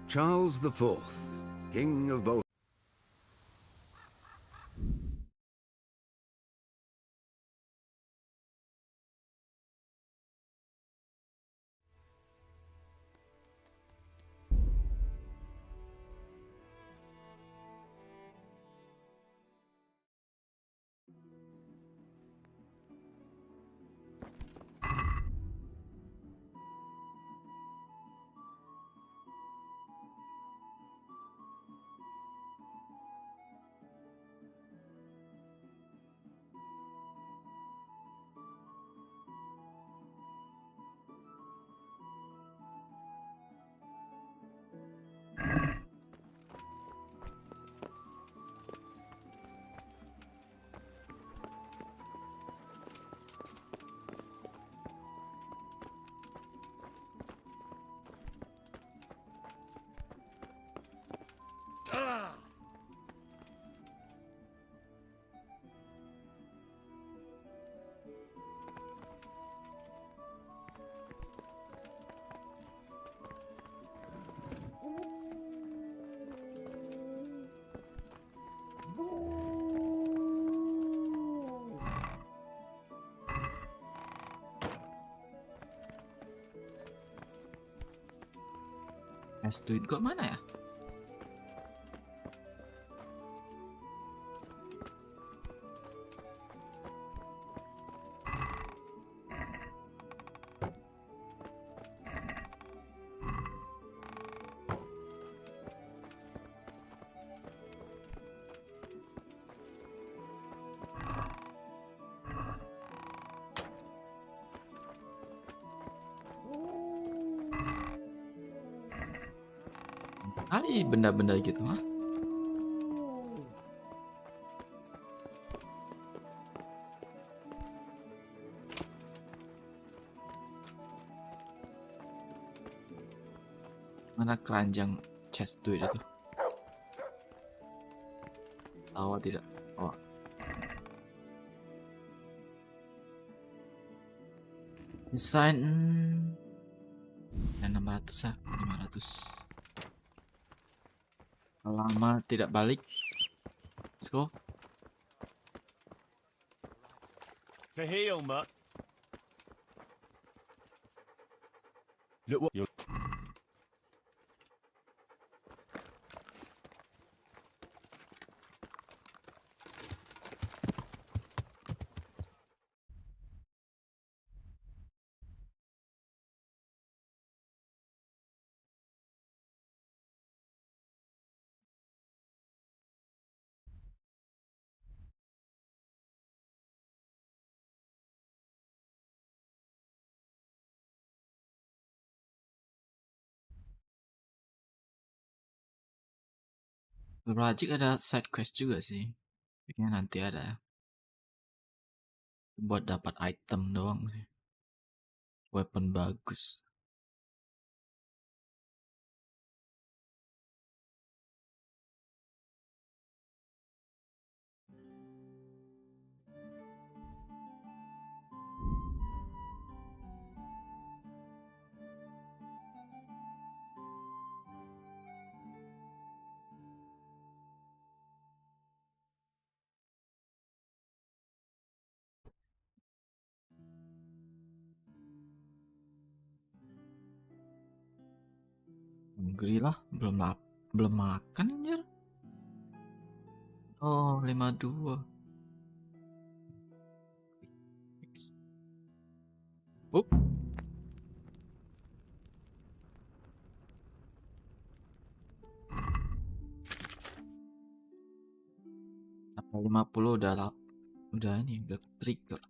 Charles IV, King of both. Duit kok mana ya? Kali benda-benda gitu mah. Mana keranjang chest duit itu? Tahu tidak? Oh. Desain dan 600 ya, 500. Lama tidak balik. Let's go. To heal, Mutt. Look what you're. Berwajib ada side quest juga sih. Kayaknya nanti ada ya. Buat dapat item doang sih. Weapon bagus. Hungry lah, belum makan anjir. Oh, 52. Up. Sampai 50 udah ini udah trigger.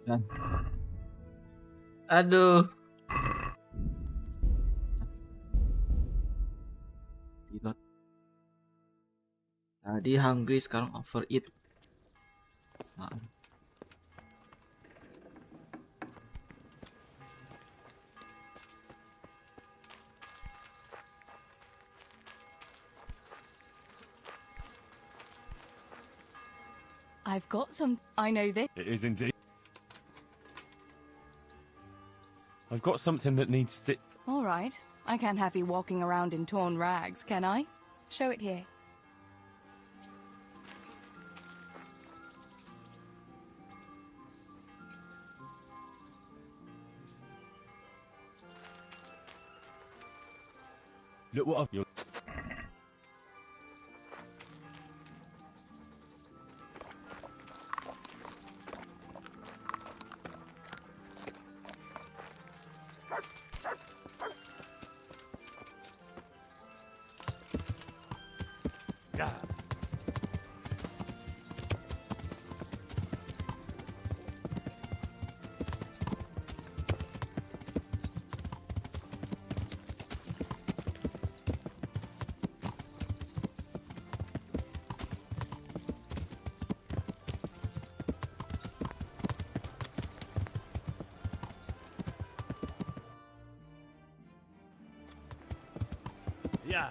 Kan. Aduh. Reload. Tadi hungry, sekarang overeat. Saat. I've got some. I know this. It is indeed. I've got something that needs All right. I can't have you walking around in torn rags, can I? Show it here. Look what I've. Yeah. Yeah.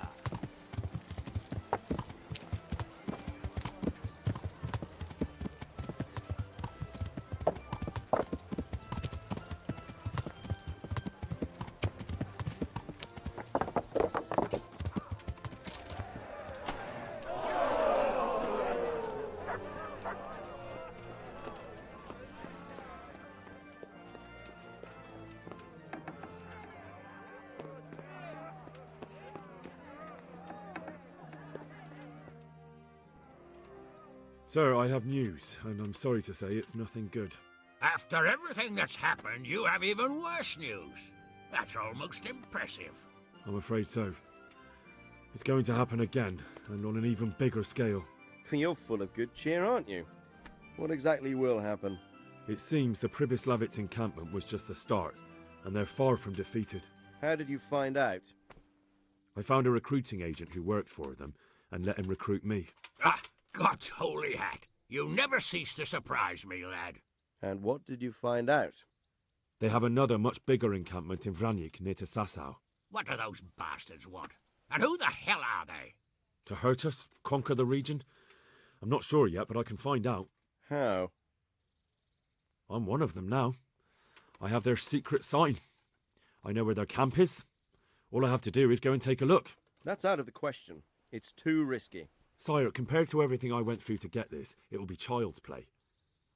Sir, I have news, and I'm sorry to say it's nothing good. After everything that's happened, you have even worse news. That's almost impressive. I'm afraid so. It's going to happen again, and on an even bigger scale. You're full of good cheer, aren't you? What exactly will happen? It seems the Pribyslavitz encampment was just the start, and they're far from defeated. How did you find out? I found a recruiting agent who works for them, and let him recruit me. Ah, God's holy hat. You never cease to surprise me, lad. And what did you find out? They have another much bigger encampment in Vranyik near to Sasau. What do those bastards want? And who the hell are they? To hurt us? Conquer the region? I'm not sure yet, but I can find out. How? I'm one of them now. I have their secret sign. I know where their camp is. All I have to do is go and take a look. That's out of the question. It's too risky. Sire, compared to everything I went through to get this, it will be child's play.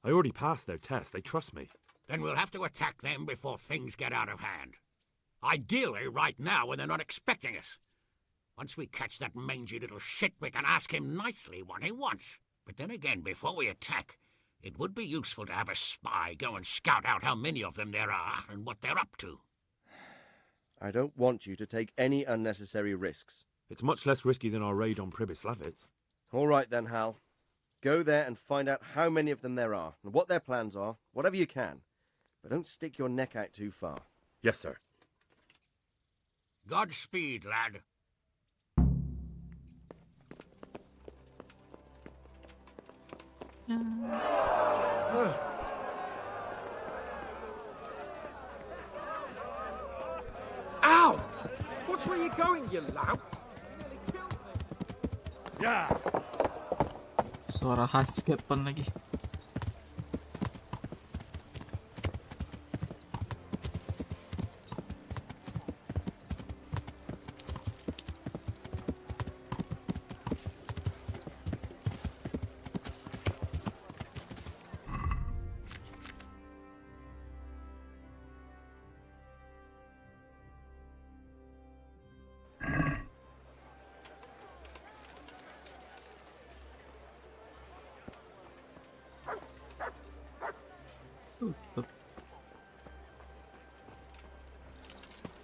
I already passed their test. They trust me. Then we'll have to attack them before things get out of hand. Ideally, right now when they're not expecting us. Once we catch that mangy little shit, we can ask him nicely what he wants. But then again, before we attack, it would be useful to have a spy go and scout out how many of them there are and what they're up to. I don't want you to take any unnecessary risks. It's much less risky than our raid on Pribyslavitz. All right then, Hal. Go there and find out how many of them there are, and what their plans are, whatever you can. But don't stick your neck out too far. Yes, sir. Godspeed, lad. Ow! Watch where you're going, you lout! Yeah. Suara Hanscapen lagi.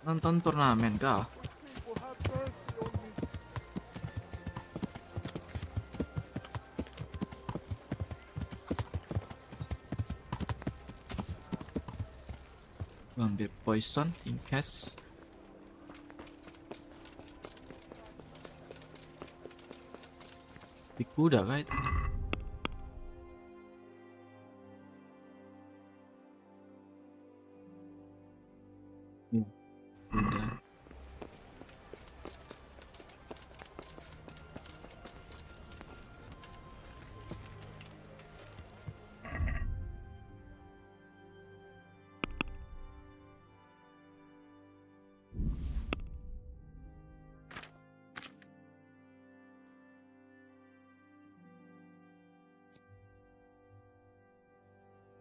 Nonton turnamen kah? Gua ambil poison in case. Di kuda kah itu? Ya, kuda.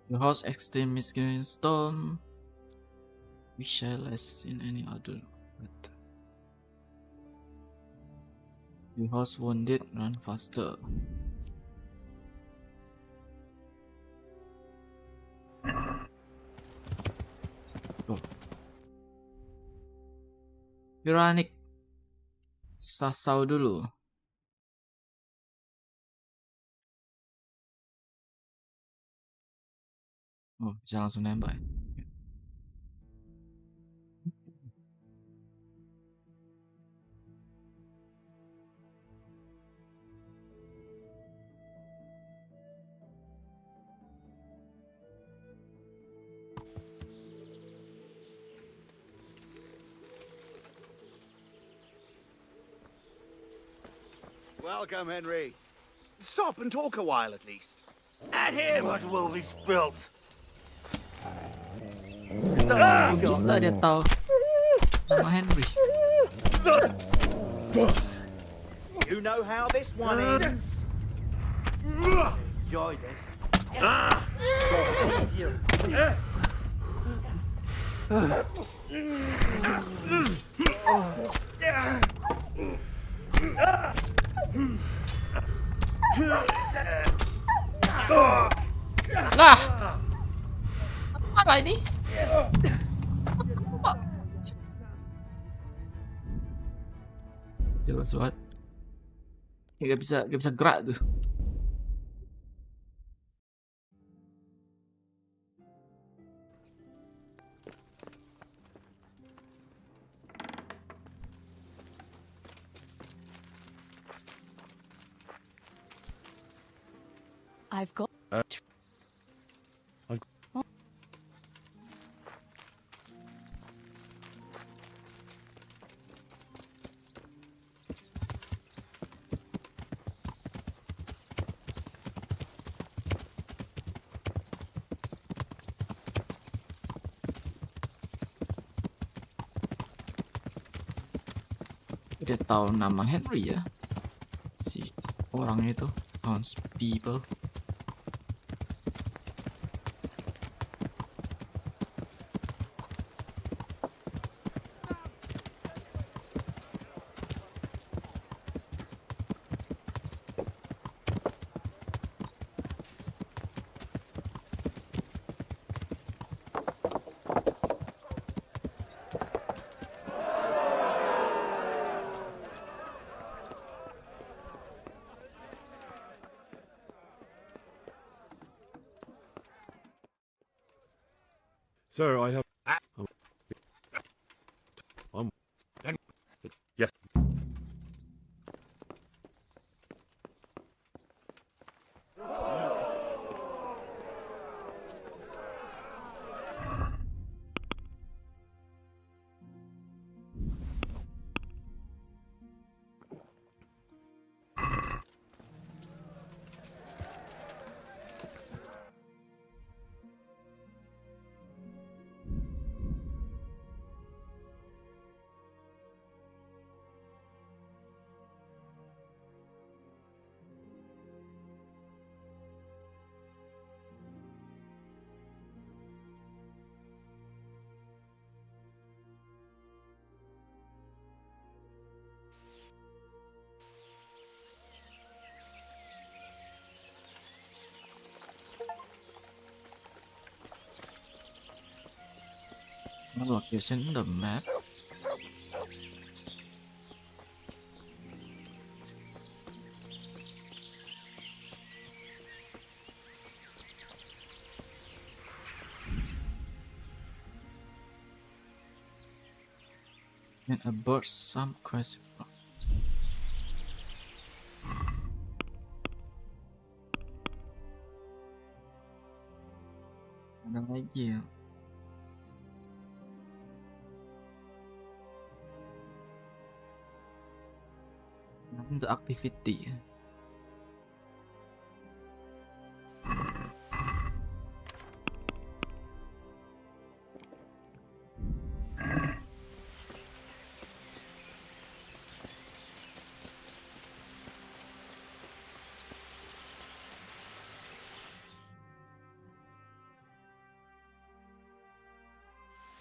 The house extreme misguided storm. We shall less in any other. But the house wounded, run faster. Oh. Ironic. Sasau dulu. Oh, bisa langsung nembak ya? Welcome, Henry. Stop and talk a while at least. At him! What will be spilt? Bisa dia tahu nama Henry. You know how this one ends. Enjoy this. Lah, apa ini? Coba suat. Gak bisa gerak tuh. I've got. Dia tahu nama Henry ya, si orang itu, townspeople. Sir, I have. Yes. Location in the map. And abort some quest. Ada lagi ya. Nah, untuk activity ya.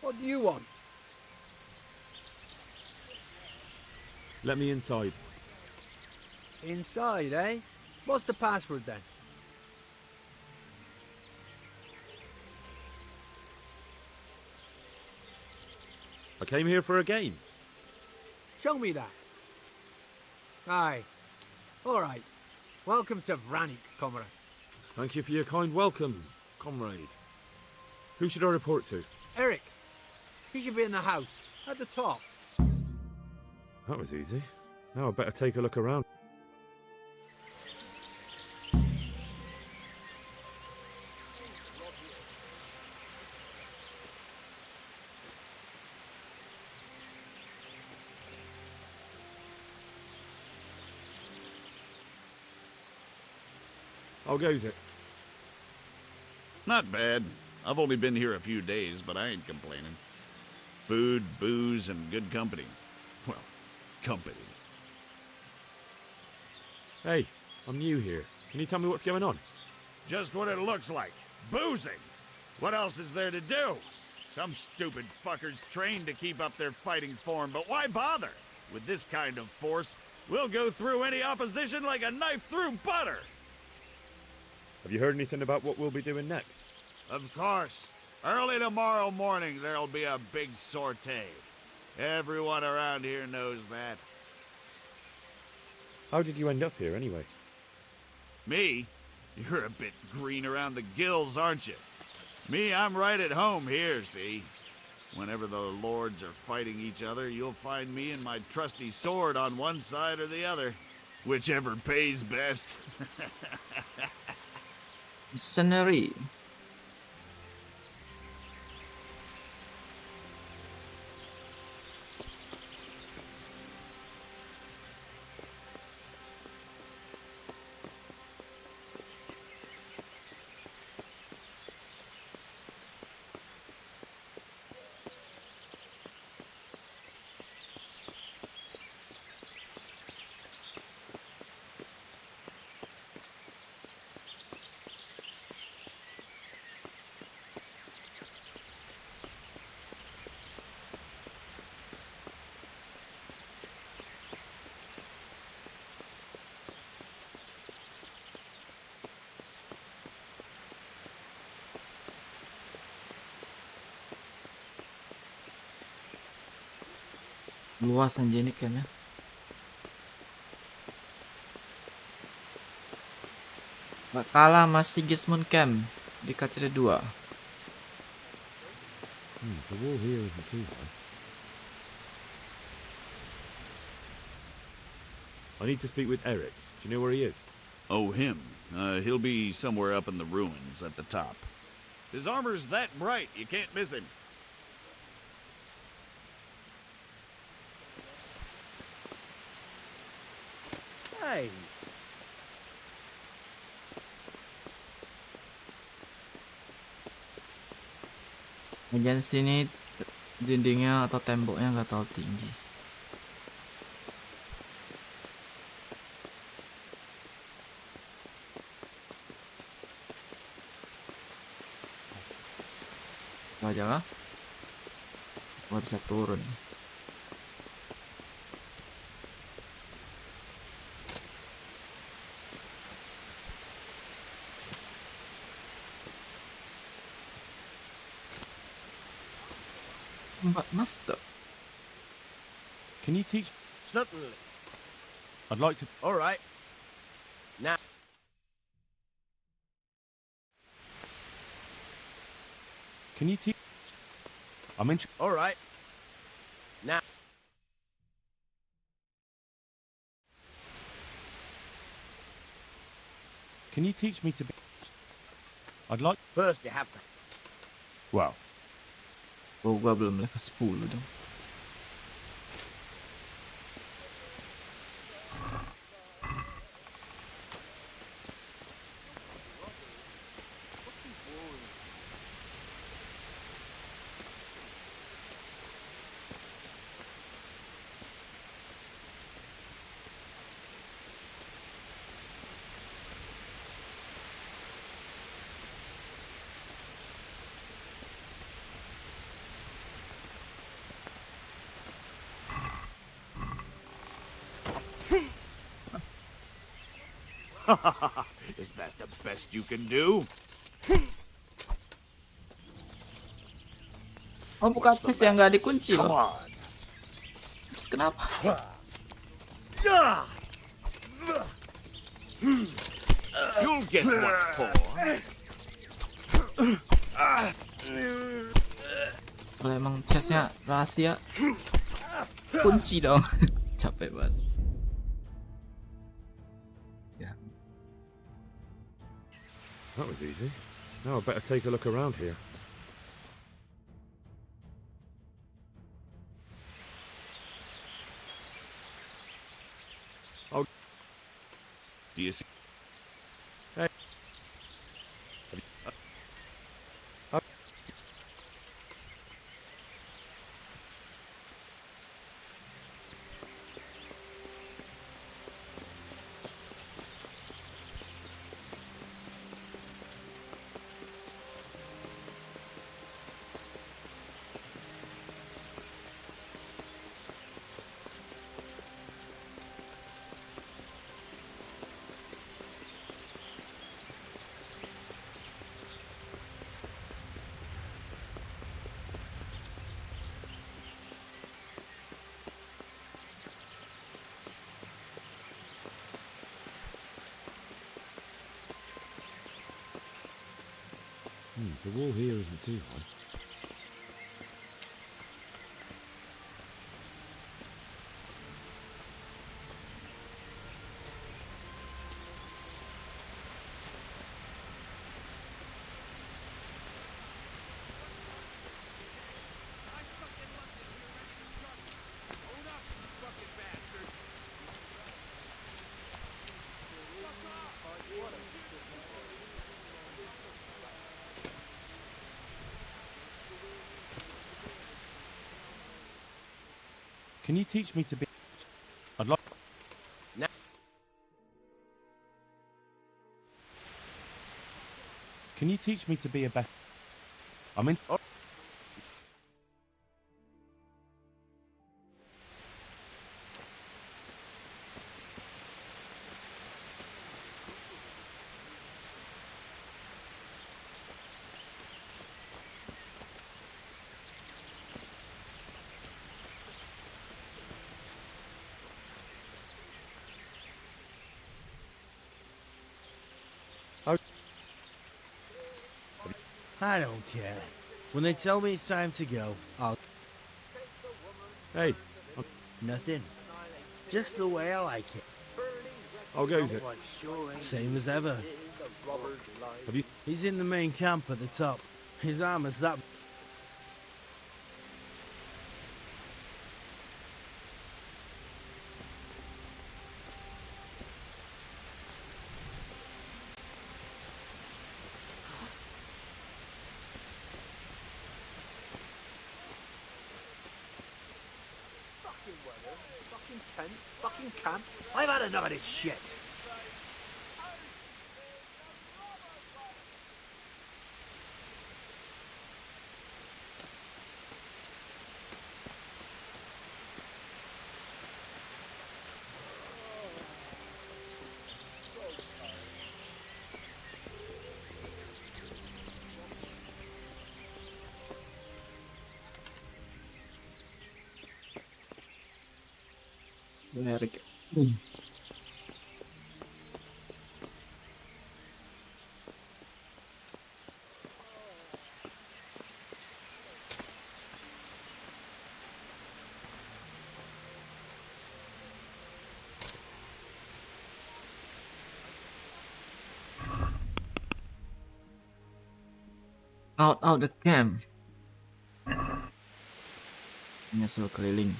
What do you want? Let me inside. Inside, eh? What's the password then? I came here for a game. Show me that. Aye. All right. Welcome to Vranik, comrade. Thank you for your kind welcome, comrade. Who should I report to? Erik. He should be in the house, at the top. That was easy. Now I better take a look around. How goes it? Not bad. I've only been here a few days, but I ain't complaining. Food, booze, and good company. Well, company. Hey, I'm new here. Can you tell me what's going on? Just what it looks like. Boozing. What else is there to do? Some stupid fuckers trained to keep up their fighting form, but why bother? With this kind of force, we'll go through any opposition like a knife through butter. Have you heard anything about what we'll be doing next? Of course. Early tomorrow morning, there'll be a big sortie. Everyone around here knows that. How did you end up here, anyway? Me? You're a bit green around the gills, aren't you? Me, I'm right at home here, see? Whenever the lords are fighting each other, you'll find me and my trusty sword on one side or the other. Whichever pays best. Scenery. Luas anjir ini campnya. Gak kalah masih Gizmon Camp di KCD 2. The wall here isn't too high. I need to speak with Erik. Do you know where he is? Oh, him. He'll be somewhere up in the ruins at the top. His armor's that bright, you can't miss him. Hey, Bagian sini dindingnya atau temboknya nggak terlalu tinggi. Aja lah. Gua bisa turun. But master, Can you teach? certainly. I'd like to. All right. Now, Can you teach? I'm in. all right. Now, Can you teach me to be... I'd like... First, you have to. Well, Oh, gua belum level 10 dong. Is that the best you can do? Oh, buka tes yang nggak dikunci Come loh. on. Terus kenapa? You'll get what for. Kalau emang chestnya rahasia, kunci dong. Capek banget. Ya. That was easy. Now I better take a look around here. Do you see? Hey. The wall here isn't too high. can you teach me to be... I'd like... Now- Can you teach me to be a better... I'm in... I don't care. When they tell me it's time to go, I'll... Hey, Nothing. Just the way I like it. how goes it? Same as ever. Have you... He's in the main camp at the top. His armor's that... Fucking weather, fucking tent, fucking camp. I've had enough of this shit. Erik. Out the camp. Ini suruh keliling.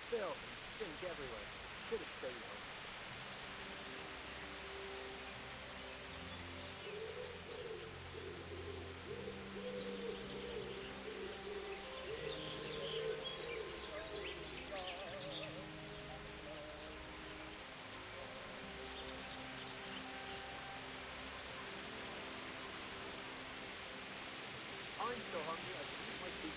Filth and stink everywhere. Should have stayed home. I'm so hungry I can eat my feet.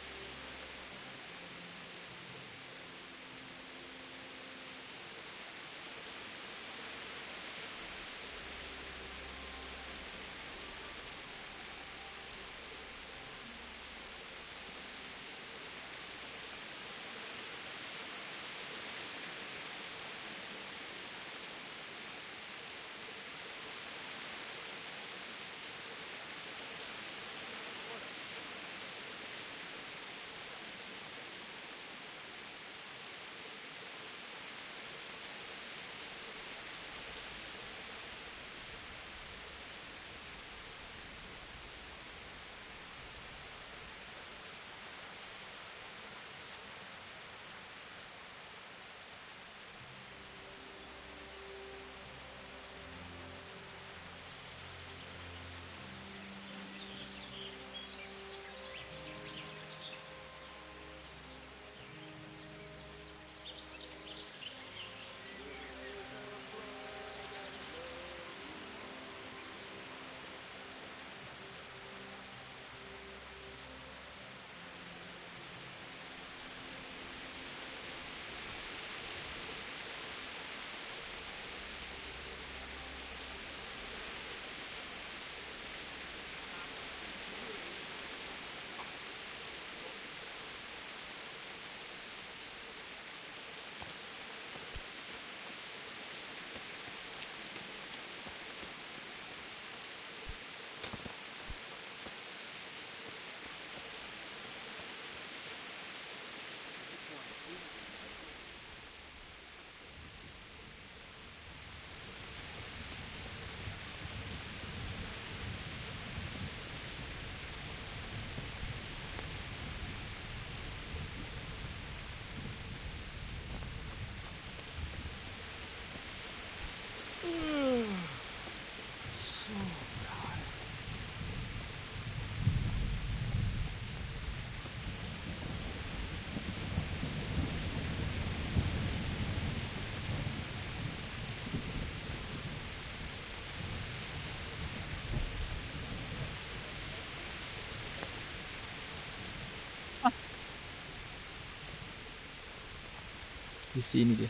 Di sini dia.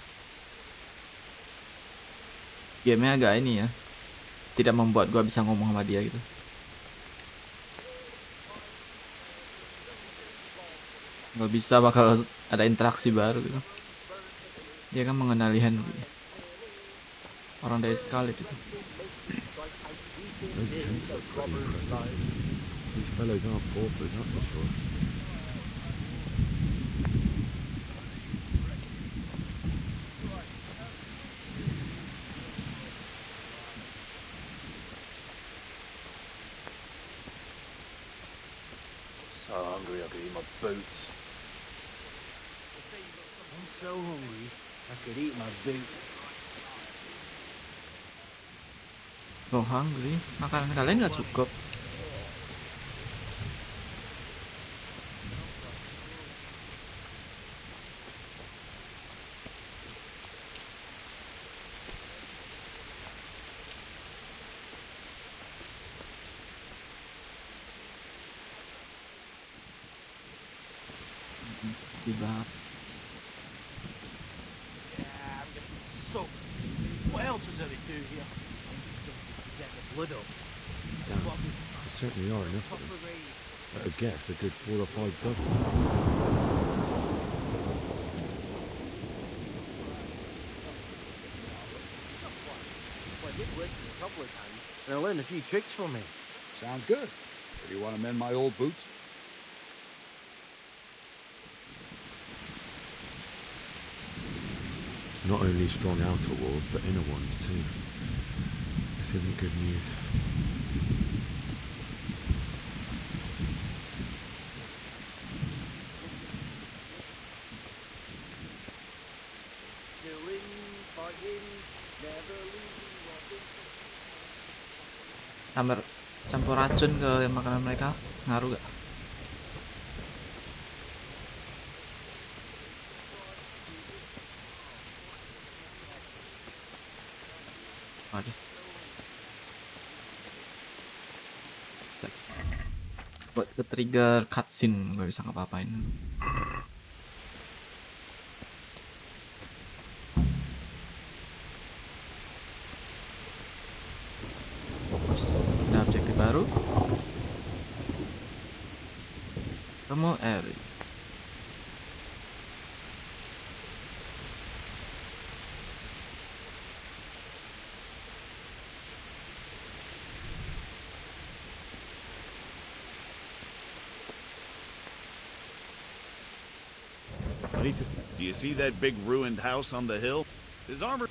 Game-nya agak ini ya. Tidak membuat gua bisa ngomong sama dia gitu. Gak bisa bakal ada interaksi baru gitu. Dia kan mengenali Henry. Orang dari Scarlet itu. These fellows aren't paupers, that's for sure. So hungry I could eat my boots. I'm so hungry, I could eat my boot. So hungry, makanan kalian nggak cukup. Tiba. Yeah, I'm gonna be soaked. What else is there to do here? I'm just to get the blood up. Damn. There certainly are enough of them. At a guess, a good 4 or 5 dozen. Well, I did work in a cobbler's hand, and I learned a few tricks from him. Sounds good. Do you want to mend my old boots? Not only strong outer walls, but inner ones too. This isn't good news. Killing, fighting, never losing, robbing. Campur racun ke makanan mereka ngaruh gak? Waduh. Buat ke trigger cutscene gak bisa ngapa-ngapain. Fokus. Ada objektif baru. Kamu Erik. Do you see that big ruined house on the hill? His armor...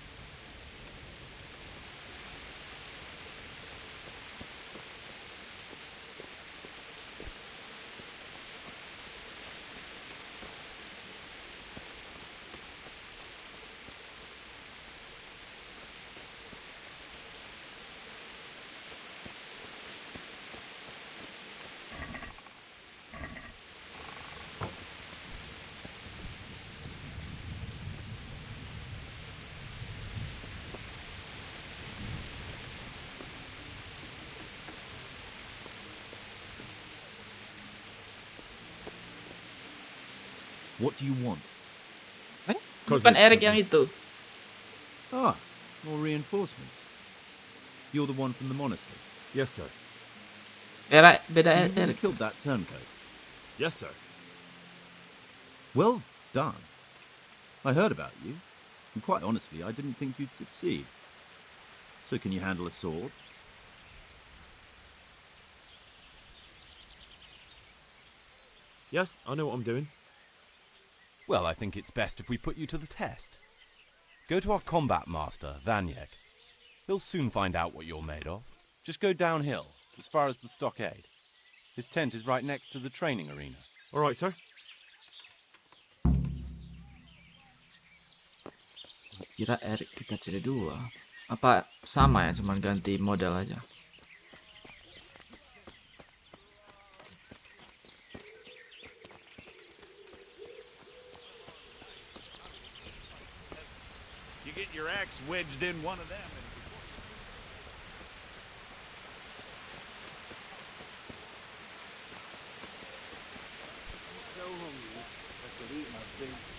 What do you want? Bukan Erik yang itu. Ah, more reinforcements. You're the one from the monastery? Yes, sir. Beda You Erik. killed that turncoat. Yes, sir. Well done. I heard about you, and quite honestly, I didn't think you'd succeed. So can you handle a sword? Yes, I know what I'm doing. Well, I think it's best if we put you to the test. Go to our combat master, Vanyek. He'll soon find out what you're made of. Just go downhill, as far as the stockade. His tent is right next to the training arena. All right, sir. Kira Erik dikasih 2. Apa sama ya, cuman ganti model aja. You get your axe wedged in one of them and... I'm so hungry, I could eat my boots.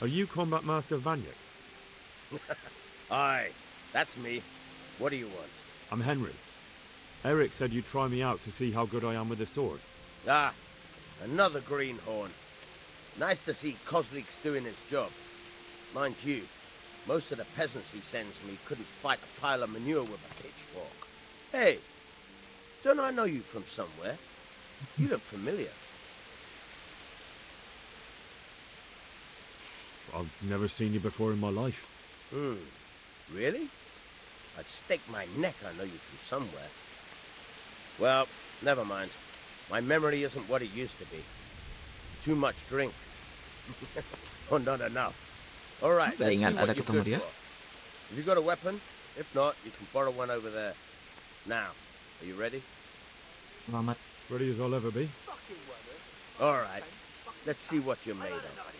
Are you Combat Master Vanyek? Aye, that's me. What do you want? I'm Henry. Erik said you'd try me out to see how good I am with the sword. Ah, another greenhorn. Nice to see Kozlik's doing his job. Mind you, most of the peasants he sends me couldn't fight a pile of manure with a pitchfork. Hey, don't I know you from somewhere? You look familiar. I've never seen you before in my life. Really? I'd stake my neck I know you from somewhere. Well, never mind. My memory isn't what it used to be. Too much drink. Or not enough. All right, let's see what you're good for. Have you got a weapon? If not, you can borrow one over there. Now, are you ready? Selamat. Ready as I'll ever be. All right, let's see what you're made of.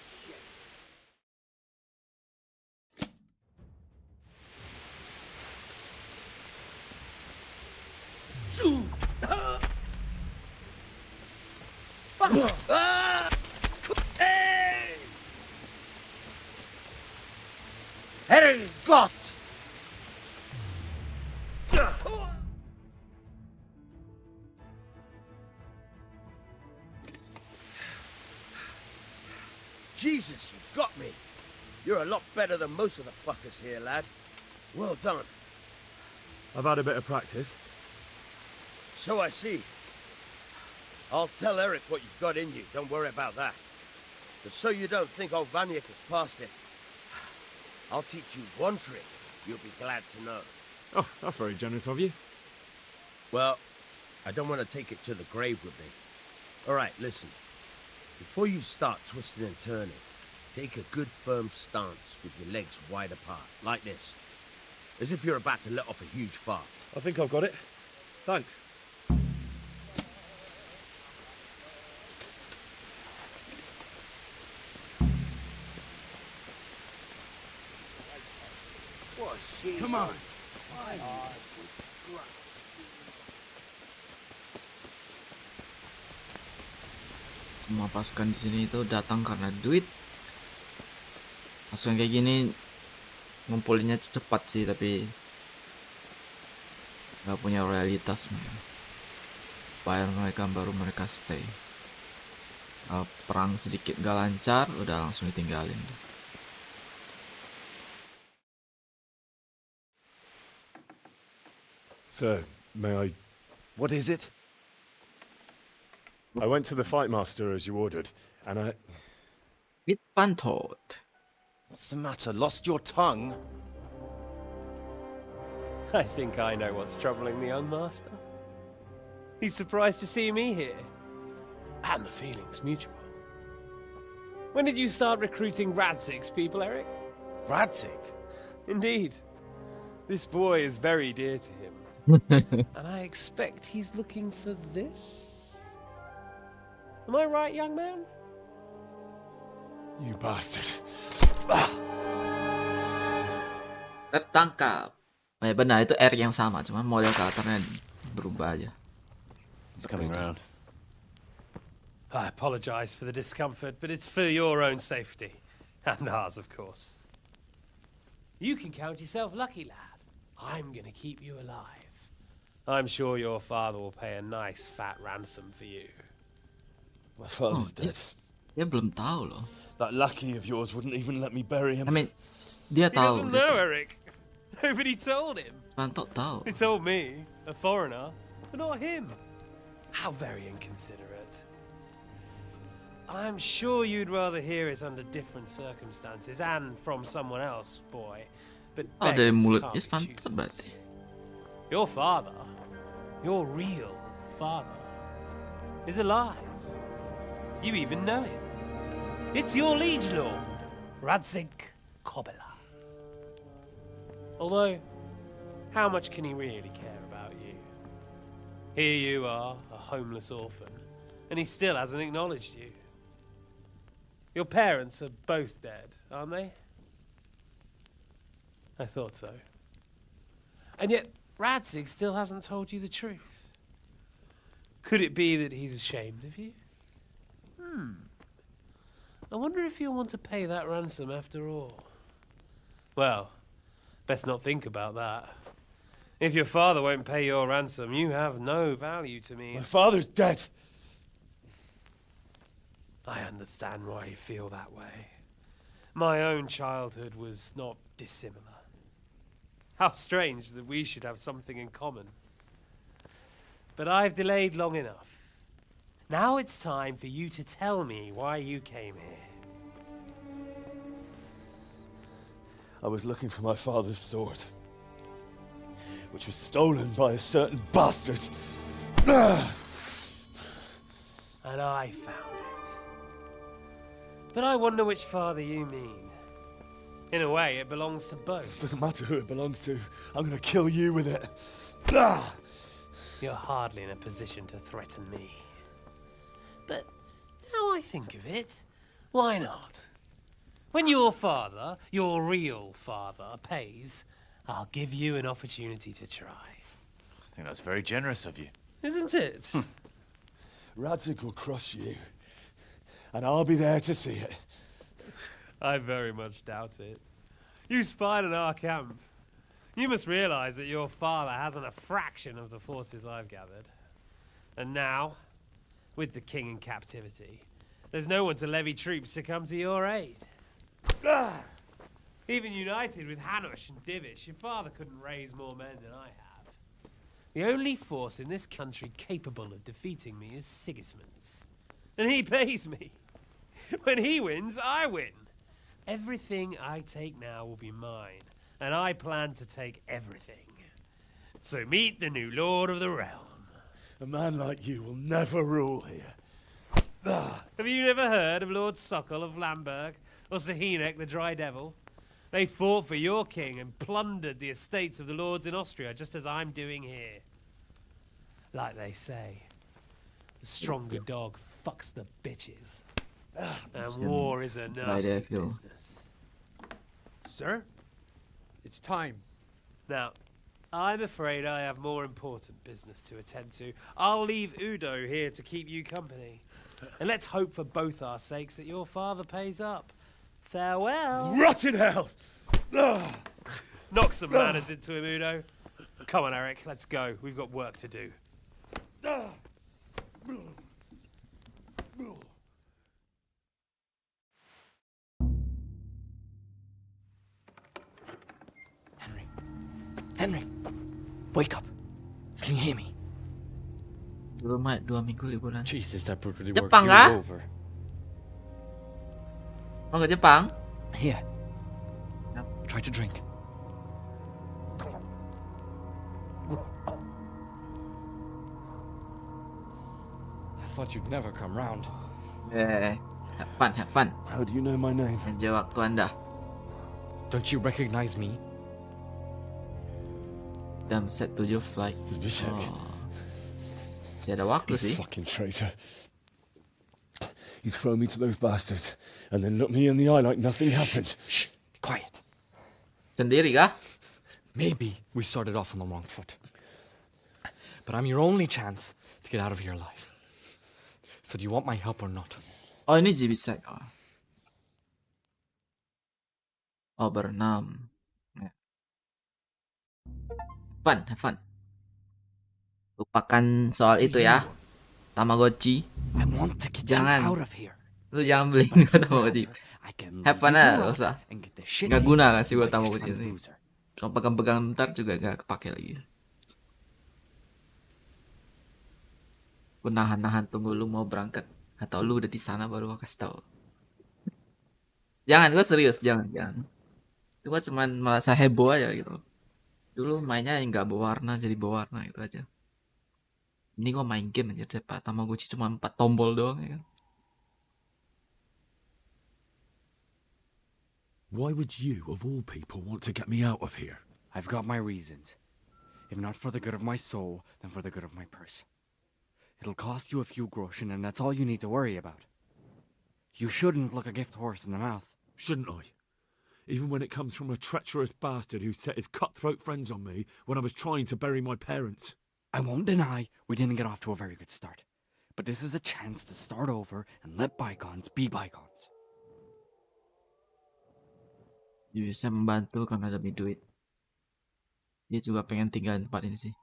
got! Jesus, you got me. You're a lot better than most of the fuckers here, lad. Well done. I've had a bit of practice. So I see. I'll tell Erik what you've got in you. Don't worry about that. But so you don't think old Vaniak has passed it, I'll teach you one trick you'll be glad to know. Oh, that's very generous of you. Well, I don't want to take it to the grave with me. All right, listen. Before you start twisting and turning, take a good firm stance with your legs wide apart, like this. As if you're about to let off a huge fart. I think I've got it. Thanks. Come on. Semua pasukan di sini itu datang karena duit. Pasukan kayak gini ngumpulinnya cepat sih, tapi nggak punya loyalitas. Bayar mereka baru mereka stay. Kalau perang sedikit gak lancar, udah langsung ditinggalin. Sir, may I... What is it? I went to the fight master as you ordered, and I... It's Bantu. What's the matter? Lost your tongue? I think I know what's troubling the young master. He's surprised to see me here. And the feeling's mutual. When did you start recruiting Radzig's people, Erik? Radzig? Indeed. This boy is very dear to him. And I expect he's looking for this? Am I right, young man? You bastard. Tertangkap. Benar, itu Erik yang sama, cuma model karakternya berubah aja. He's coming round. I apologize for the discomfort, but it's for your own safety. And ours, of course. You can count yourself lucky, lad. I'm gonna keep you alive. I'm sure your father will pay a nice fat ransom for you. My father's dead. Dia belum tahu loh. That lackey of yours wouldn't even let me bury him. I mean, dia tahu. He doesn't know, Erik. Nobody told him. Bantu tahu. He told me, a foreigner, but not him. How very inconsiderate. I'm sure you'd rather hear it under different circumstances and from someone else, boy. But dari beggars mulut can't be Isvan choosers. berarti. Your father, your real father, is alive. You even know him. It's your liege lord, Radzig Kobyla. Although, how much can he really care about you? Here you are, a homeless orphan, and he still hasn't acknowledged you. Your parents are both dead, aren't they? I thought so. And yet, Radzig still hasn't told you the truth. Could it be that he's ashamed of you? I wonder if you'll want to pay that ransom after all. Well, best not think about that. If your father won't pay your ransom, you have no value to me. My father's dead. I understand why you feel that way. My own childhood was not dissimilar. How strange that we should have something in common. But I've delayed long enough. Now it's time for you to tell me why you came here. I was looking for my father's sword, which was stolen by a certain bastard. And I found it. But I wonder which father you mean. In a way, it belongs to both. Doesn't matter who it belongs to. I'm gonna kill you with it. You're hardly in a position to threaten me. But now I think of it, why not? When your father, your real father, pays, I'll give you an opportunity to try. I think that's very generous of you. Isn't it? Radzig will crush you, and I'll be there to see it. I very much doubt it. You spied on our camp. You must realize that your father hasn't a fraction of the forces I've gathered. And now, with the king in captivity, there's no one to levy troops to come to your aid. Even united with Hanush and Divish, your father couldn't raise more men than I have. The only force in this country capable of defeating me is Sigismund's. And he pays me. When he wins, I win. Everything I take now will be mine, and I plan to take everything. So meet the new lord of the realm. A man like you will never rule here. Have you never heard of Lord Sokol of Lamberg, or Sahinek the Dry Devil? They fought for your king and plundered the estates of the lords in Austria, just as I'm doing here. Like they say, the stronger dog fucks the bitches. And war is a nasty business. Sir, it's time. Now, I'm afraid I have more important business to attend to. I'll leave Udo here to keep you company. And let's hope for both our sakes that your father pays up. Farewell. Rot in hell! Knock some manners into him, Udo. Come on, Erik, let's go. We've got work to do. Henry, wake up. Can you hear me? 2 minggu liburan. Jesus, that brutally Jepang worked kah? you over. Mau ke Jepang? Here. Try to drink. I thought you'd never come round. Have fun, have fun. How do you know my name? Enjoy waktu Anda. Don't you recognize me? Jam set 7 flight. Bishek. Masih ada waktu sih. Fucking traitor. You throw me to those bastards and then look me in the eye like nothing happened. Shh, quiet. Sendiri kah? Maybe we started off on the wrong foot. But I'm your only chance to get out of here alive. So do you want my help or not? Oh, ini Zibisek. Oh, berenam. Fun, have fun. Lupakan soal itu ya. Tamagotchi. I want to get Jangan. you out of here. Lu jangan beli Tamagotchi. Have fun aja, gak usah. Gak guna kan sih buat Tamagotchi ini. Cuma pegang-pegang ntar juga gak kepake lagi. Gue nahan-nahan tunggu lu mau berangkat. Atau lu udah di sana baru gue kasih tau. Jangan, gue serius, jangan. Itu gue cuman merasa heboh aja gitu. Dulu mainnya nggak berwarna jadi berwarna gitu aja. Ini gue main game aja dapat Tamagotchi cuma 4 tombol doang ya kan. Why would you, of all people, want to get me out of here? I've got my reasons. If not for the good of my soul, then for the good of my purse. It'll cost you a few groschen, and that's all you need to worry about. You shouldn't look a gift horse in the mouth. Shouldn't I? Even when it comes from a treacherous bastard who set his cutthroat friends on me when I was trying to bury my parents. I won't deny we didn't get off to a very good start. But this is a chance to start over and let bygones be bygones. Dia bisa membantu karena demi duit. Dia juga pengen tinggal di tempat ini sih.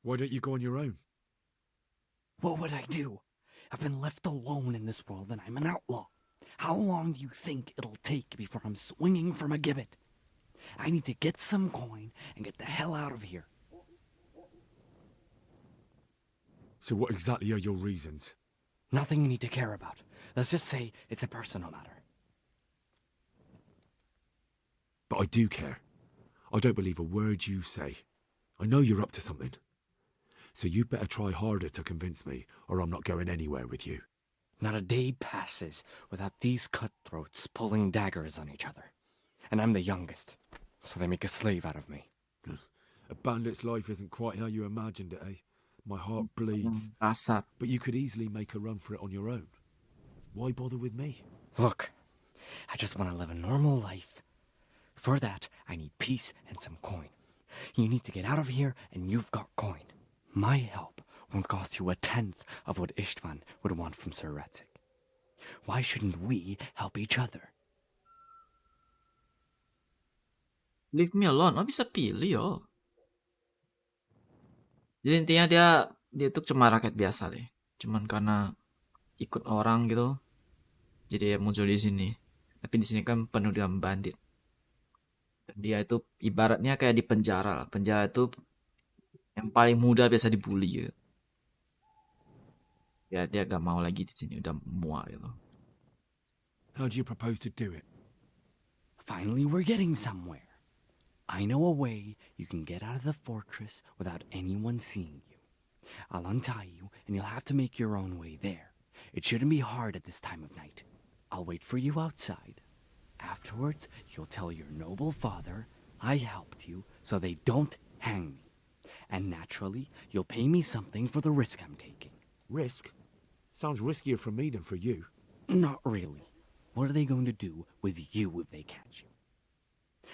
Why don't you go on your own? What would I do? I've been left alone in this world and I'm an outlaw. How long do you think it'll take before I'm swinging from a gibbet? I need to get some coin and get the hell out of here. So what exactly are your reasons? Nothing you need to care about. Let's just say it's a personal matter. But I do care. I don't believe a word you say. I know you're up to something. So you better try harder to convince me, or I'm not going anywhere with you. Not a day passes without these cutthroats pulling daggers on each other. And I'm the youngest, so they make a slave out of me. A bandit's life isn't quite how you imagined it, eh? My heart bleeds. But you could easily make a run for it on your own. Why bother with me? Look, I just want to live a normal life. For that, I need peace and some coin. You need to get out of here, and you've got coin. My help won't cost you a tenth of what Isvan would want from Sir Ratzik. Why shouldn't we help each other? Leave me alone. Oh, bisa pilih yo. Jadi intinya dia tuh cuma rakyat biasa deh. Cuman karena ikut orang gitu, jadi muncul di sini. Tapi di sini kan penuh dengan bandit. Dan dia itu ibaratnya kayak di penjara lah. Penjara itu yang paling muda biasa dibully gitu. Ya dia gak mau lagi di sini, udah muak gitu. How do you propose to do it? Finally, we're getting somewhere. I know a way you can get out of the fortress without anyone seeing you. I'll untie you, and you'll have to make your own way there. It shouldn't be hard at this time of night. I'll wait for you outside. Afterwards, you'll tell your noble father I helped you so they don't hang me. And naturally, you'll pay me something for the risk I'm taking. Risk? Sounds riskier for me than for you. Not really. What are they going to do with you if they catch you?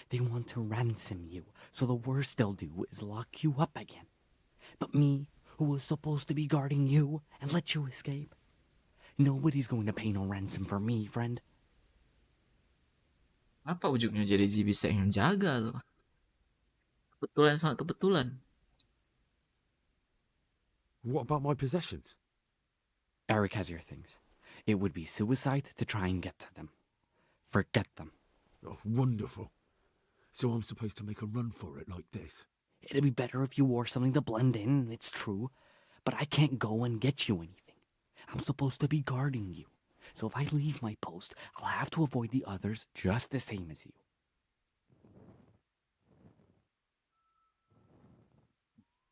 They want to ransom you, so the worst they'll do is lock you up again. But me, who was supposed to be guarding you and let you escape? Nobody's going to pay no ransom for me, friend. Apa ujungnya jadi bisa yang jaga tuh? Kebetulan, sangat kebetulan. What about my possessions? Erik has your things. It would be suicide to try and get to them. Forget them. Oh, wonderful. So I'm supposed to make a run for it like this? It'd be better if you wore something to blend in, it's true. But I can't go and get you anything. I'm supposed to be guarding you. So if I leave my post, I'll have to avoid the others just the same as you.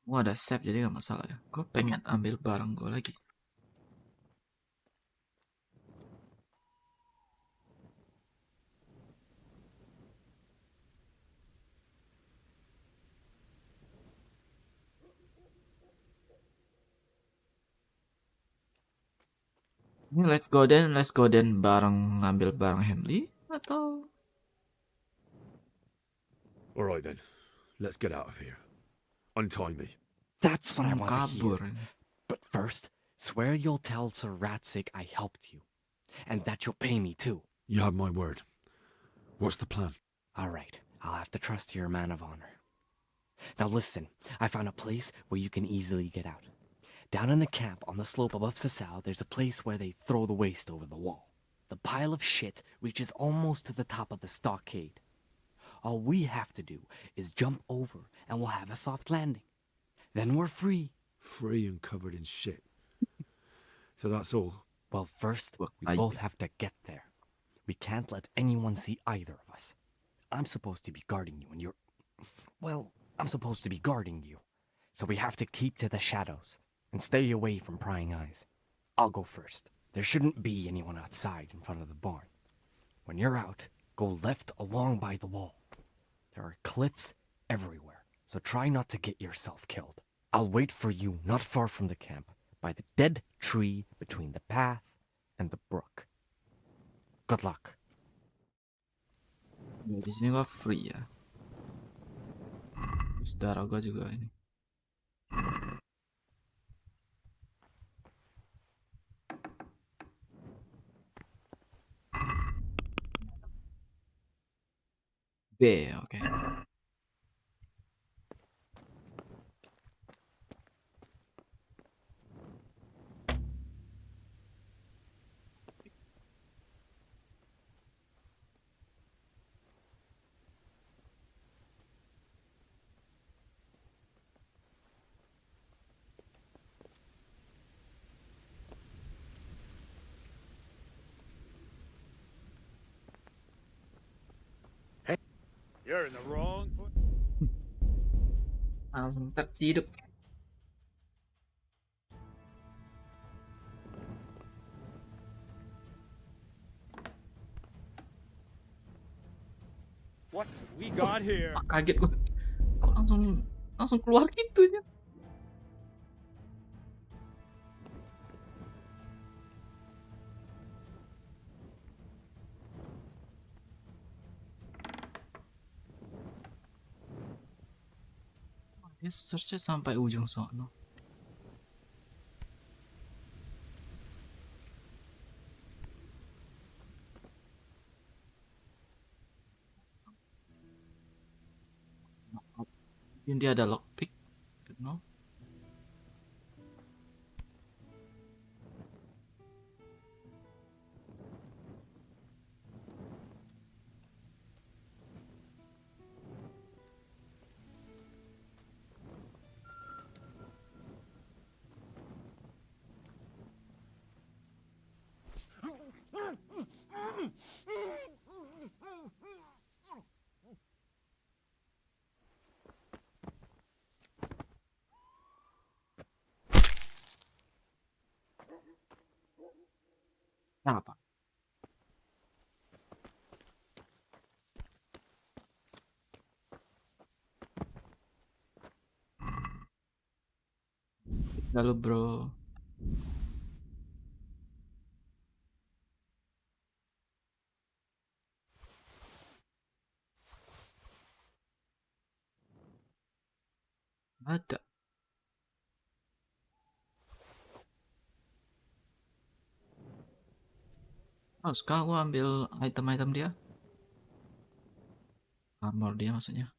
Gua ada save jadi gak masalah ya. Gue pengen ambil barang gue lagi. Ini let's go then bareng ngambil barang Henley atau Alright then, let's get out of here. Untie me. That's what I want to hear. kabur. But first, swear you'll tell Sir Ratzik I helped you. And that you'll pay me too. You have my word. What's the plan? Alright, I'll have to trust you're a man of honor. Now listen, I found a place where you can easily get out. Down in the camp on the slope above Sasau, there's a place where they throw the waste over the wall. The pile of shit reaches almost to the top of the stockade. All we have to do is jump over and we'll have a soft landing. Then we're free. Free and covered in shit. So that's all? Well, first, we both have to get there. We can't let anyone see either of us. I'm supposed to be guarding you and you're... Well, I'm supposed to be guarding you. So we have to keep to the shadows and stay away from prying eyes. I'll go first. There shouldn't be anyone outside in front of the barn. When you're out, go left along by the wall. There are cliffs everywhere, so try not to get yourself killed. I'll wait for you not far from the camp, by the dead tree between the path and the brook. Good luck. Ya, di sini gua free ya. Saudara gua juga ini. B, oke. You're in the wrong place. Langsung terciduk. What we got here? Kaget gua. Kok langsung keluar gitu ya? Dia search sampai ujung sono. Ini ada lockpick. No. Apa? Lalu bro. Ada. Oh, sekarang gua ambil item-item dia. Armor dia maksudnya.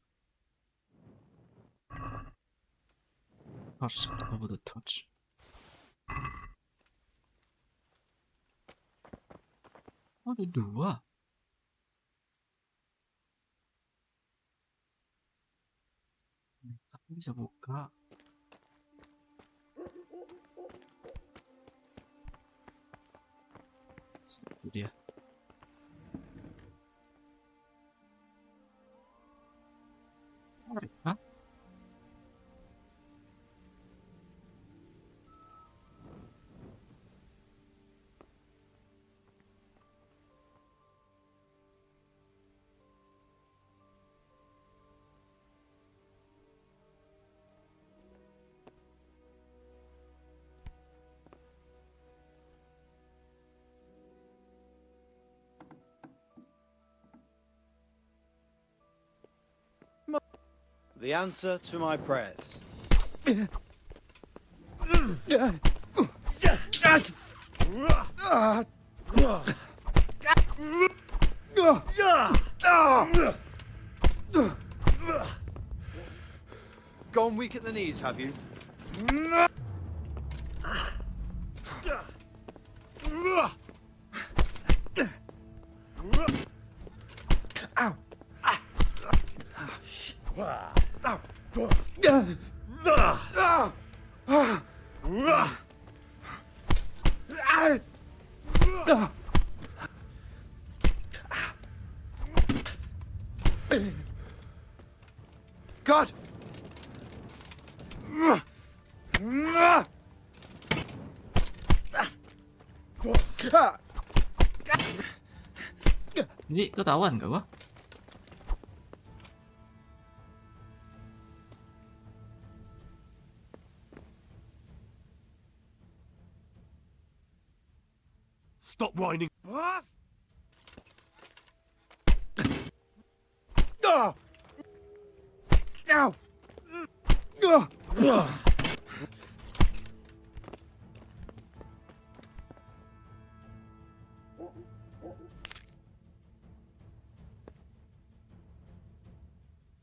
Harus cover the touch. Oh, ada 2. Aku bisa buka. Itu dia. Hah? The answer to my prayers. Gone weak at the knees, have you? Ow! God! Jadi ketahuan gak gua? Stop whining. What? Ow!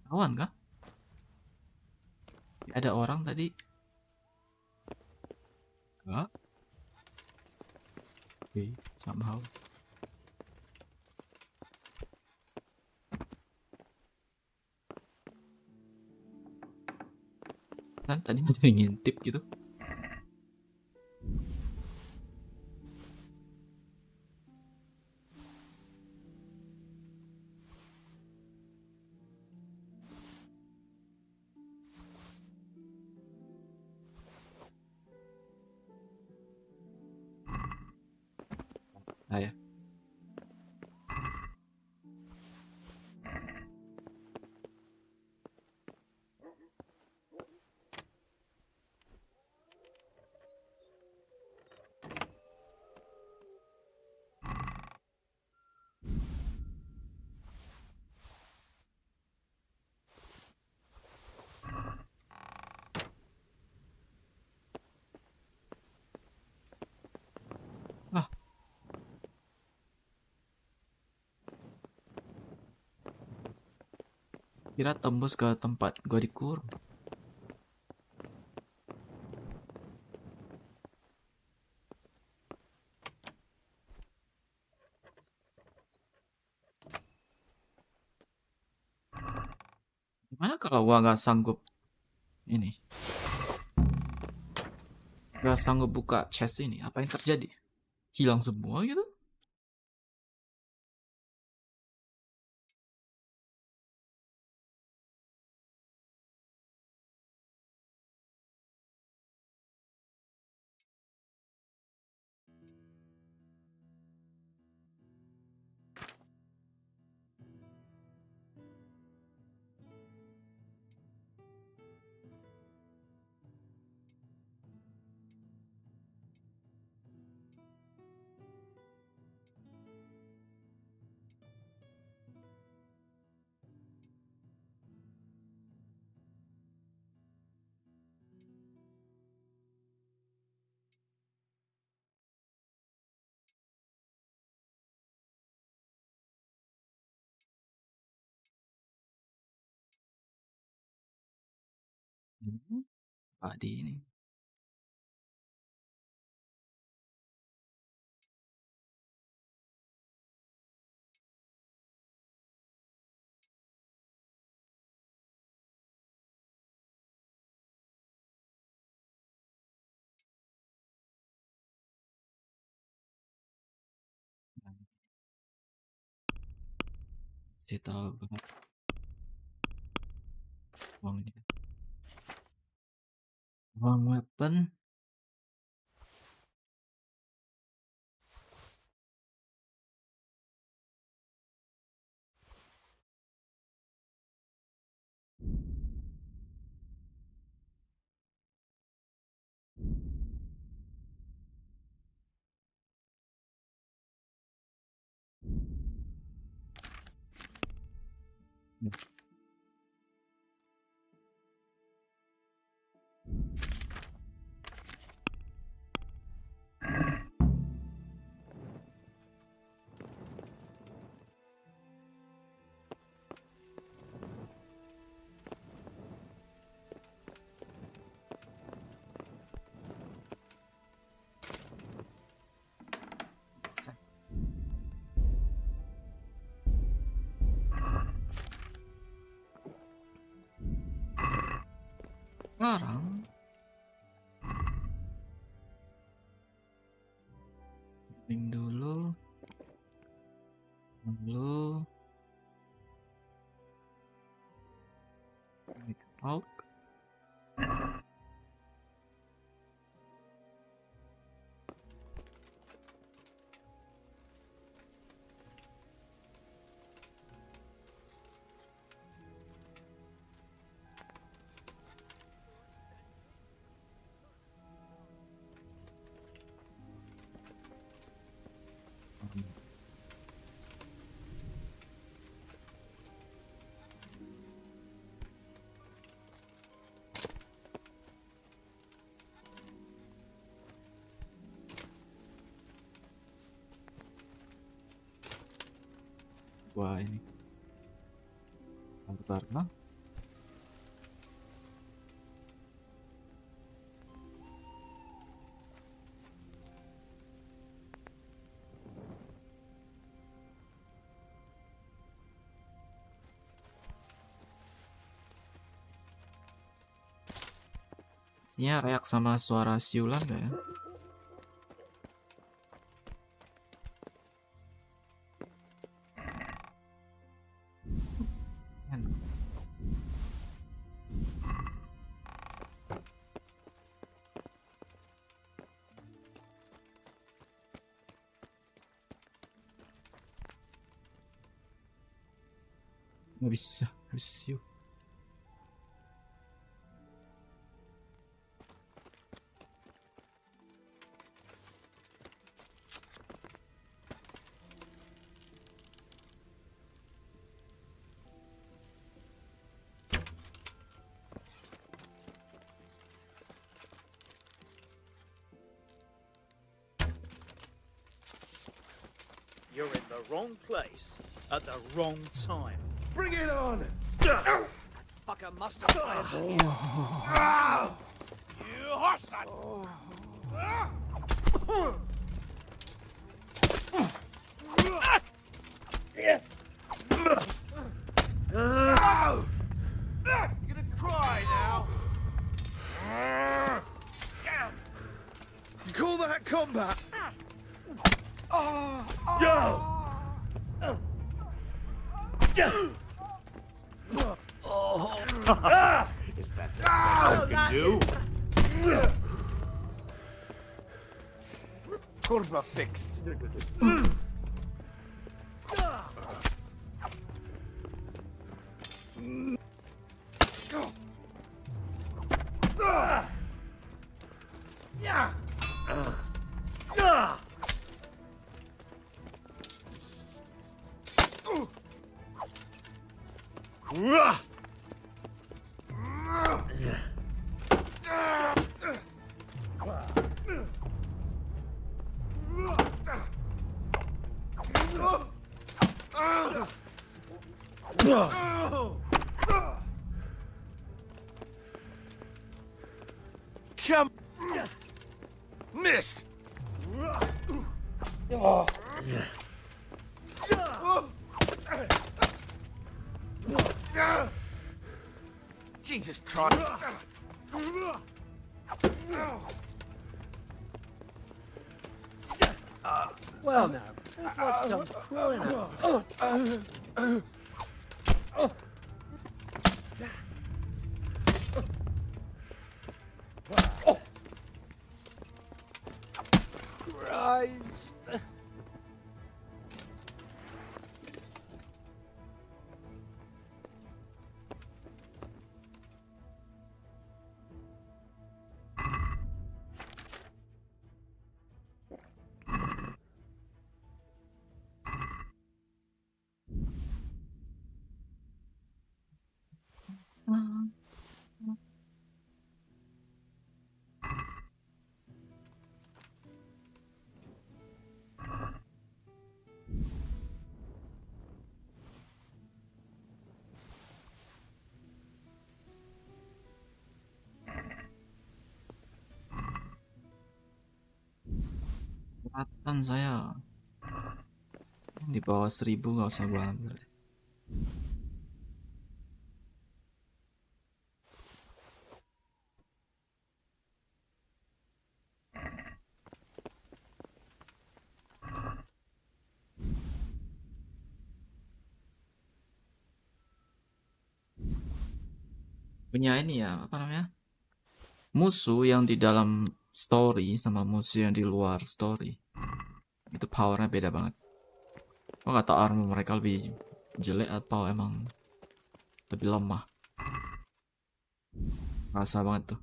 Ketahuan kah? Ada orang tadi. Enggak. Okay, somehow. Kan tadi ada yang ngintip gitu. Saya. Kira tembus ke tempat gua dikurung. Gimana kalau gua nggak sanggup ini? Nggak sanggup buka chest ini, apa yang terjadi? Hilang semua gitu? Pak di ini. Masih terlalu berat. Uangnya. Uang weapon. Sekarang Link dulu out. Wah ini karena isinya reak sama suara siulan gak ya? Nggak bisa siu. You're in the wrong place at the wrong time. Bring it on! Fucker must have fired from here. You horse son! You're gonna cry now. You call that combat? Is that the best you can do? Kurva fix. Come. Missed. Jesus Christ. Well, now, what's come crawling out? Christ. Kelihatan saya di bawah 1000 nggak usah gua ambil. Punya ini ya, apa namanya? Musuh yang di dalam story sama musuh yang di luar story. Itu powernya beda banget. Gua nggak tahu armor mereka lebih jelek atau emang lebih lemah. Rasa banget tuh.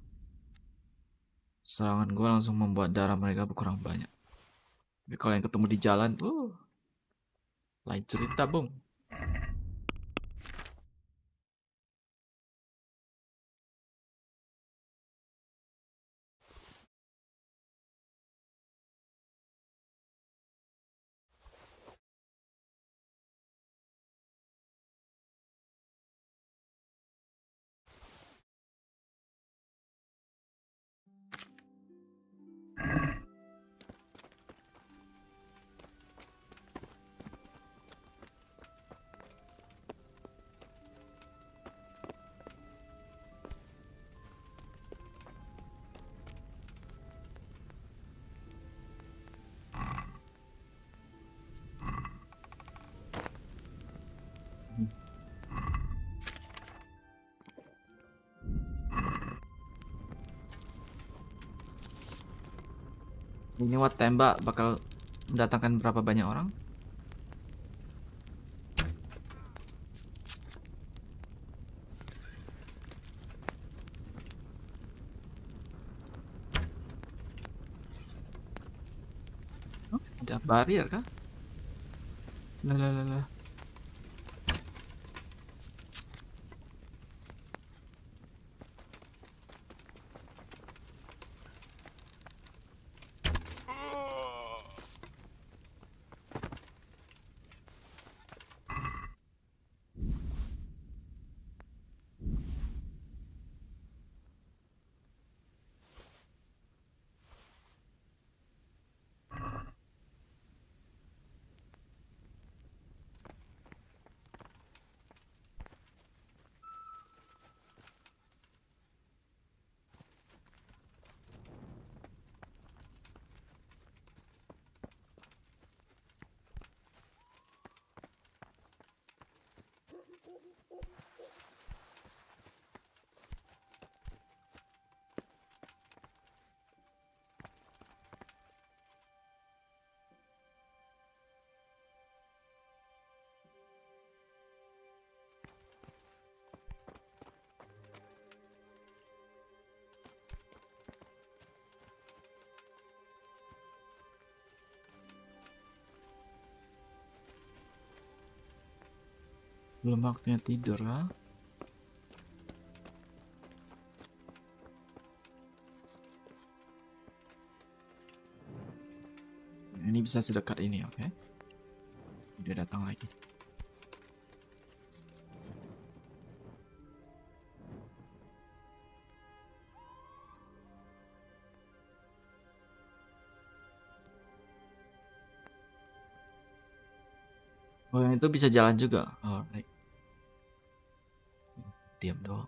Serangan gue langsung membuat darah mereka berkurang banyak. Tapi kalau yang ketemu di jalan, lain cerita, Bung. Ini watt tembak bakal mendatangkan berapa banyak orang? Oh, ada barrier kah? Lah. Belum waktunya tidur lah. Ini bisa sedekat ini, oke? Dia datang lagi. Oh, yang itu bisa jalan juga. Alright. Diam doang.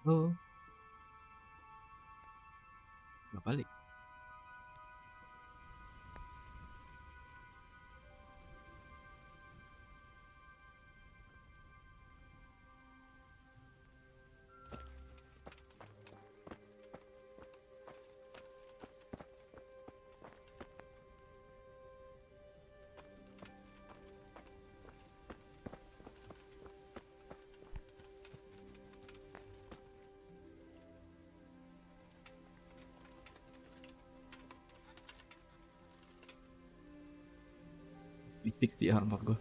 Oh. Gak balik. Mistik sih armor gue.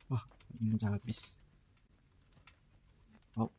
Wah, ini udah habis. Oh.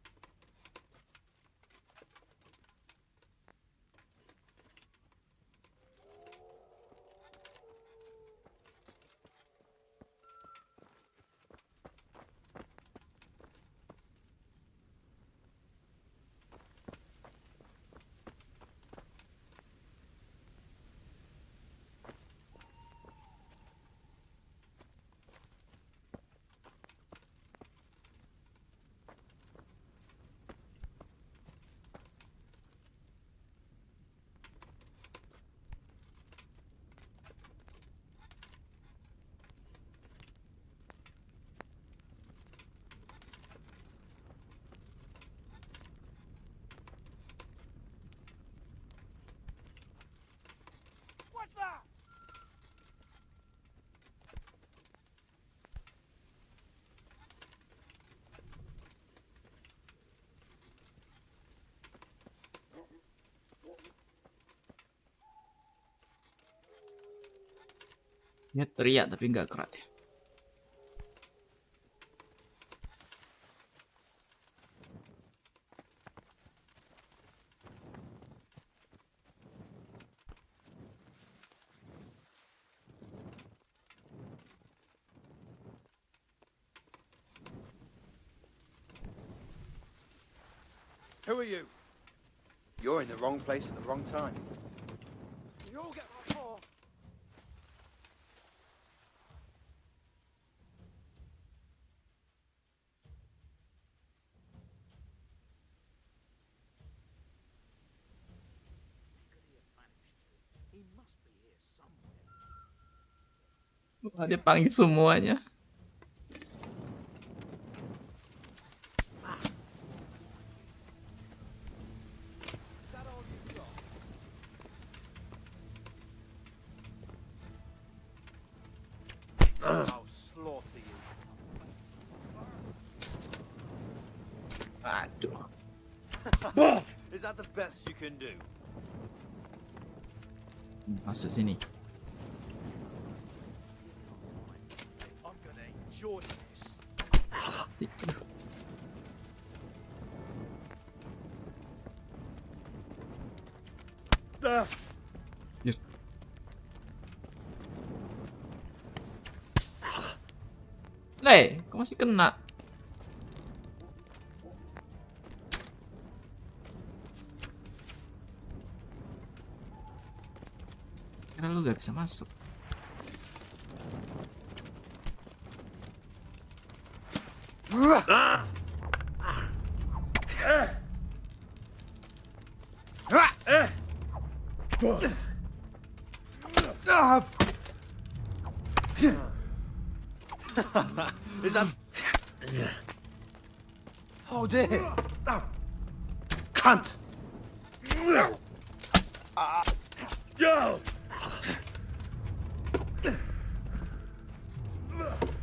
Dia teriak tapi nggak kerat ya. Who are you? You're in the wrong place at the wrong time. You all get my car. Wah, dia panggil semuanya. I'll slaughter you. Aduh. Is that the best you can do? Masuk sini. I'm gonna enjoy this. Le, kok masih kena? Karena lu gak bisa masuk. Is that... Oh dear. Cunt. Yo.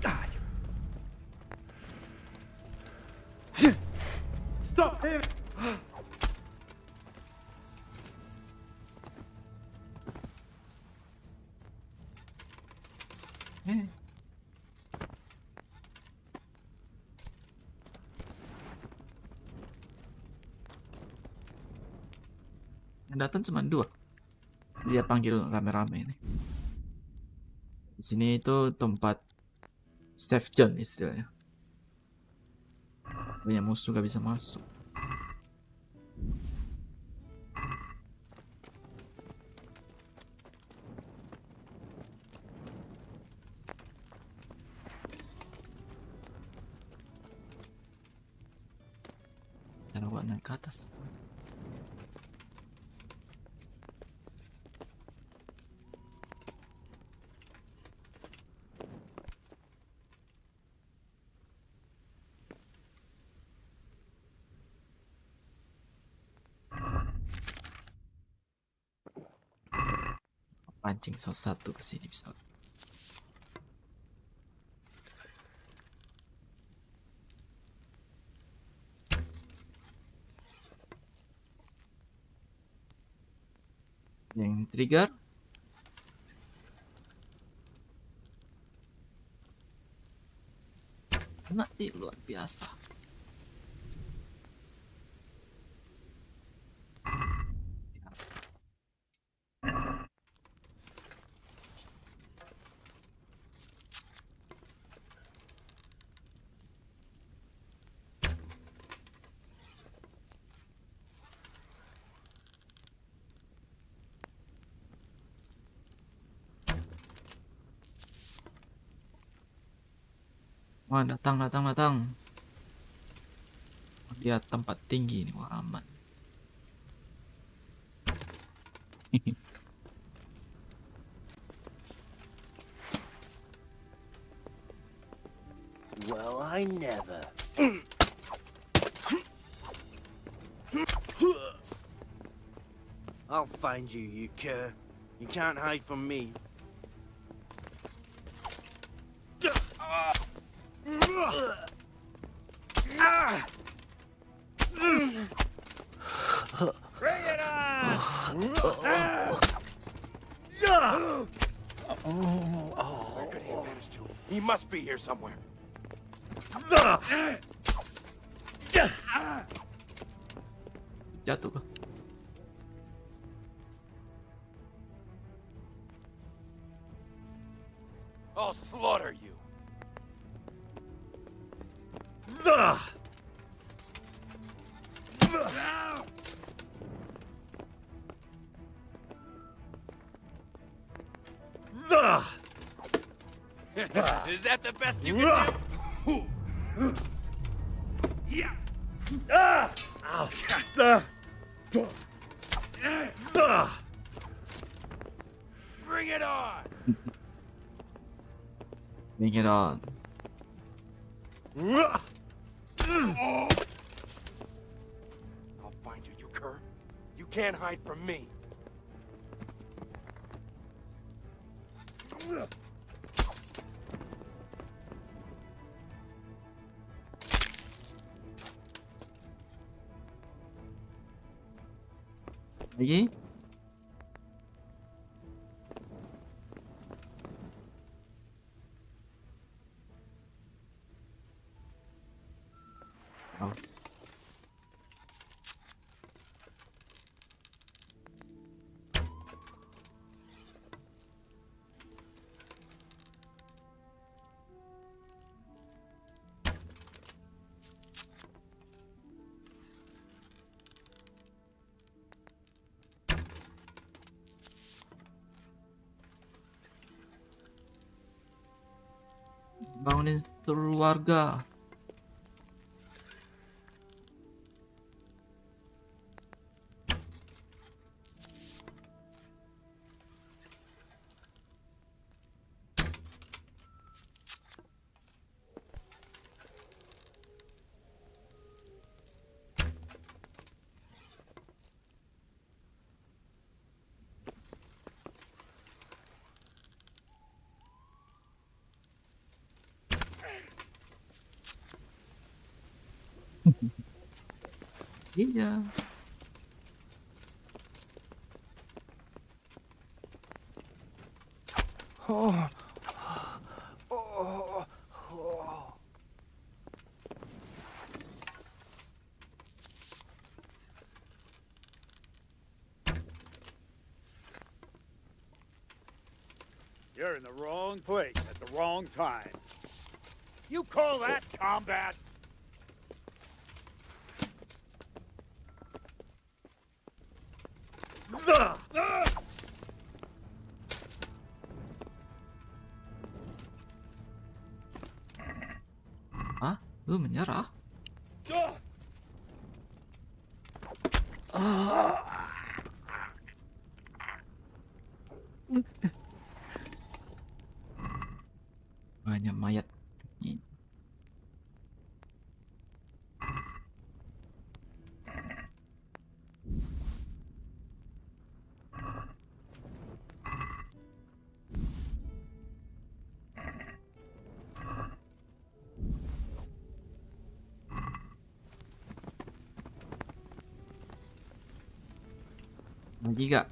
God. Stop him. Yang datang cuma 2. Dia panggil rame-rame ini. Di sini itu tempat safe zone istilahnya. Banyak musuh gak bisa masuk. Cara buat naik ke atas. Pancing salah satu ke sini bisa. Yang trigger. Kena luar biasa. Wah, datang. Lihat tempat tinggi ini, wah aman. Well, I never. I'll find you, you cur. You can't hide from me. Bring it on! Where could he have vanished to? He must be here somewhere. Jatuh. I'll slaughter you. Is that the best you can do? Yeah. Bring it on. Bring it on. I'll find you, you cur. You can't hide from me. Lagi. Bangunin seluruh warga. Iya. Oh. Oh. Oh. You're in the wrong place at the wrong time. You call that combat? Hah? Lu menyerah? Banyak mayat. Lagi gak?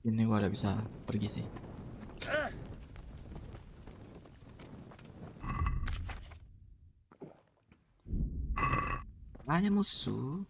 Ini gua udah bisa pergi sih. Banyak musuh.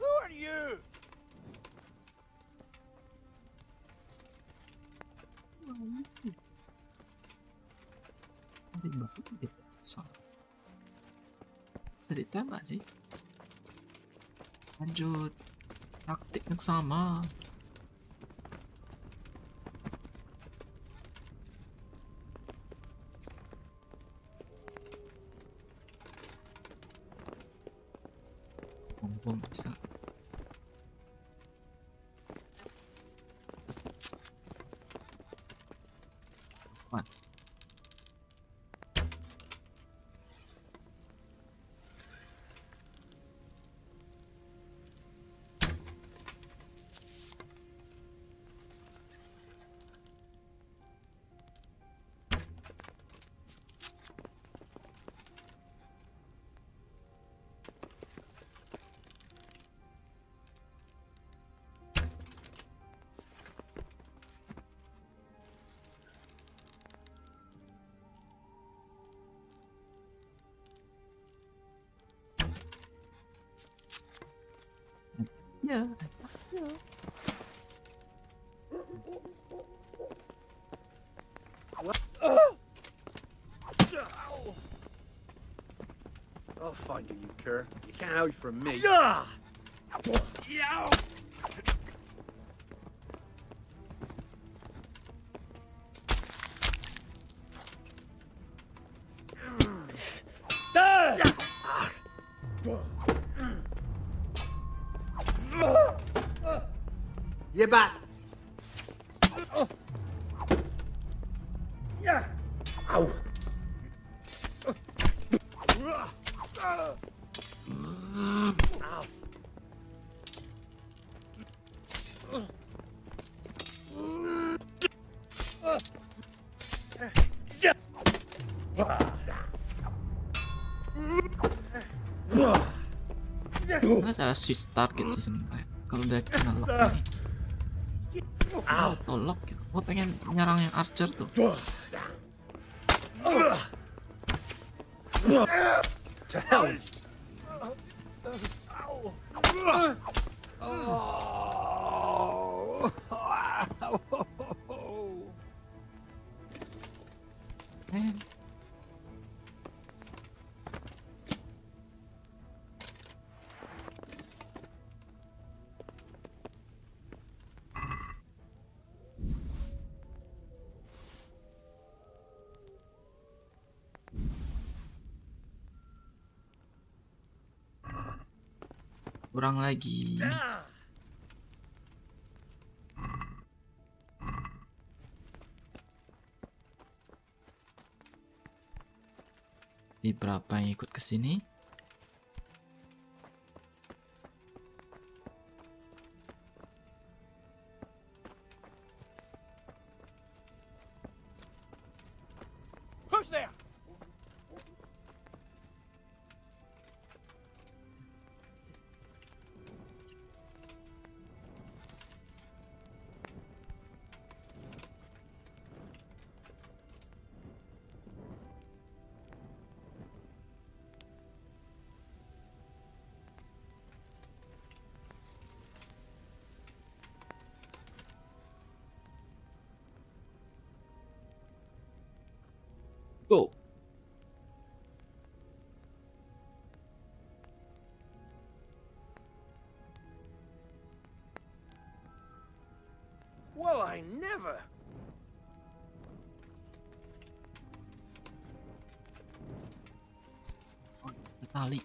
Who are you? Bisa ditembak sih. Lanjut. Taktik yang sama. Bom bisa. What? Yeah. I'll find you, you cur. You can't hide from me. Yeah. You're back. Nah, cara switch target sih sebenarnya. Kalau udah kena lock nih. Auto lock gitu. Gua pengen nyerang yang archer tuh. Kurang lagi. Di berapa yang ikut ke sini? Who's there? Go. Well, I never. Tali.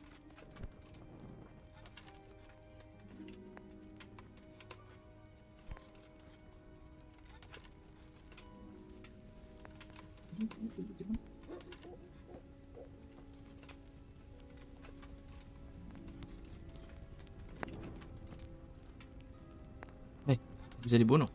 Bisa dibunuh.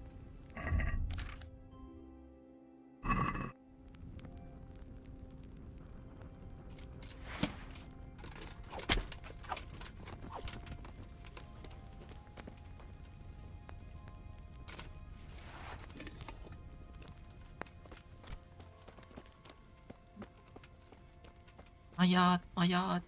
Mayat, mayat.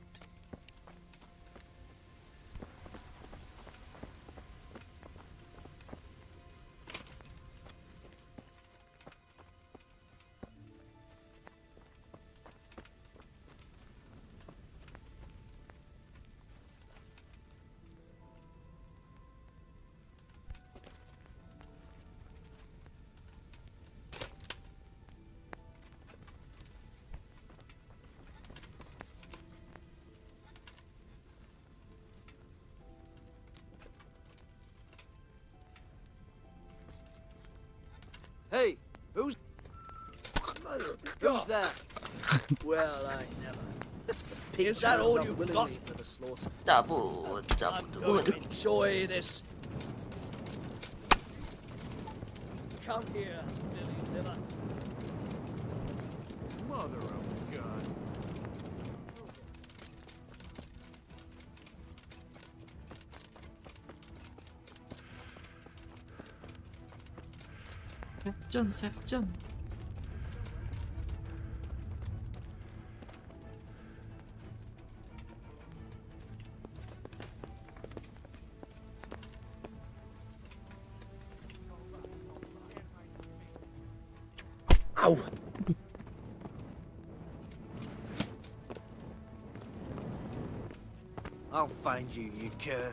Hey, who's that? Well, I never. Is that all you've got for the slaughter? Cabut, I'm going to enjoy this. Come here, Billy Liver. Mother of God. Save John. Ow! I'll find you, you cur.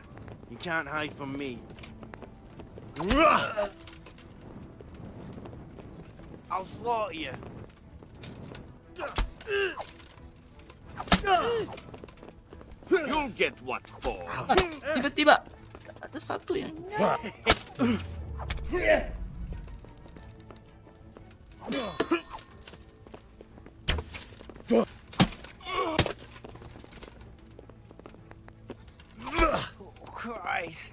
You can't hide from me. I'll slaughter you. You'll get what for. Tiba-tiba ada satu yang Christ!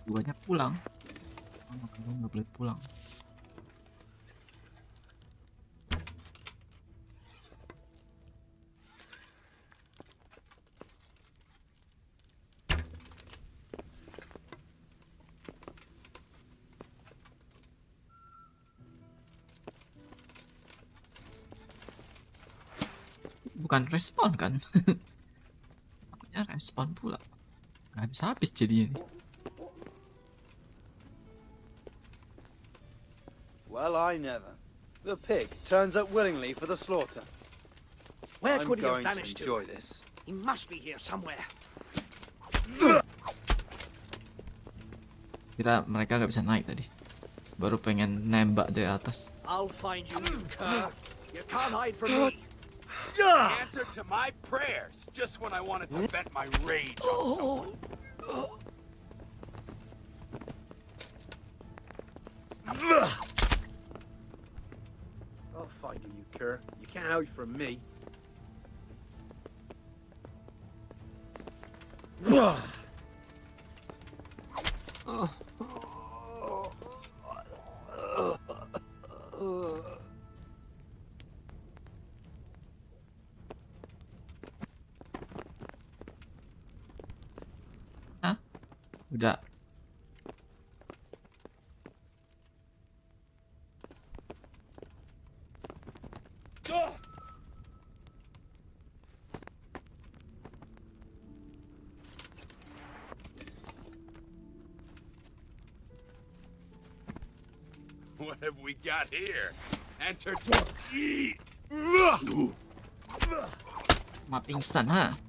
Duanya pulang. Kamu nggak boleh pulang. Bukan respon kan? Namanya respon pula. Nggak habis jadinya nih. Well, I never. The pig turns up willingly for the slaughter. Where I'm could he have going to vanished enjoy to? this. He must be here somewhere. Kira mereka nggak bisa naik tadi. Baru pengen nembak dari atas. I'll find you, you cur. You can't hide from me. Answer to my prayers, just when I wanted to vent my rage on someone. I'll find you, you cur. You can't hide from me. Hah? Udah. What have we got here? Enter to eat. Mah pingsan ha.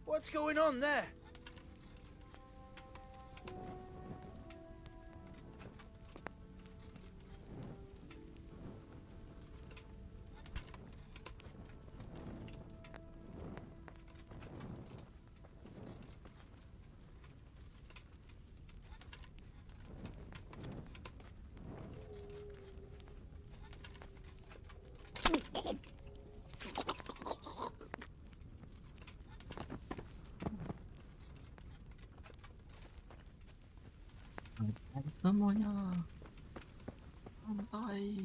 What's going on there? Semuanya santai.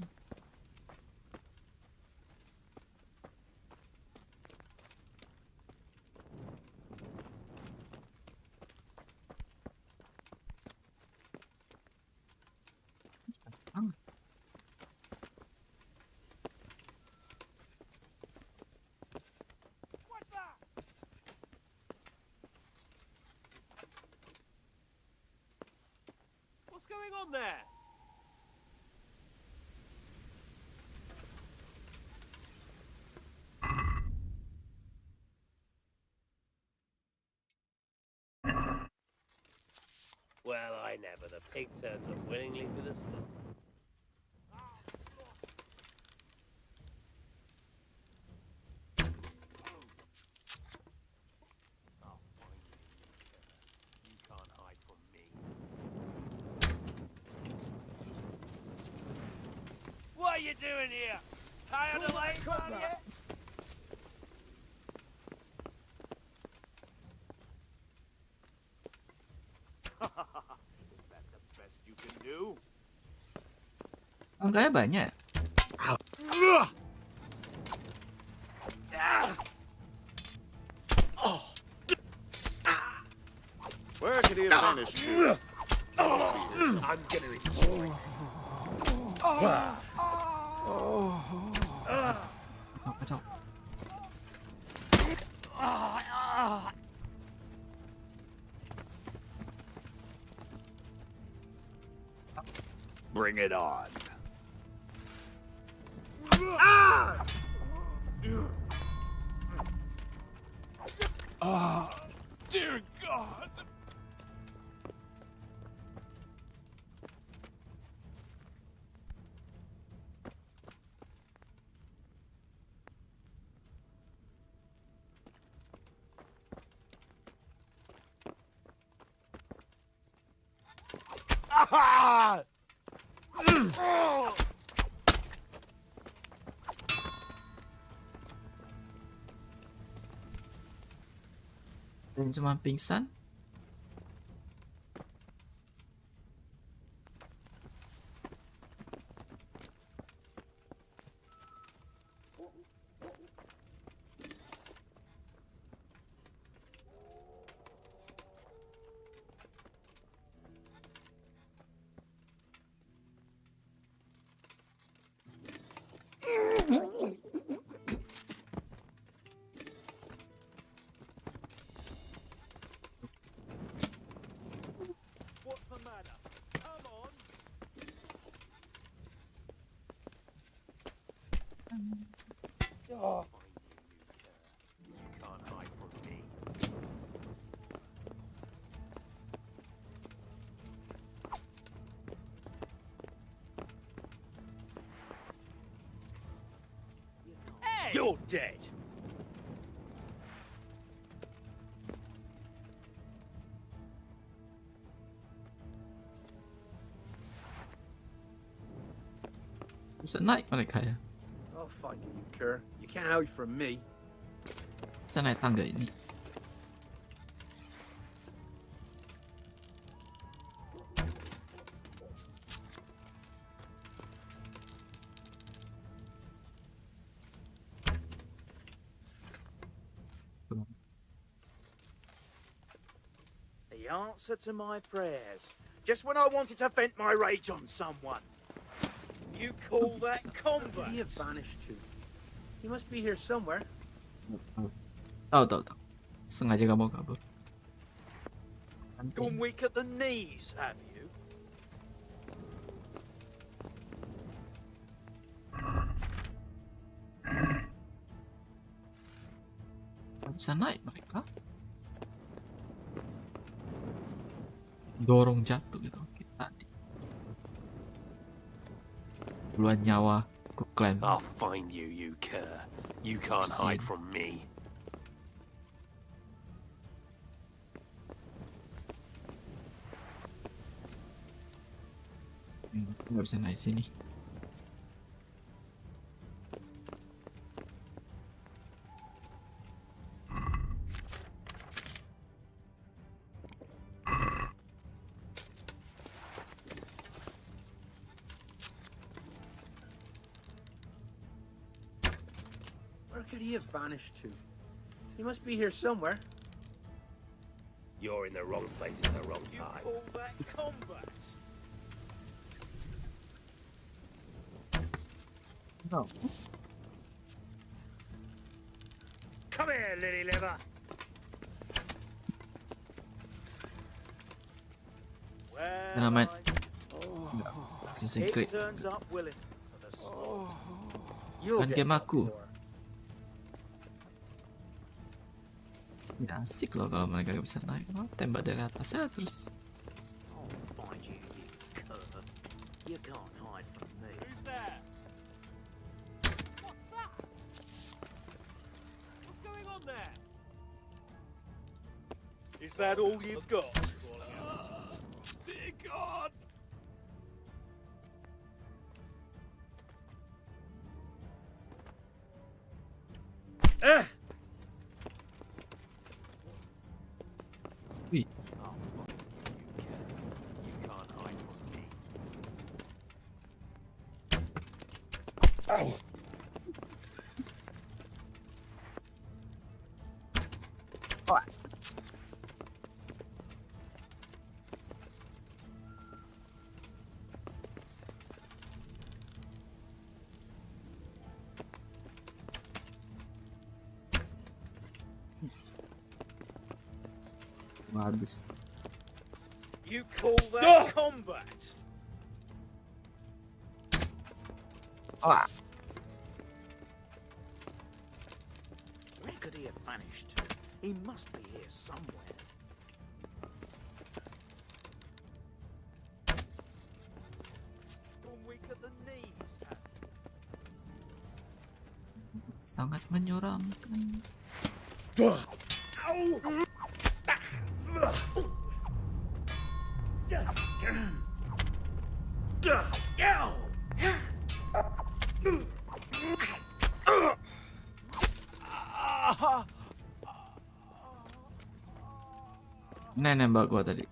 What's going on there? Well, I never. The pig turns up willingly for the slaughter. You can't hide from me. What are you doing here? Tired of laying down yet? Is that the best you can do? Angkanya banyak. Where could he have vanished to? I'm gonna enjoy this. Kacau. Bring it on. Dear God. Dan cuma pingsan. What's the matter? Come on. Oh. You can't hide from me. Hey! You're dead. Bisa naik mereka ya. I'll find you, you cur. You can't hide from me. Bisa naik tangga ini. The answer to my prayers. Just when I wanted to vent my rage on someone. You call that combat? Where did he have vanished to? He must be here somewhere. Tahu. Sengaja gak mau kabur. Gone weak at the knees, have you? Bisa naik mereka. Dorong jatuh gitu kita. Duluan nyawa ku klaim. I'll find you, you cur. You can't hide from me. Nggak bisa naik sini. Where could he have vanished to? He must be here somewhere. You're in the wrong place at the wrong time. You call that combat? No. Come here, lily liver. Nah, main. Si secret. Turns up willing for the slaughter. Kan game aku. Tidak asik loh kalau mereka gak bisa naik. Oh, tembak dari atas ya terus. I'll find you, you cur. You can't hide from me. Who's there? What's that? What's going on there? Is that all you've got? Dear God! Ah! Wih. Ow. Habis. You call that combat? Ah. Where could he have vanished to? He must be here somewhere. Gone weak at the knees. Sangat menyeramkan. Ini nembak gua tadi.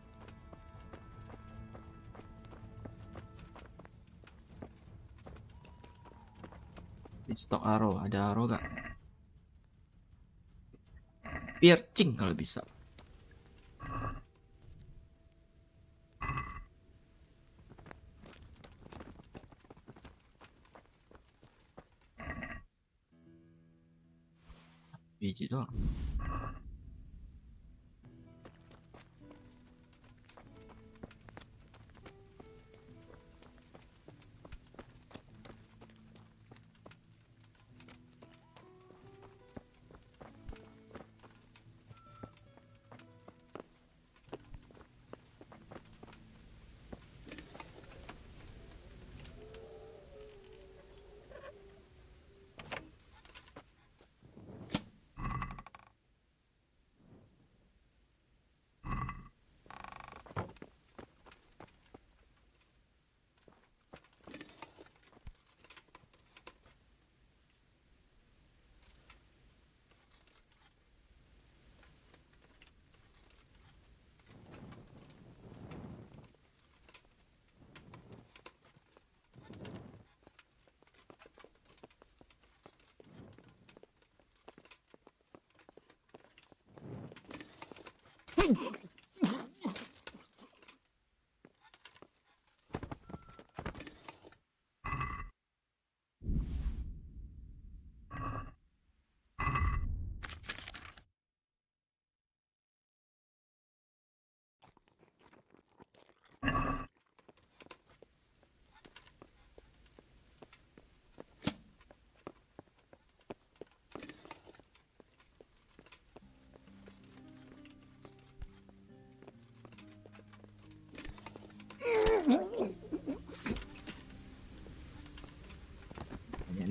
Di stok arrow, ada arrow gak? Piercing kalau bisa. Biji doang.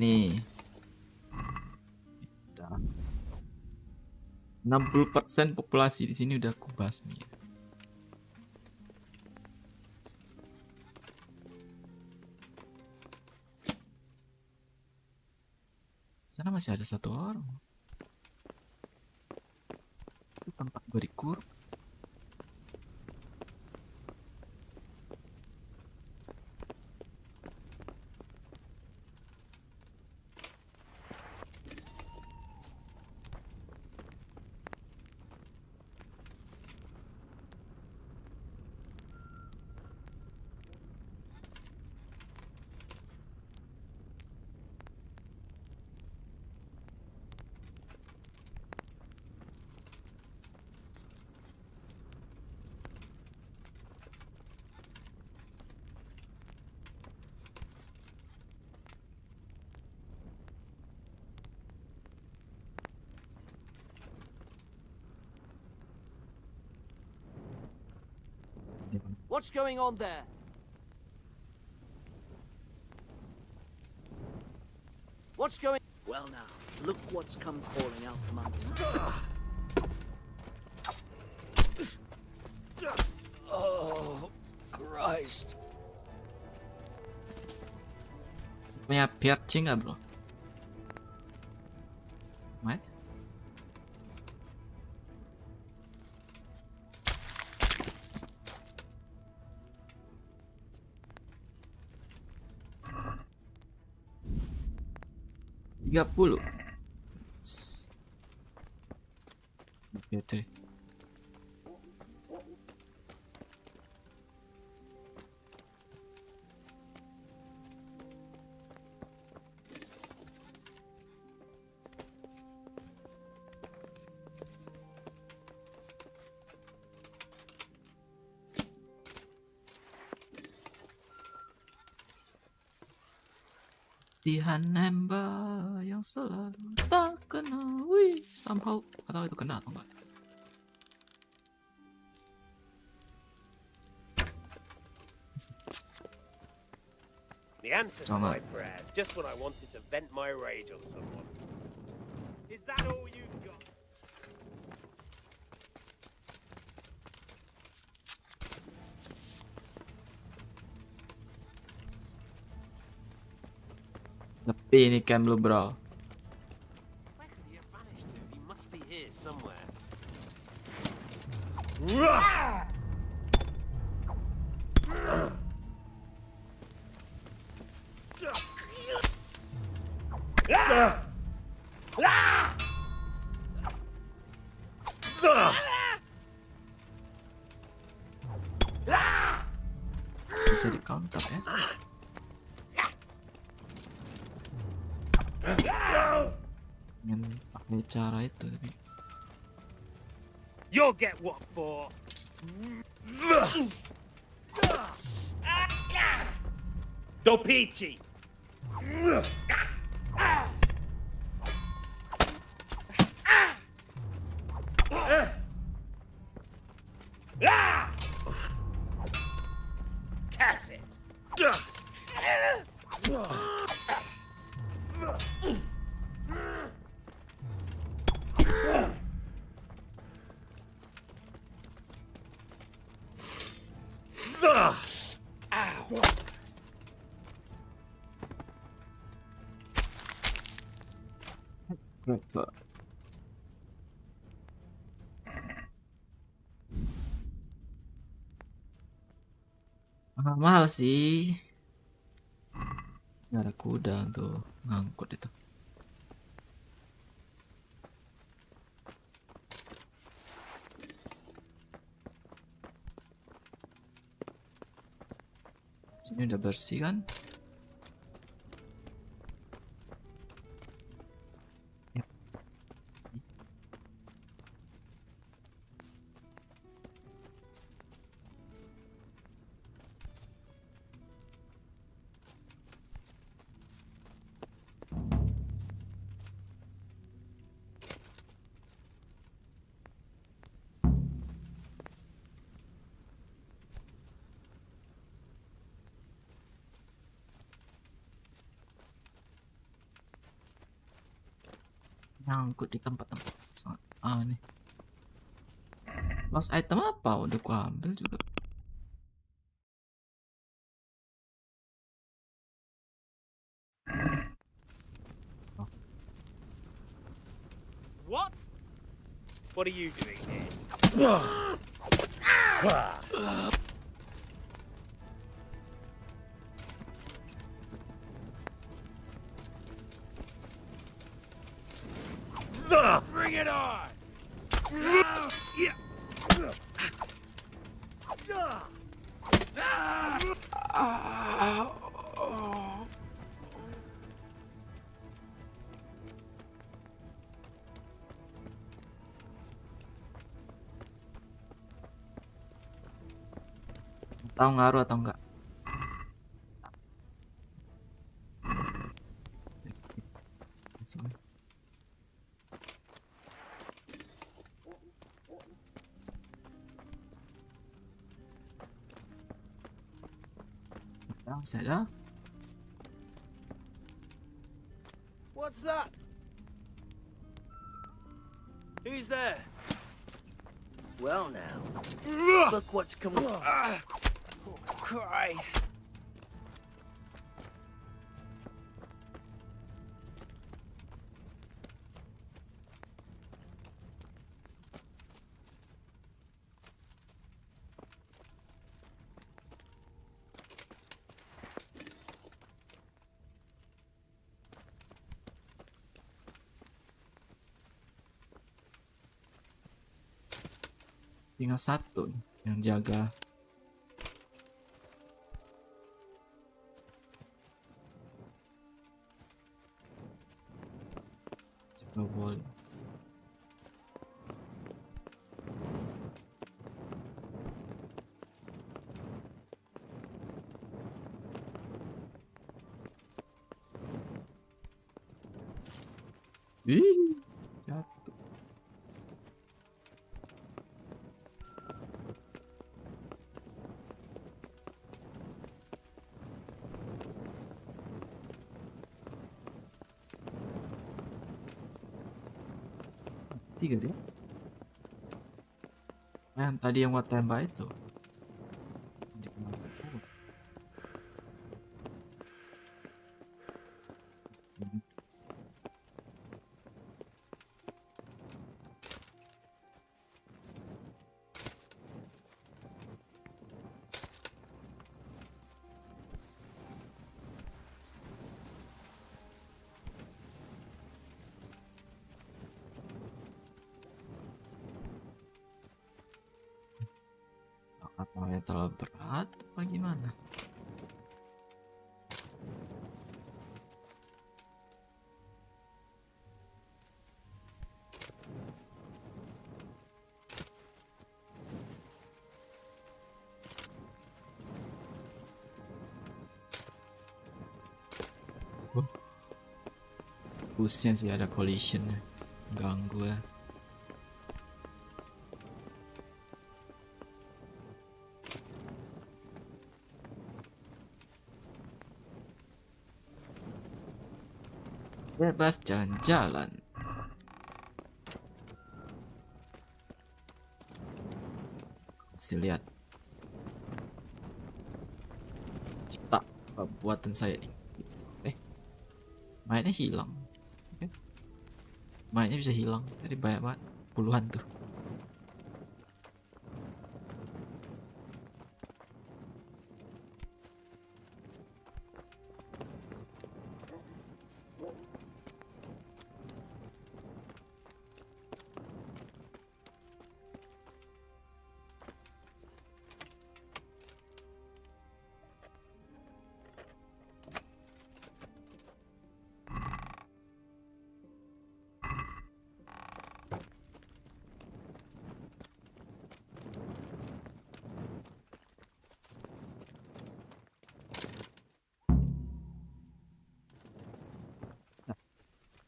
Nih. Udah. 60% populasi di sini udah kubasmi. Sana masih ada satu orang. Itu tempat gue dikurung. What's going on there? What's going... Well now, look what's come crawling out from under. Oh, Christ. Punya piercing nggak, bro? What? Tiga puluh. Battery. Latihan nembak yang selalu tak kena. Wih, somehow gak tahu itu kena atau enggak. The answer to Jangan. my prayers, just when I wanted to vent my rage on someone. Is that all you got? Sepi ini camp lu, bro. Where could he have vanished to? He must be here somewhere. Bisa di counter ya. Ingin pakai cara itu tapi You'll get what for. Dopiti. Cass it. berapa? Mahal sih. Nggak ada kuda tuh ngangkut itu. Sini udah bersih kan? Nyangkut di tempat-tempat sangat aneh. Lost item apa? Udah gua ambil juga. What? What are you doing here? Bring it on! Tahu ngaruh atau enggak? Saja. What's that? Who's there? Well now, look what's coming. Oh, Christ. Tinggal satu nih yang jaga. Coba boleh. Ih, jatuh. Tiga dia. Yang tadi yang buat tembak itu. Apa yang terlalu berat apa gimana? Pusing sih ada collision, ganggu ya. Bebas jalan-jalan. Masih lihat cipta buatan saya ini. Mainnya hilang. Mainnya bisa hilang. Jadi banyak banget, puluhan tuh.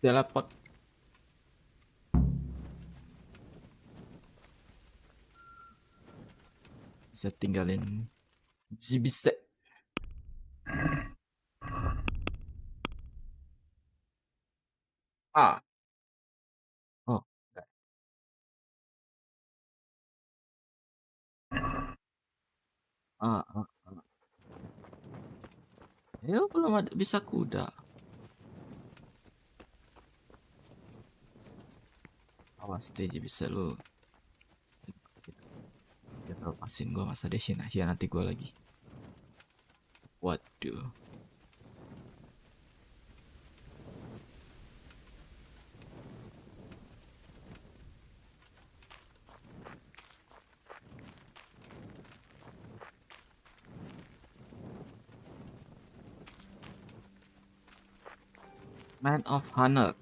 Teleport. Bisa tinggalin bisa. Ah. Oh, enggak. Ya belum ada bisa kuda. Awas stage bisa lu. Ya lepasin gua masa dia hianati gua lagi. Waduh. Man of Honor.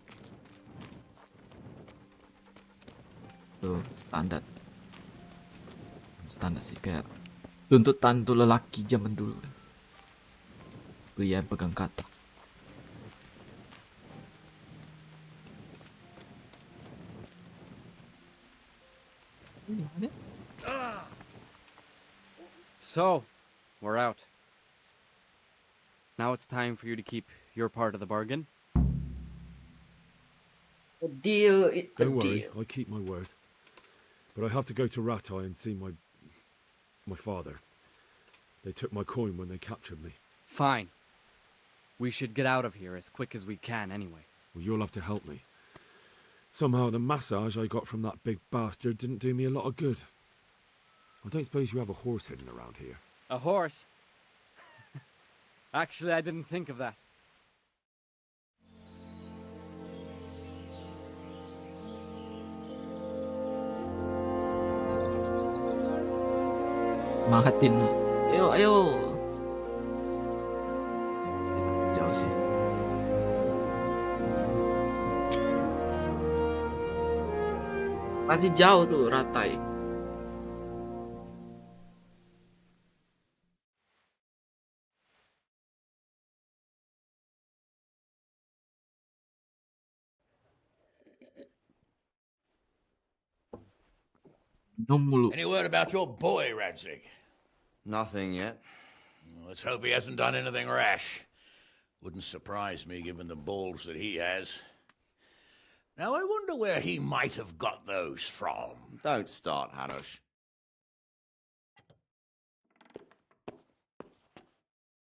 Tuh, standar sih, kayak tuntutan tuh lelaki zaman dulu. Pria yang pegang kata. So, we're out. Now it's time for you to keep your part of the bargain. A deal. Don't worry, I keep my word. But I have to go to Ratai and see my father. They took my coin when they captured me. Fine. We should get out of here as quick as we can anyway. Well, you'll have to help me. Somehow the massage I got from that big bastard didn't do me a lot of good. I don't suppose you have a horse hidden around here. A horse? Actually, I didn't think of that. Semangatin. Ayo, ayo. Jauh sih. Masih jauh tuh Ratai. mulu. Any word about your boy, Radzig? Nothing yet. Let's hope he hasn't done anything rash. Wouldn't surprise me given the balls that he has. Now I wonder where he might have got those from. Don't start, Hanush.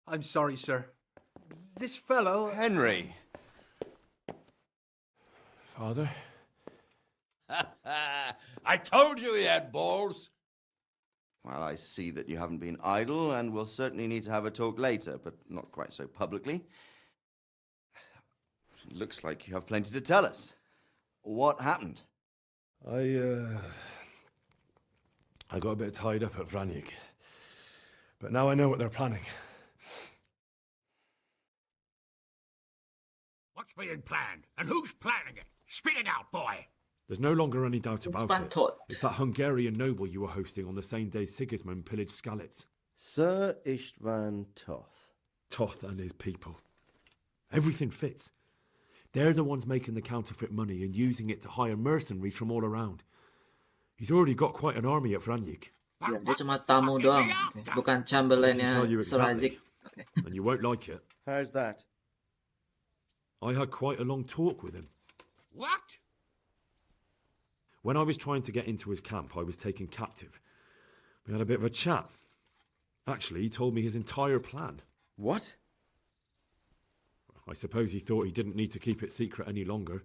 I'm sorry, sir. This fellow... Henry! Father? I told you he had balls. Well, I see that you haven't been idle, and we'll certainly need to have a talk later, but not quite so publicly. It looks like you have plenty to tell us. What happened? I got a bit tied up at Vranyik. But now I know what they're planning. What's being planned? And who's planning it? Spit it out, boy. There's no longer any doubt about Isvan it. Toth. It's that Hungarian noble you were hosting on the same day Sigismund pillaged Skalitz. Sir Isvan Toth. Toth and his people. Everything fits. They're the ones making the counterfeit money and using it to hire mercenaries from all around. He's already got quite an army at Vranyik. Ya, dia cuma tamu doang, bukan chamberlainnya Surajic. And you won't like it. How's that? I had quite a long talk with him. What? When I was trying to get into his camp, I was taken captive. We had a bit of a chat. Actually, he told me his entire plan. What? I suppose he thought he didn't need to keep it secret any longer.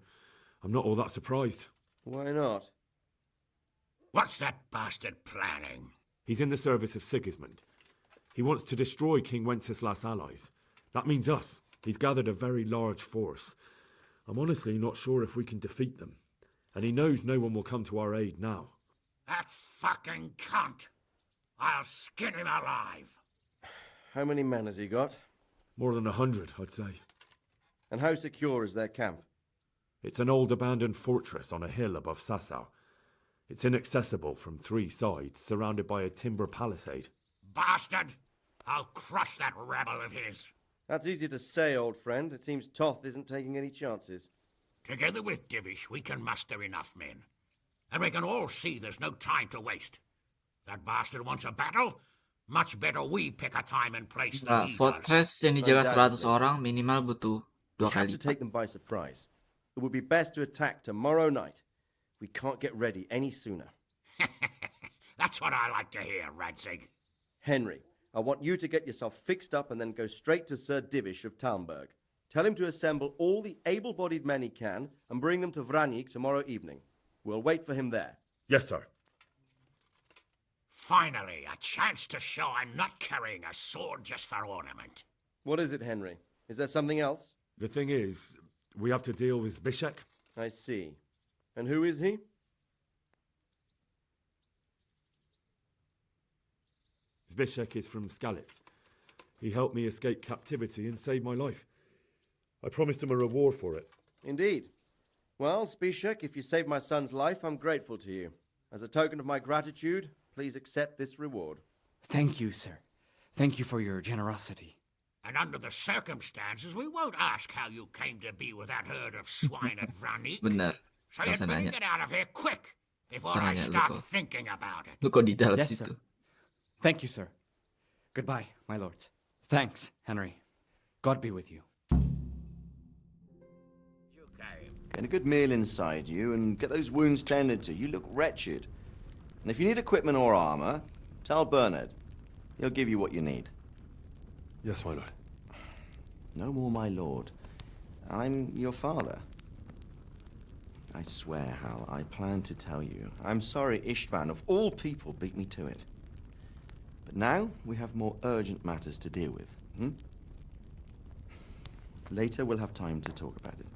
I'm not all that surprised. Why not? What's that bastard planning? He's in the service of Sigismund. He wants to destroy King Wenceslas' allies. That means us. He's gathered a very large force. I'm honestly not sure if we can defeat them. And he knows no one will come to our aid now. That fucking cunt. I'll skin him alive. How many men has he got? More than 100, I'd say. And how secure is their camp? It's an old abandoned fortress on a hill above Sassau. It's inaccessible from 3 sides, surrounded by a timber palisade. Bastard! I'll crush that rebel of his. That's easy to say, old friend. It seems Toth isn't taking any chances. Together with Divish, we can muster enough men. And we can all see there's no time to waste. That bastard wants a battle? Much better we pick a time and place than Nah, he does. fortress yang dijaga 100 orang minimal butuh 2 We have kali to take them by surprise. It would be best to attack tomorrow night. We can't get ready any sooner. That's what I like to hear, Radzig. Henry, I want you to get yourself fixed up and then go straight to Sir Divish of Talmberg. Tell him to assemble all the able-bodied men he can and bring them to Vranyik tomorrow evening. We'll wait for him there. Yes, sir. Finally, a chance to show I'm not carrying a sword just for ornament. What is it, Henry? Is there something else? The thing is, we have to deal with Zbyszek. I see. And who is he? Zbyszek is from Skalitz. He helped me escape captivity and saved my life. I promised him a reward for it. Indeed. Well, Zbyszek, if you saved my son's life, I'm grateful to you. As a token of my gratitude, please accept this reward. Thank you, sir. Thank you for your generosity. And under the circumstances, we won't ask how you came to be with that herd of swine at Vranyik. Benar. So you Langsung better nanya. get out of here quick before Langsung I nanya, start lu kok. thinking about it. Lu kok di dalam Yes, situ? sir. Thank you, sir. Goodbye, my lords. Thanks, Henry. God be with you. Get a good meal inside you and get those wounds tended to. You look wretched. And if you need equipment or armor, tell Bernard. He'll give you what you need. Yes, my lord. No more, my lord. I'm your father. I swear, Hal, I planned to tell you. I'm sorry Isvan, of all people, beat me to it. But now we have more urgent matters to deal with. Later we'll have time to talk about it.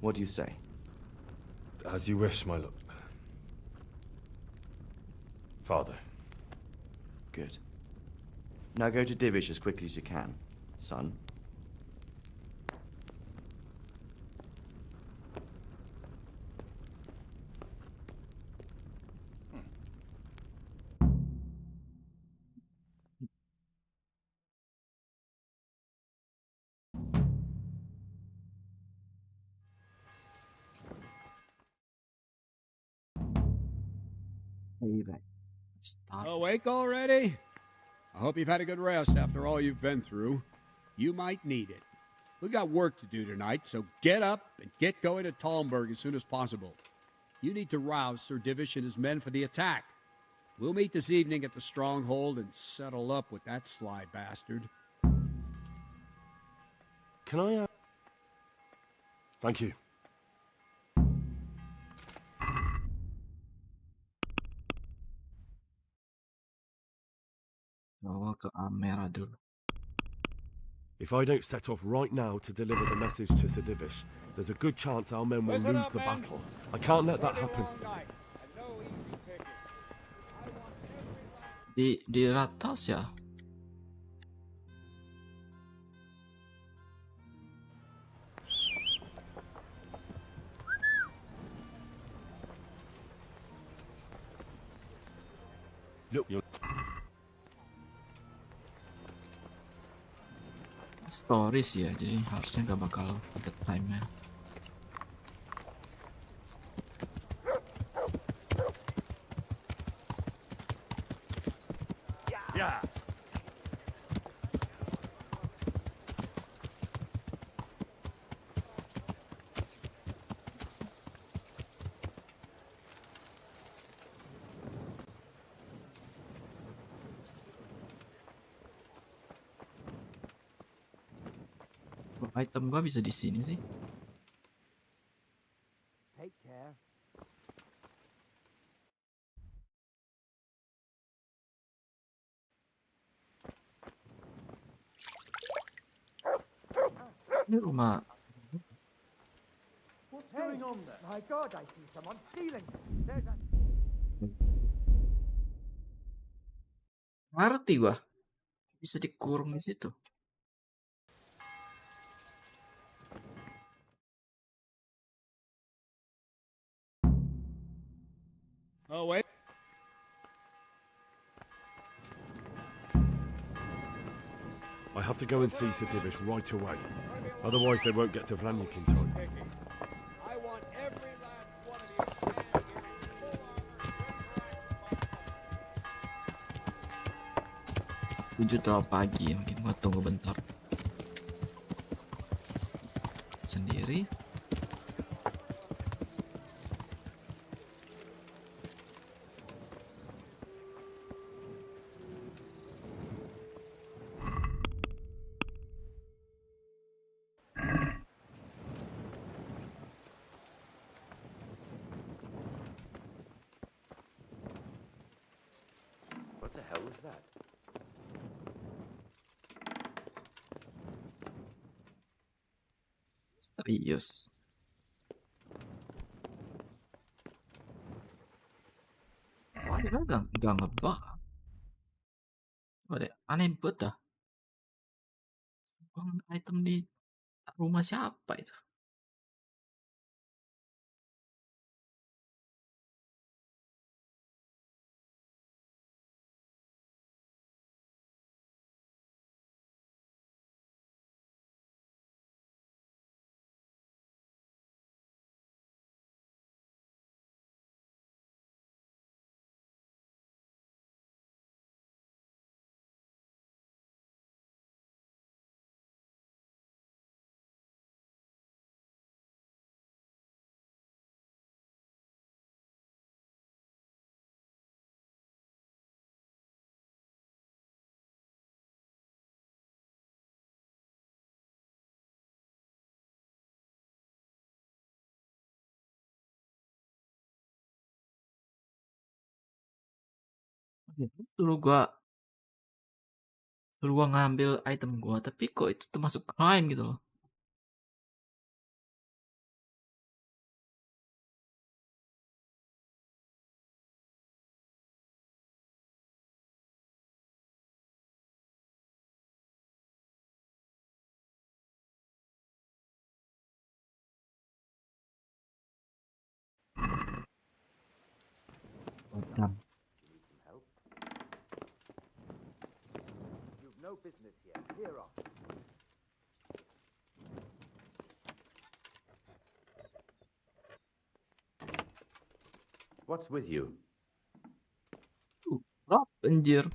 What do you say? As you wish, my lord. Father. Good. Now go to Divish as quickly as you can, son. Awake already? I hope you've had a good rest after all you've been through. You might need it. We got work to do tonight, so get up and get going to Talmberg as soon as possible. You need to rouse Sir Divish and his men for the attack. We'll meet this evening at the stronghold and settle up with that sly bastard. Can I, Thank you. Bawa ke Amera dulu. If I don't set off right now to deliver the message to Sir Divish, there's a good chance our men will lose the battle. I can't let that happen. Di Ratos ya? Look, you're... Stories ya, jadi harusnya gak bakal ada time-nya. Yeah. Item gua bisa di sini sih. Take care. Ini rumah. What's going on there? My God, I see someone stealing. There's a... Ngerti gua. Bisa dikurung di situ. Oh, wait. I have to go and see Sir Divish right away. Otherwise they won't get to Vlanjik in time. I want every last one of you. 7 pagi, mungkin gua tunggu bentar. Sendiri. What the hell was that? Serius. Wah, dia kan gak ngebug. Ada aneh banget dah. Buang item di rumah siapa itu? Suruh gua ngambil item gua, tapi kok itu termasuk crime gitu loh. Webcam. You've no business here. Here off. What's with you? Anjir.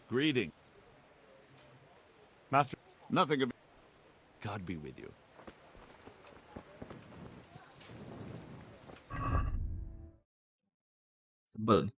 Greeting. Master. Nothing of God be with you. Sebel.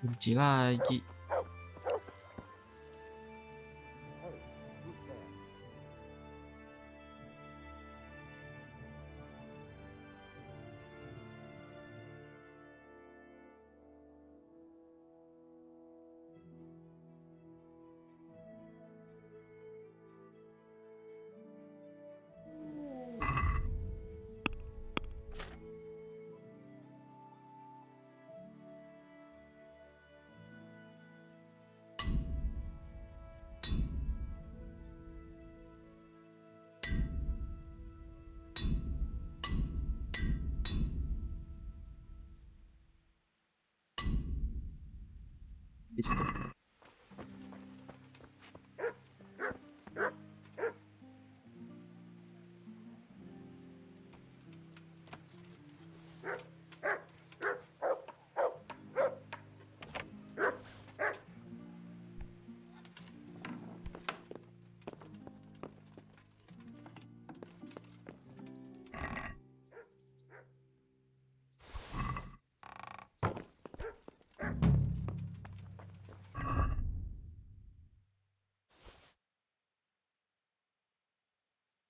Kunci lagi. Pistol.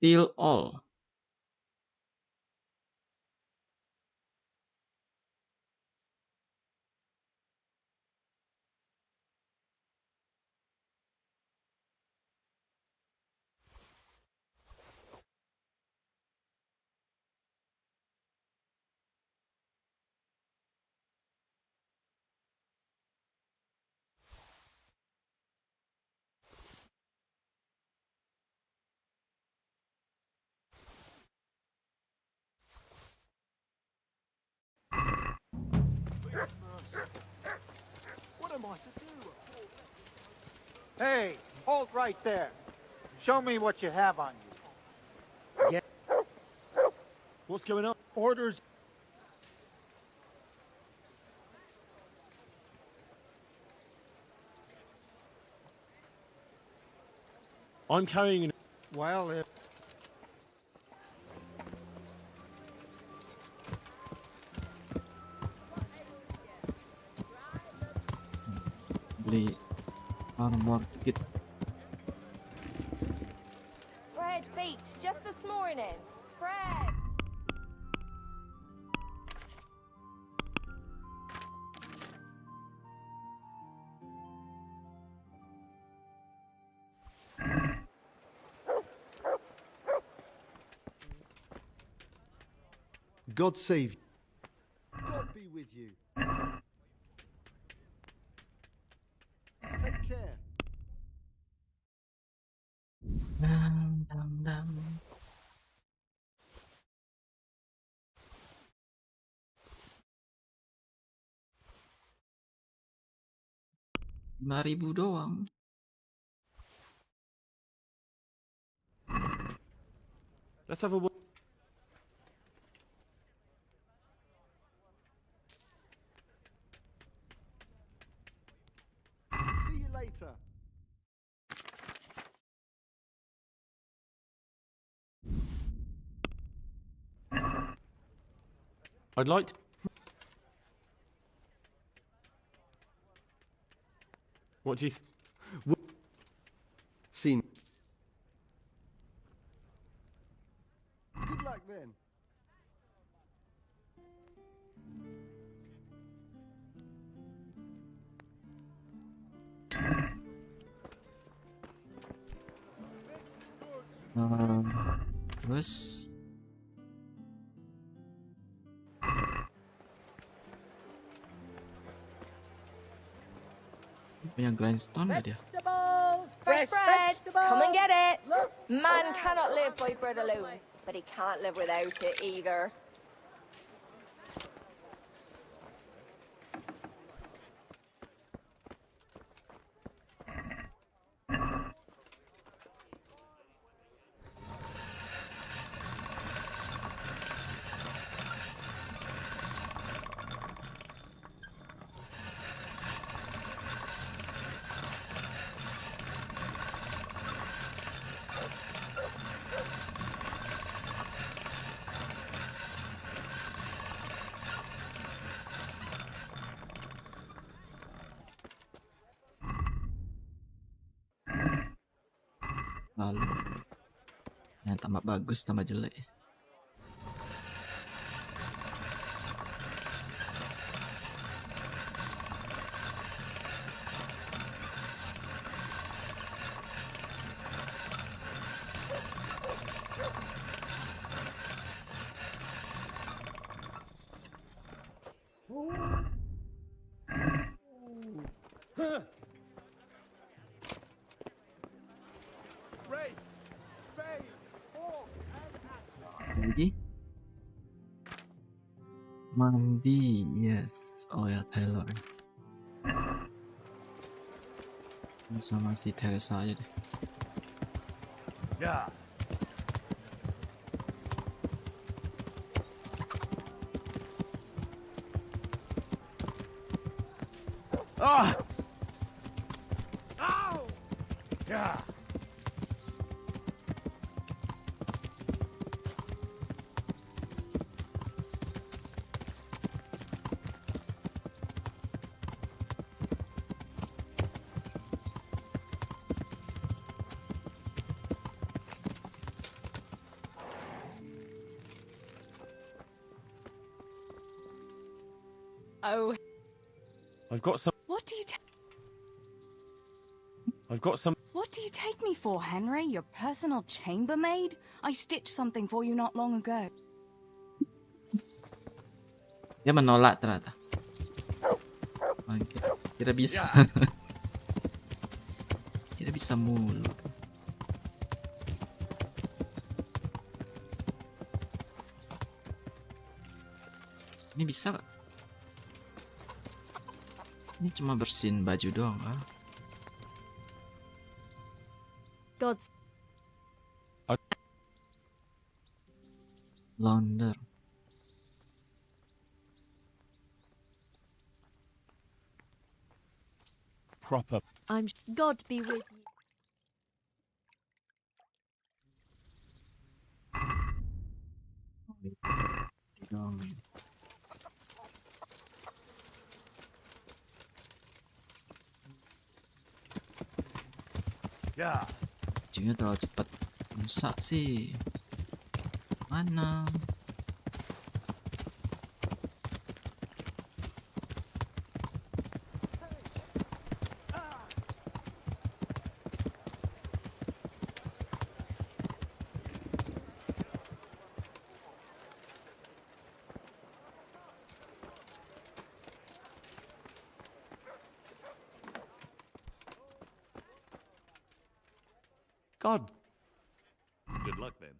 Steal all. What am I to do? Hey, halt right there. Show me what you have on you. Yeah. What's going on? Orders. I'm carrying an... Well, if... Beli armor kit. Fred beach just this morning. Fred. God save you. God be with you. Take care. Dang, dang, dang. $5.000 doang. Let's have a word. See you later. I'd like to... What do you... Seen. Good luck then. Terus punya grindstone gak dia? Fresh bread! Come and get it! Man cannot live by bread alone, but he can't live without it either. Lalu yang tambah bagus tambah jelek. Lagi mandi, yes. Oh ya, Taylor sama si Teresa aja deh. Yeah. Ah! Ow! Yeah. Oh. I've got some... What do you I've got some... What do you take me for, Henry? Your personal chambermaid? I stitched something for you not long ago. Dia menolak ternyata. Kira bisa. Kira bisa mulu. Ini bisa gak? Ini cuma bersihin baju doang kah? God's Launder. Proper. God be with you. Yeah. Bajunya terlalu cepat rusak sih. Mana? God. Good luck then.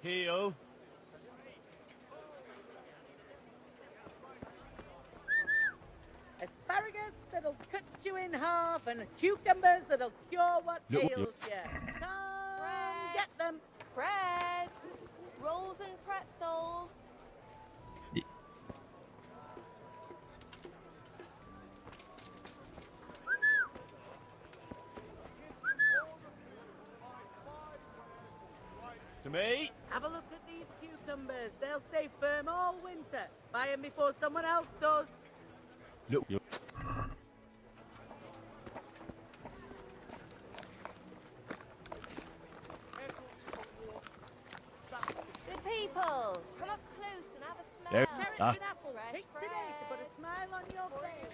Heel. that'll cut you in half and cucumbers that'll cure what ails you. Come get them. Bread, rolls and pretzels. To me? Have a look at these cucumbers. They'll stay firm all winter. Buy them before someone else does. Look. Good people, come up close and have a smell. There. Carrots and apples. Pick today to put a smile on your face.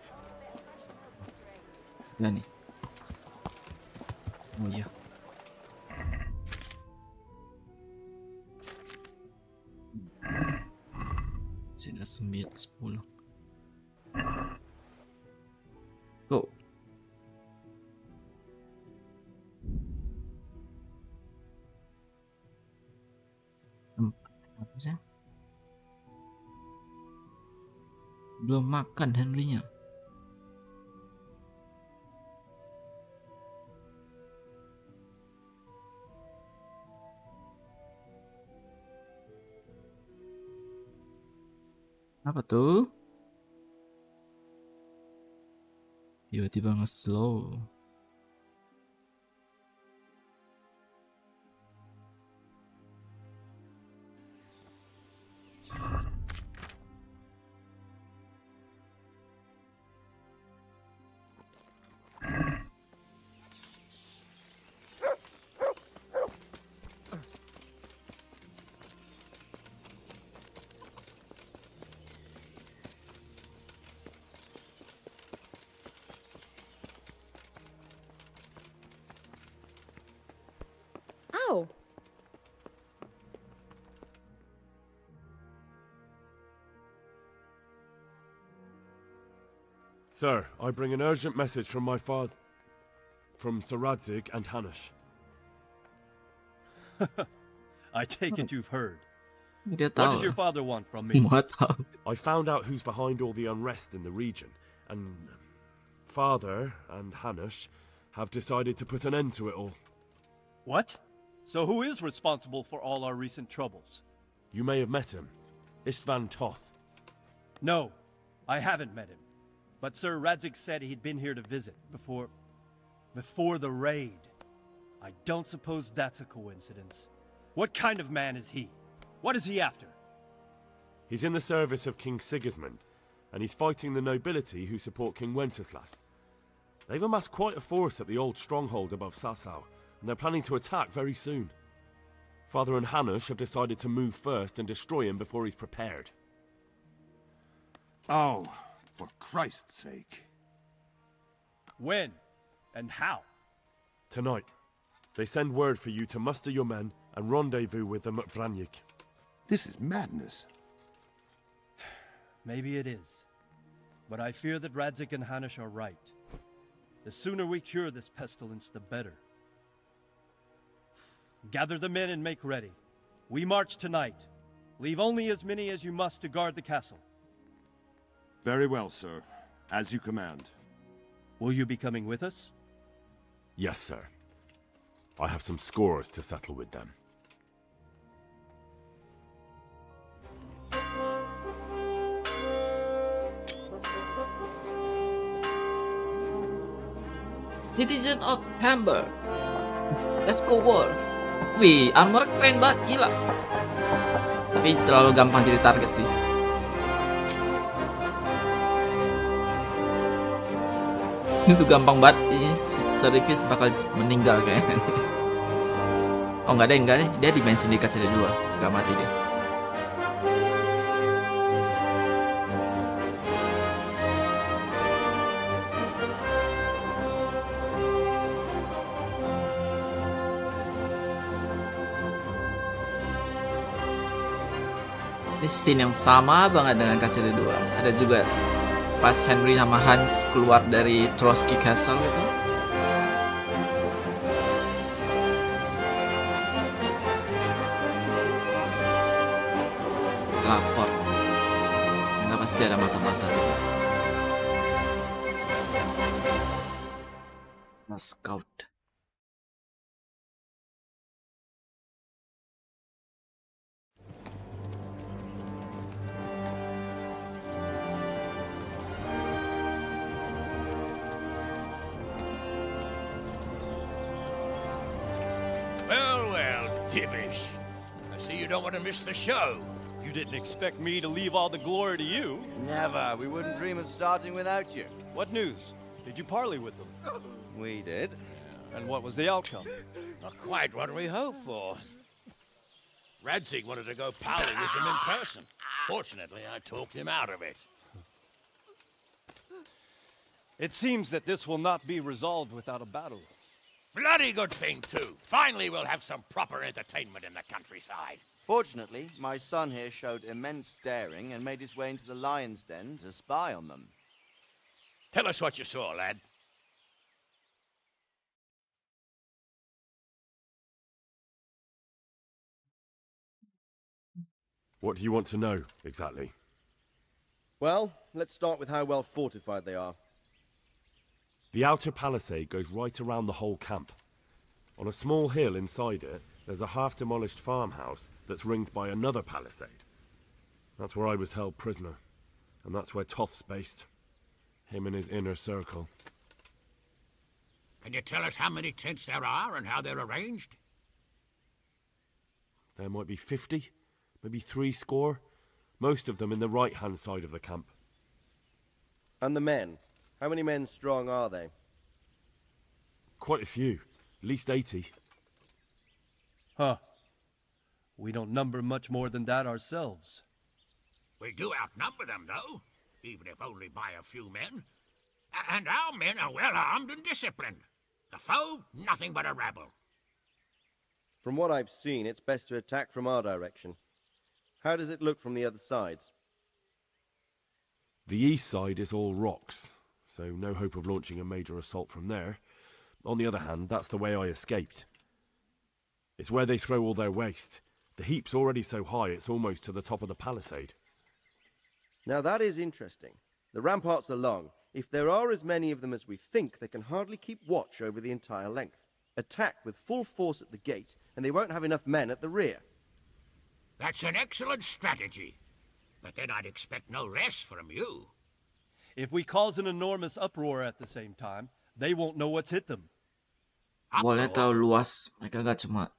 Nah nih. Oh iya. Sudah 9:10. Go. Apa sih? Belum makan Henry-nya. Apa tuh? Tiba-tiba nge-slow. Ow! Sir, I bring an urgent message from my father, from Sir Radzig and Hanush. I take it you've heard. Dia What tahu. does your father want from me? Semua tahu. I found out who's behind all the unrest in the region, and Father and Hanush have decided to put an end to it all. What? So who is responsible for all our recent troubles? You may have met him, Isvan Toth. No, I haven't met him. But Sir Radzig said he'd been here to visit before the raid. I don't suppose that's a coincidence. What kind of man is he? What is he after? He's in the service of King Sigismund, and he's fighting the nobility who support King Wenceslas. They've amassed quite a force at the old stronghold above Sassau, and they're planning to attack very soon. Father and Hanush have decided to move first and destroy him before he's prepared. Oh, for Christ's sake. When? And how? Tonight. They send word for you to muster your men and rendezvous with them at Vranyik. This is madness. Maybe it is. But I fear that Radzig and Hanush are right. The sooner we cure this pestilence, the better. Gather the men and make ready. We march tonight. Leave only as many as you must to guard the castle. Very well, sir. As you command. Will you be coming with us? Yes, sir. I have some scores to settle with them. Citizen of Member. Let's go war. Wih, armor keren banget, gila. Tapi terlalu gampang jadi target sih. Itu gampang banget. Ini service bakal meninggal kayaknya. Oh enggak deh. Dia dimensi di kaca 2. Gak mati dia. Ini scene yang sama banget dengan kaca 2. Ada juga pas Henry sama Hans keluar dari Trotsky Castle gitu. Lapor. Enggak pasti ada mata-mata juga. Scout. Well, Divish. I see you don't want to miss the show. You didn't expect me to leave all the glory to you. Never. We wouldn't dream of starting without you. What news? Did you parley with them? We did. And what was the outcome? Not quite what we hoped for. Radzig wanted to go parley with him in person. Fortunately, I talked him out of it. It seems that this will not be resolved without a battle. Bloody good thing, too. Finally, we'll have some proper entertainment in the countryside. Fortunately, my son here showed immense daring and made his way into the lion's den to spy on them. Tell us what you saw, lad. What do you want to know, exactly? Well, let's start with how well fortified they are. The outer palisade goes right around the whole camp. On a small hill inside it, there's a half-demolished farmhouse that's ringed by another palisade. That's where I was held prisoner, and that's where Toth's based. Him and his inner circle. Can you tell us how many tents there are and how they're arranged? There might be 50, maybe 70. Most of them in the right-hand side of the camp. And the men? How many men strong are they? Quite a few. At least 80. Huh. We don't number much more than that ourselves. We do outnumber them, though, even if only by a few men. And our men are well armed and disciplined. The foe, nothing but a rabble. From what I've seen, it's best to attack from our direction. How does it look from the other sides? The east side is all rocks, so no hope of launching a major assault from there. On the other hand, that's the way I escaped. It's where they throw all their waste. The heap's already so high it's almost to the top of the palisade. Now that is interesting. The ramparts are long. If there are as many of them as we think, they can hardly keep watch over the entire length. Attack with full force at the gate, and they won't have enough men at the rear. That's an excellent strategy. But then I'd expect no less from you. If we cause an enormous uproar at the same time, they won't know what's hit them. Boleh tahu luas, mereka gak cukup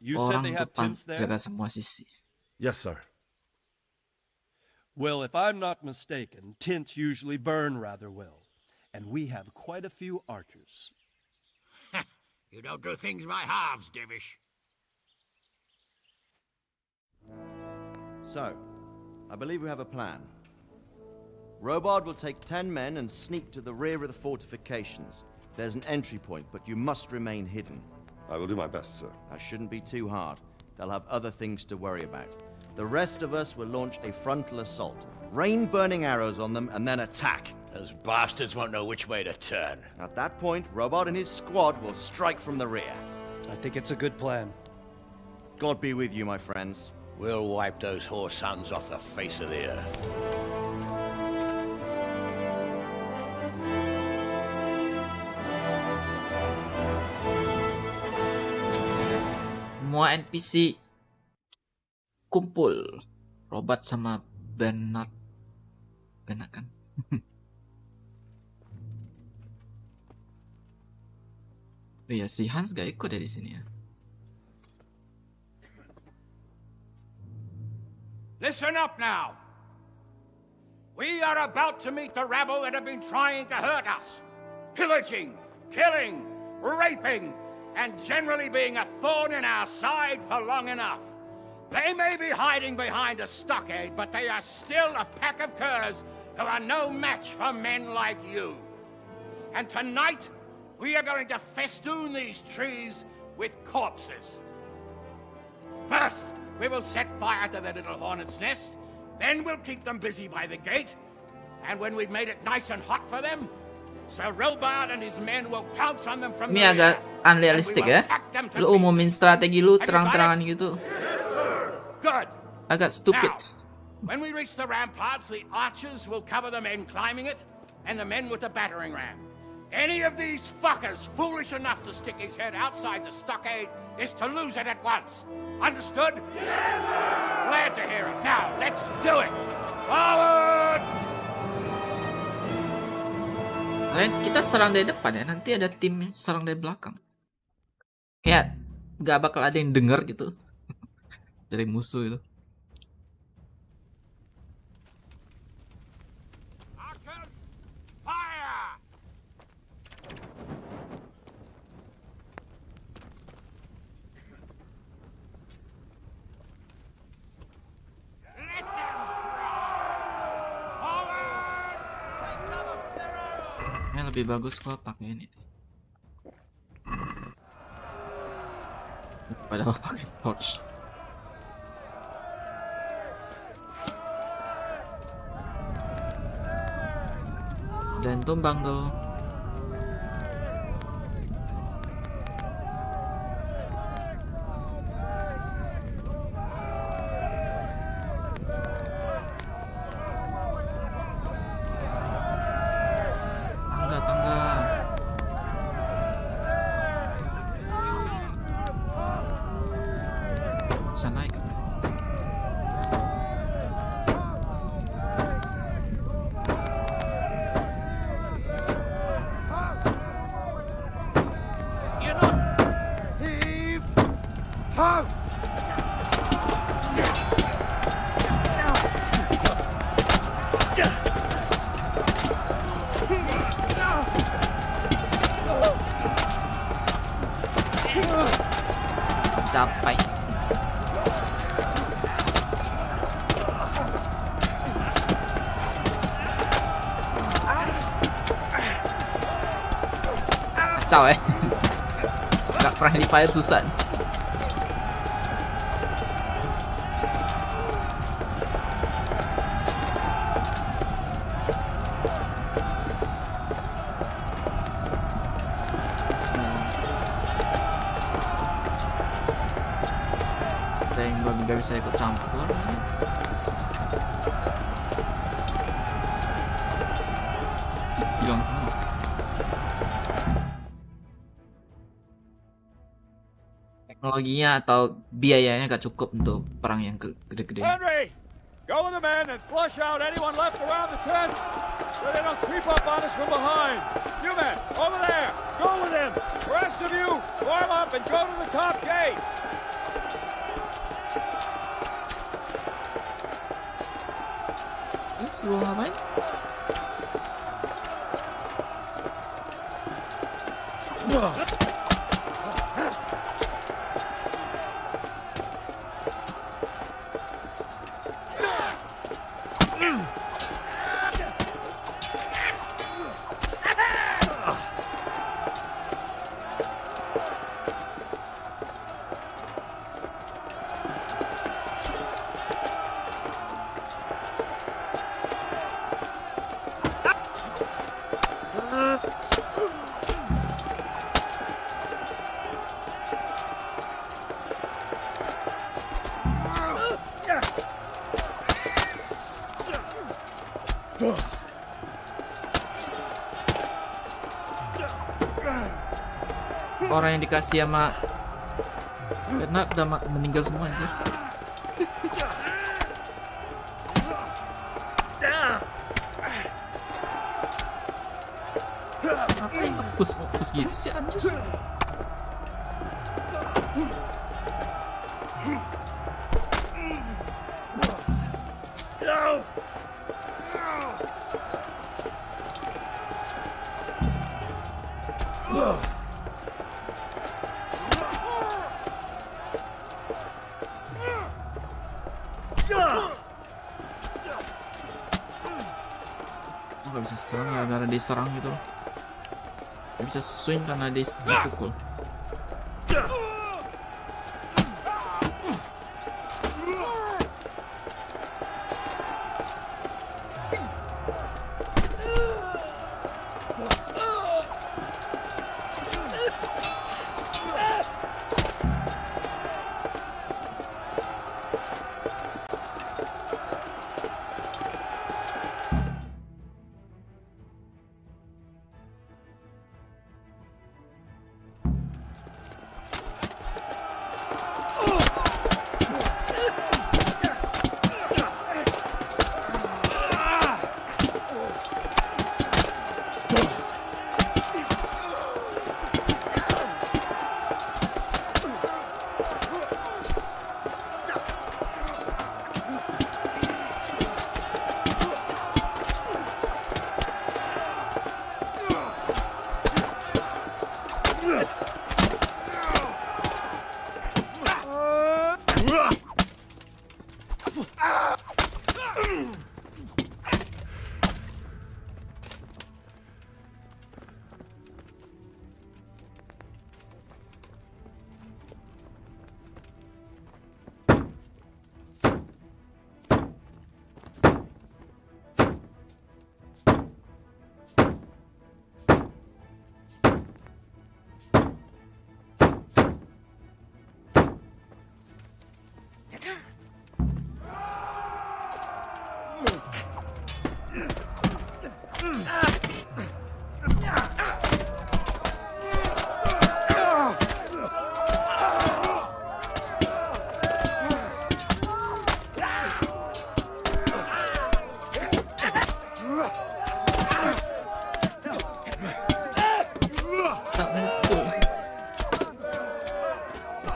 You said orang they have depan tents there? jaga semua sisi. Yes, sir. Well, if I'm not mistaken, tents usually burn rather well. And we have quite a few archers. You don't do things by halves, Divish. So, I believe we have a plan. Robard will take 10 men and sneak to the rear of the fortifications. There's an entry point, but you must remain hidden. I will do my best, sir. That shouldn't be too hard. They'll have other things to worry about. The rest of us will launch a frontal assault. Rain burning arrows on them and then attack. Those bastards won't know which way to turn. At that point, Robard and his squad will strike from the rear. I think it's a good plan. God be with you, my friends. We'll wipe those whore sons off the face of the earth. Semua NPC kumpul. Robert sama Bernard kan? Oh iya, si Hans gak ikut dari sini ya. Listen up now. We are about to meet the rabble that have been trying to hurt us. Pillaging, killing, raping, and generally being a thorn in our side for long enough. They may be hiding behind a stockade, but they are still a pack of curs who are no match for men like you. And tonight, we are going to festoon these trees with corpses. First, we will set fire to their little hornet's nest. Then we'll keep them busy by the gate. And when we've made it nice and hot for them, Sir Robard and his men will pounce on them from the Ini agak rear. unrealistik ya. Lu umumin strategi lu terang-terangan gitu. Good. Agak stupid. Now, when we reach the ramparts, the archers will cover the men climbing it, and the men with the battering ram. Any of these fuckers foolish enough to stick his head outside the stockade is to lose it at once. Understood? Yes, sir! Glad to hear it. Now, let's do it! Forward! Kita serang dari depan ya, nanti ada tim serang dari belakang. Kayak gak bakal ada yang denger gitu dari musuh itu. Lebih bagus gua pakai ini daripada pakai torch. Dan tumbang tuh. Capai. Kacau Gak pernah di fire susah. Gak bisa ikut campur. Hilang semua. Teknologinya atau biayanya gak cukup untuk perang yang gede-gede. Henry, go with the men and flush out anyone left around the tents so they don't creep up on us from behind. You men, over there, go with him. The rest of you, warm up and go to the top gate. Suruh ngapain? Orang yang dikasih sama kena udah meninggal semua aja. Ngapain push gitu sih anjir? Gak bisa serang ya, karena diserang gitu loh. Gak bisa swing karena dipukul.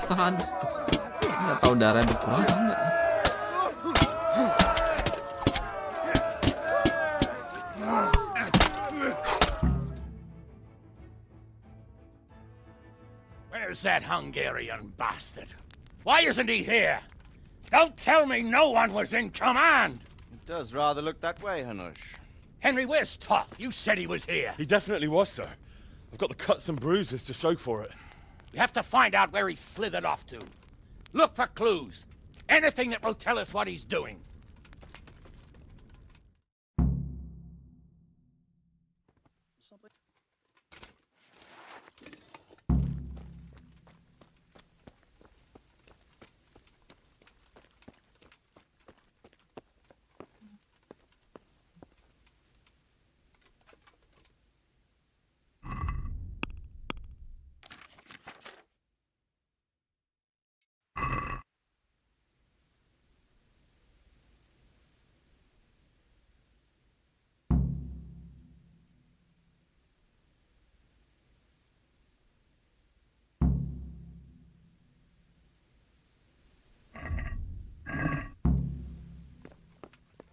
Sadis tuh. Nggak tahu darahnya berkurang atau enggak. Where's that Hungarian bastard? Why isn't he here? Don't tell me no one was in command! It does rather look that way, Hanush. Henry, where's Toth? You said he was here. He definitely was, sir. I've got the cuts and bruises to show for it. We have to find out where he slithered off to. Look for clues. Anything that will tell us what he's doing.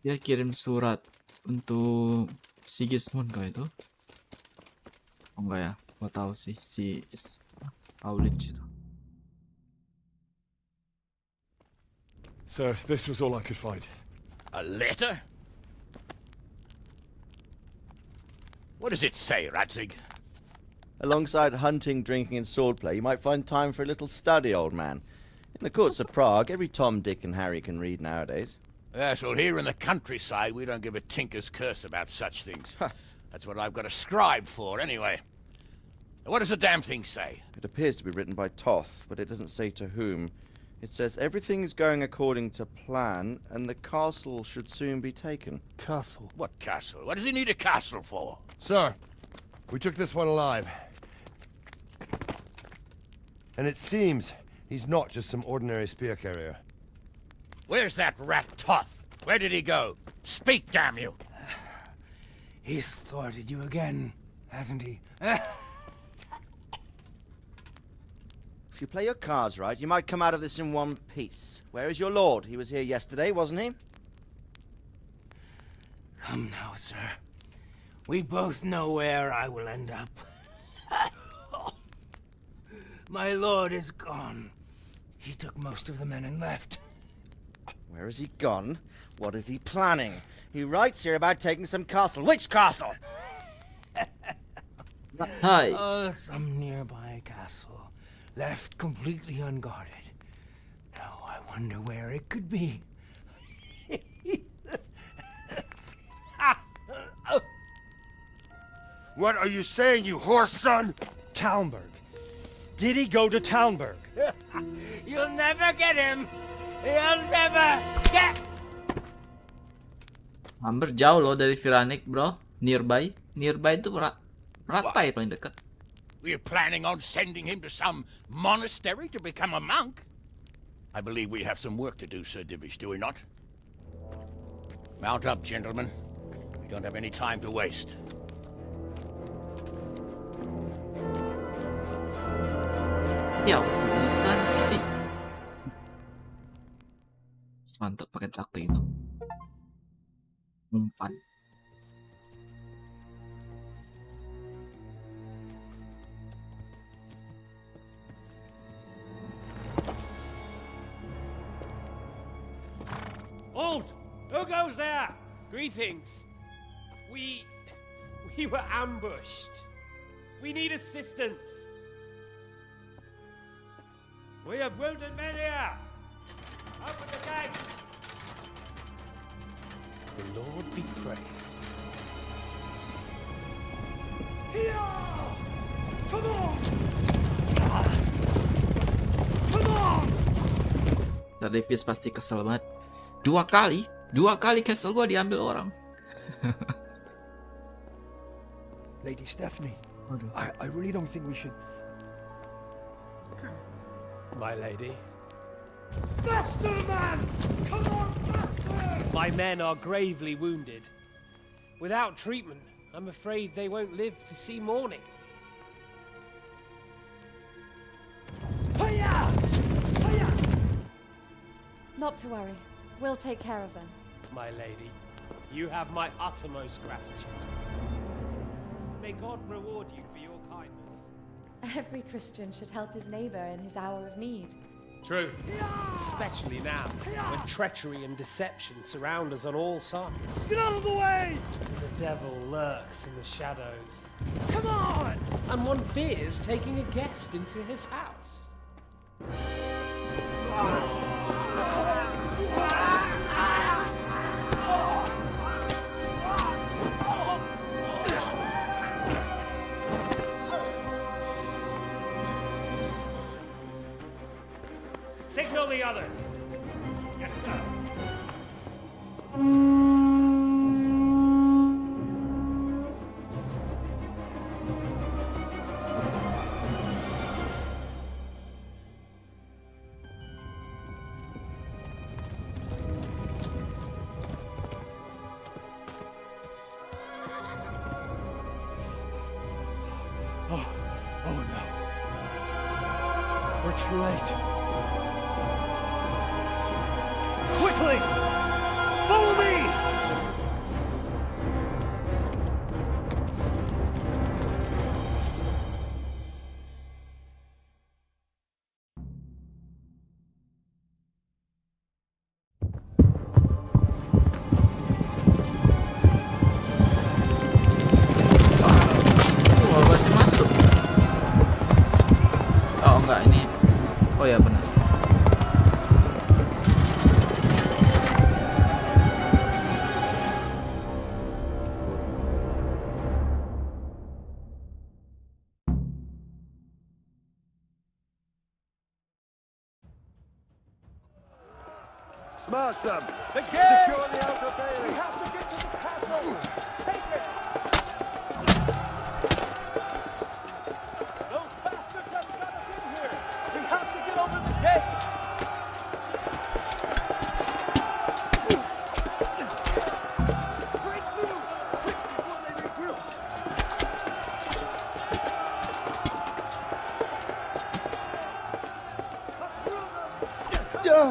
Dia kirim surat untuk Sigismund kah itu? Oh enggak ya, gua tahu sih si Aulich itu. Sir, this was all I could find. A letter? What does it say, Radzig? Alongside hunting, drinking, and swordplay, you might find time for a little study, old man. In the courts of Prague, every Tom, Dick, and Harry can read nowadays. Yes, well, here in the countryside, we don't give a tinker's curse about such things. That's what I've got a scribe for, anyway. What does the damn thing say? It appears to be written by Toth, but it doesn't say to whom. It says everything is going according to plan, and the castle should soon be taken. Castle? What castle? What does he need a castle for? Sir, we took this one alive. And it seems he's not just some ordinary spear carrier. Where's that rat Toth? Where did he go? Speak, damn you! He's thwarted you again, hasn't he? If you play your cards right, you might come out of this in one piece. Where is your lord? He was here yesterday, wasn't he? Come now, sir. We both know where I will end up. My lord is gone. He took most of the men and left. Where has he gone? What is he planning? He writes here about taking some castle. Which castle? Hi. Oh, some nearby castle, left completely unguarded. Now I wonder where it could be. What are you saying, you horse son? Talmberg. Did he go to Talmberg? You'll never get him. You'll never get. Hampir jauh loh dari Viranik, bro. Nearby itu Ratai paling dekat. We're planning on sending him to some monastery to become a monk. I believe we have some work to do, Sir Divish, do we not? Mount up, gentlemen. We don't have any time to waste. Ya, bisa sih. Mantap pakai traktor itu. Umpan. Halt! Who goes there? Greetings. We were ambushed. We need assistance. We have wounded men here. Open the gate. The Lord be praised. Here! Come on! Come on! Davis pasti kesel banget. 2 kali 2 kali castle gua diambil orang. Lady Stephanie, I really don't think we should... My lady. Faster, man! Come on, faster! My men are gravely wounded. Without treatment, I'm afraid they won't live to see morning. Hiya! Hiya! Not to worry. We'll take care of them. My lady, you have my uttermost gratitude. May God reward you for your kindness. Every Christian should help his neighbor in his hour of need. True. Especially now, when treachery and deception surround us on all sides. Get out of the way! The devil lurks in the shadows. Come on! And one fears taking a guest into his house. Signal the others. Yes, sir. Oh no. We're too late. Quickly! Follow me! Oh, masih masuk. Oh enggak, ini. Oh ya benar. Smash them! The gate! Secure the outer bailey! We have to get to the castle! Take it! Those bastards have shut us in here! We have to get over the gate! Break through! Quick before they regroup! Yeah!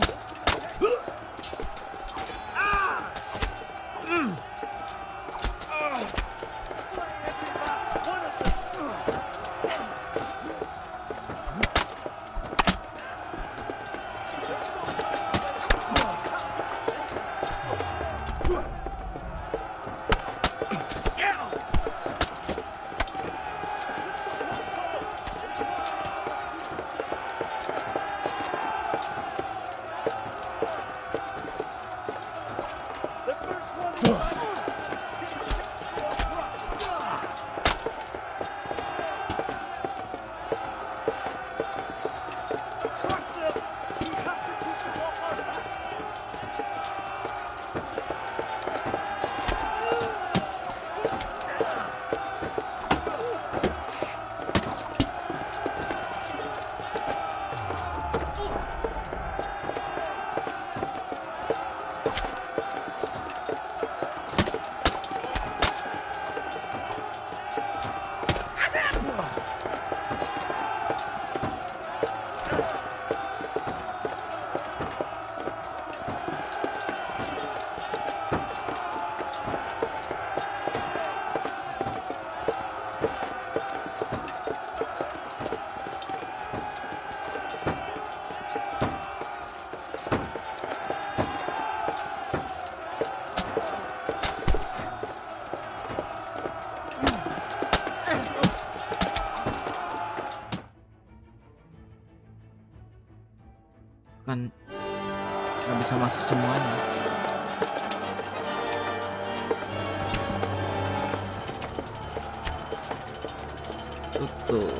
Kan nggak bisa masuk semuanya. Tutup.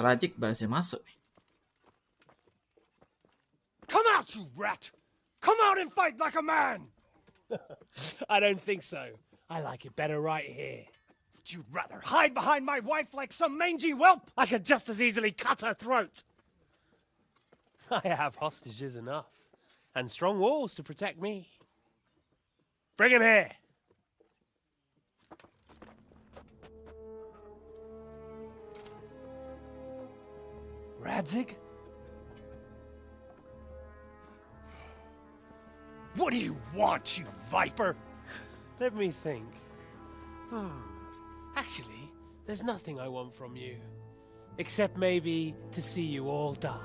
Rajik berhasil masuk. Come out, you rat! Come out and fight like a man! I don't think so. I like it better right here. Would you rather hide behind my wife like some mangy whelp? I could just as easily cut her throat. I have hostages enough, and strong walls to protect me. Bring him here. Radzig? What do you want, you viper? Let me think. Actually, there's nothing I want from you. Except maybe to see you all die.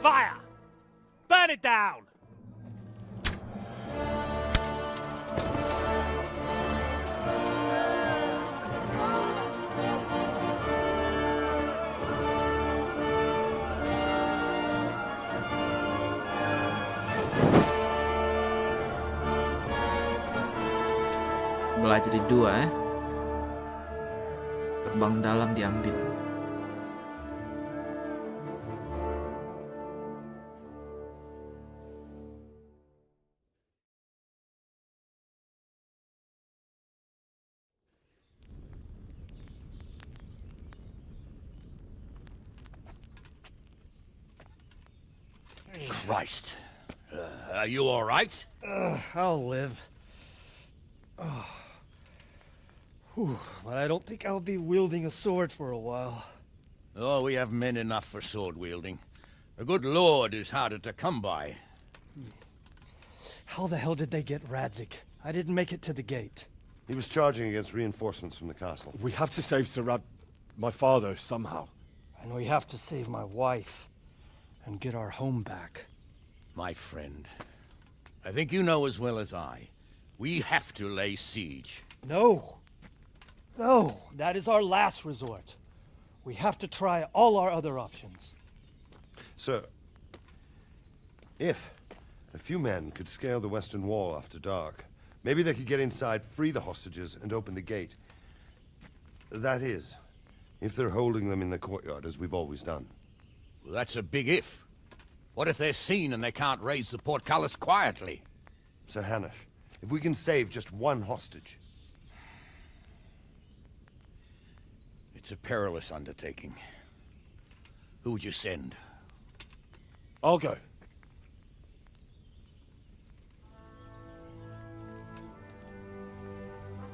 Fire! Burn it down! Belah jadi dua ya. Gerbang dalam diambil. Christ. Are you all right? I'll live. Whew, but I don't think I'll be wielding a sword for a while. Oh, we have men enough for sword wielding. A good lord is harder to come by. How the hell did they get Radzig? I didn't make it to the gate. He was charging against reinforcements from the castle. We have to save my father, somehow. And we have to save my wife and get our home back. My friend, I think you know as well as I. We have to lay siege. No. No, that is our last resort. We have to try all our other options. Sir, if a few men could scale the western wall after dark, maybe they could get inside, free the hostages, and open the gate. That is, if they're holding them in the courtyard, as we've always done. Well, that's a big if. What if they're seen and they can't raise the portcullis quietly? Sir Hanush, if we can save just one hostage... It's a perilous undertaking. Who would you send? I'll go.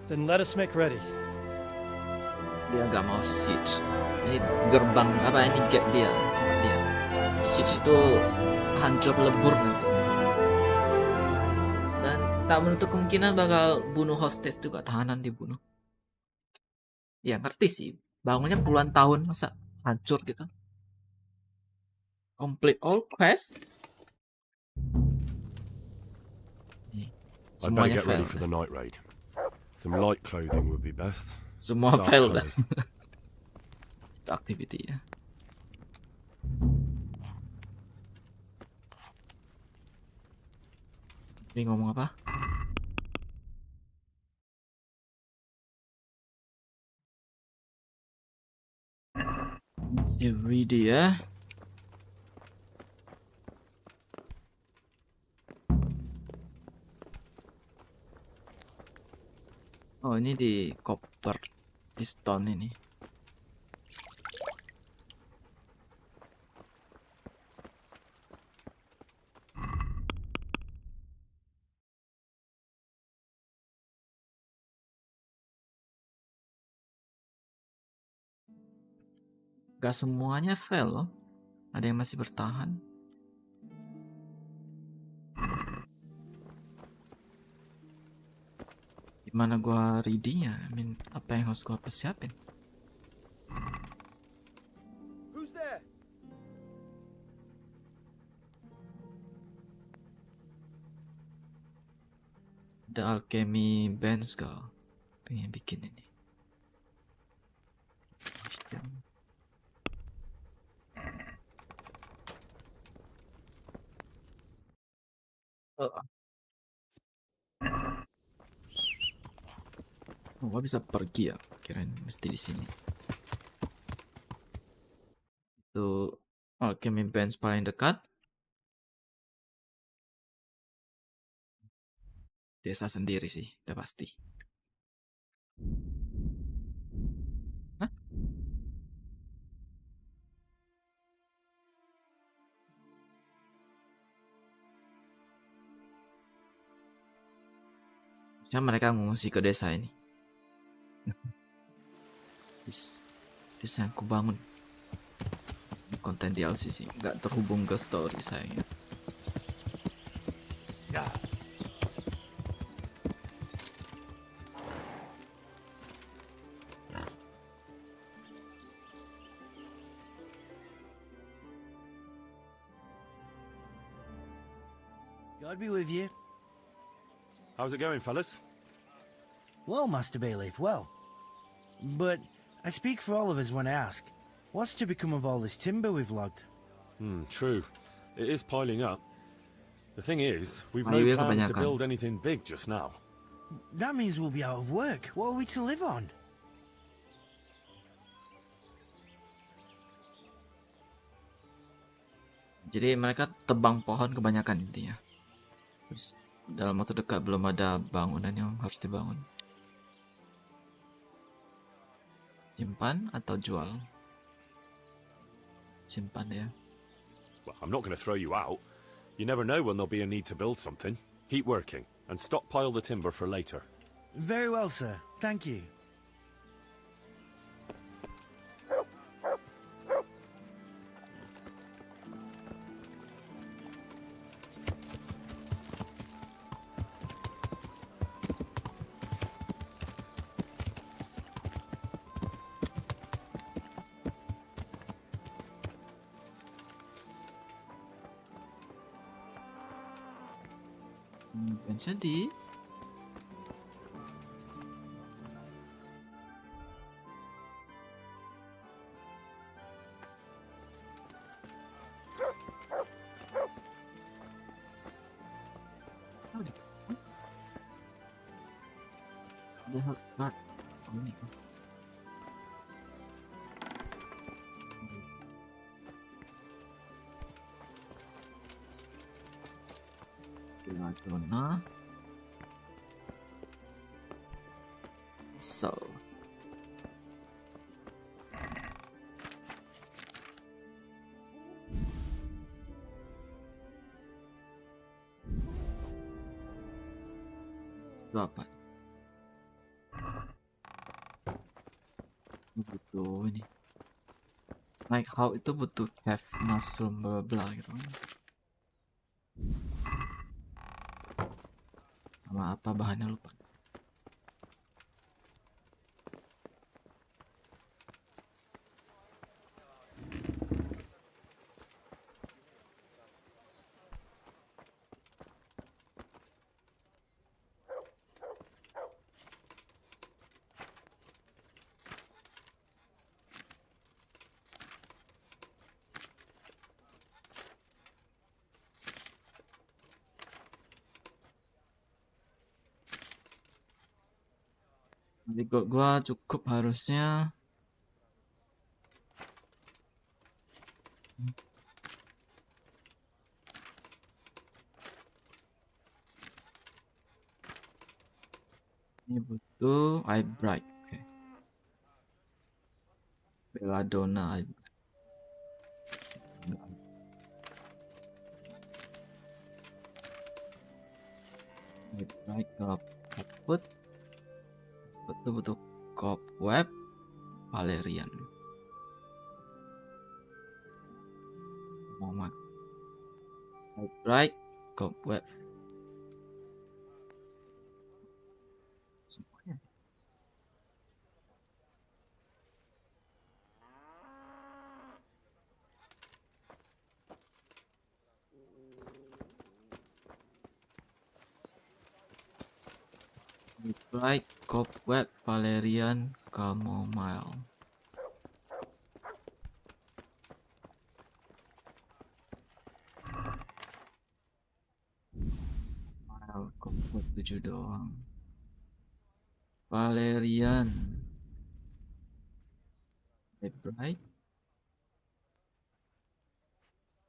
Then let us make ready. Dia nggak mau siege. Ini gerbang apa ini gate dia. Siege itu hancur lebur nanti. Dan tak menutup kemungkinan bakal bunuh hostess juga, tahanan dibunuh. Ya ngerti sih. Bangunnya puluhan tahun, masa hancur gitu. Complete all quests. I'd better get ready for the night raid. Some light clothing would be best. Semua fail dah. Itu activity ya. Ini ngomong apa? Si ready ya. Oh ini di copper, di stone ini. Gak semuanya fail loh. Ada yang masih bertahan. Gimana gua ready-nya? Apa yang harus gua persiapin? Who's there? Ada alchemy bench gak? Pengen bikin ini. Oh, gua bisa pergi ya? Kirain mesti di sini. Tuh alchemy bench paling dekat. Desa sendiri sih, udah pasti. Hah? Harusnya mereka ngungsi ke desa ini. Desa yang aku bangun. Konten DLC sih, nggak terhubung ke story sayangnya. God be with you. How's it going, fellas? Well, Master Bayleaf, well. But I speak for all of us when I ask, what's to become of all this timber we've logged? True. It is piling up. The thing is, we've no Kayu plans to kebanyakan. build anything big just now. That means we'll be out of work. What are we to live on? Jadi mereka tebang pohon kebanyakan intinya. Terus dalam waktu dekat belum ada bangunan yang harus dibangun. Simpan atau jual? Simpan ya. Well, I'm not going to throw you out. You never know when there'll be a need to build something. Keep working, and stockpile the timber for later. Very well, sir. Thank you. Jadi zona. So itu apa? Butuh ini. Like how itu butuh have mushroom bla bla gitu kan. Sama apa bahannya lupa. Jadi gua cukup harusnya ini butuh eye bright. Oke. Belladonna eye bright. Eye bright kalau output butuh cobweb Valerian. Momen. Right, cobweb. Semuanya. Right, cobweb Valerian chamomile. Cobweb 7 doang. Valerian. Right.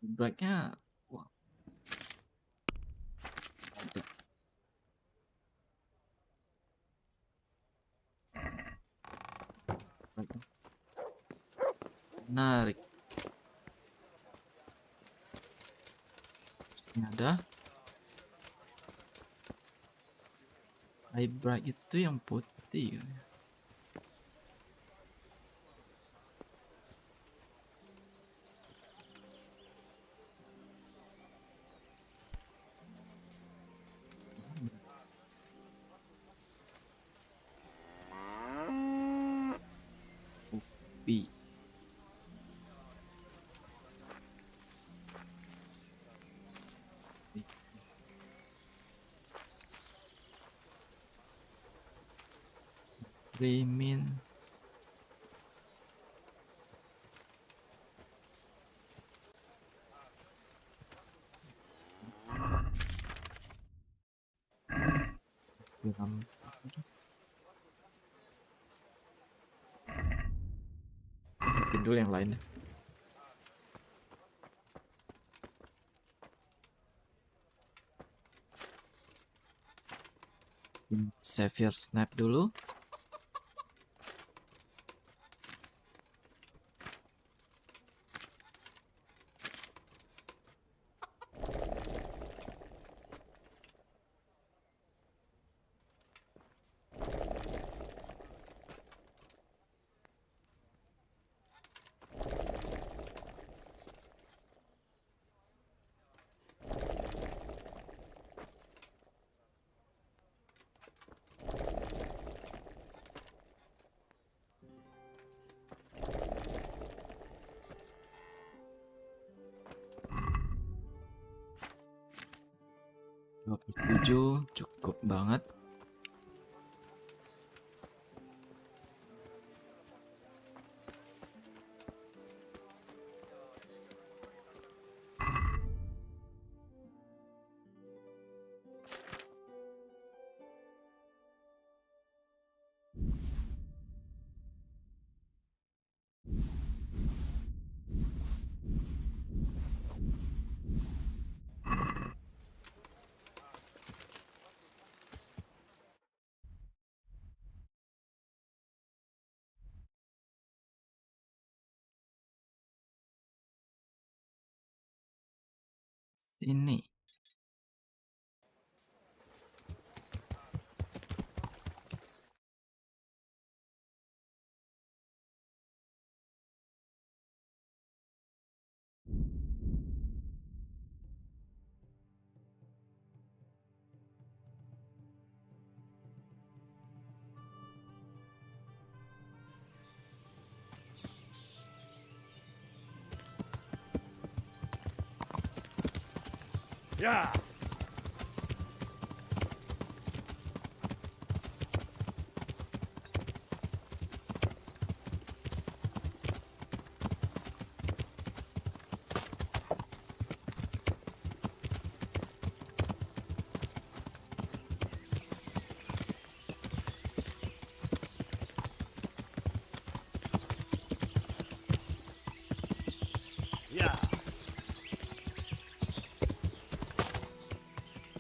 Brightnya wah. Menarik. Ini ada high bright itu yang putih kan? Kopi. Remin. Bikin dulu yang lain. Savior snap dulu. Cukup banget. Ini ya.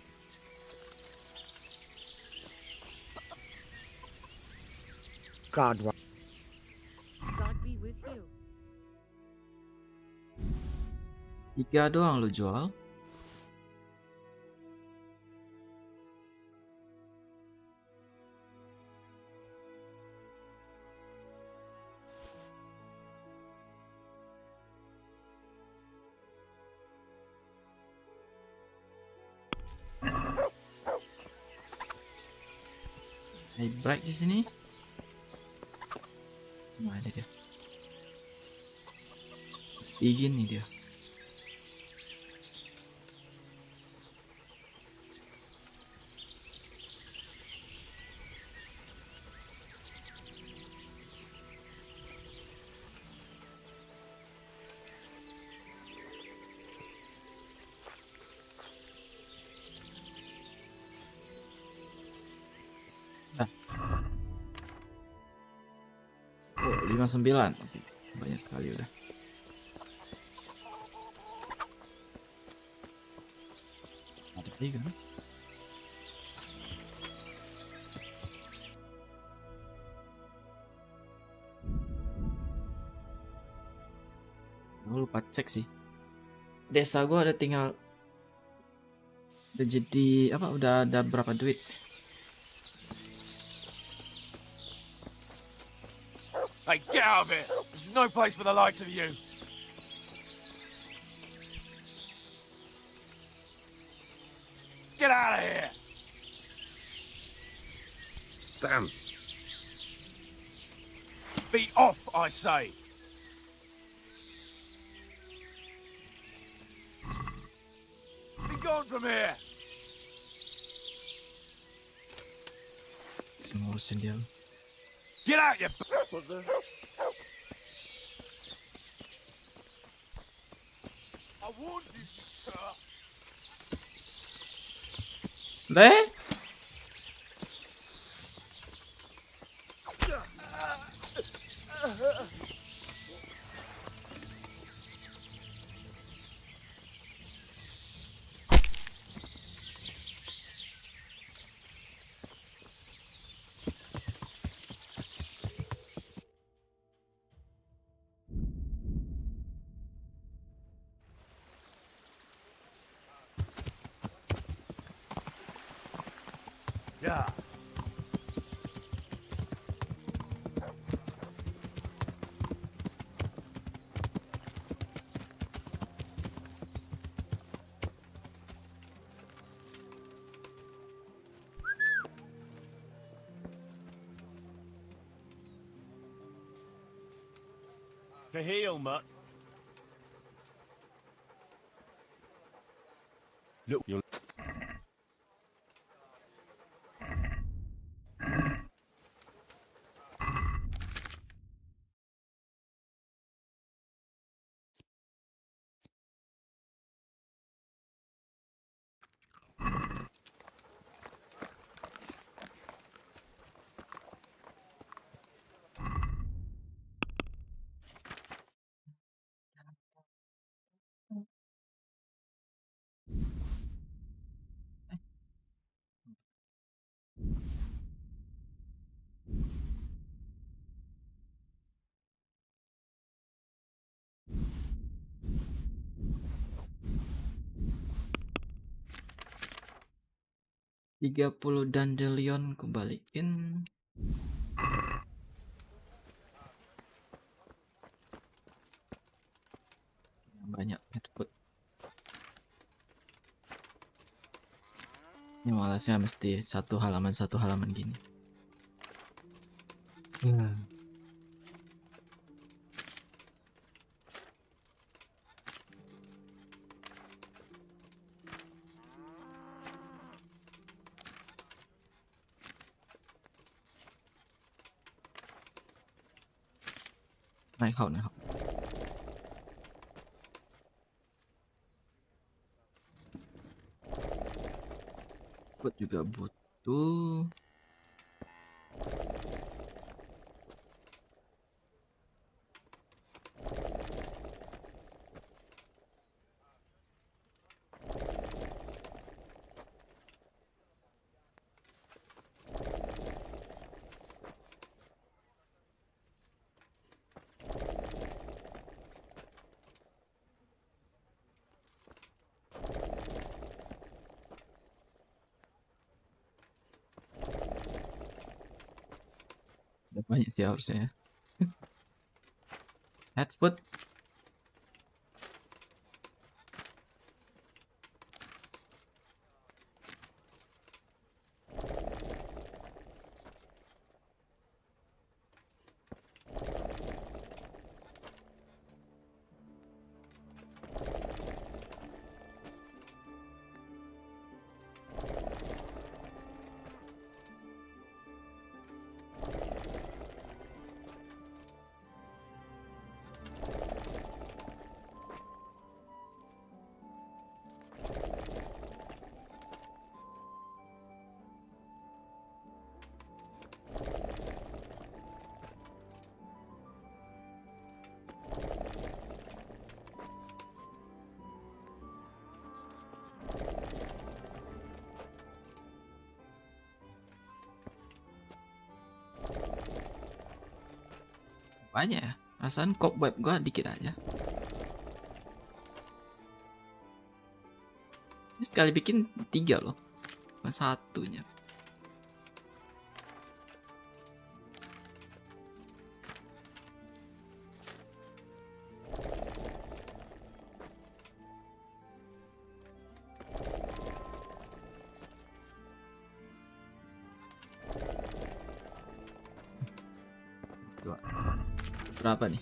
Ya. God be with you. 3 doang lu jual. Bright di sini. Nah, ada dia. Begini dia. Oh, 59. Banyak sekali udah. Iya kan? Gue lupa cek sih. Desa gue ada tinggal udah jadi apa? Udah ada berapa duit? Hey, get out of here! This is no place for the likes of you. Get out of here! Damn. Be off, I say! Be gone from here! Semua urusin dia. Get out, you... I warned you, sir. Leh? Yeah. To heal, mutt. Look, you're... Tiga 30 dandelion kembaliin. Banyak headfoot. Ini malasnya mesti satu halaman gini. Naik hau. Buat juga butuh. Udah banyak sih harusnya ya. Headfoot. Banyak ya. Rasaan cobweb gua dikit aja. Ini sekali bikin 3 loh. Bukan satunya. Berapa nih?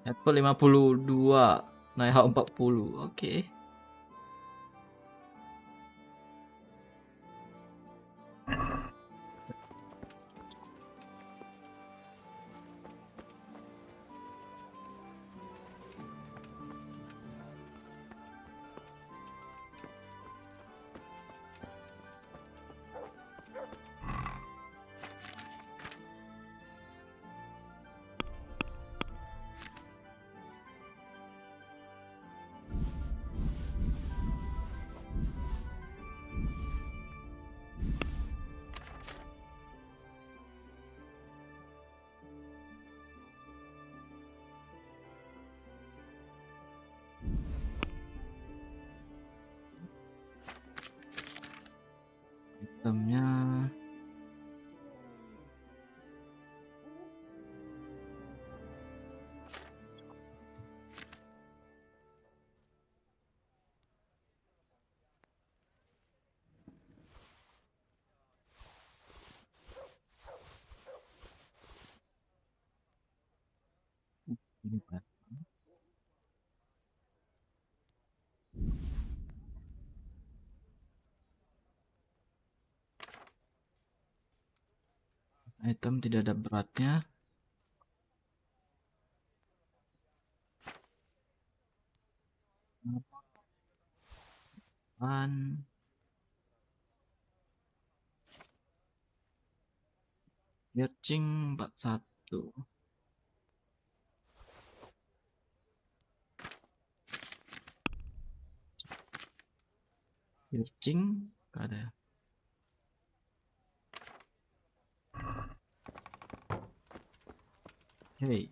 Apple 52, naik 40. Oke. Itemnya ini Pak. Item tidak ada beratnya. Searching 41. Searching gak ada ya. Hey.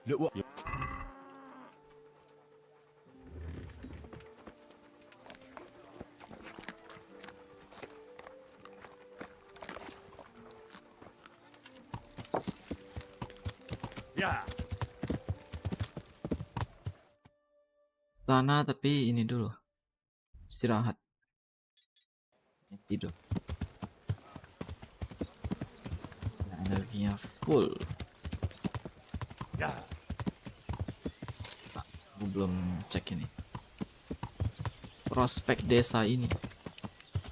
Look what. Ya. Sana tapi ini dulu. Istirahat. Tidur. Energinya full. Ya. Aku belum cek ini. Prospek desa ini.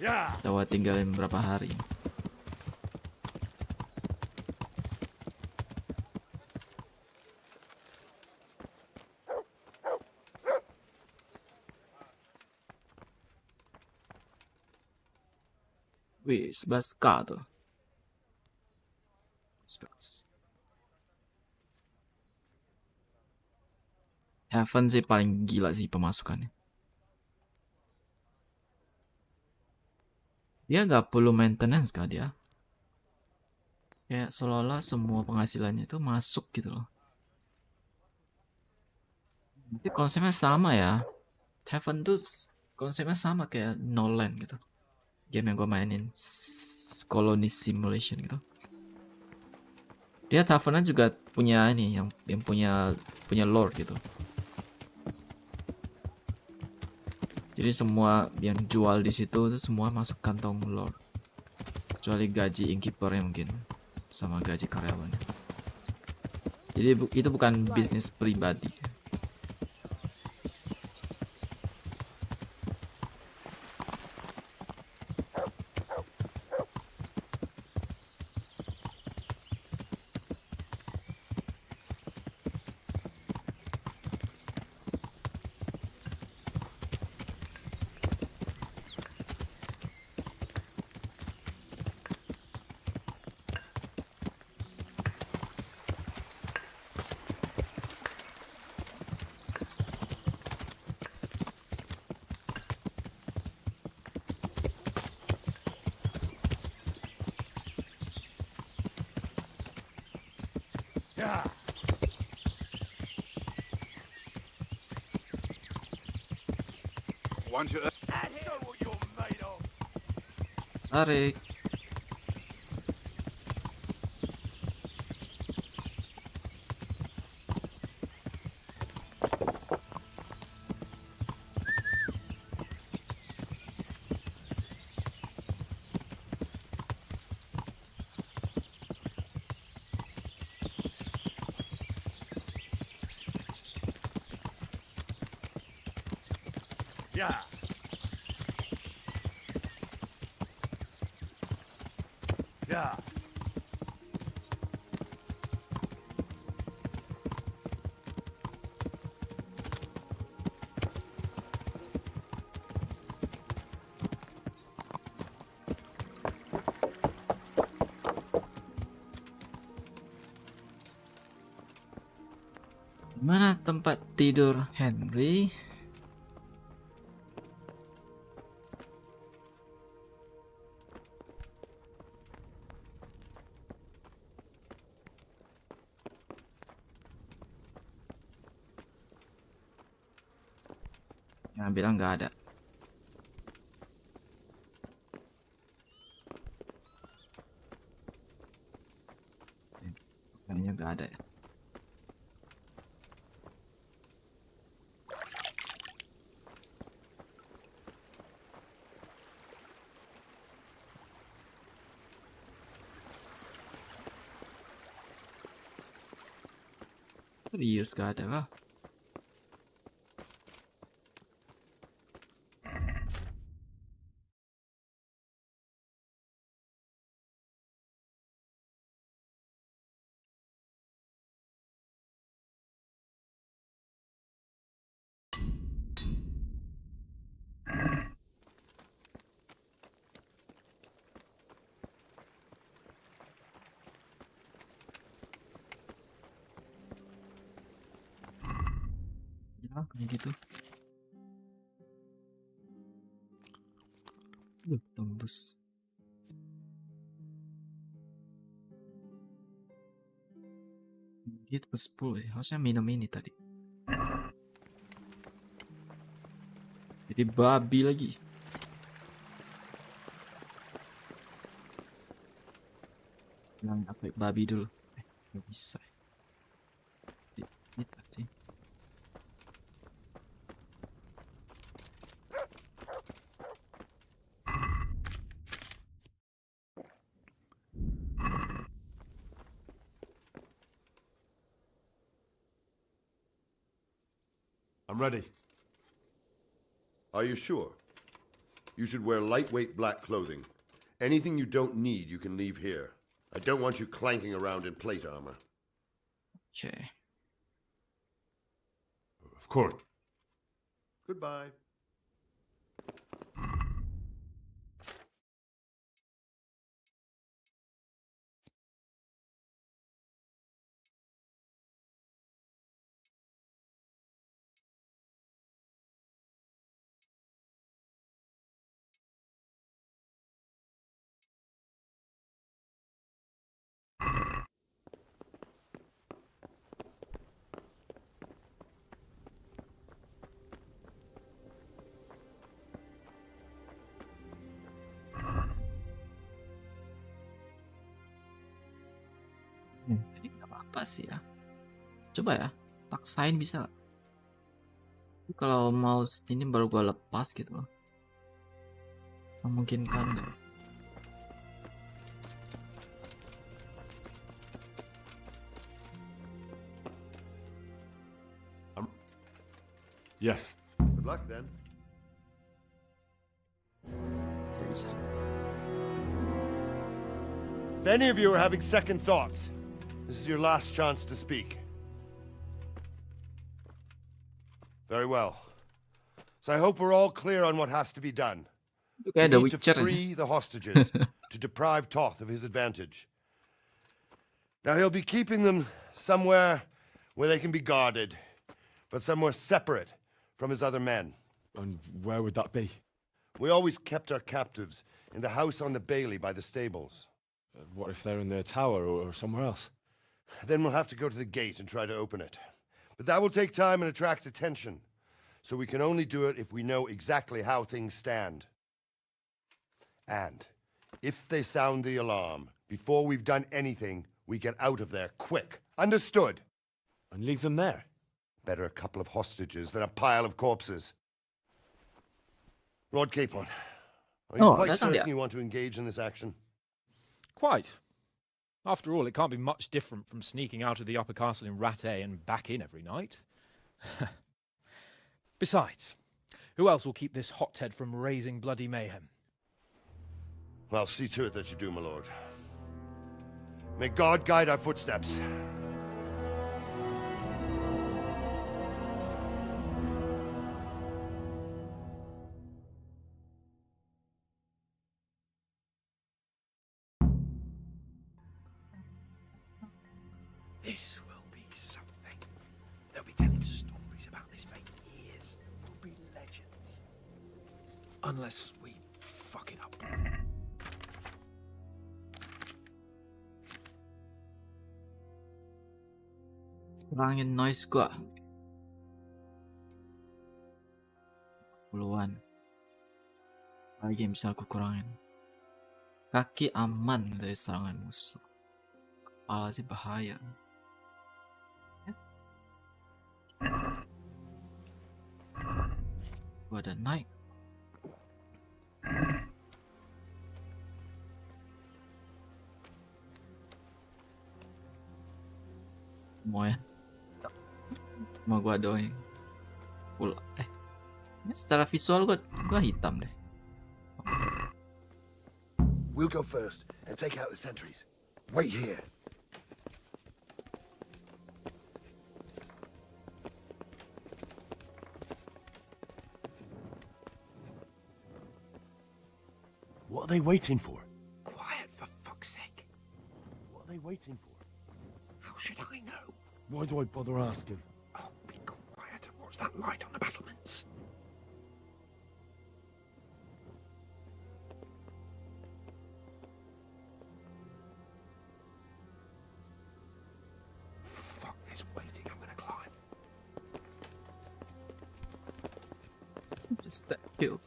Ya. Kita tinggalin berapa hari. Wih, 11k tuh. 11. Heaven sih paling gila sih pemasukannya. Dia nggak perlu maintenance kah dia? Kayak seolah-olah semua penghasilannya itu masuk gitu loh. Tapi konsepnya sama ya. Heaven tuh konsepnya sama kayak No Land gitu. Game yang gue mainin, Colony Simulation gitu. Dia tavernnya juga punya ini yang punya lore gitu. Jadi semua yang jual di situ tuh semua masuk kantong lore. Kecuali gaji innkeeper yang mungkin sama gaji karyawan. Jadi itu bukan bisnis pribadi. Want to... Tarik. Ya. Ya. Mana tempat tidur Henry? Yang bilang nggak ada. Kayaknya nggak ada ya. Serius gak ada kah? Ya, kayak gitu. Tembus. Gitu 10 ya. Harusnya minum ini tadi. Jadi babi lagi. Bilang apa babi dulu. Gak bisa. Pasti kita sih. I'm ready. Are you sure? You should wear lightweight black clothing. Anything you don't need, you can leave here. I don't want you clanking around in plate armor. Okay. Of course. Goodbye. Jadi nggak apa-apa sih ya. Coba ya, paksain bisa nggak? Kalau mouse ini baru gua lepas gitu loh. Memungkinkan nggak? Yes. Good luck then. Bisa. If any of you are having second thoughts, this is your last chance to speak. Very well. So I hope we're all clear on what has to be done. We need to free the hostages to deprive Toth of his advantage. Now he'll be keeping them somewhere where they can be guarded, but somewhere separate from his other men. And where would that be? We always kept our captives in the house on the Bailey by the stables. What if they're in their tower or somewhere else? Then we'll have to go to the gate and try to open it. But that will take time and attract attention. so we can only do it if we know exactly how things stand. And if they sound the alarm, before we've done anything, we get out of there quick. Understood? And leave them there? Better a couple of hostages than a pile of corpses. Lord Capon, are you quite certain you want to engage in this action? Quite. After all, it can't be much different from sneaking out of the upper castle in Rattay and back in every night. Besides, who else will keep this hothead from raising bloody mayhem? I'll see to it that you do, my lord. May God guide our footsteps. This will be something. They'll be telling stories about this for years. We'll be legends. Unless we fuck it up. Kurangin noise gua. Puluhan. Lagi yang bisa aku kurangin. Kaki aman dari serangan musuh. Kepala sih bahaya. Gua ada naik. Semua ya. Cuma gua doang. Ini secara visual gua hitam deh. We'll go first and take out the sentries. Wait here. What are they waiting for? Quiet, for fuck's sake. What are they waiting for? How should I know? Why do I bother asking? Oh, be quiet and watch that light on the battlements. Fuck this waiting, I'm gonna climb. Just that kill.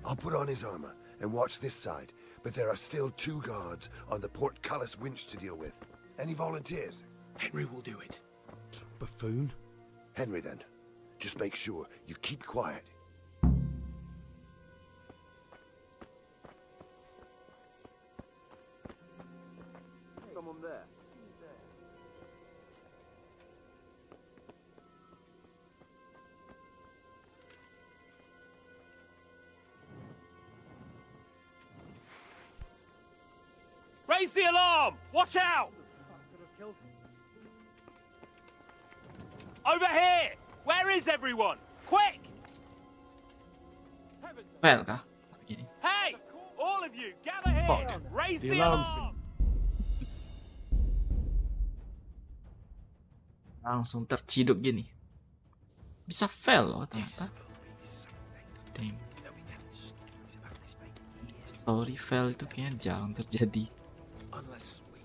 I'll put on his armor and watch this side, but there are still 2 guards on the portcullis winch to deal with. Any volunteers? Henry will do it. Buffoon? Henry, then. Just make sure you keep quiet. Someone there. Raise the alarm! Watch out! Over here! Where is everyone? Quick! Fail kah? Begini. Hey! All of you, gather here! Fuck. Raise The the alarm's alarm! Langsung terciduk gini. Bisa fail loh ternyata. Damn. Story fail itu kayaknya jarang terjadi. Unless we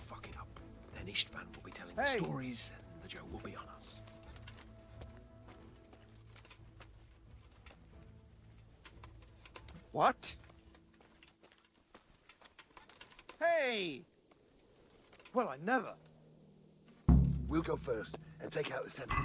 fuck it up, then Isvan will be telling Hey. stories and the joke will be on us. What? Hey! Well, I never. We'll go first and take out the sentries.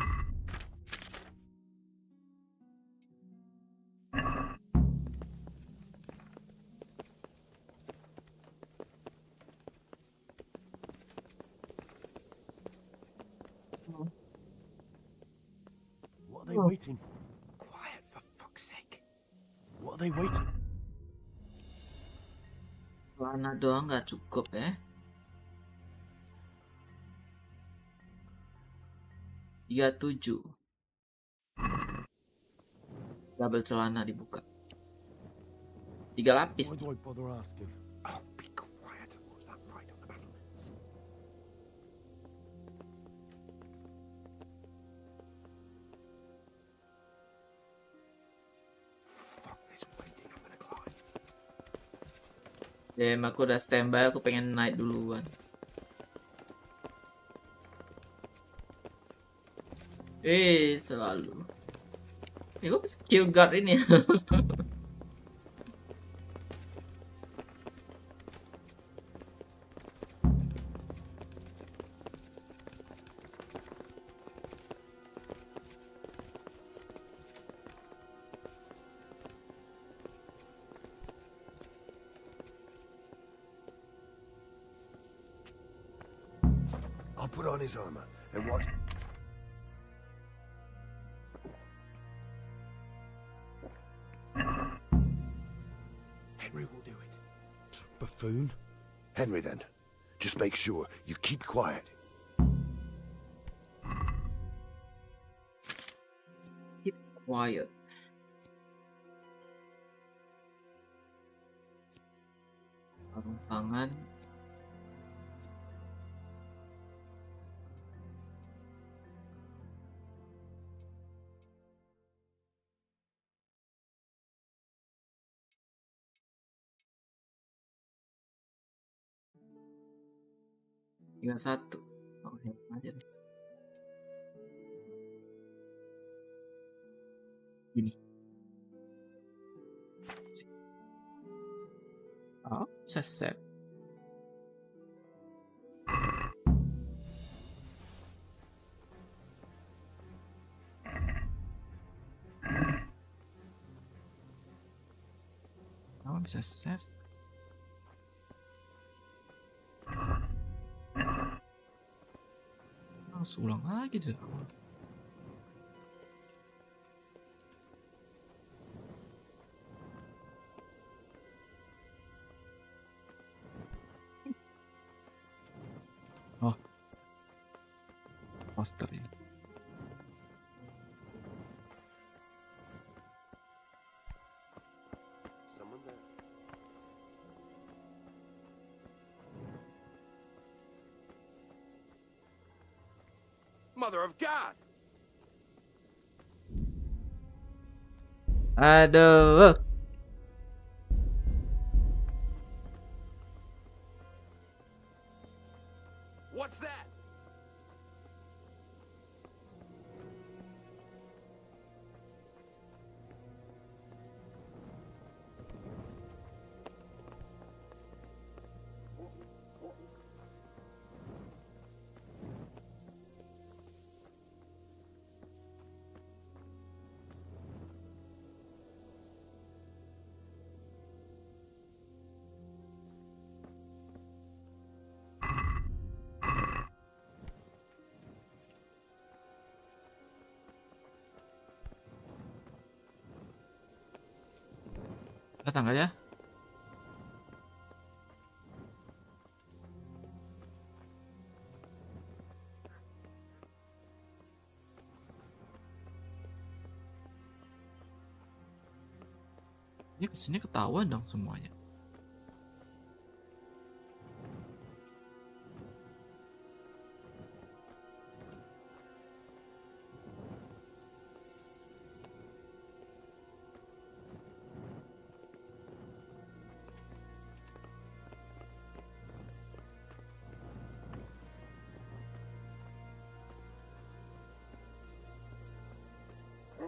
What are they waiting for? Quiet, for fuck's sake. What are they waiting? Celana doang nggak cukup ya. 37. Double celana dibuka. 3 lapis. Why do I bother asking? Oh, be quiet. What was that right on the battlements? Fuck this waiting. I'm gonna climb. Aku udah standby, aku pengen naik duluan. Selalu. Ya gue bisa kill guard ini. I'll put on his armor and watch. Henry will do it. Buffoon? Henry, then. Just make sure you keep quiet. Keep quiet. Sarung tangan. Tinggal 1. Oh, aja deh. Gini. Oh, bisa save. Oh, bisa save. Harus ulang lagi deh. Oh, poster ini. Mother of God! Aduh. What's that? Datang aja. Ya kesini ketahuan dong semuanya.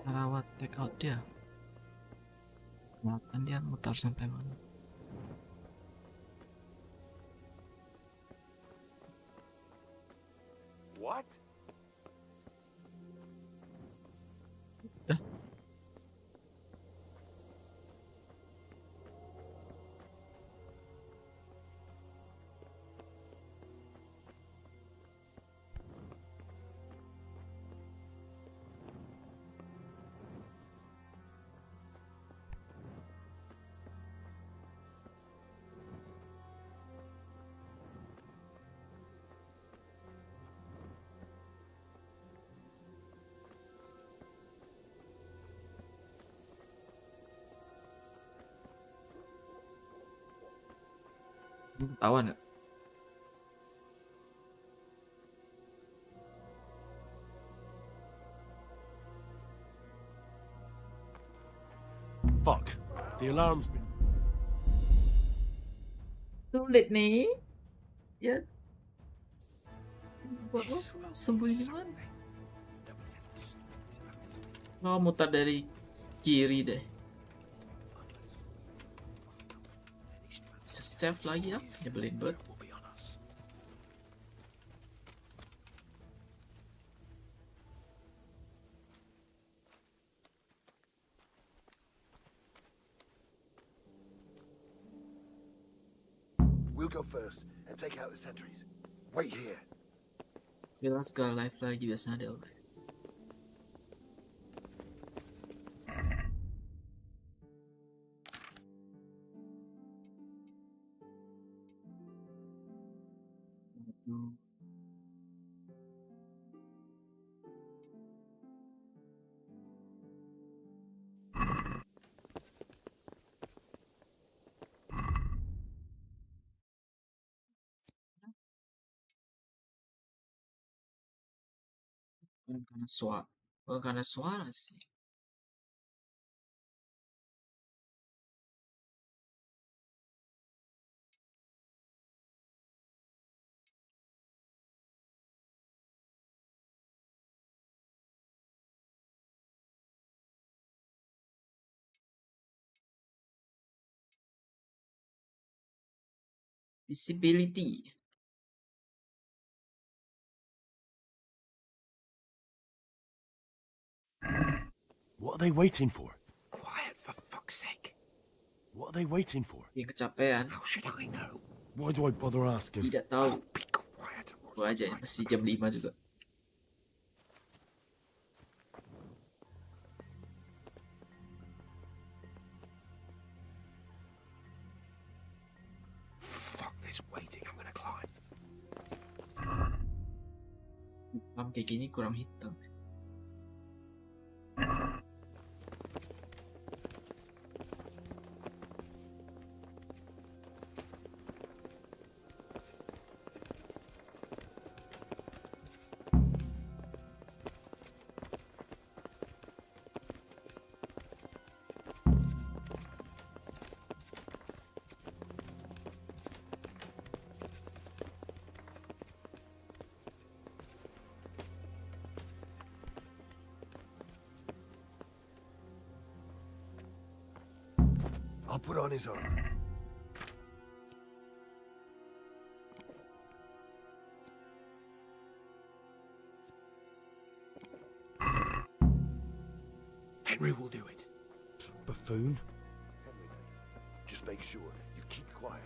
Rawat take out dia. Makan dia mutar sampai mana? What? Dah. Tawan nggak? Fuck. The alarm's been... Sulit nih. Ya. Buat lo sembunyi di mana? Oh, mutar dari kiri deh. Bisa save lagi ya? Nyebelin banget. We'll go first and take out the sentries. Wait here. Jelas gak live lagi biasanya ada live. Bukan karena suara sih. Visibility. What are they waiting for? Quiet, for fuck's sake. What are they waiting for? Yang kecapean. How should I know? Why do I bother asking? Tidak tahu. Oh, be quiet. Gua aja ya, masih jam 5 juga. Fuck this waiting, I'm gonna climb. Hitam kayak gini kurang hitam. I'll put on his armor. Henry will do it. Buffoon. Henry, just make sure you keep quiet.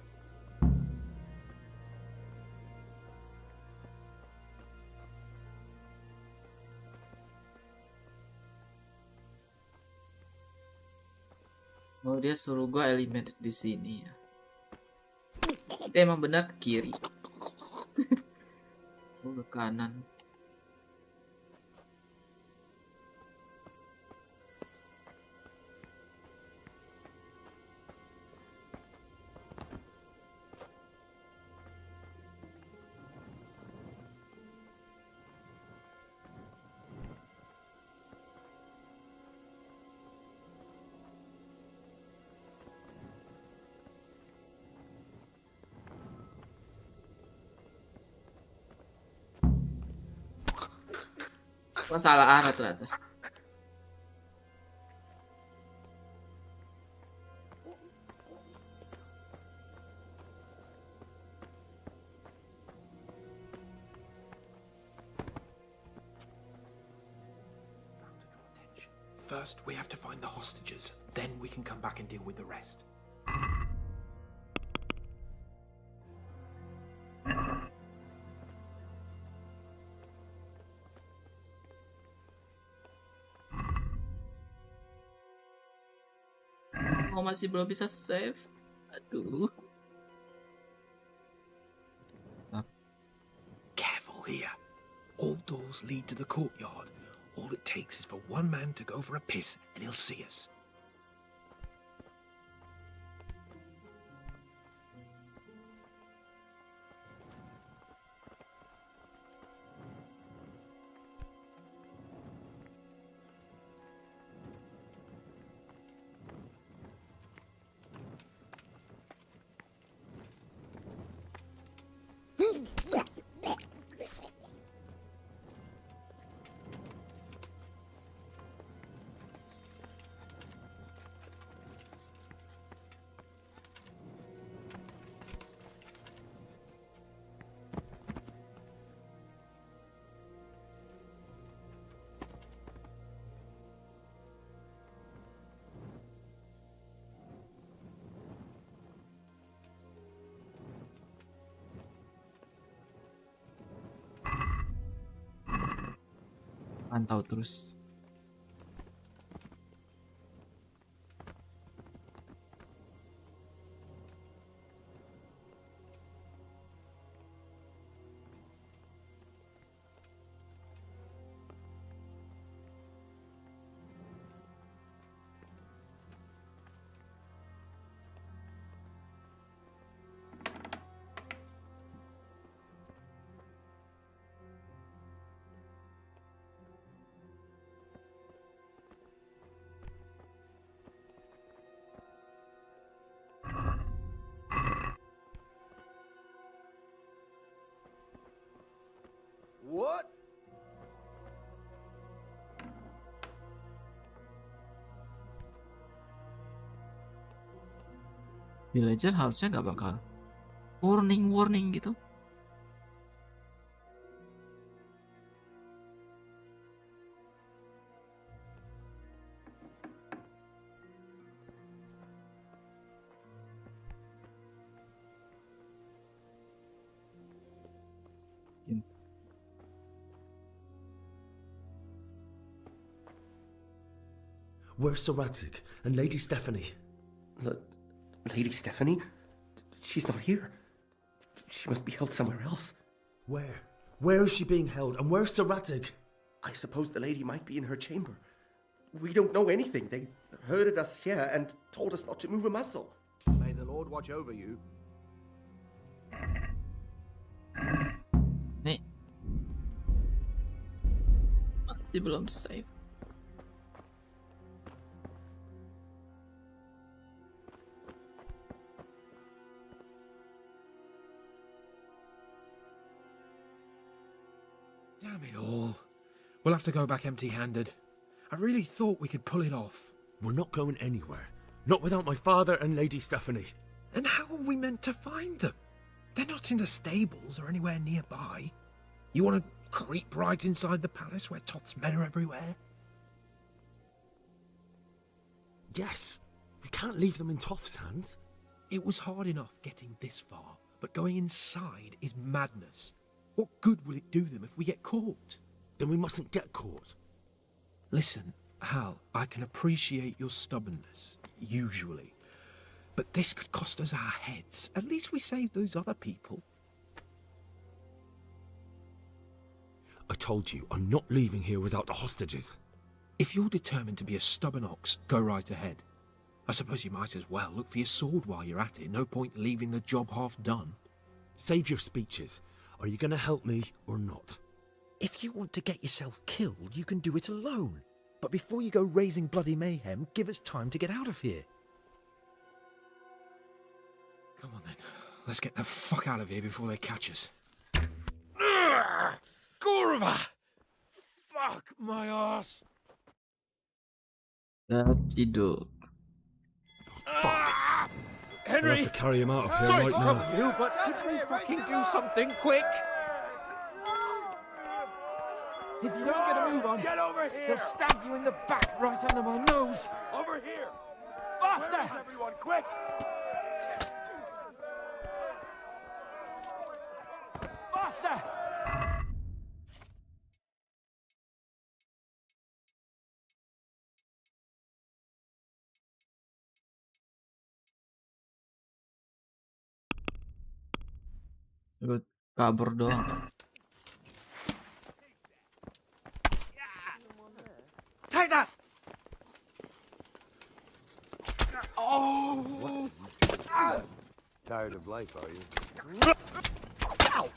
Oh, dia suruh gua elemen di sini ya. Itu emang benar ke kiri. Oh, ke kanan. Gua salah arah ternyata. First, we have to find the hostages. Then we can come back and deal with the rest. Oh, masih belum bisa save. Aduh. Careful here. All doors lead to the courtyard. All it takes is for one man to go for a piss and he'll see us. pantau terus. What? Villager harusnya nggak bakal warning gitu. Where's Sir Radzig and Lady Stephanie? Lady Stephanie? She's not here. She must be held somewhere else. Where? Where is she being held? And where's Sir Radzig? I suppose the lady might be in her chamber. We don't know anything. They herded us here and told us not to move a muscle. May the Lord watch over you. Nih. Pasti belum save. Damn it all. We'll have to go back empty-handed. I really thought we could pull it off. We're not going anywhere. Not without my father and Lady Stephanie. And how are we meant to find them? They're not in the stables or anywhere nearby. You want to creep right inside the palace where Toth's men are everywhere? Yes. We can't leave them in Toth's hands. It was hard enough getting this far, but going inside is madness. What good will it do them if we get caught? Then we mustn't get caught. Listen, Hal, I can appreciate your stubbornness, usually. But this could cost us our heads. At least we saved those other people. I told you, I'm not leaving here without the hostages. If you're determined to be a stubborn ox, go right ahead. I suppose you might as well look for your sword while you're at it. No point leaving the job half done. Save your speeches. Are you going to help me or not? If you want to get yourself killed, you can do it alone. But before you go raising bloody mayhem, give us time to get out of here. Come on then. Let's get the fuck out of here before they catch us. Gorva! Fuck my ass! Tidur. Fuck. Henry! We'll have to carry him out of here Sorry right to now. trouble you, but could we fucking do something quick? If you don't get a move on, Get over here! they'll stab you in the back right under my nose. Over here! Faster! Where is everyone? Quick! Faster! Suruh kabur doang. Take that! Oh! Tired of life, are you? Ow!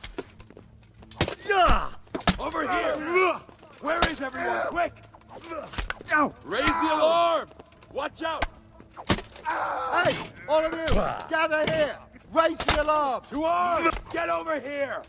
Yeah! Over here! Where is everyone? Quick! Ow! Raise the alarm! Watch out! Hey! All of you! Gather here! Raise the alarm! To arms! Get over here!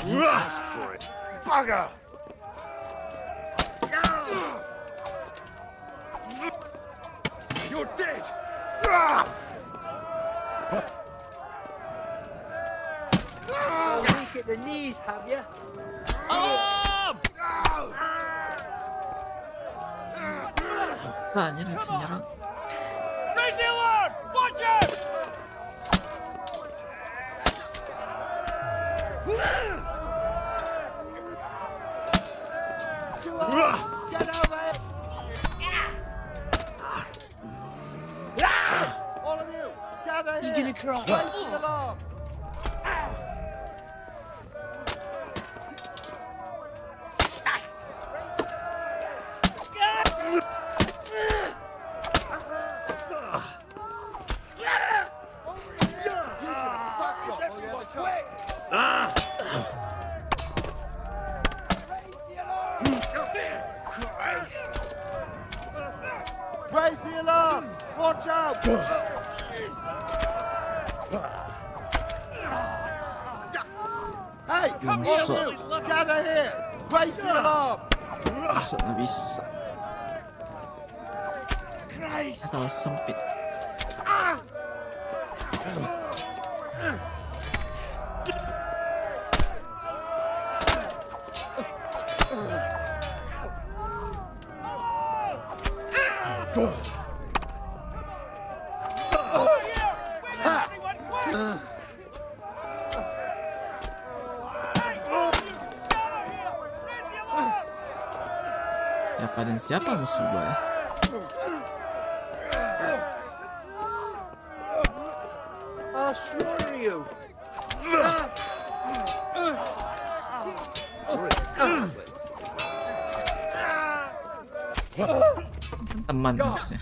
You asked for it. Bugger! You're dead! Weak at the knees, have you? Nah, nyerang bisa nyerang. Raise the alarm! Watch out! Get over here! All of you, gather here! You're gonna cry. Raise the alarm! Raise the alarm! Watch out! Hey, all of you, gather here! Raise the alarm! Masuk nggak bisa. Terlalu sempit. Siapa dan siapa musuh gue ya? I'll slaughter you! Teman harusnya.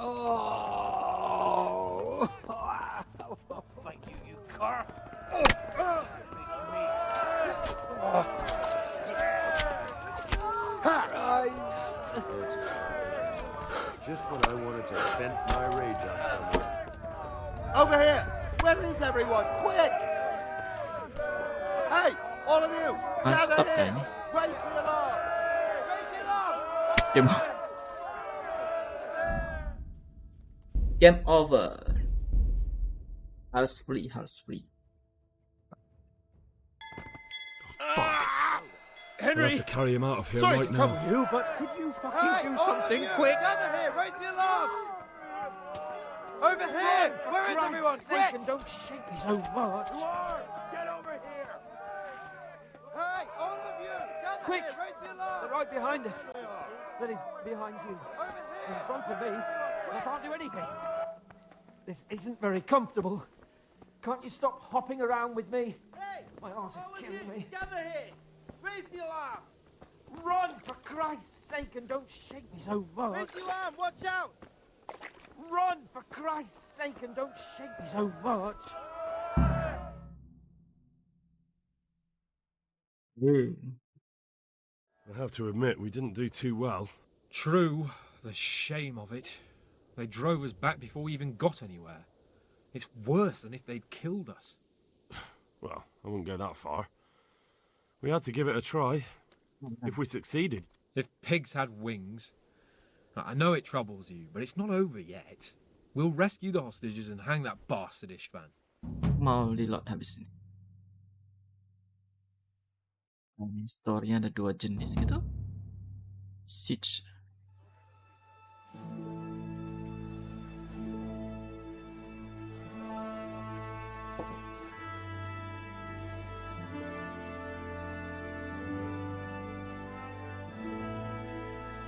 Oh, thank you, you car. Just when I wanted to vent my rage on someone. Over here! Where is everyone? Quick! Hey, all of you! Stop Gather here! kayaknya. Raise the alarm! Raise the alarm! Game over. Game over. Harus free, harus free. We'll Henry! have to carry him out of here Sorry right to now. trouble you, but could you fucking Hey, do all of something you, quick? Gather here! Raise the alarm! Over here! Where is everyone? Quick! And don't shake me so much. Get over here! Hey, all of you! Gather Quick! here! Raise the alarm! They're right behind us. That is behind you. In front of me. I can't do anything. This isn't very comfortable. Can't you stop hopping around with me? Hey! My arse is killing me. Gather here! Raise the alarm! Run, for Christ's sake, and don't shake me so much. Raise the alarm! Watch out! Run, for Christ's sake, and don't shake me so much. I have to admit, we didn't do too well. True, the shame of it. They drove us back before we even got anywhere. It's worse than if they'd killed us. Well, I wouldn't go that far. We had to give it a try. If we succeeded. If pigs had wings. I know it troubles you, but it's not over yet. We'll rescue the hostages and hang that bastard Isvan. Mau reload habis ini. Ini story-nya ada 2 jenis gitu. Siege.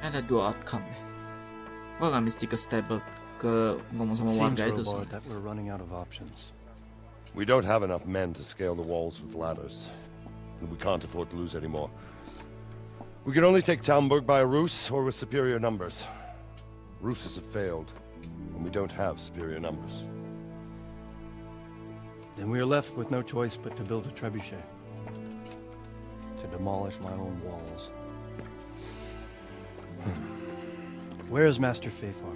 Ada 2 outcome deh. Gua gak mesti ke stable ke ngomong sama warga itu sih. that we're running out of options. We don't have enough men to scale the walls with ladders, and we can't afford to lose any more. We can only take Talmberg by a ruse or with superior numbers. Ruses have failed, and we don't have superior numbers. Then we are left with no choice but to build a trebuchet. To demolish my own walls. Where is Master Fafar?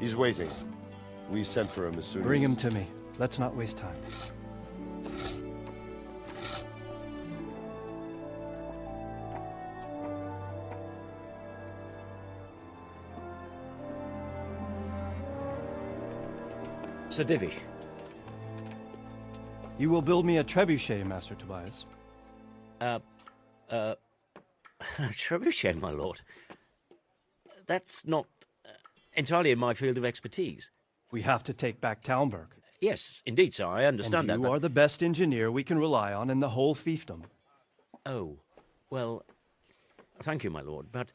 He's waiting. We sent for him as soon as... Bring him to me. Let's not waste time. Sir Divish. You will build me a trebuchet, Master Tobias. Trebuchet, my lord. That's not entirely in my field of expertise. We have to take back Talmberg. Yes, indeed, sir. I understand and that. You are the best engineer we can rely on in the whole fiefdom. Oh, well, thank you, my lord, but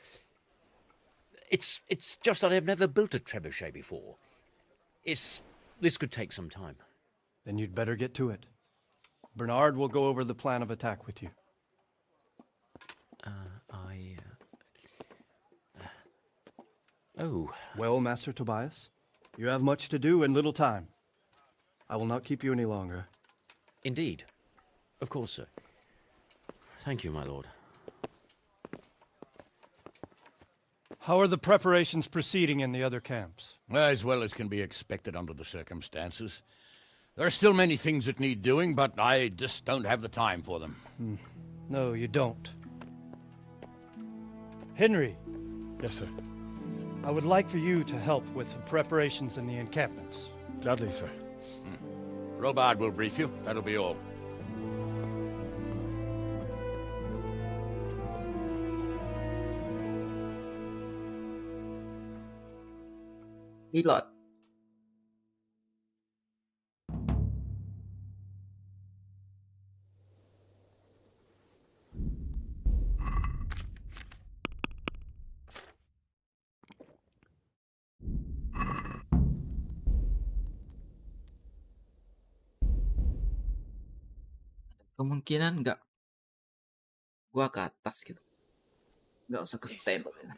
it's just that I've never built a trebuchet before. This could take some time. Then you'd better get to it. Bernard will go over the plan of attack with you. Oh. Well, Master Tobias, you have much to do and little time. I will not keep you any longer. Indeed. Of course, sir. Thank you, my lord. How are the preparations proceeding in the other camps? As well as can be expected under the circumstances. There are still many things that need doing, but I just don't have the time for them. No, you don't. Henry. Yes, sir. I would like for you to help with the preparations in the encampments. Gladly, sir. Robard will brief you. That'll be all. Pilot. Kemungkinan nggak gua ke atas gitu, nggak usah ke stable ya.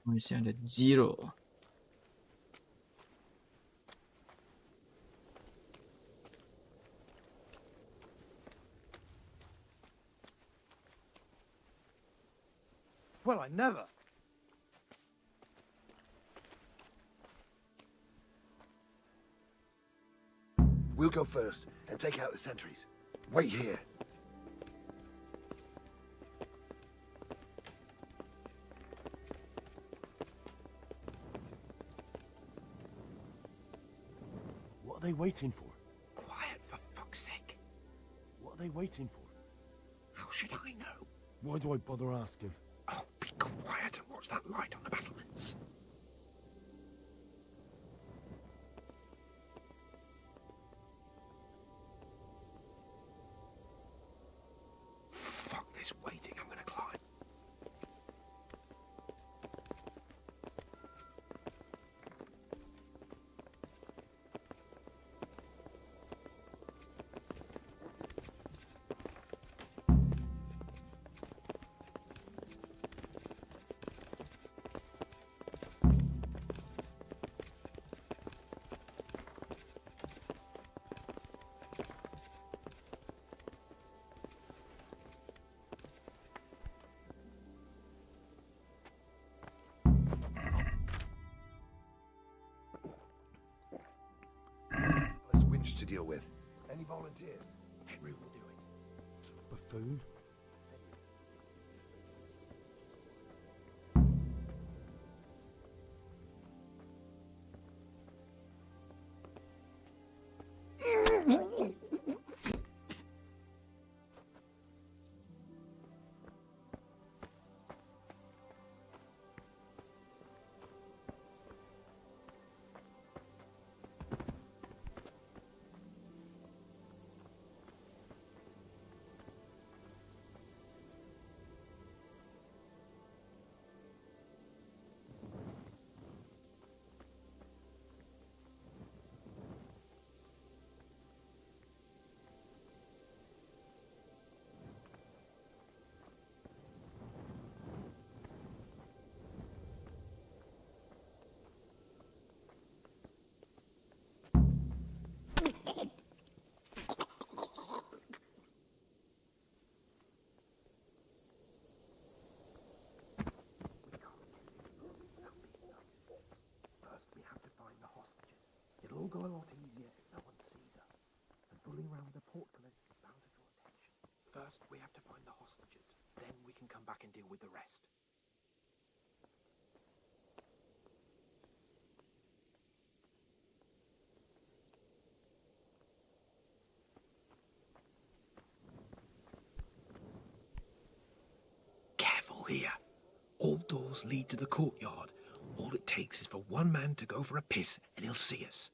Masih ada zero. Well, I never. We'll go first and take out the sentries. Wait here. What are they waiting for? Quiet, for fuck's sake. What are they waiting for? How should I know? Why do I bother asking? Oh, be quiet and watch that light on the battlements. Fuck this waiting, I'm gonna climb. To deal with. Any volunteers? Henry will do it. Buffoon. go a lot easier if no one sees us. And fooling around with the portcullis is bound to draw attention. First, we have to find the hostages. Then we can come back and deal with the rest. Careful here. All doors lead to the courtyard. All it takes is for one man to go for a piss and he'll see us.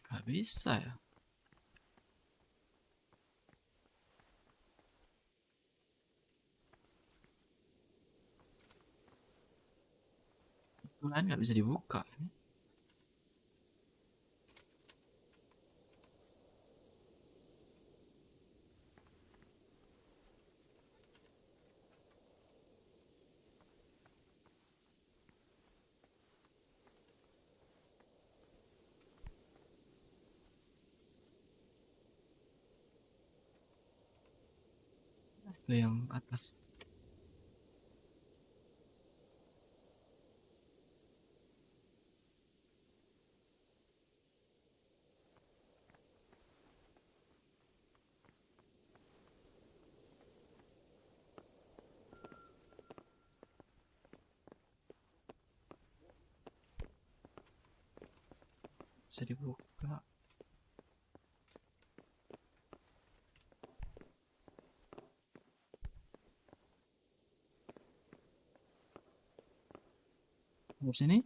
Gak bisa ya. Lain nggak bisa dibuka. Itu yang atas. Bisa dibuka. Di sini.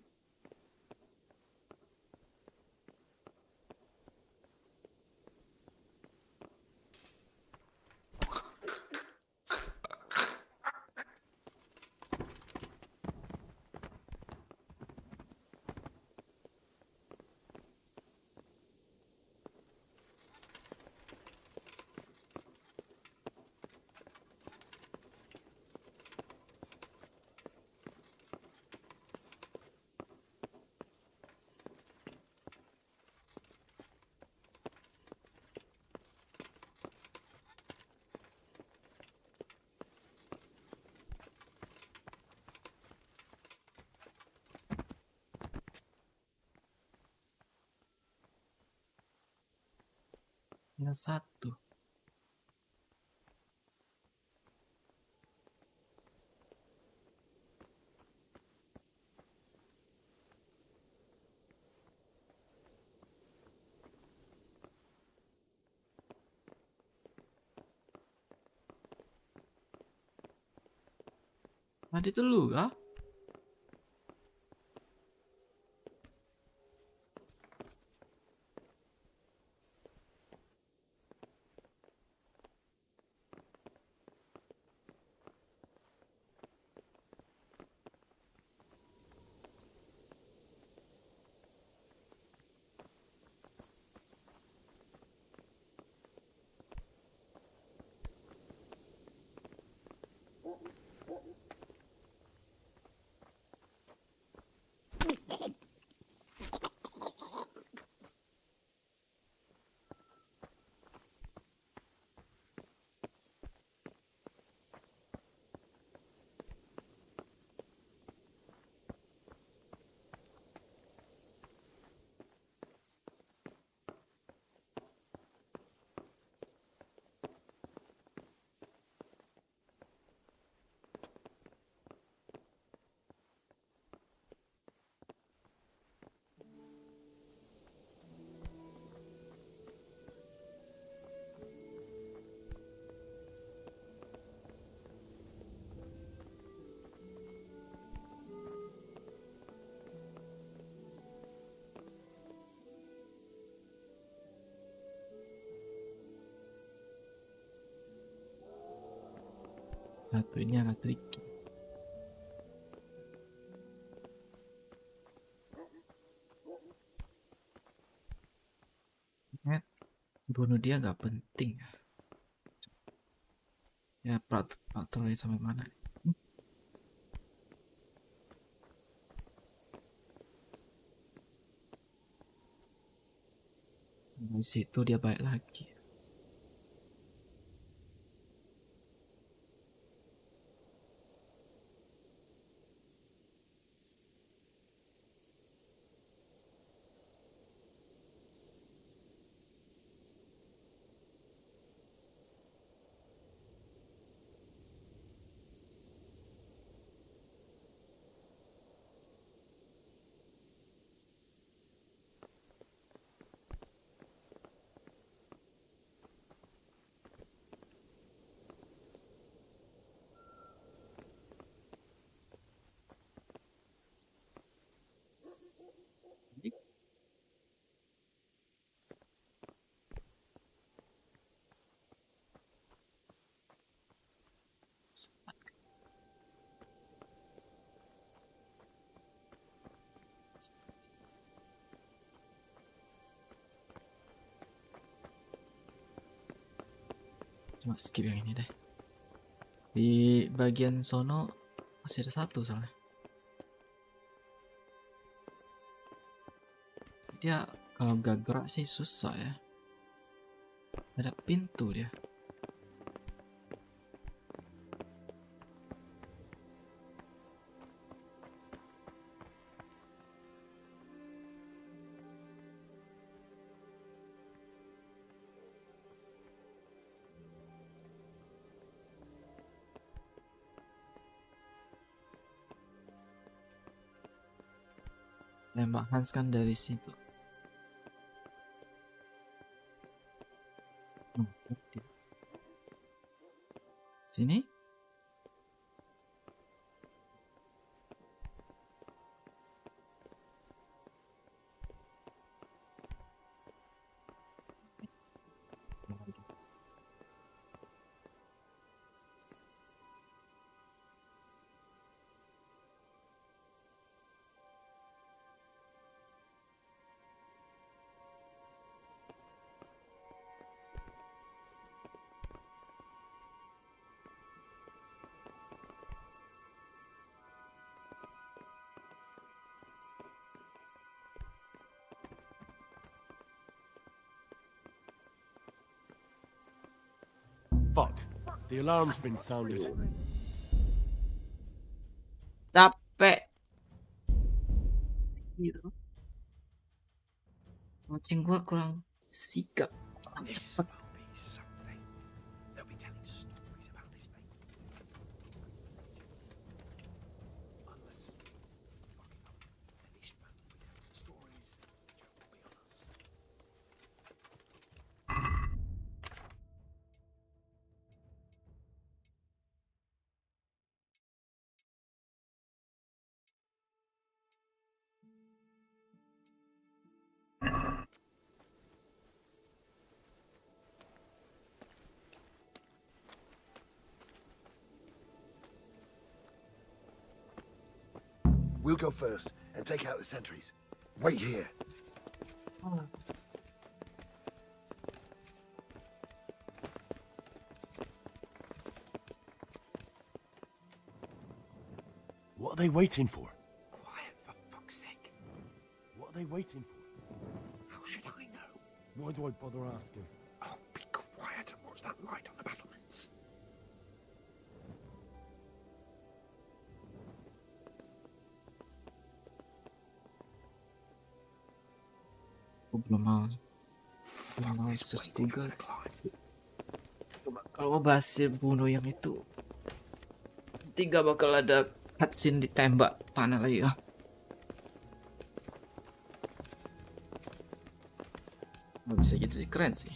Tinggal satu. Tadi itu lu kah? Satu ini agak tricky. Bunuh dia nggak penting. Ya patroli sampai mana? Di situ dia baik lagi. Cuma skip yang ini deh. Di bagian sono masih ada satu soalnya. Dia kalau gak gerak sih susah ya. Ada pintu dia. Tembak Hans kan dari situ. Sini? Fuck. The alarm's been sounded. Capek. Gitu. Kucing gua kurang sikap. Kurang cepat. We'll go first and take out the sentries. Wait here. What are they waiting for? Quiet, for fuck's sake. What are they waiting for? How should I know? Why do I bother asking? Oh, be quiet and watch that light on the battlements. Belum mau search Google. Kalau berhasil bunuh yang itu, tiga bakal ada cutscene ditembak panah lagi ya. Nggak bisa gitu sih, keren sih.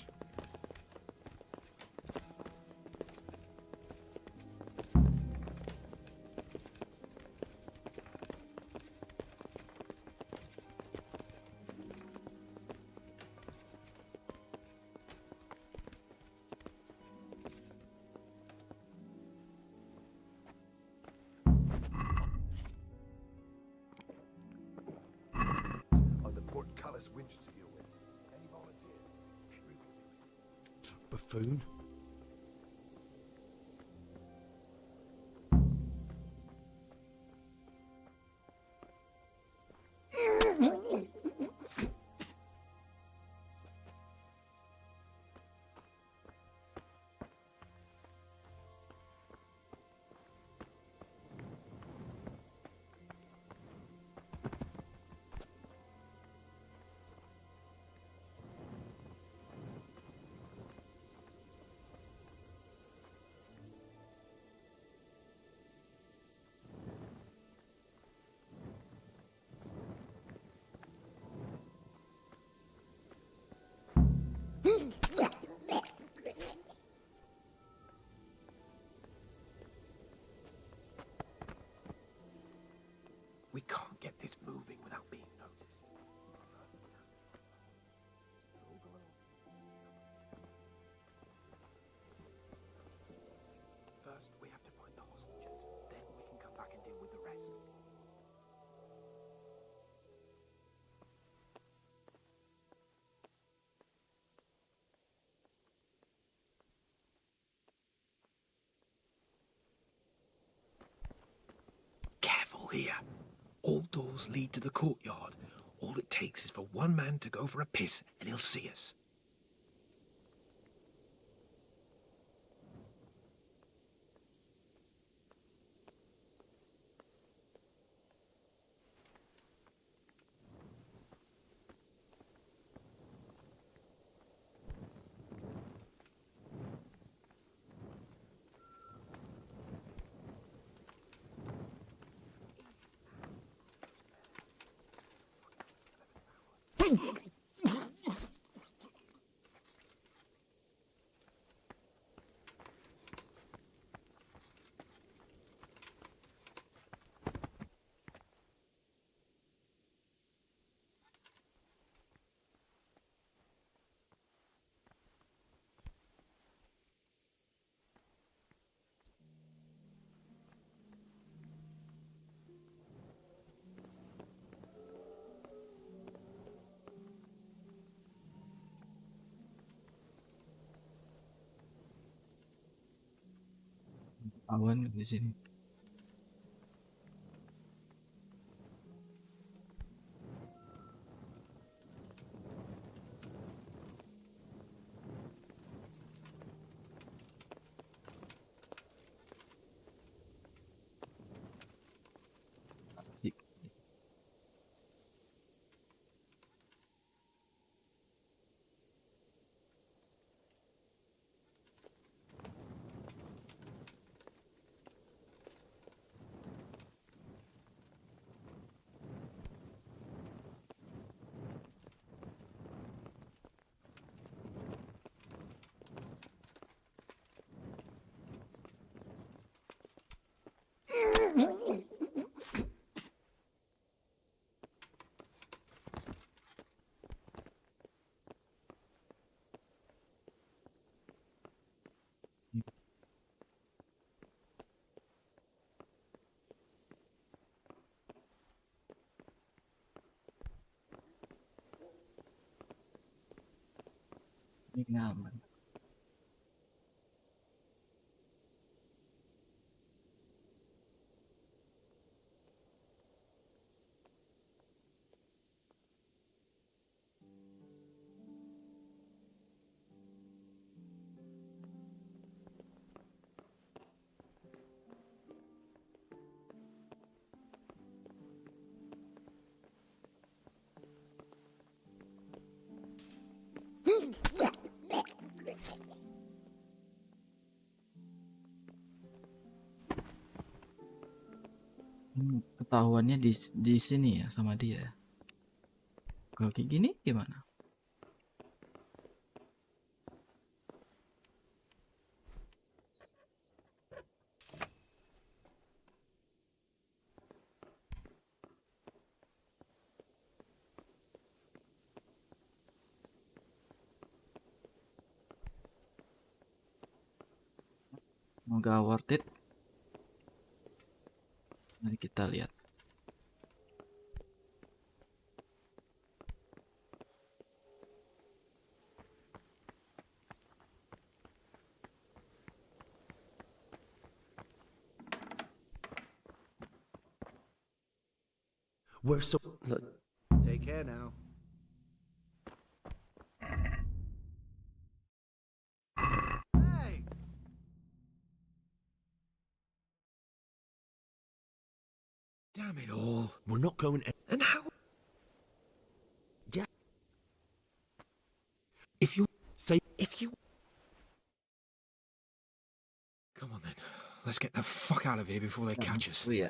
Palace winch to deal with. Any volunteers? Buffoon. We can't get this moving without being noticed. First, we have to find the hostages. Then we can come back and deal with the rest. Careful here. All doors lead to the courtyard. All it takes is for one man to go for a piss and he'll see us. Awan di sini. Asik. Ini aman. Ketahuannya di sini ya sama dia. Kalau kayak gini gimana? Semoga worth it. Mari kita lihat. We're so... Look, take care now. Hey! Damn it all. We're not going... And how... Yeah. If you... Say... If you... Come on then. Let's get the fuck out of here before they catch us. Yeah.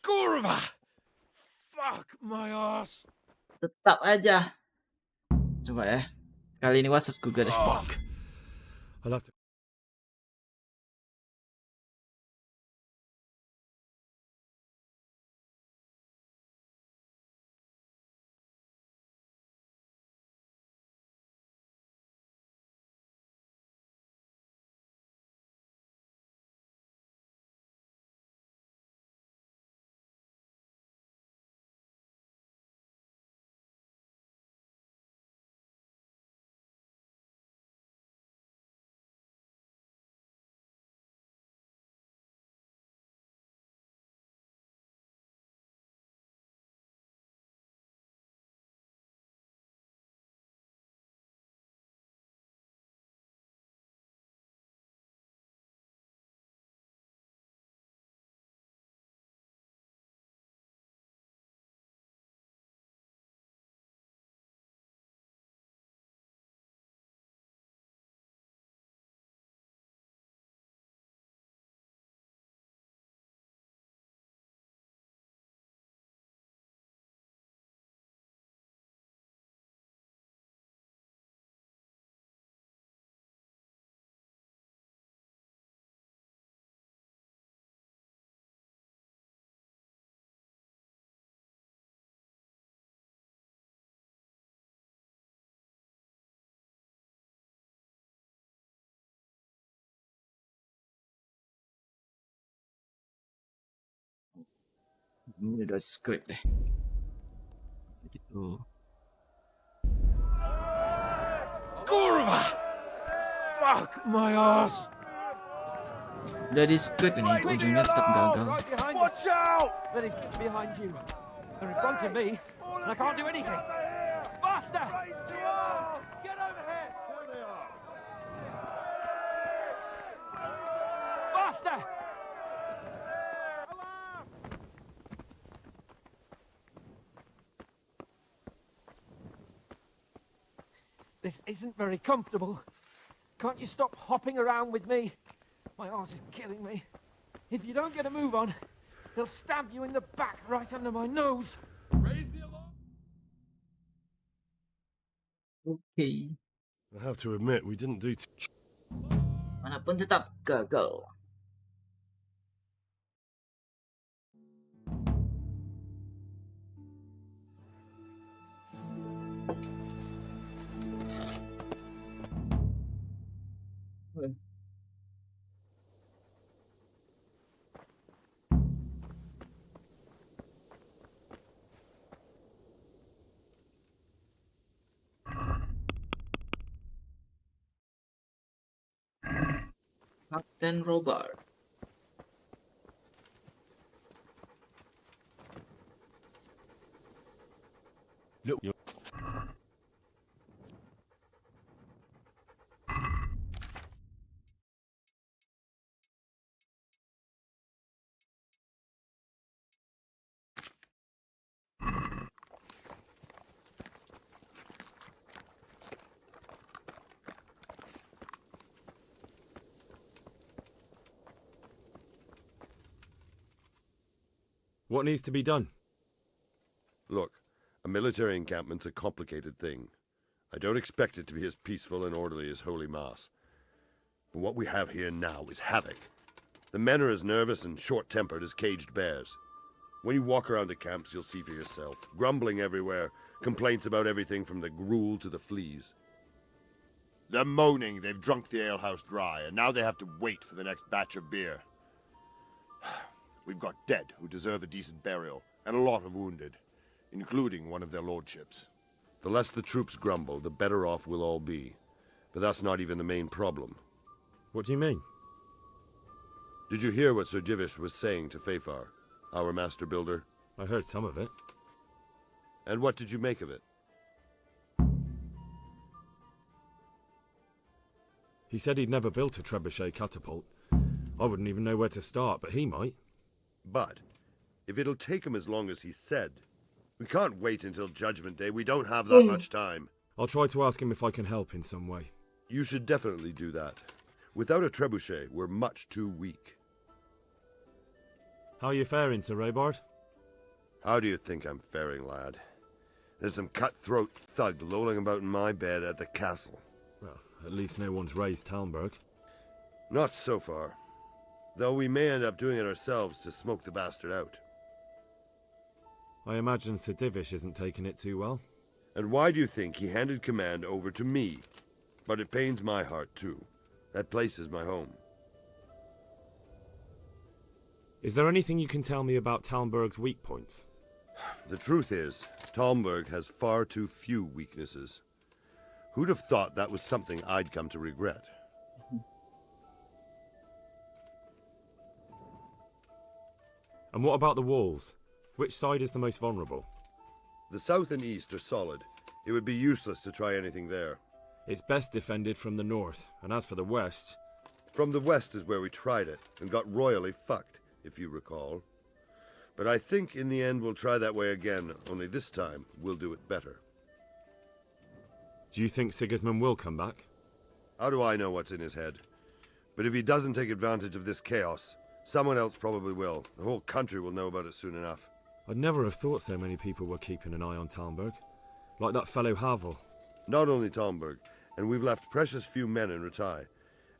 Gorva! Fuck my ass! Tetap aja. Coba ya. Kali ini wases Google deh. Fuck. I'll have to... Ini udah script deh. Gitu. Gorva! Fuck my ass! Udah di script ini, ujungnya tetap gagal. Watch out! Then he's behind you. They're in front of me, and I can't do anything. Faster! Get over here! There they are. Faster! This isn't very comfortable. Can't you stop hopping around with me? My arse is killing me. If you don't get a move on, they'll stab you in the back right under my nose. Raise the alarm! Okay. I have to admit, we didn't do Manapun tetap gagal. Captain Robert. Look, What needs to be done? Look, a military encampment's a complicated thing. I don't expect it to be as peaceful and orderly as Holy Mass. But what we have here now is havoc. The men are as nervous and short-tempered as caged bears. When you walk around the camps, you'll see for yourself. Grumbling everywhere, complaints about everything from the gruel to the fleas. They're moaning they've drunk the alehouse dry, and now they have to wait for the next batch of beer. We've got dead who deserve a decent burial, and a lot of wounded, including one of their lordships. The less the troops grumble, the better off we'll all be. But that's not even the main problem. What do you mean? Did you hear what Sir Divish was saying to Fafar, our master builder? I heard some of it. And what did you make of it? He said he'd never built a trebuchet catapult. I wouldn't even know where to start, but he might. But if it'll take him as long as he said, we can't wait until Judgment Day. We don't have that much time. I'll try to ask him if I can help in some way. You should definitely do that. Without a trebuchet, we're much too weak. How are you faring, Sir Raybard? How do you think I'm faring, lad? There's some cutthroat thug lolling about in my bed at the castle. Well, at least no one's raised Talmberg. Not so far. Though we may end up doing it ourselves to smoke the bastard out. I imagine Sir Divish isn't taking it too well. And why do you think he handed command over to me? But it pains my heart, too. That place is my home. Is there anything you can tell me about Talmberg's weak points? The truth is, Talmberg has far too few weaknesses. Who'd have thought that was something I'd come to regret? And what about the walls? Which side is the most vulnerable? The south and east are solid. It would be useless to try anything there. It's best defended from the north, and as for the west... From the west is where we tried it, and got royally fucked, if you recall. But I think in the end we'll try that way again, only this time we'll do it better. Do you think Sigismund will come back? How do I know what's in his head? But if he doesn't take advantage of this chaos, someone else probably will. The whole country will know about it soon enough. I'd never have thought so many people were keeping an eye on Talmberg. Like that fellow Havel. Not only Talmberg, and we've left precious few men in Ratai.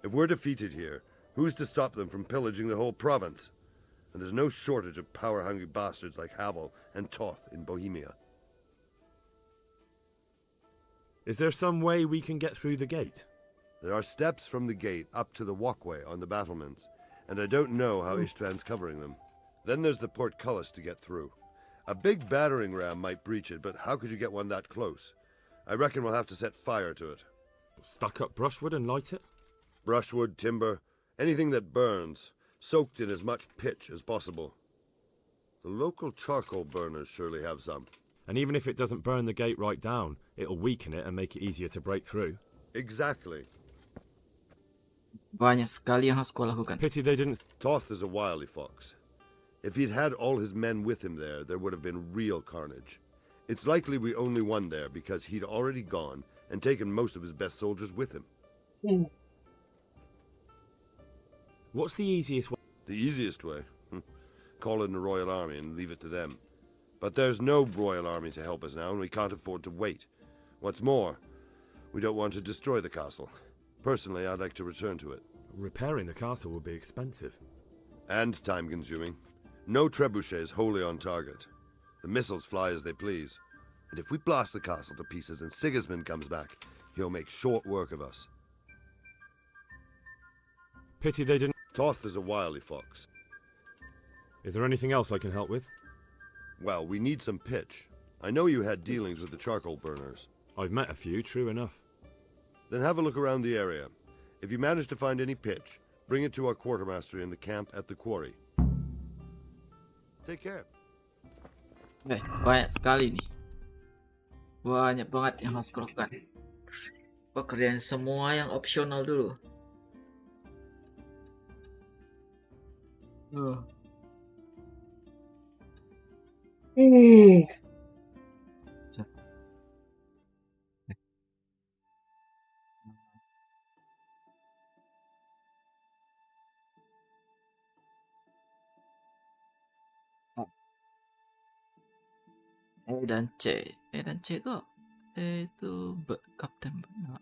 If we're defeated here, who's to stop them from pillaging the whole province? And there's no shortage of power-hungry bastards like Havel and Toth in Bohemia. Is there some way we can get through the gate? There are steps from the gate up to the walkway on the battlements, and I don't know how Istvan's covering them. Then there's the portcullis to get through. A big battering ram might breach it, but how could you get one that close? I reckon we'll have to set fire to it. Stack up brushwood and light it? Brushwood, timber, anything that burns, soaked in as much pitch as possible. The local charcoal burners surely have some. And even if it doesn't burn the gate right down, it'll weaken it and make it easier to break through. Exactly. Banyak sekali yang harus kau lakukan. Pity they didn't... Toth is a wily fox. If he'd had all his men with him there would have been real carnage. It's likely we only won there because he'd already gone and taken most of his best soldiers with him. What's the easiest way? The easiest way? Call in the Royal Army and leave it to them. But there's no Royal Army to help us now, and we can't afford to wait. What's more, we don't want to destroy the castle. Personally, I'd like to return to it. Repairing the castle will be expensive. And time-consuming. No trebuchets wholly on target. The missiles fly as they please. And if we blast the castle to pieces and Sigismund comes back, he'll make short work of us. Pity they didn't... Toth is a wily fox. Is there anything else I can help with? Well, we need some pitch. I know you had dealings with the charcoal burners. I've met a few, true enough. Then have a look around the area. If you manage to find any pitch, bring it to our quartermaster in the camp at the quarry. Take care. Banyak sekali nih. Banyak banget yang harus kau lakukan. Kau kerjain semua yang opsional dulu. E dan C. E dan C itu E itu Kapten benar.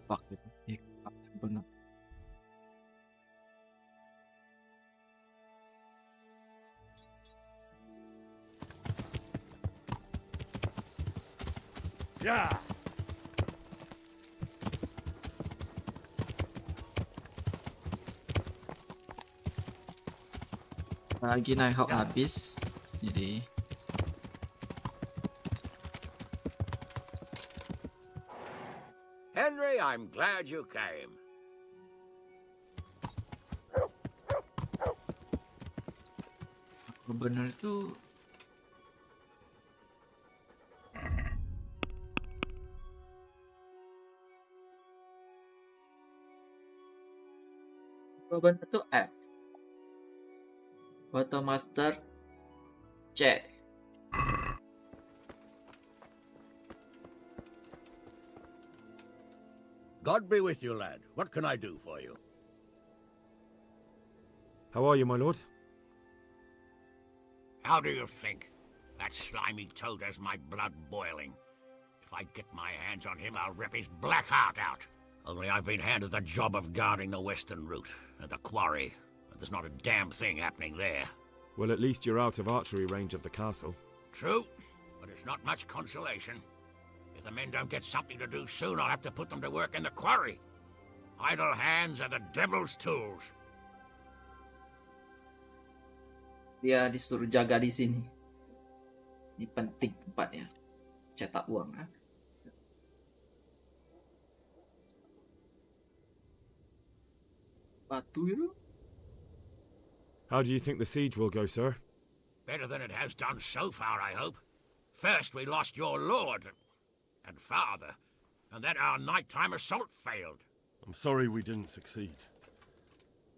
Fuck itu sih Kapten benar. Yeah. Lagi naik hak habis. Jadi Henry, I'm glad you came. benar itu benar itu F. Quartermaster C. God be with you, lad. What can I do for you? How are you, my lord? How do you think? That slimy toad has my blood boiling. If I get my hands on him, I'll rip his black heart out. Only I've been handed the job of guarding the western route, at the quarry. And there's not a damn thing happening there. Well, at least you're out of archery range of the castle. True, but it's not much consolation. If the men don't get something to do soon, I'll have to put them to work in the quarry. Idle hands are the devil's tools. Dia disuruh jaga di sini. Ini penting tempatnya. Cetak uang, ha? Batu itu. How do you think the siege will go, sir? Better than it has done so far, I hope. First, we lost your lord and father, and then our nighttime assault failed. I'm sorry we didn't succeed.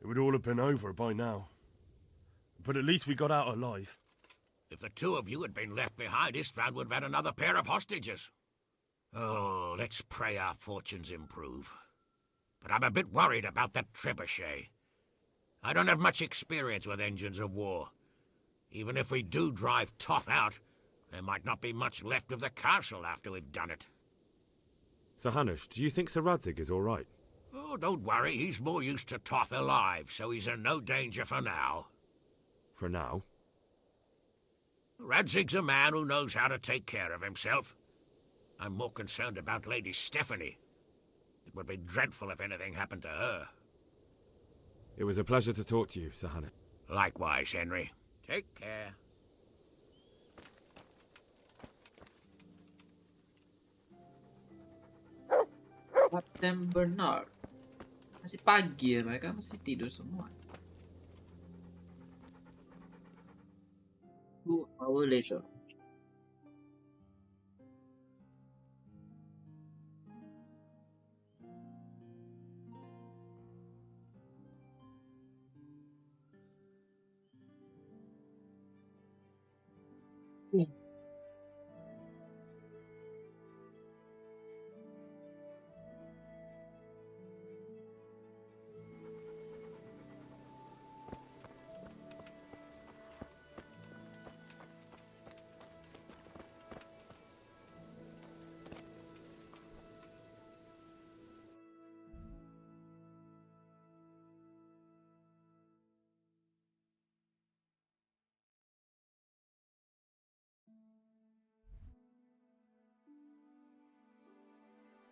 It would all have been over by now. But at least we got out alive. If the two of you had been left behind, Isvan would have had another pair of hostages. Oh, let's pray our fortunes improve. But I'm a bit worried about that trebuchet. I don't have much experience with engines of war. Even if we do drive Toth out, there might not be much left of the castle after we've done it. Sir Hanush, do you think Sir Radzig is all right? Oh, don't worry. He's more used to Toth alive, so he's in no danger for now. For now? Radzig's a man who knows how to take care of himself. I'm more concerned about Lady Stephanie. It would be dreadful if anything happened to her. It was a pleasure to talk to you, Sir Hanush. Likewise, Henry. Take care. Captain Bernard. Masih pagi ya, mereka masih tidur semua. 2 hours later.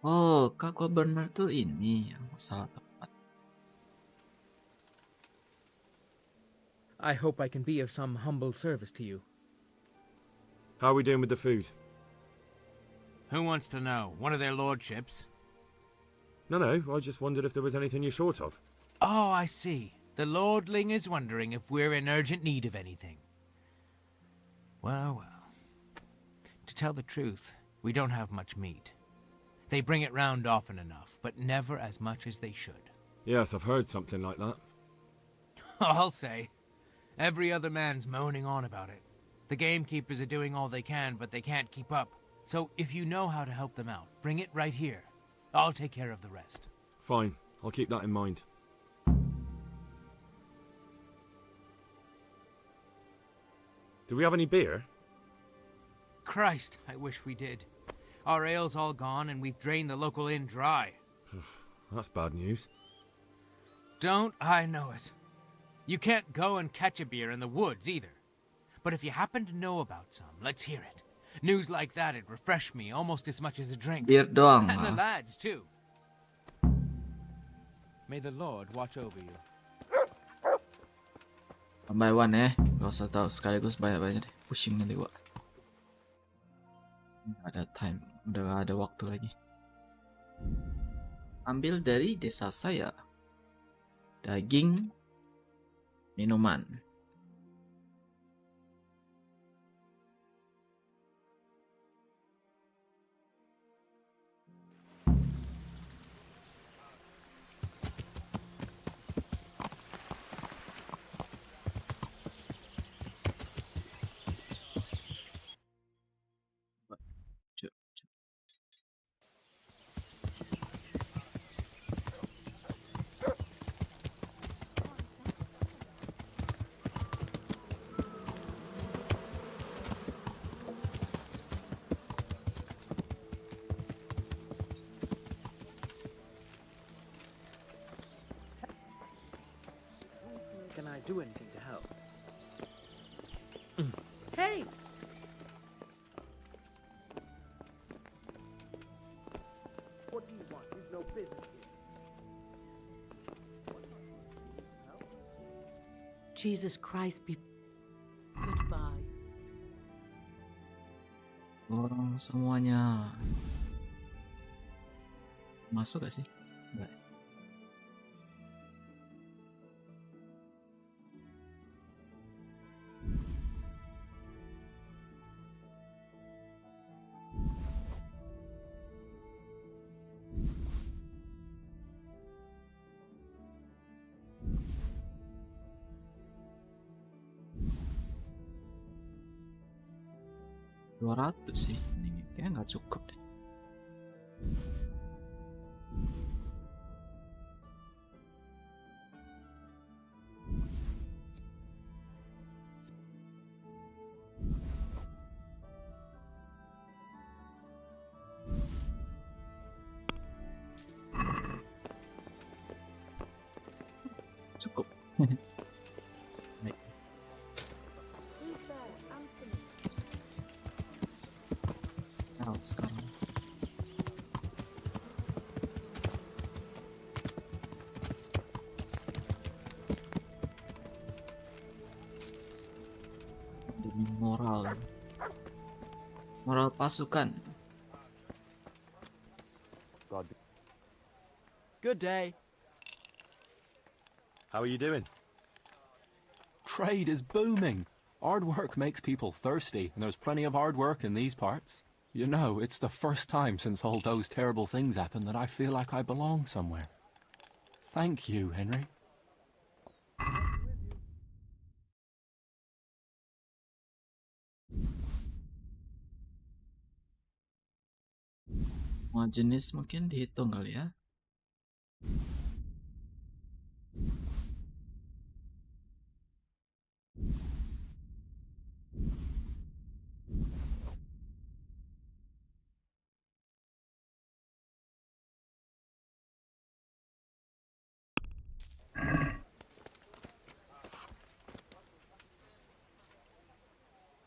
Oh, Kak Gubernur tuh ini yang salah tepat. I hope I can be of some humble service to you. How are we doing with the food? Who wants to know? One of their lordships? No, I just wondered if there was anything you're short of. Oh, I see. The lordling is wondering if we're in urgent need of anything. Well. To tell the truth, we don't have much meat. They bring it round often enough, but never as much as they should. Yes, I've heard something like that. I'll say. Every other man's moaning on about it. The gamekeepers are doing all they can, but they can't keep up. So if you know how to help them out, bring it right here. I'll take care of the rest. Fine, I'll keep that in mind. Do we have any beer? Christ, I wish we did. Our ale's all gone, and we've drained the local inn dry. That's bad news. Don't I know it? You can't go and catch a beer in the woods, either. But if you happen to know about some, let's hear it. News like that'd refresh me almost as much as a drink. Bir doang And the lah. lads, too. May the Lord watch over you. One by one ya, gak usah tahu sekaligus banyak-banyak deh, pusing nanti gua. Gak ada time, udah gak ada waktu lagi. Ambil dari desa saya. Daging, minuman. Can I do anything to help? Hey! What do you want? We've no business here. Jesus Christ, be goodbye. Orang semuanya. Masuk gak sih? Enggak. $200 sih, ini kayaknya nggak cukup deh. Cukup. Baik. Sekarang demi moral pasukan. Good day. How are you doing? Trade is booming. Hard work makes people thirsty, and there's plenty of hard work in these parts. You know, it's the first time since all those terrible things happened that I feel like I belong somewhere. Thank you, Henry. Semua jenis mungkin dihitung kali ya.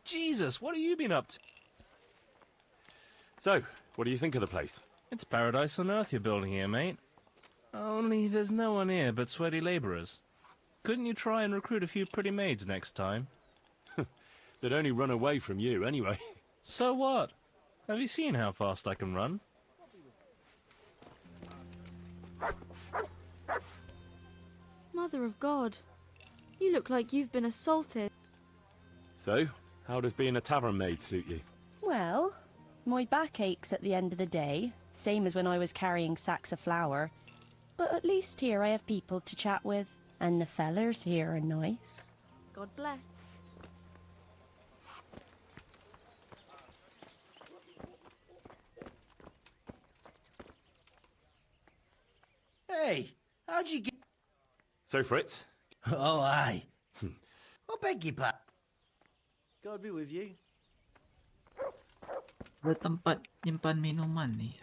Jesus, what have you been up to? So, what do you think of the place? It's paradise on earth you're building here, mate. Only there's no one here but sweaty labourers. Couldn't you try and recruit a few pretty maids next time? They'd only run away from you anyway. So what? Have you seen how fast I can run? Mother of God, you look like you've been assaulted. So, how does being a tavern maid suit you? Well, my back aches at the end of the day, same as when I was carrying sacks of flour. But at least here I have people to chat with, and the fellers here are nice. God bless. Hey, how'd you get... So, Fritz? Oh, aye. I beg your pardon. God be with you. Ada tempat nyimpan minuman nih.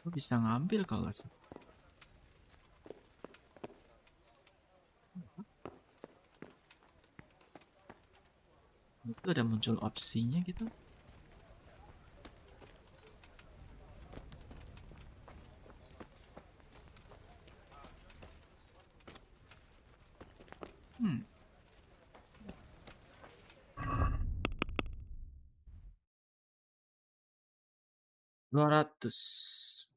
Gue bisa ngambil kalau nggak salah. tiba-tiba ada muncul opsinya gitu. Hmm. 200.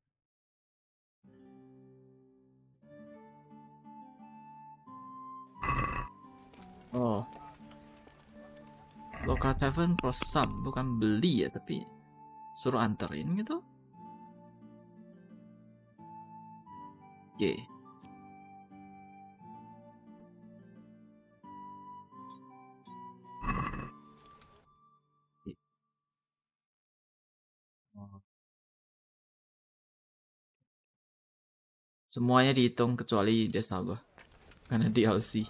Oh. Local tavern for some, bukan beli ya, tapi suruh anterin gitu. Oke. Semuanya dihitung kecuali desa gua karena DLC.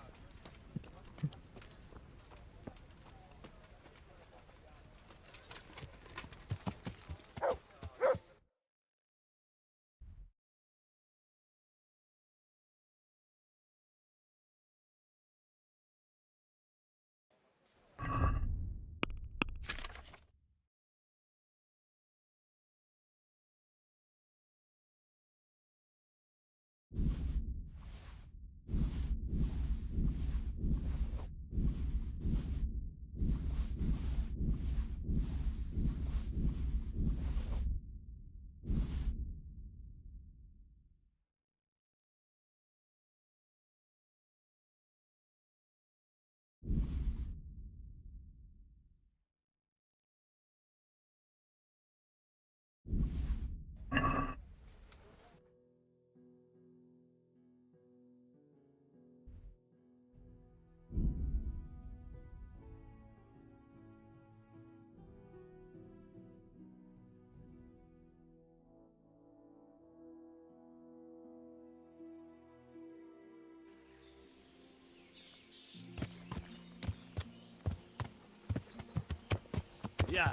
Yeah.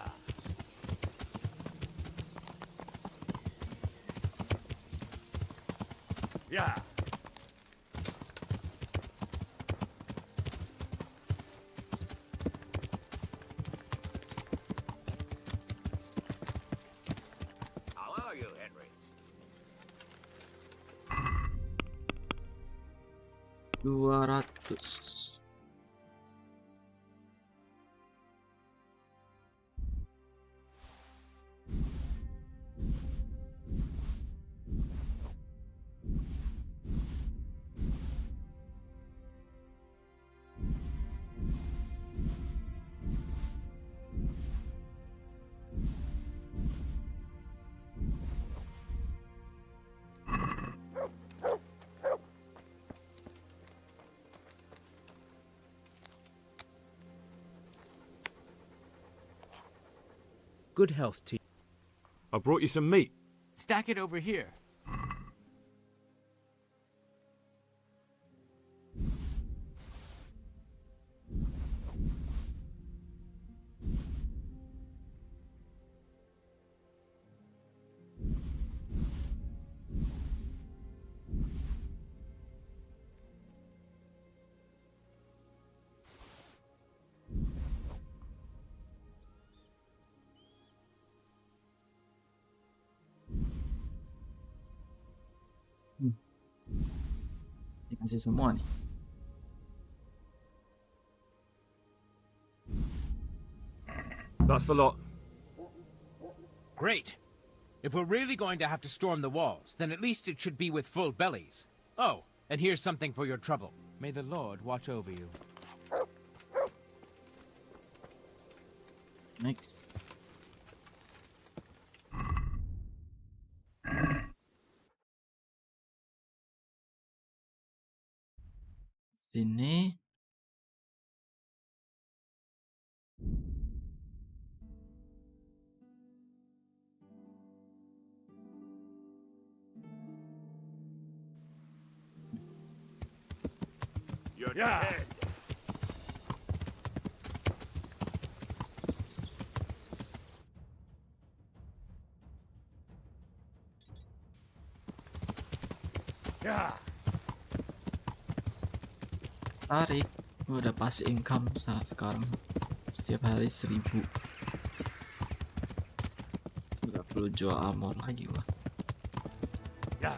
Yeah. How are you, Henry? 200. Good health to you. I brought you some meat. Stack it over here. Dikasih semua nih. That's the lot. Great. If we're really going to have to storm the walls, then at least it should be with full bellies. Oh, and here's something for your trouble. May the Lord watch over you. Next. Sini. You're dead. Yeah. Tarik. Udah pas income saat sekarang. Setiap hari 1000. Nggak perlu jual armor lagi gua. Yeah.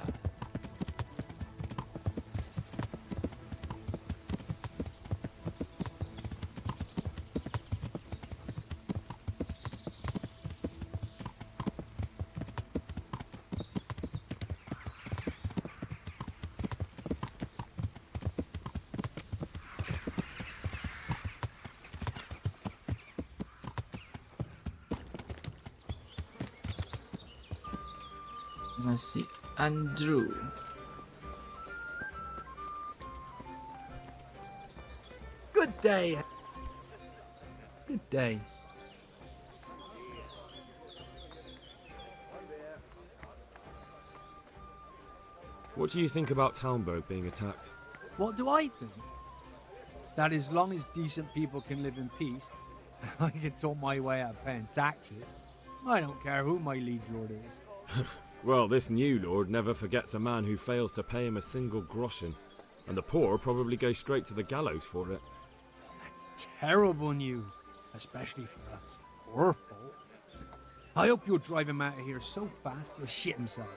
Masih Andrew. Good day. Good day. What do you think about Talmberg being attacked? What do I think? That as long as decent people can live in peace, I can talk my way out of paying taxes. I don't care who my liege lord is. Well, this new lord never forgets a man who fails to pay him a single groschen, and the poor probably go straight to the gallows for it. That's terrible news, especially for us poor folk. I hope you'll drive him out of here so fast he'll shit himself,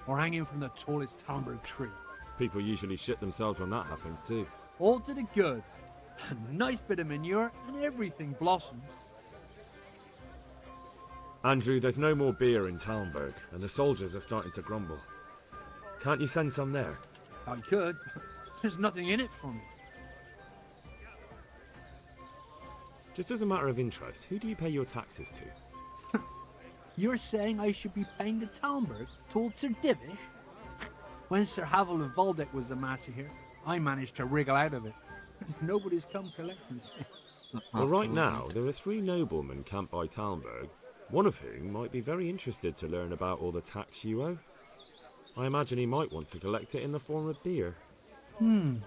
or hang him from the tallest Talmberg tree. People usually shit themselves when that happens too. All to the good. A nice bit of manure and everything blossoms. Andrew, there's no more beer in Talmberg, and the soldiers are starting to grumble. Can't you send some there? I could. There's nothing in it for me. Just as a matter of interest, who do you pay your taxes to? You're saying I should be paying to Talmberg told Sir Divish? When Sir Havel of Waldeck was the master here, I managed to wriggle out of it. Nobody's come collecting since. Well, right now, there are 3 noblemen camped by Talmberg, one of whom might be very interested to learn about all the tax you owe. I imagine he might want to collect it in the form of beer. When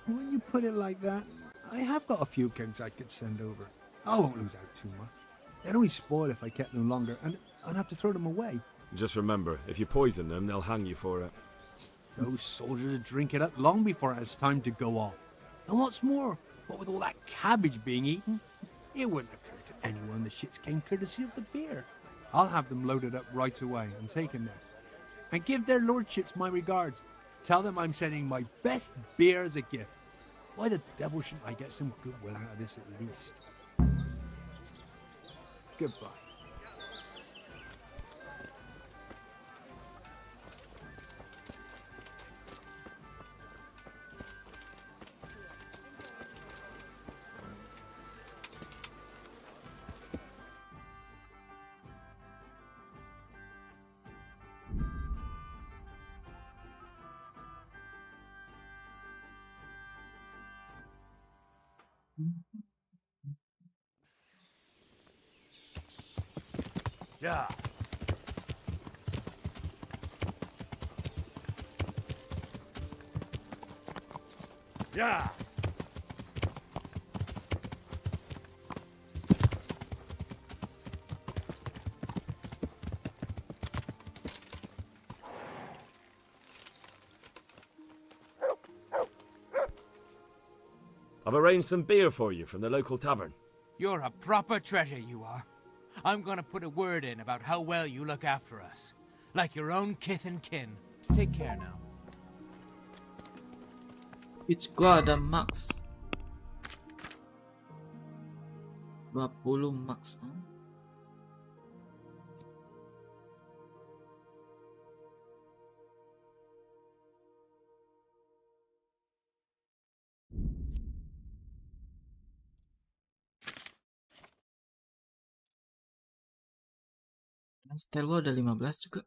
you put it like that, I have got a few kegs I could send over. I won't lose out too much. They'd only spoil if I kept them longer, and I'd have to throw them away. Just remember, if you poison them, they'll hang you for it. Those soldiers drink it up long before it has time to go off. And what's more, what with all that cabbage being eaten, it wouldn't occur to anyone the shits came courtesy of the beer. I'll have them loaded up right away and taken there. And give their lordships my regards. Tell them I'm sending my best beer as a gift. Why the devil shouldn't I get some goodwill out of this at least? Goodbye. Yeah. Yeah. I've arranged some beer for you from the local tavern. You're a proper treasure, you are. I'm gonna put a word in about how well you look after us. Like your own kith and kin. Take care now. Pitch gua ada max 20 max. Dan style gua ada 15 juga.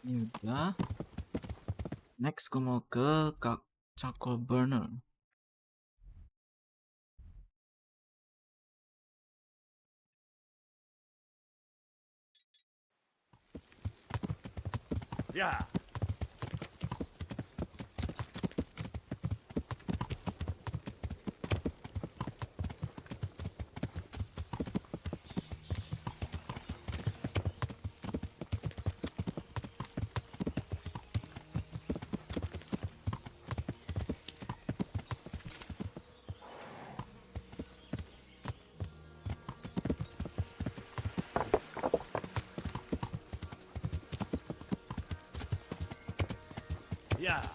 Ini udah. Next gue mau ke charcoal burner. Yeah. Yeah.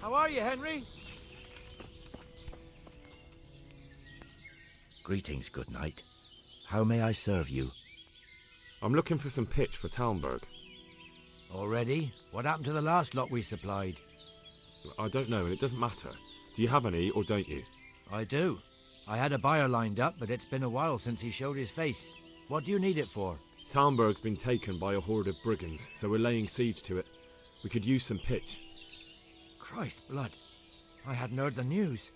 How are you, Henry? Greetings, good night. How may I serve you? I'm looking for some pitch for Talmberg. Already? What happened to the last lot we supplied? I don't know, and it doesn't matter. Do you have any, or don't you? I do. I had a buyer lined up, but it's been a while since he showed his face. What do you need it for? Talmberg's been taken by a horde of brigands, so we're laying siege to it. We could use some pitch. Christ blood. I hadn't heard the news.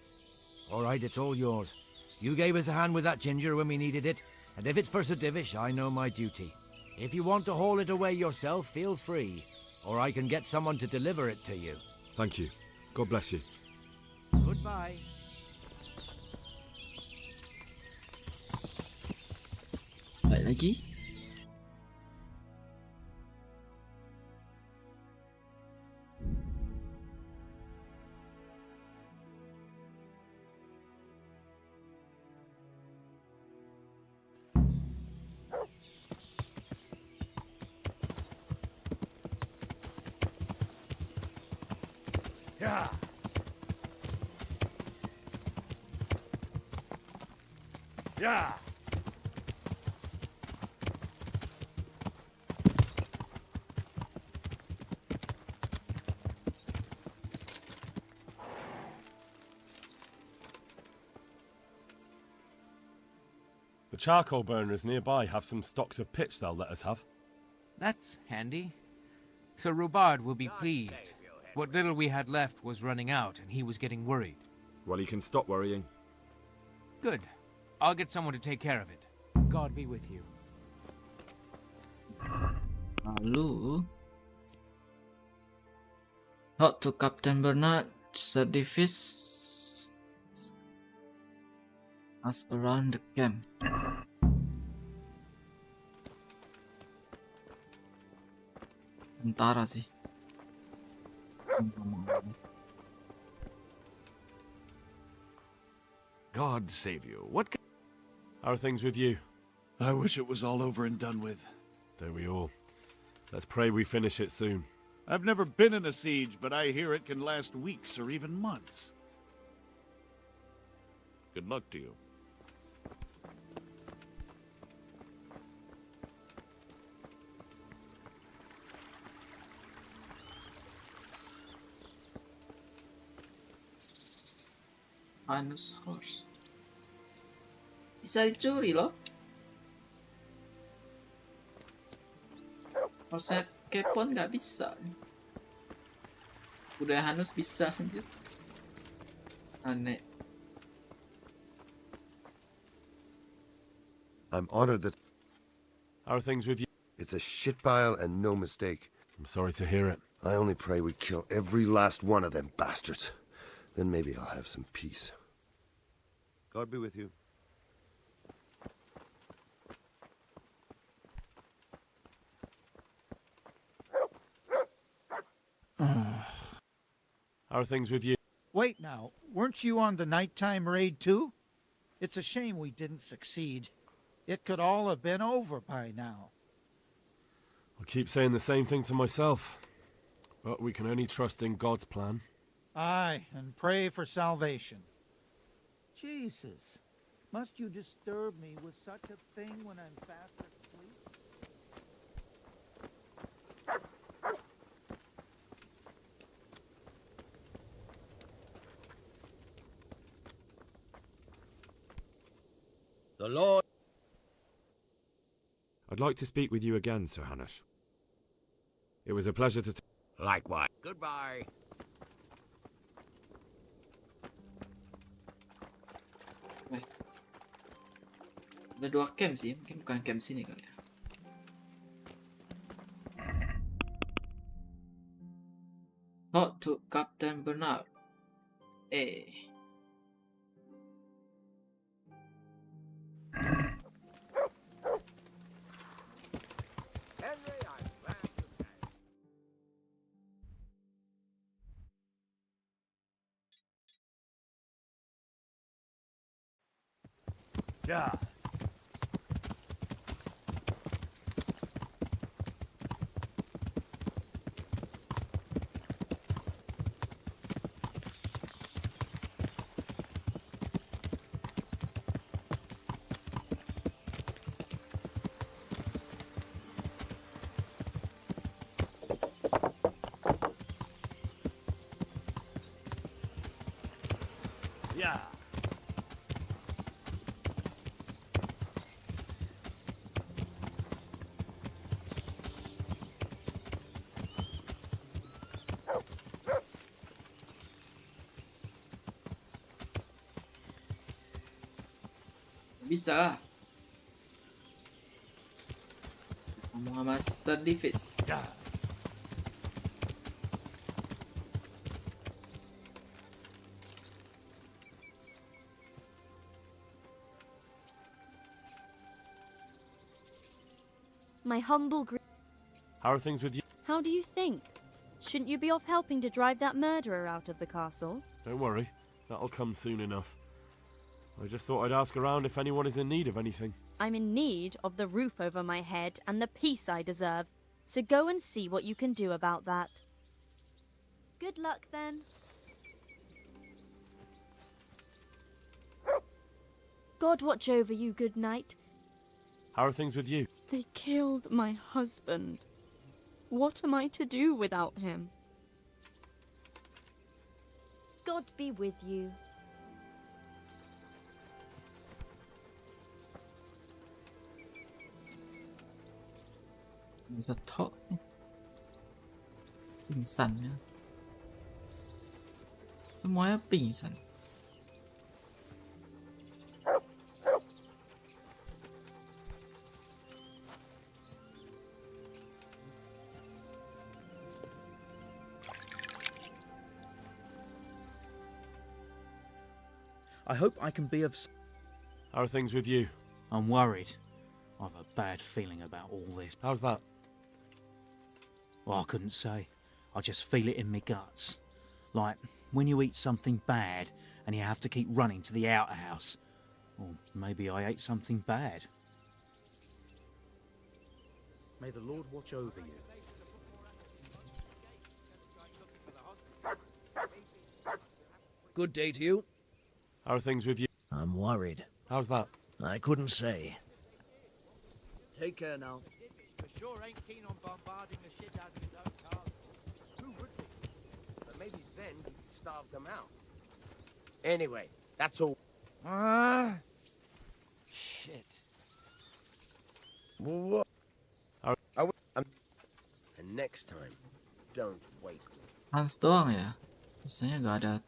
All right, it's all yours. You gave us a hand with that ginger when we needed it, and if it's for Sir Divish, I know my duty. If you want to haul it away yourself, feel free, or I can get someone to deliver it to you. Thank you. God bless you. Goodbye. Balik lagi. Yeah. Yeah. The charcoal burners nearby have some stocks of pitch they'll let us have. That's handy. Sir Rubard will be pleased. What little we had left was running out, and he was getting worried. Well, he can stop worrying. Good. I'll get someone to take care of it. God be with you. Lalu, talk to Captain Bernard. Sir Divis us around the camp. Tentara sih. God save you. What? How are things with you? I wish it was all over and done with. Don't we all? Let's pray we finish it soon. I've never been in a siege, but I hear it can last weeks or even months. Good luck to you. Anus horse. Bisa dicuri loh. Harusnya Kepon nggak bisa. Udah Hanus bisa anjir. Aneh. I'm honored that... How are things with you? It's a shit pile and no mistake. I'm sorry to hear it. I only pray we kill every last one of them bastards. Then maybe I'll have some peace. God be with you. How are things with you? Wait now, weren't you on the nighttime raid too? It's a shame we didn't succeed. It could all have been over by now. I keep saying the same thing to myself. But we can only trust in God's plan. Aye, and pray for salvation. Jesus, must you disturb me with such a thing when I'm fast asleep? The Lord. I'd like to speak with you again, Sir Hanush. It was a pleasure to... Likewise. Goodbye. Ada 2 camp sih, mungkin bukan camp sini kali ya. Talk to Captain Bernard. Yeah. Yeah. Bisa. Ngomong sama Service. My humble How are things with you? How do you think? Shouldn't you be off helping to drive that murderer out of the castle? Don't worry, that'll come soon enough. I just thought I'd ask around if anyone is in need of anything. I'm in need of the roof over my head and the peace I deserve, so go and see what you can do about that. Good luck then. God watch over you, good night. How are things with you? They killed my husband. What am I to do without him? God be with you. Bisa talk nih. Pingsan ya. Semuanya pingsan. I hope I can be of... How are things with you? I'm worried. I've a bad feeling about all this. How's that? Well, I couldn't say. I just feel it in my guts. Like when you eat something bad and you have to keep running to the outhouse. Or maybe I ate something bad. May the Lord watch over you. Good day to you. How are things with you? I'm worried. How's that? I couldn't say. Take care now. You sure ain't keen on bombarding the shit out of his own car. Who would be? But maybe then he could starve them out. Anyway, that's all. Shit. What? And next time, don't wait. Hans doang ya. Biasanya nggak ada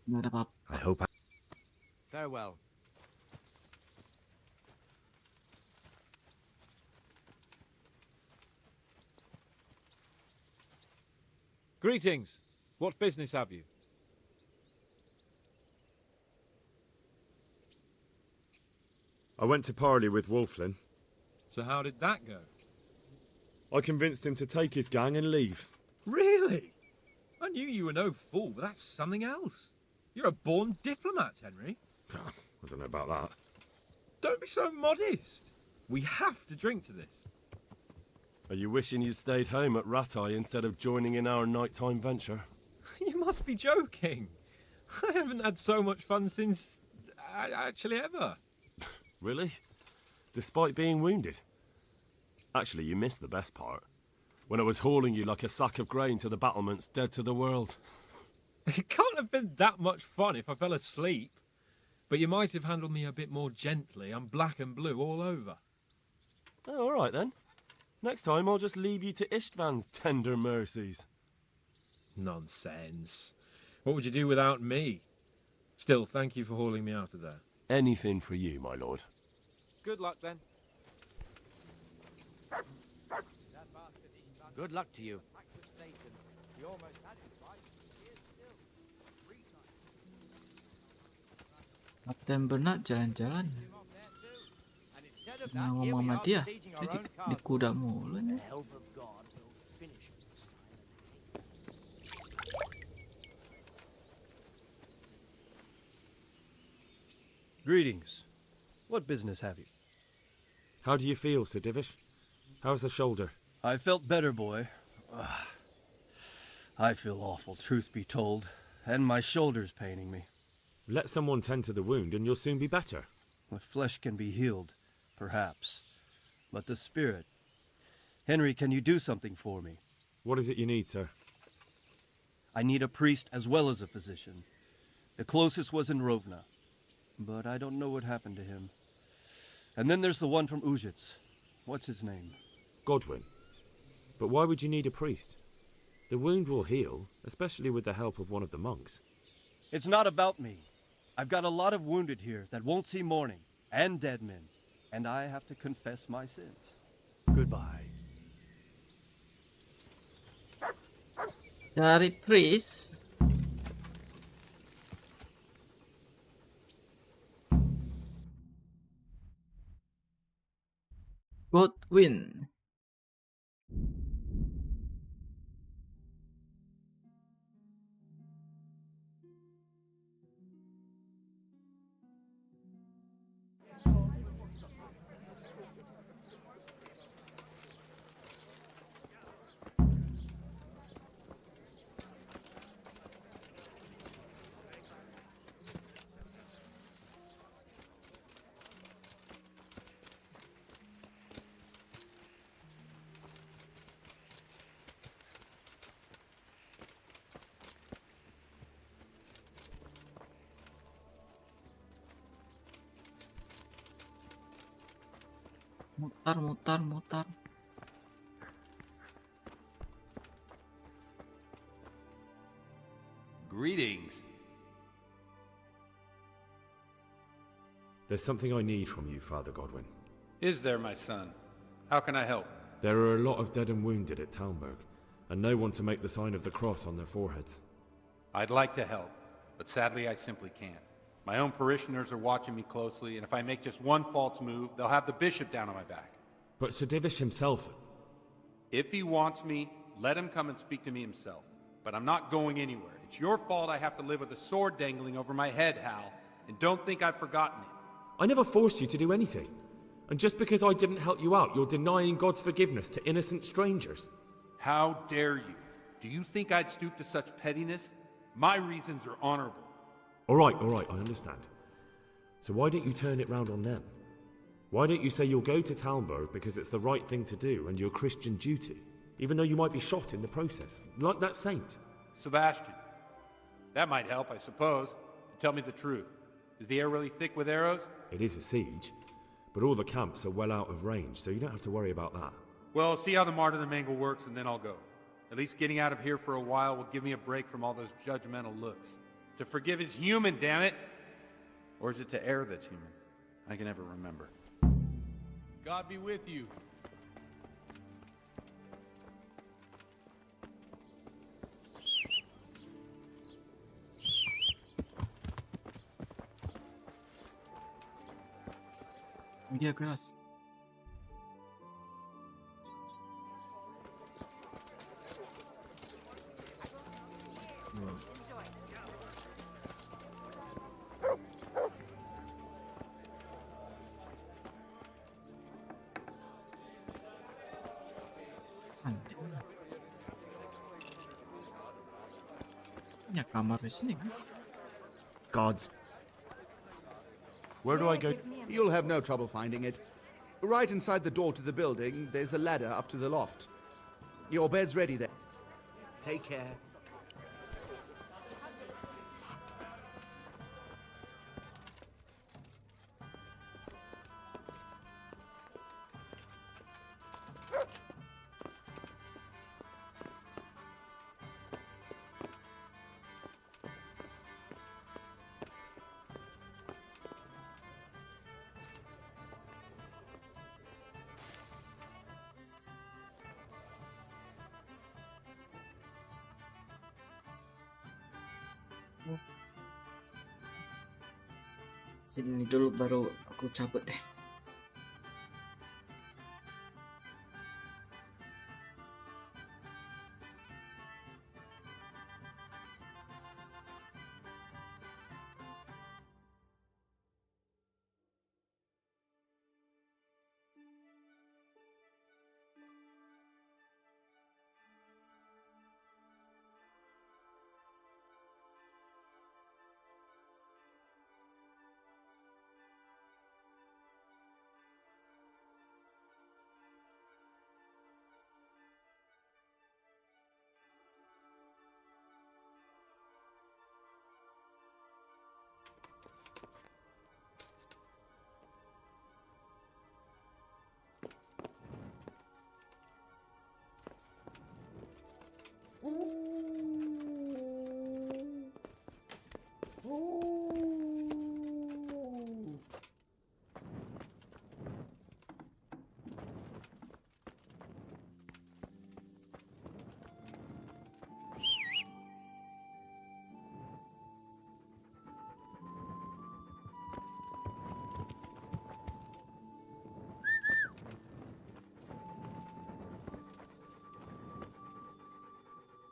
apa-apa. I hope I... Farewell. Greetings. What business have you? I went to parley with Wolflin. So how did that go? I convinced him to take his gang and leave. Really? I knew you were no fool, but that's something else. You're a born diplomat, Henry. I don't know about that. Don't be so modest. We have to drink to this. Are you wishing you'd stayed home at Ratai instead of joining in our nighttime venture? You must be joking. I haven't had so much fun since... actually ever. Really? Despite being wounded? Actually, you missed the best part. When I was hauling you like a sack of grain to the battlements dead to the world. It can't have been that much fun if I fell asleep. But you might have handled me a bit more gently. I'm black and blue all over. Oh, all right then. Next time I'll just leave you to Istvan's tender mercies. Nonsense. What would you do without me? Still, thank you for hauling me out of there. Anything for you, my lord. Good luck then. Good luck to you. Kapten Bernard jalan-jalan. Nah, ngomong sama dia, dia di kuda mulu nih. Greetings. What business have you? How do you feel, Sir Divish? How's the shoulder? I felt better, boy. I feel awful, truth be told, and my shoulder's paining me. Let someone tend to the wound and you'll soon be better. The flesh can be healed, perhaps, but the spirit... Henry, can you do something for me? What is it you need, sir? I need a priest as well as a physician. The closest was in Rovna, but I don't know what happened to him. And then there's the one from Ujits. What's his name? Godwin. But why would you need a priest? The wound will heal, especially with the help of one of the monks. It's not about me. I've got a lot of wounded here that won't see morning, and dead men, and I have to confess my sins. Goodbye. Dari priest. Godwin. Mutar. Greetings. There's something I need from you, Father Godwin. Is there, my son? How can I help? There are a lot of dead and wounded at Talmberg, and no one to make the sign of the cross on their foreheads. I'd like to help, but sadly I simply can't. My own parishioners are watching me closely, and if I make just one false move, they'll have the bishop down on my back. But Sir Divish himself... If he wants me, let him come and speak to me himself. But I'm not going anywhere. It's your fault I have to live with a sword dangling over my head, Hal. And don't think I've forgotten it. I never forced you to do anything. And just because I didn't help you out, you're denying God's forgiveness to innocent strangers. How dare you? Do you think I'd stoop to such pettiness? My reasons are honorable. All right, I understand. So why don't you turn it round on them? Why don't you say you'll go to Talmberg because it's the right thing to do and your Christian duty, even though you might be shot in the process, like that saint? Sebastian. That might help, I suppose. But tell me the truth. Is the air really thick with arrows? It is a siege, but all the camps are well out of range, so you don't have to worry about that. Well, see how the martyrdom angle works, and then I'll go. At least getting out of here for a while will give me a break from all those judgmental looks. To forgive is human, damn it! Or is it to err that's human? I can never remember. God be with you. Dia keras. banyak kamar di sini kan. Gods. Where do I go? You'll have no trouble finding it. Right inside the door to the building, there's a ladder up to the loft. Your bed's ready there. Take care. Sini dulu baru aku cabut deh.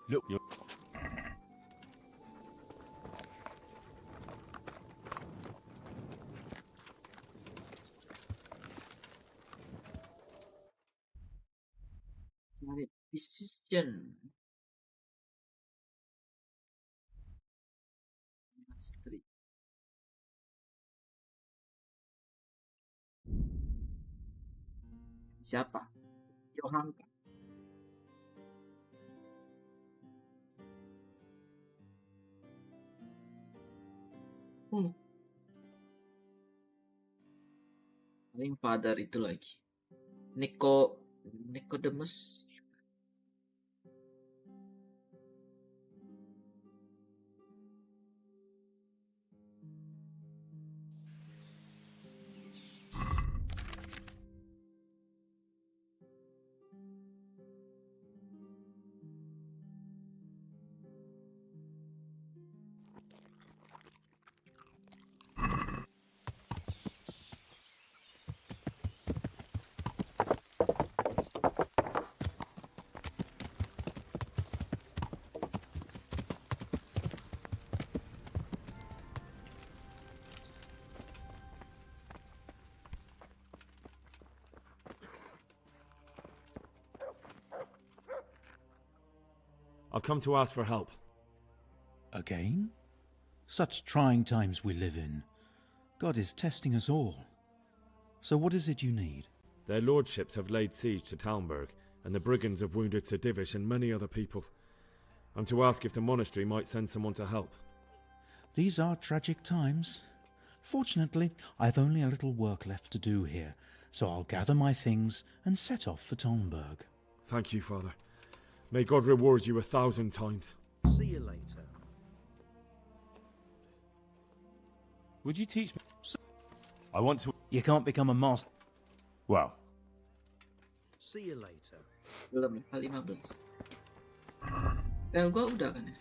Look, you're... Cari precision. Mastery. Siapa? Yohanka. Paling father itu lagi. Nicodemus. I've come to ask for help. Again? Such trying times we live in. God is testing us all. So what is it you need? Their lordships have laid siege to Talmberg, and the brigands have wounded Sir Divish and many other people. I'm to ask if the monastery might send someone to help. These are tragic times. Fortunately, I've only a little work left to do here, so I'll gather my things and set off for Talmberg. Thank you, Father. May God reward you 1,000 times. See you later. Would you teach me? I want to... You can't become a master. Well. See you later. Belum, 15. Spell gua udah kan ya?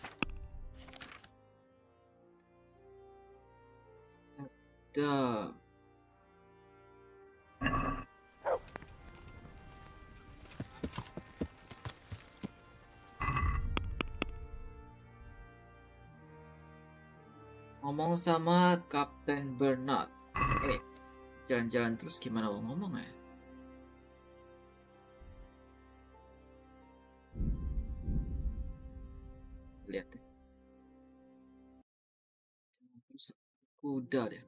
Udah. Ngomong sama Kapten Bernard. Jalan-jalan terus gimana lo ngomong ya? Lihat deh. Udah deh.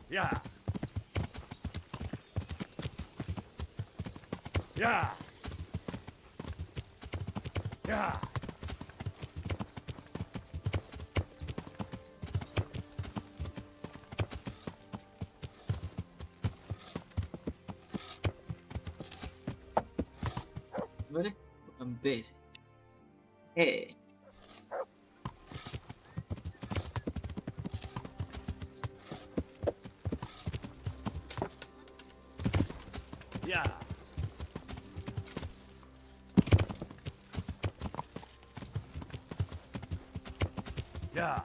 Yeah. Yeah. Yeah. Boleh? Bukan B sih. E. Yeah. Yeah.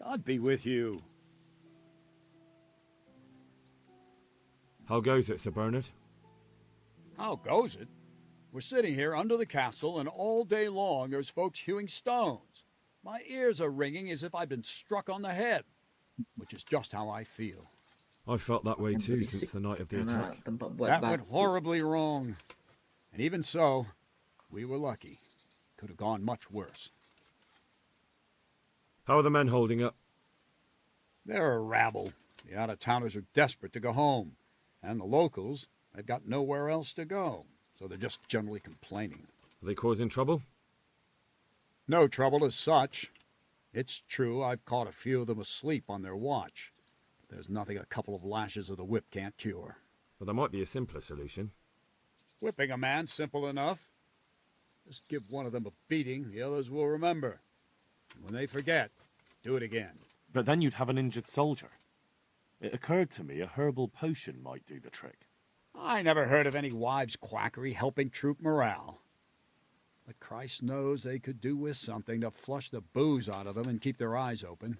God be with you. How goes it, Sir Bernard? How goes it? We're sitting here under the castle, and all day long there's folks hewing stones. My ears are ringing as if I've been struck on the head, which is just how I feel. I felt that way too since the night of the attack. That went horribly wrong. And even so, we were lucky. Could have gone much worse. How are the men holding up? They're a rabble. The out-of-towners are desperate to go home. And the locals, they've got nowhere else to go. So they're just generally complaining. Are they causing trouble? No trouble as such. It's true I've caught a few of them asleep on their watch. There's nothing a couple of lashes of the whip can't cure. Well, there might be a simpler solution. Whipping a man's simple enough. Just give one of them a beating, the others will remember. And when they forget, do it again. But then you'd have an injured soldier. It occurred to me a herbal potion might do the trick. I never heard of any wives' quackery helping troop morale. But Christ knows they could do with something to flush the booze out of them and keep their eyes open.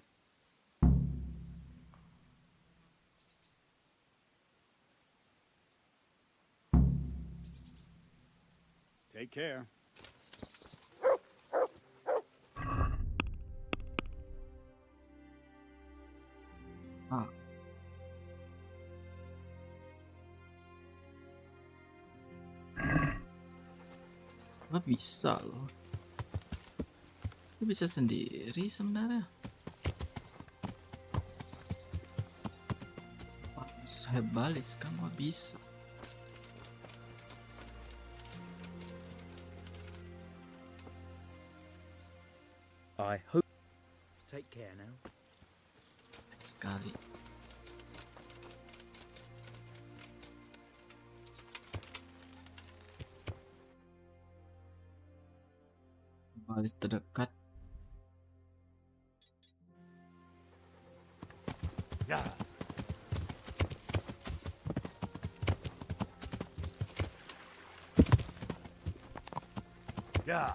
Take care. Ah. Nggak bisa loh. Aku bisa sendiri sebenarnya. Saya balis kan nggak bisa. I hope. Take care now. Sekali. Balis terdekat. Yeah. Yeah.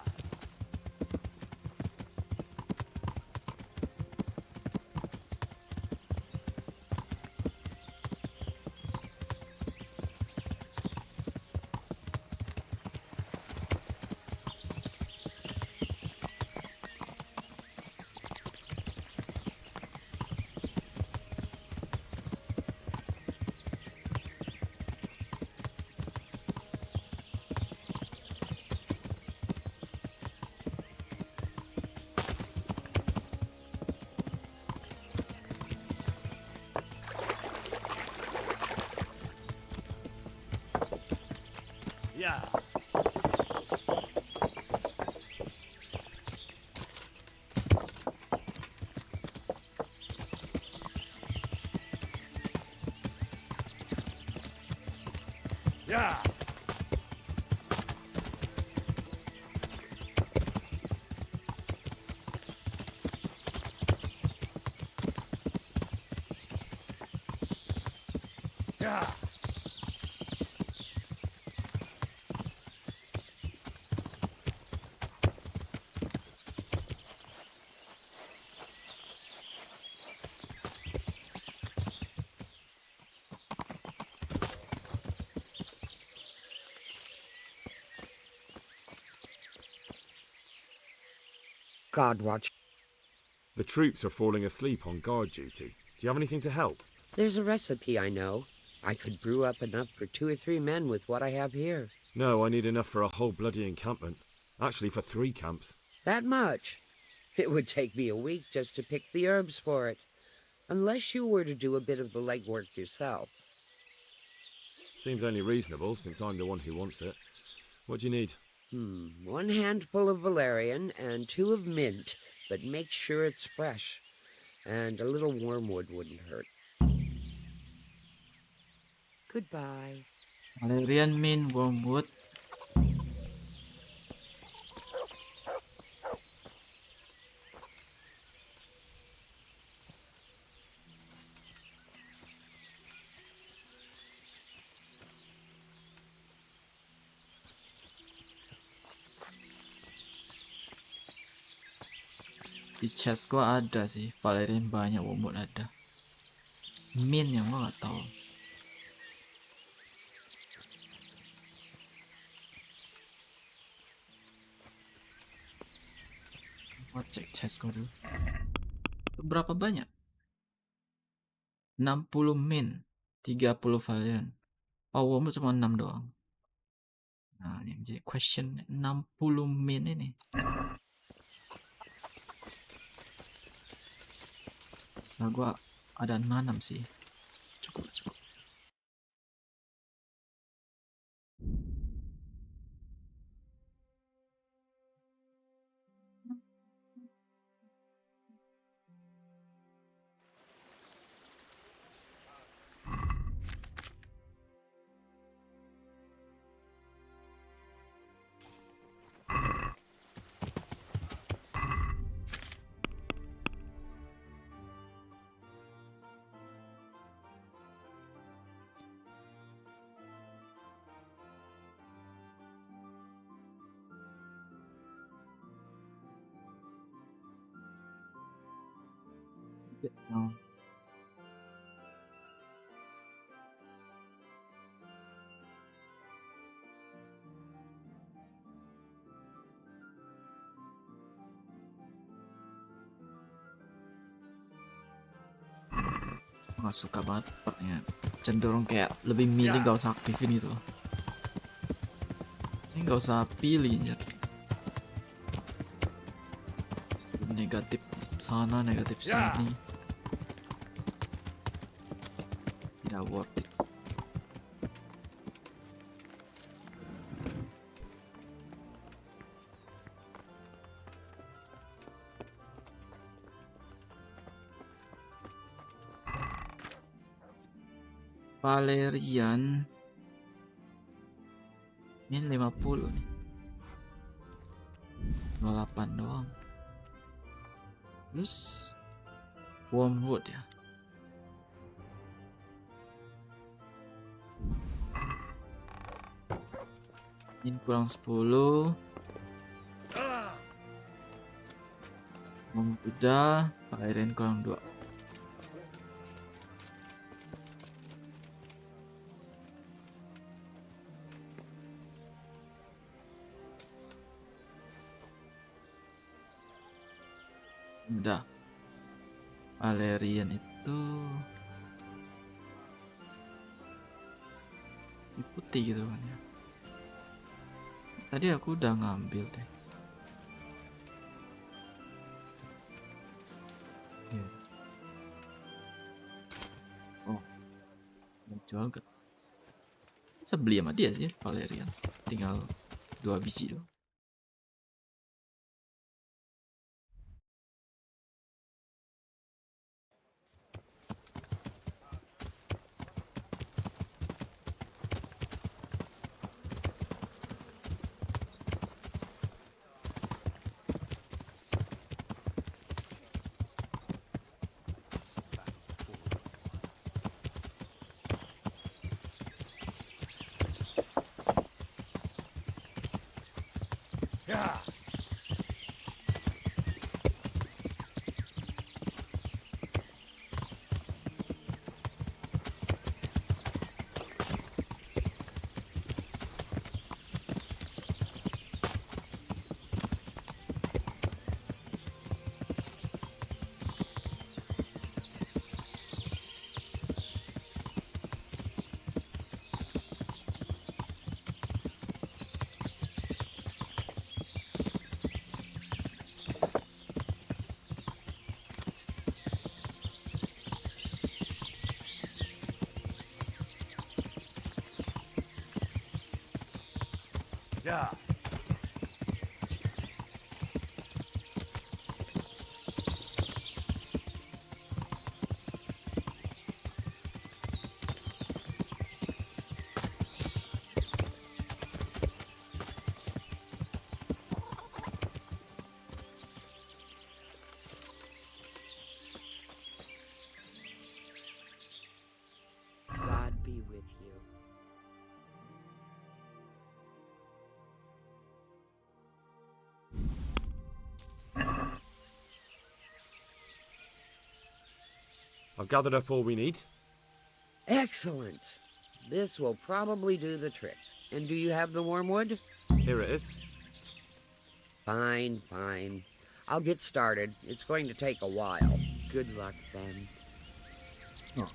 Yeah. Yeah. Yeah. guard watch. The troops are falling asleep on guard duty. Do you have anything to help? There's a recipe I know. I could brew up enough for 2 or 3 men with what I have here. No, I need enough for a whole bloody encampment. Actually, for 3 camps. That much? It would take me a week just to pick the herbs for it. Unless you were to do a bit of the legwork yourself. Seems only reasonable, since I'm the one who wants it. What do you need? 1 handful of valerian and 2 of mint, but make sure it's fresh. And a little wormwood wouldn't hurt. Goodbye. Valerian, mint, wormwood. Di chest gua ada sih, valerian banyak, wormwood ada. Mint yang gua nggak tahu. Gua cek chest gua dulu. Berapa banyak? 60 mint, 30 valerian. Oh, wormwood cuma 6 doang. Nah, ini menjadi question, 60 mint ini. Nah, gua ada nanam sih. Cukup. No. Nggak suka banget partnya, cenderung kayak lebih milih gak usah aktifin gitu. Ini gak usah pilih ya. Negatif sana, negatif sini. Tidak worth it. Valerian ini 50 nih, 28 doang. Terus wormwood ya, ini kurang 10. Wormwood udah, valerian kurang 2. Udah, valerian itu putih gitu kan ya. Tadi aku udah ngambil deh. Oh, mau jual gak? Bisa beli sama dia sih valerian. Tinggal 2 biji doang. I've gathered up all we need. Excellent. This will probably do the trick. And do you have the wormwood? Here it is. Fine, fine. I'll get started. It's going to take a while. Good luck, then. Oh.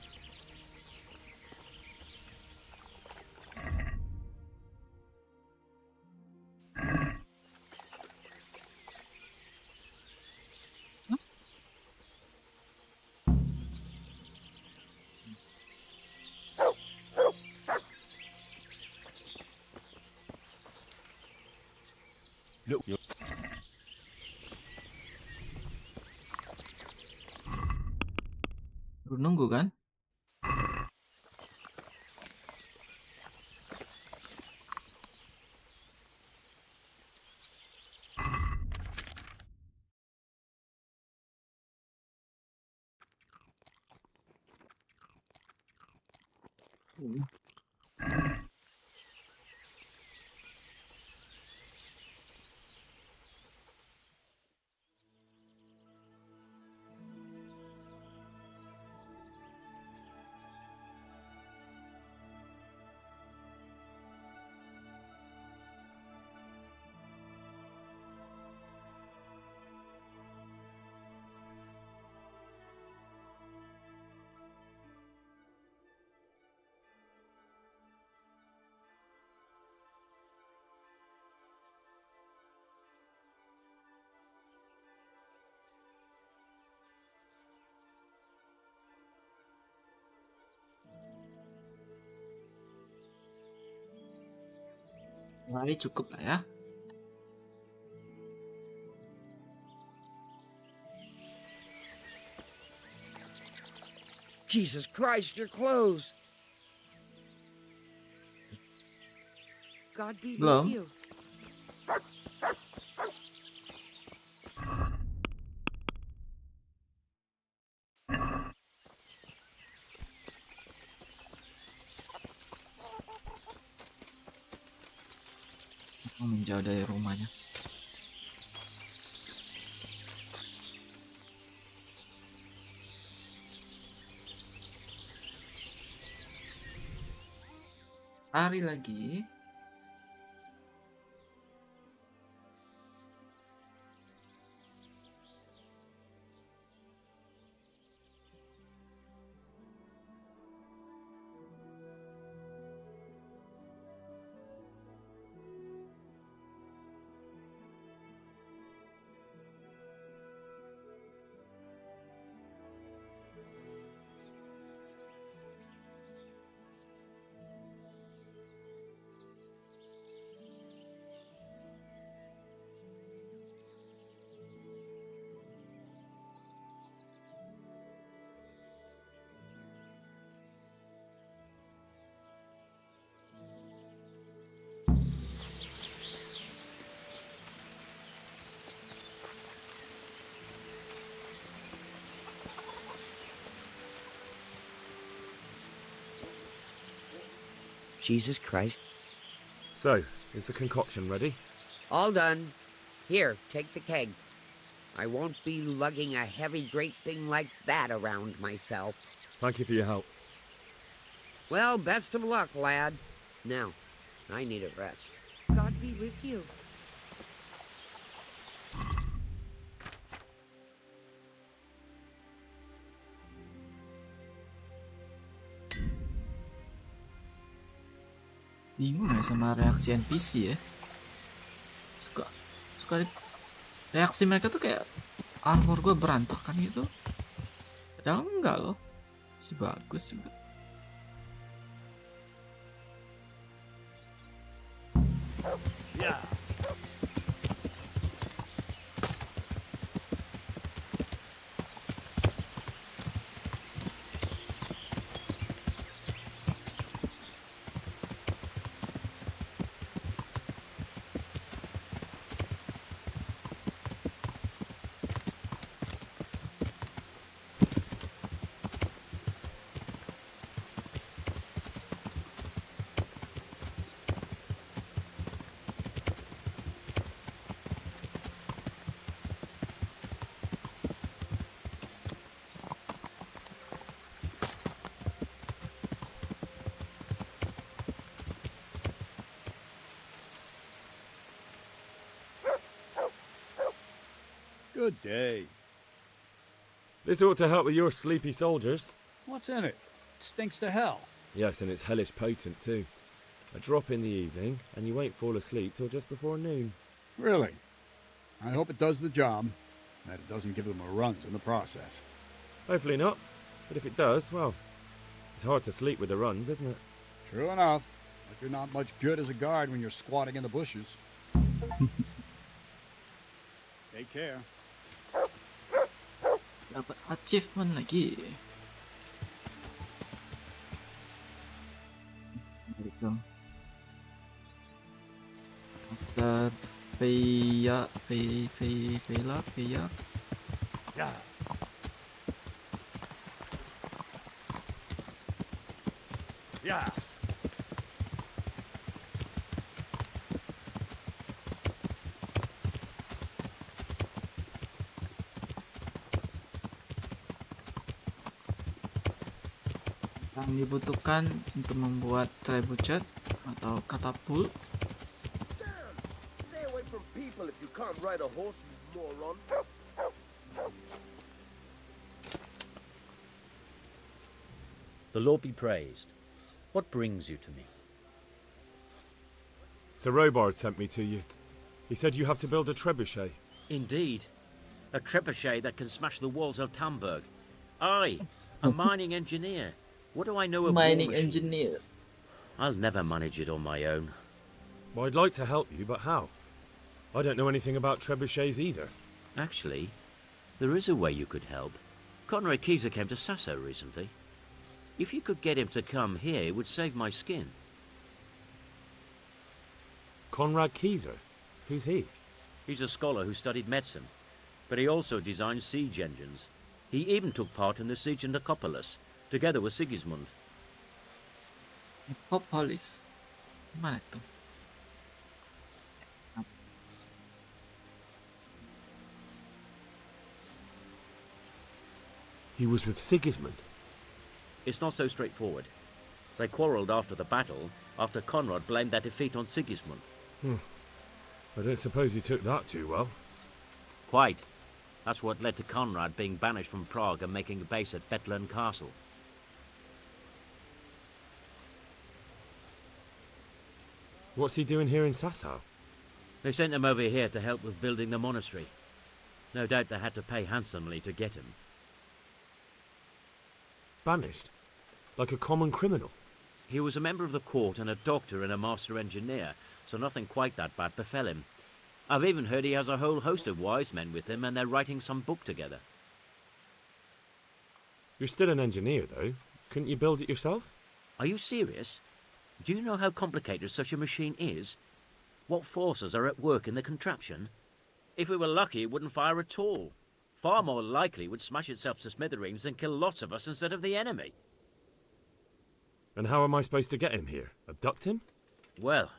Look, Lu nunggu kan? Nah, ini cukup lah ya. Jesus Christ, your clothes. God be Belum. with you. Menjauh dari rumahnya. Hari lagi. Jesus Christ. So, is the concoction ready? All done. Here, take the keg. I won't be lugging a heavy great thing like that around myself. Thank you for your help. Well, best of luck, lad. Now, I need a rest. God be with you. Bingung ya sama reaksi NPC ya. Suka reaksi mereka tuh kayak armor gue berantakan gitu. Padahal enggak loh. Masih bagus juga. Yeah. Good day. This ought to help with your sleepy soldiers. What's in it? It stinks to hell. Yes, and it's hellish potent too. A drop in the evening, and you won't fall asleep till just before noon. Really? I hope it does the job, that it doesn't give them a runs in the process. Hopefully not. But if it does, well, it's hard to sleep with the runs, isn't it? True enough. But you're not much good as a guard when you're squatting in the bushes. Take care. Dapat achievement lagi. Master Feya. Yeah. Yeah. Yang dibutuhkan untuk membuat trebuchet atau katapult. Stay away from people if you can't ride a horse, you moron. The Lord be praised. What brings you to me? Sir Robard sent me to you. He said you have to build a trebuchet. Indeed. A trebuchet that can smash the walls of Tamburg. I, a mining engineer. What do I know of Mining war machines? engineer. I'll never manage it on my own. Well, I'd like to help you, but how? I don't know anything about trebuchets either. Actually, there is a way you could help. Conrad Kieser came to Sasso recently. If you could get him to come here, it would save my skin. Conrad Kieser? Who's he? He's a scholar who studied medicine, but he also designed siege engines. He even took part in the siege of Nicopolis, together with Sigismund. Nicopolis. Mana tuh? He was with Sigismund. It's not so straightforward. They quarrelled after the battle, after Conrad blamed their defeat on Sigismund. I don't suppose he took that too well. Quite. That's what led to Conrad being banished from Prague and making a base at Bethlen Castle. What's he doing here in Sassau? They sent him over here to help with building the monastery. No doubt they had to pay handsomely to get him. Banished? Like a common criminal? He was a member of the court and a doctor and a master engineer, so nothing quite that bad befell him. I've even heard he has a whole host of wise men with him and they're writing some book together. You're still an engineer, though. Couldn't you build it yourself? Are you serious? Do you know how complicated such a machine is? What forces are at work in the contraption? If we were lucky, it wouldn't fire at all. Far more likely it would smash itself to smithereens and kill lots of us instead of the enemy. And how am I supposed to get him here? Abduct him? Well,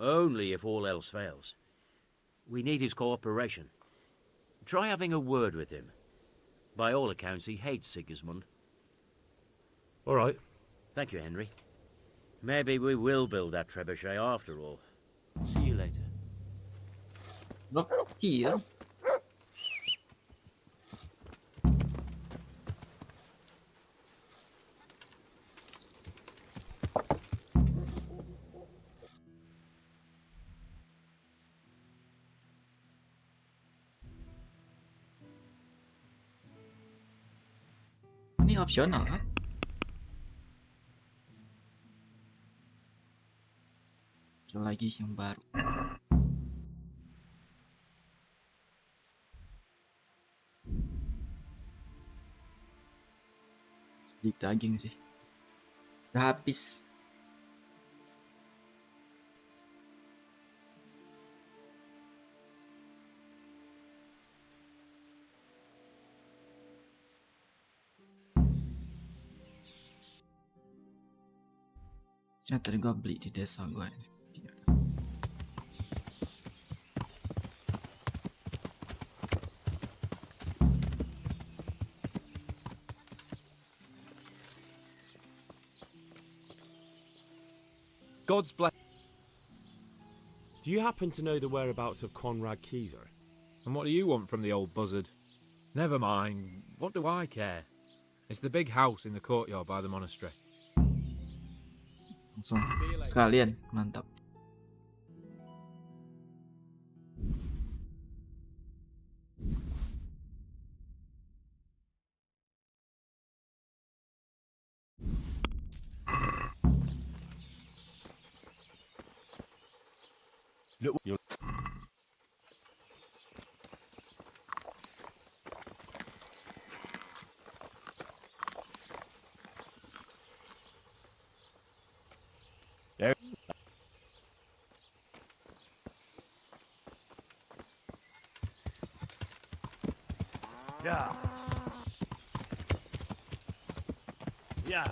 only if all else fails. We need his cooperation. Try having a word with him. By all accounts, he hates Sigismund. All right. Thank you, Henry. Maybe we will build that trebuchet after all. See you later. Look here. Ini opsional kan? Ada lagi yang baru. Beli daging sih. Udah habis. Tadi gue beli di desa gue. God's bless. Do you happen to know the whereabouts of Conrad Kieser? And what do you want from the old buzzard? Never mind. What do I care? It's the big house in the courtyard by the monastery. Langsung sekalian, mantap. Look, there. Yeah. Yeah.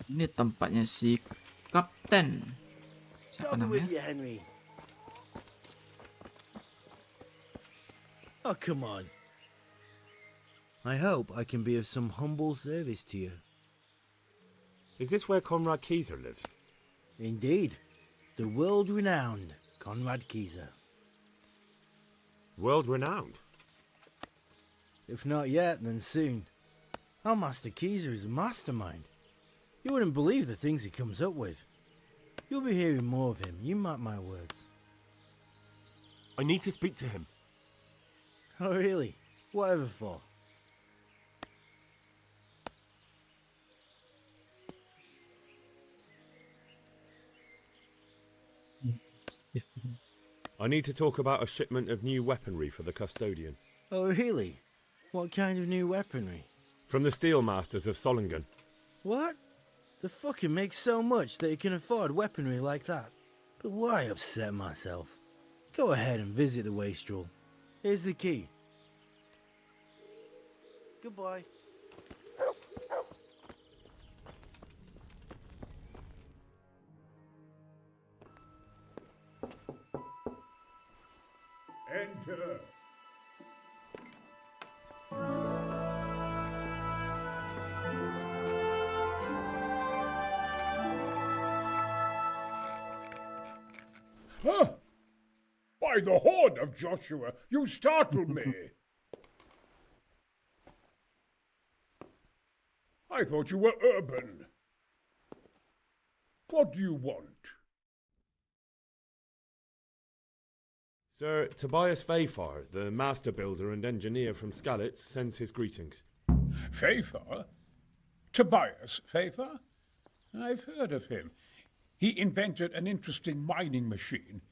Ini tempatnya si kapten. Siapa I'll be with namanya? you, Henry. Oh, come on. I hope I can be of some humble service to you. Is this where Conrad Keyser lives? Indeed. The world-renowned Conrad Keyser. World-renowned? If not yet, then soon. Our Master Keyser is a mastermind. You wouldn't believe the things he comes up with. You'll be hearing more of him, you mark my words. I need to speak to him. Oh, really? Whatever for? I need to talk about a shipment of new weaponry for the custodian. Oh, really? What kind of new weaponry? From the Steelmasters of Solingen. What? The fucker makes so much that he can afford weaponry like that. But why upset myself? Go ahead and visit the wastrel. Here's the key. Goodbye. Enter. Huh? By the horn of Joshua, you startled me. I thought you were urban. What do you want? Sir Tobias Fayfar, the master builder and engineer from Skalitz, sends his greetings. Fayfar? Tobias Fayfar? I've heard of him. He invented an interesting mining machine.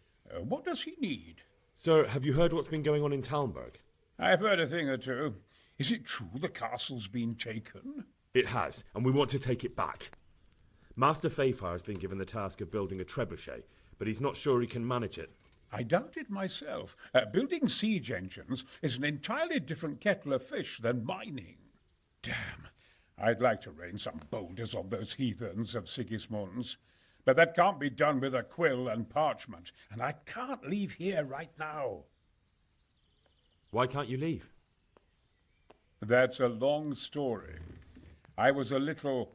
What does he need? Sir, have you heard what's been going on in Talmberg? I've heard a thing or two. Is it true the castle's been taken? It has, and we want to take it back. Master Fayfar has been given the task of building a trebuchet, but he's not sure he can manage it. I doubt it myself. Building siege engines is an entirely different kettle of fish than mining. Damn, I'd like to rain some boulders on those heathens of Sigismund's. But that can't be done with a quill and parchment, and I can't leave here right now. Why can't you leave? That's a long story. I was a little,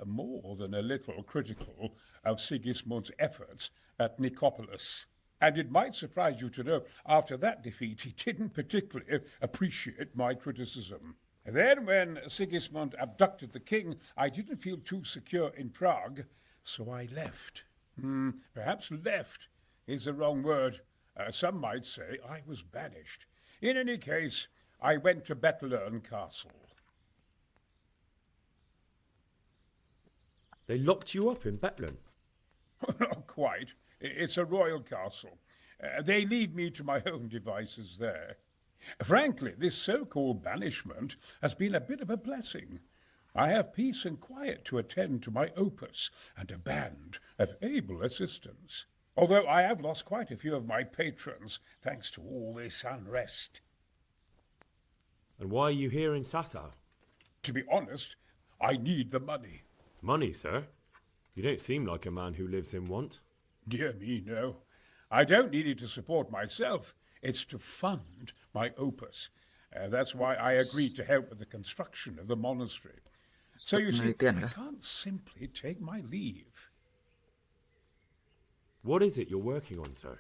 more than a little, critical of Sigismund's efforts at Nicopolis. And it might surprise you to know, after that defeat, he didn't particularly appreciate my criticism. Then, when Sigismund abducted the king, I didn't feel too secure in Prague, so I left. Perhaps left is the wrong word. Some might say I was banished. In any case, I went to Bettelern Castle. They locked you up in Bettelern? Not quite. It's a royal castle. They leave me to my own devices there. Frankly, this so-called banishment has been a bit of a blessing. I have peace and quiet to attend to my opus and a band of able assistants. Although I have lost quite a few of my patrons thanks to all this unrest. And why are you here in Sassa? To be honest, I need the money. Money, sir? You don't seem like a man who lives in want. Dear me, no. I don't need it to support myself. It's to fund my opus. That's why I agreed to help with the construction of the monastery. So you see, I can't simply take my leave. What is it you're working on, sir?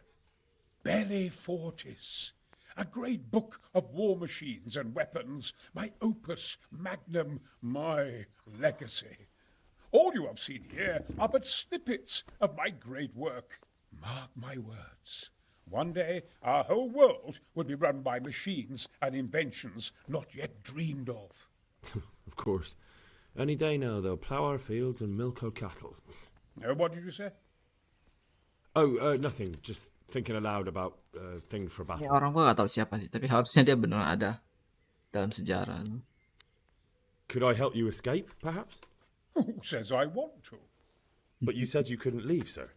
Belli Fortis, a great book of war machines and weapons, my opus magnum, my legacy. All you have seen here are but snippets of my great work. Mark my words. One day, our whole world will be run by machines and inventions not yet dreamed of. Of course. Any day now, they'll plough our fields and milk our cattle. What did you say? Oh, nothing. Just thinking aloud about things for battle. Ini orang gua gak tahu siapa sih, tapi harusnya dia benar ada dalam sejarah. Could I help you escape, perhaps? Who says I want to? But you said you couldn't leave, sir.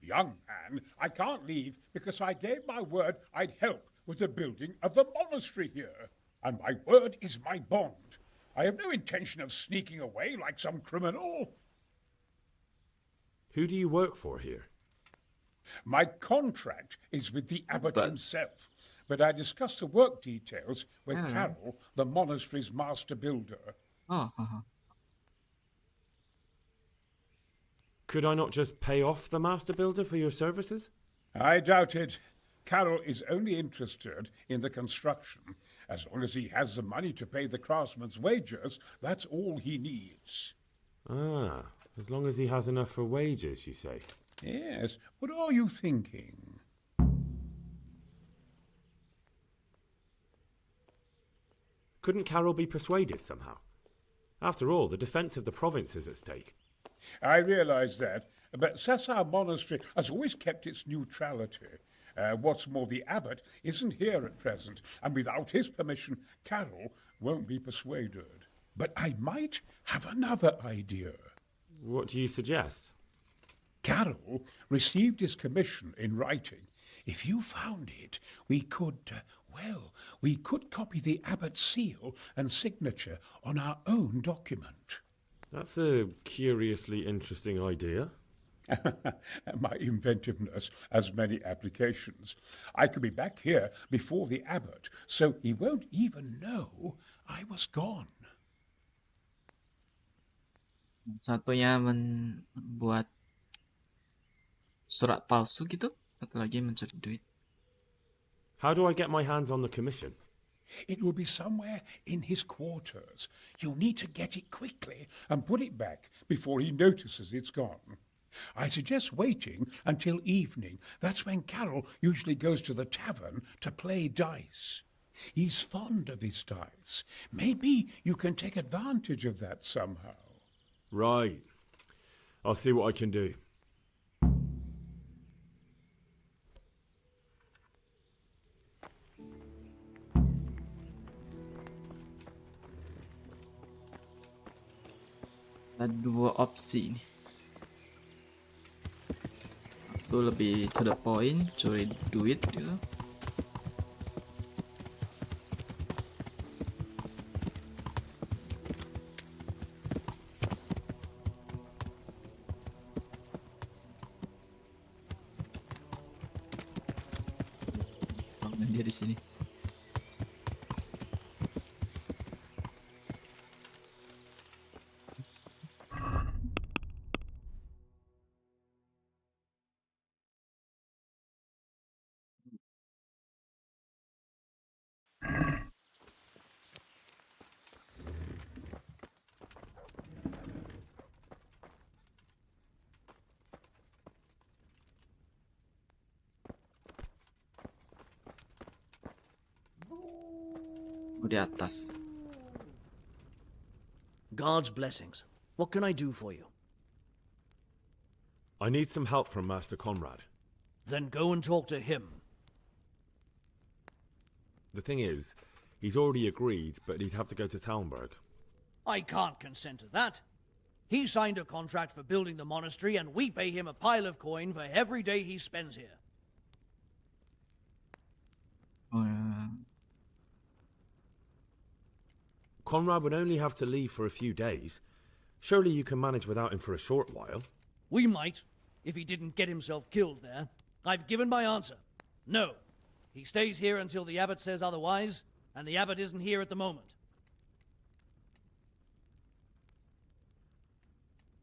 Young man, I can't leave because I gave my word I'd help with the building of the monastery here. And my word is my bond. I have no intention of sneaking away like some criminal. Who do you work for here? My contract is with the abbot himself, but I discussed the work details with Carol, the monastery's master builder. Could I not just pay off the master builder for your services? I doubt it. Carol is only interested in the construction. As long as he has the money to pay the craftsman's wages, that's all he needs. Ah, as long as he has enough for wages, you say? Yes. What are you thinking? Couldn't Carol be persuaded somehow? After all, the defence of the province is at stake. I realize that, but Sasa Monastery has always kept its neutrality. What's more, the abbot isn't here at present, and without his permission, Carol won't be persuaded. But I might have another idea. What do you suggest? Carol received his commission in writing. If you found it, we could copy the abbot's seal and signature on our own document. That's a curiously interesting idea. My inventiveness has many applications. I could be back here before the abbot, so he won't even know I was gone. Satunya membuat surat palsu gitu, satu lagi mencari duit. How do I get my hands on the commission? It will be somewhere in his quarters. You'll need to get it quickly and put it back before he notices it's gone. I suggest waiting until evening. That's when Carol usually goes to the tavern to play dice. He's fond of his dice. Maybe you can take advantage of that somehow. Right. I'll see what I can do. Ada dua opsi nih. Satu lebih to the point, curi duit gitu. Dia di sini. Di atas. God's blessings. What can I do for you? I need some help from Master Conrad. Then go and talk to him. The thing is, he's already agreed, but he'd have to go to Talmberg. I can't consent to that. He signed a contract for building the monastery, and we pay him a pile of coin for every day he spends here. Conrad would only have to leave for a few days. Surely you can manage without him for a short while. We might, if he didn't get himself killed there. I've given my answer. No. He stays here until the abbot says otherwise, and the abbot isn't here at the moment.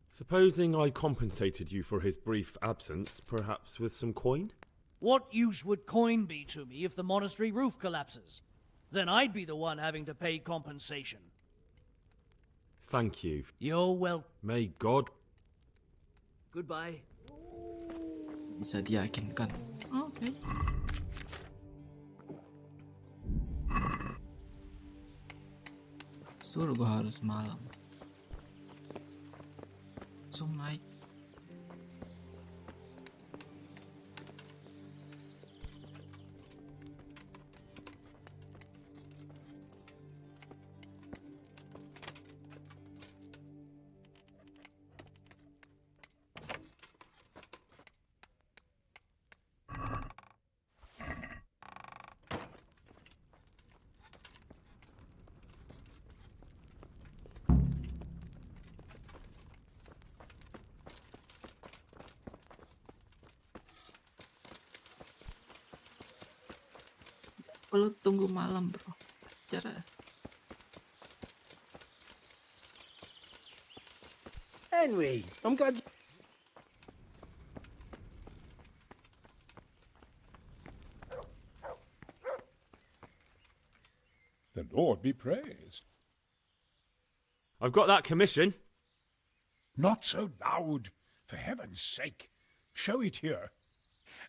Supposing I compensated you for his brief absence, perhaps with some coin? What use would coin be to me if the monastery roof collapses? Then I'd be the one having to pay compensation. Thank you. You're welcome. May God... Goodbye. Bisa diyakinkan. Oke. Suruh gue harus malam. Langsung naik. Perlu tunggu malam, bro. Cara. Henry, I'm glad you... The Lord be praised. I've got that commission. Not so loud, for heaven's sake. Show it here.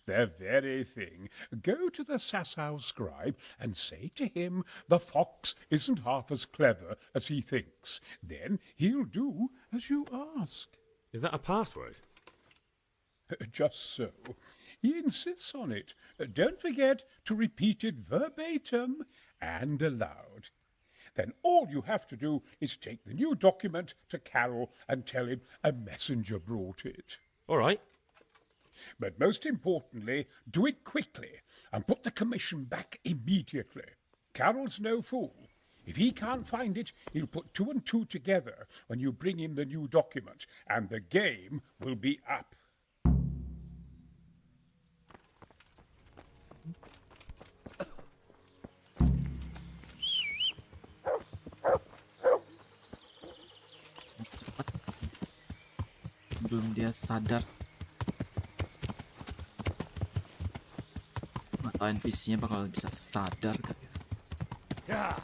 The very thing. Go to the Sasau scribe and say to him the fox isn't half as clever as he thinks. Then he'll do as you ask. Is that a password? Just so. He insists on it. Don't forget to repeat it verbatim and aloud. Then all you have to do is take the new document to Carol and tell him a messenger brought it. All right. But most importantly, do it quickly and put the commission back immediately. Carol's no fool. If he can't find it, he'll put 2 and 2 together when you bring him the new document, and the game will be up. Sebelum dia sadar. Atau NPC-nya bakal bisa sadar kan? Yeah.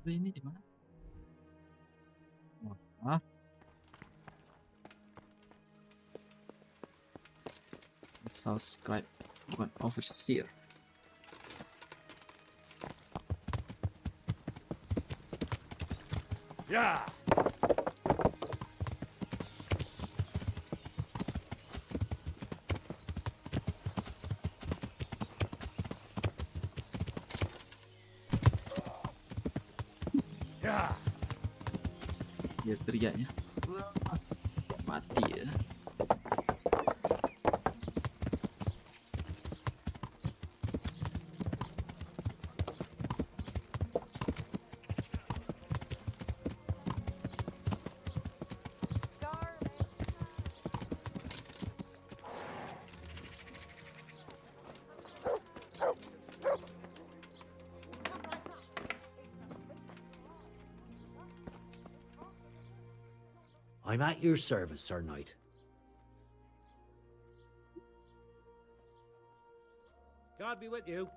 Ini di mana? Wah. Subscribe bukan overseer. Yeah. Yeah. Dia teriaknya. Mati ya. I'm at your service, Sir Knight. God be with you.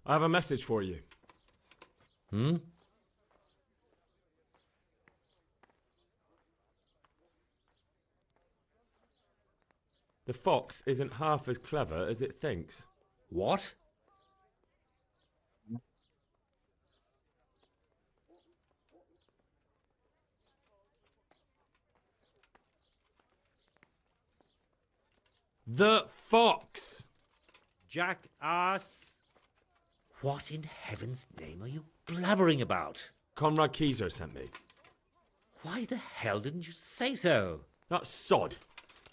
I have a message for you. Hmm? The fox isn't half as clever as it thinks. What? The fox! Jackass. What in heaven's name are you blabbering about? Conrad Keyser sent me. Why the hell didn't you say so? That sod.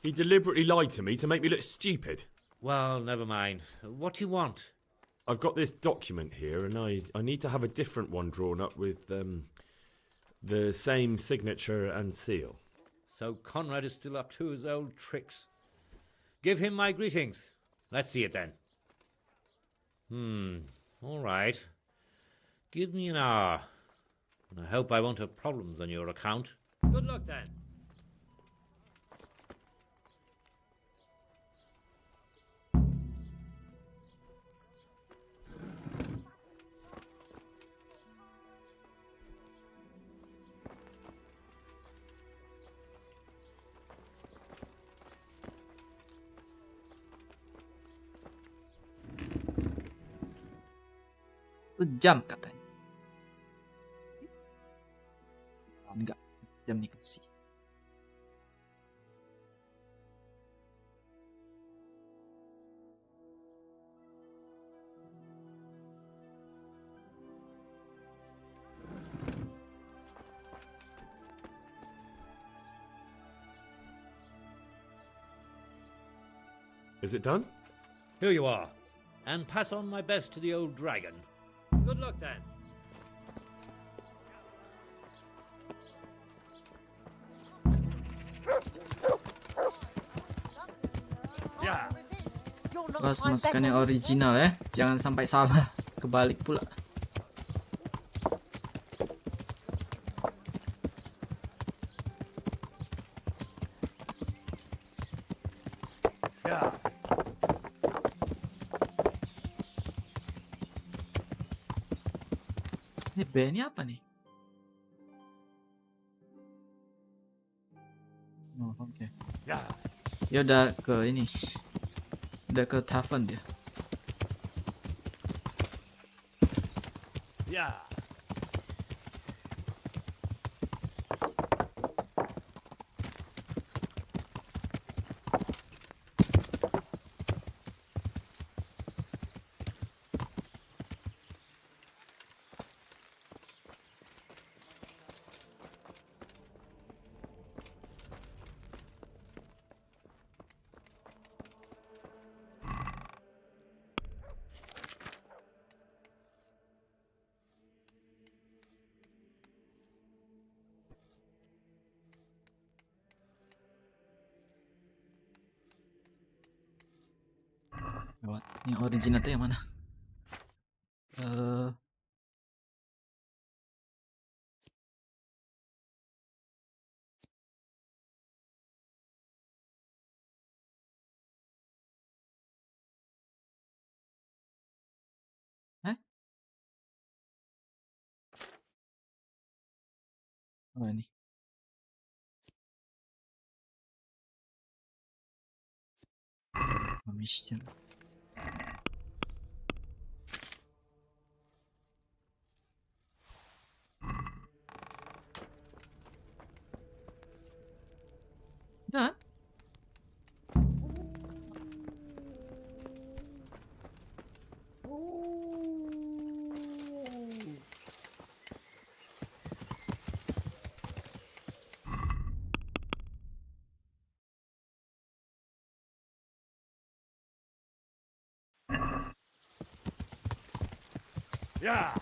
He deliberately lied to me to make me look stupid. Well, never mind. What do you want? I've got this document here, and I need to have a different one drawn up with the same signature and seal. So Conrad is still up to his old tricks. Give him my greetings. Let's see it then. All right. Give me an hour. And I hope I won't have problems on your account. Good luck then. Jam katanya. Enggak, jam nih sih. Is it done? Here you are. And pass on my best to the old dragon. Good luck then. Harus masukkan yang original ya, jangan sampai salah, kebalik pula. Ini B ini apa nih? Oh, oke. Ya udah ke ini. Udah ke tavern dia. Yeah. Lewat. Yang original itu yang mana? Oh ini. Mission. Done. Yeah.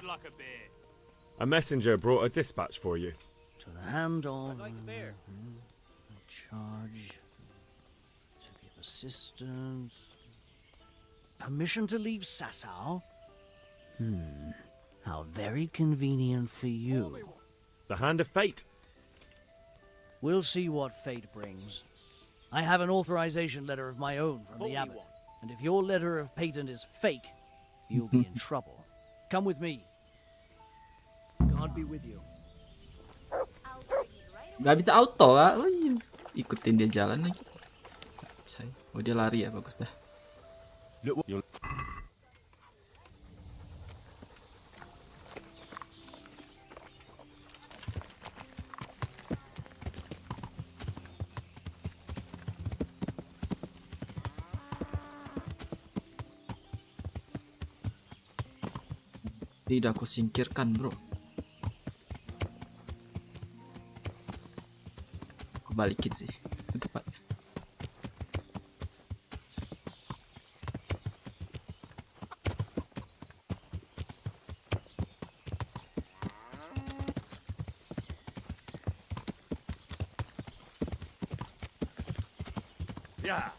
like a beer. A messenger brought a dispatch for you. To the hand of... I'd like a beer. Charge. To give assistance. Permission to leave Sasau? How very convenient for you. The hand of fate. We'll see what fate brings. I have an authorization letter of my own from the abbot. And if your letter of patent is fake, you'll be in trouble. Come with me. God be with you. Gak bisa auto kak. Oh, iya. Ikutin dia jalan nih. Oh dia lari ya, bagus dah. Tidak aku singkirkan bro. Aku balikin sih ke tempatnya. Yeah.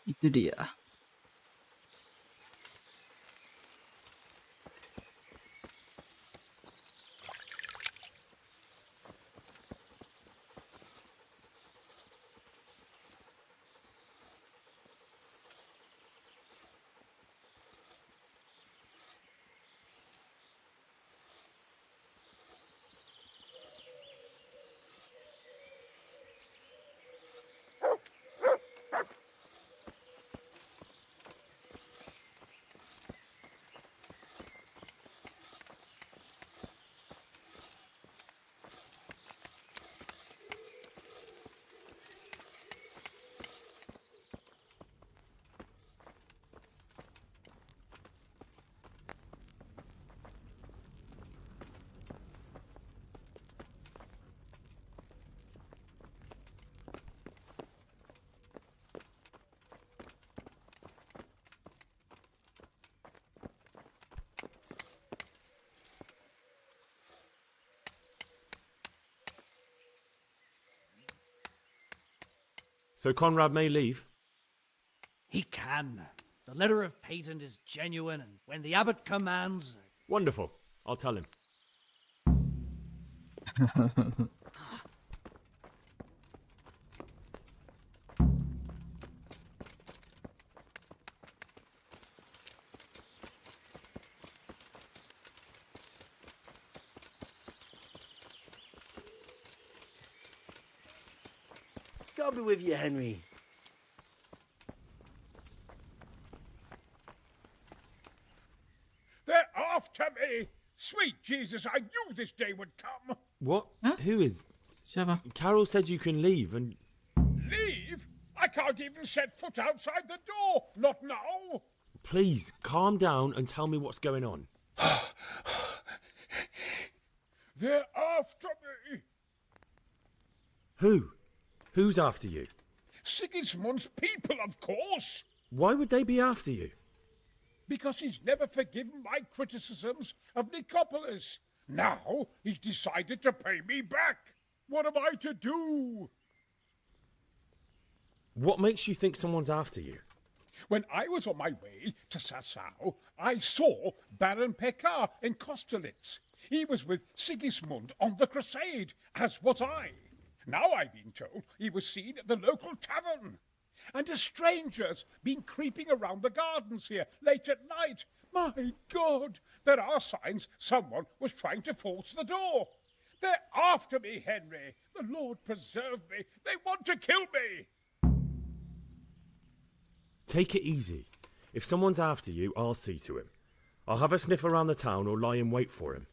Itu dia. So Conrad may leave? He can. The letter of patent is genuine, and when the abbot commands... Wonderful. I'll tell him. God be with you, Henry. They're after me! Sweet Jesus, I knew this day would come! What? Who is? Siapa? Carol said you can leave and... Leave? I can't even set foot outside the door! Not now! Please, calm down and tell me what's going on. They're after me! Who? Who's after you? Sigismund's people, of course! Why would they be after you? Because he's never forgiven my criticisms of Nicopolis. Now he's decided to pay me back. What am I to do? What makes you think someone's after you? When I was on my way to Sasau, I saw Baron Pekar in Kosterlitz. He was with Sigismund on the crusade, as was I. Now I've been told he was seen at the local tavern. And a stranger's been creeping around the gardens here late at night. My God, there are signs someone was trying to force the door. They're after me, Henry. The Lord preserve me. They want to kill me. Take it easy. If someone's after you, I'll see to him. I'll have a sniff around the town or lie in wait for him.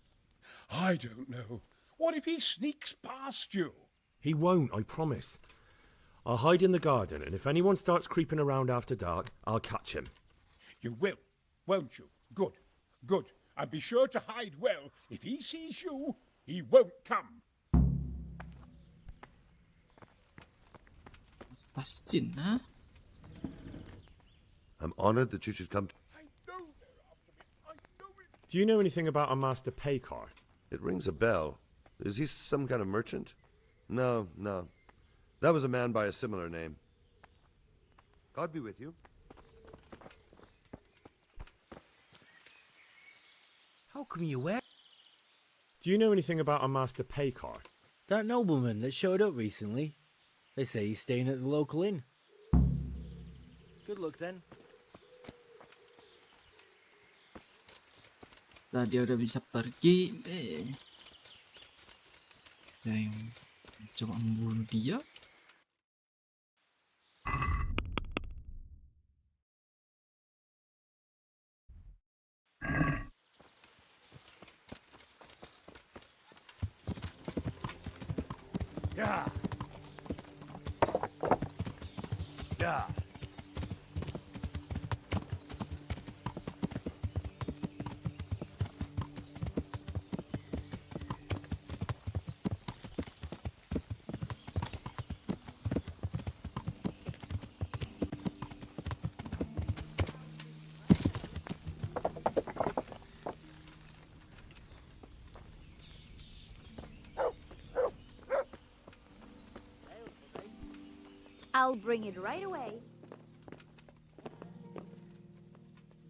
I don't know. What if he sneaks past you? He won't, I promise. I'll hide in the garden, and if anyone starts creeping around after dark, I'll catch him. You will, won't you? Good, good. And be sure to hide well. If he sees you, he won't come. Pastiin, huh? I'm honored that you should come. Do you know anything about a Master Pay car? It rings a bell. Is he some kind of merchant? No, no. That was a man by a similar name. God be with you. How come you wear? Do you know anything about a Master Pay car? That nobleman that showed up recently. They say he's staying at the local inn. Good luck then. Nah, dia udah bisa pergi. Yang coba membunuh dia. Yeah. Yeah. I'll bring it right away.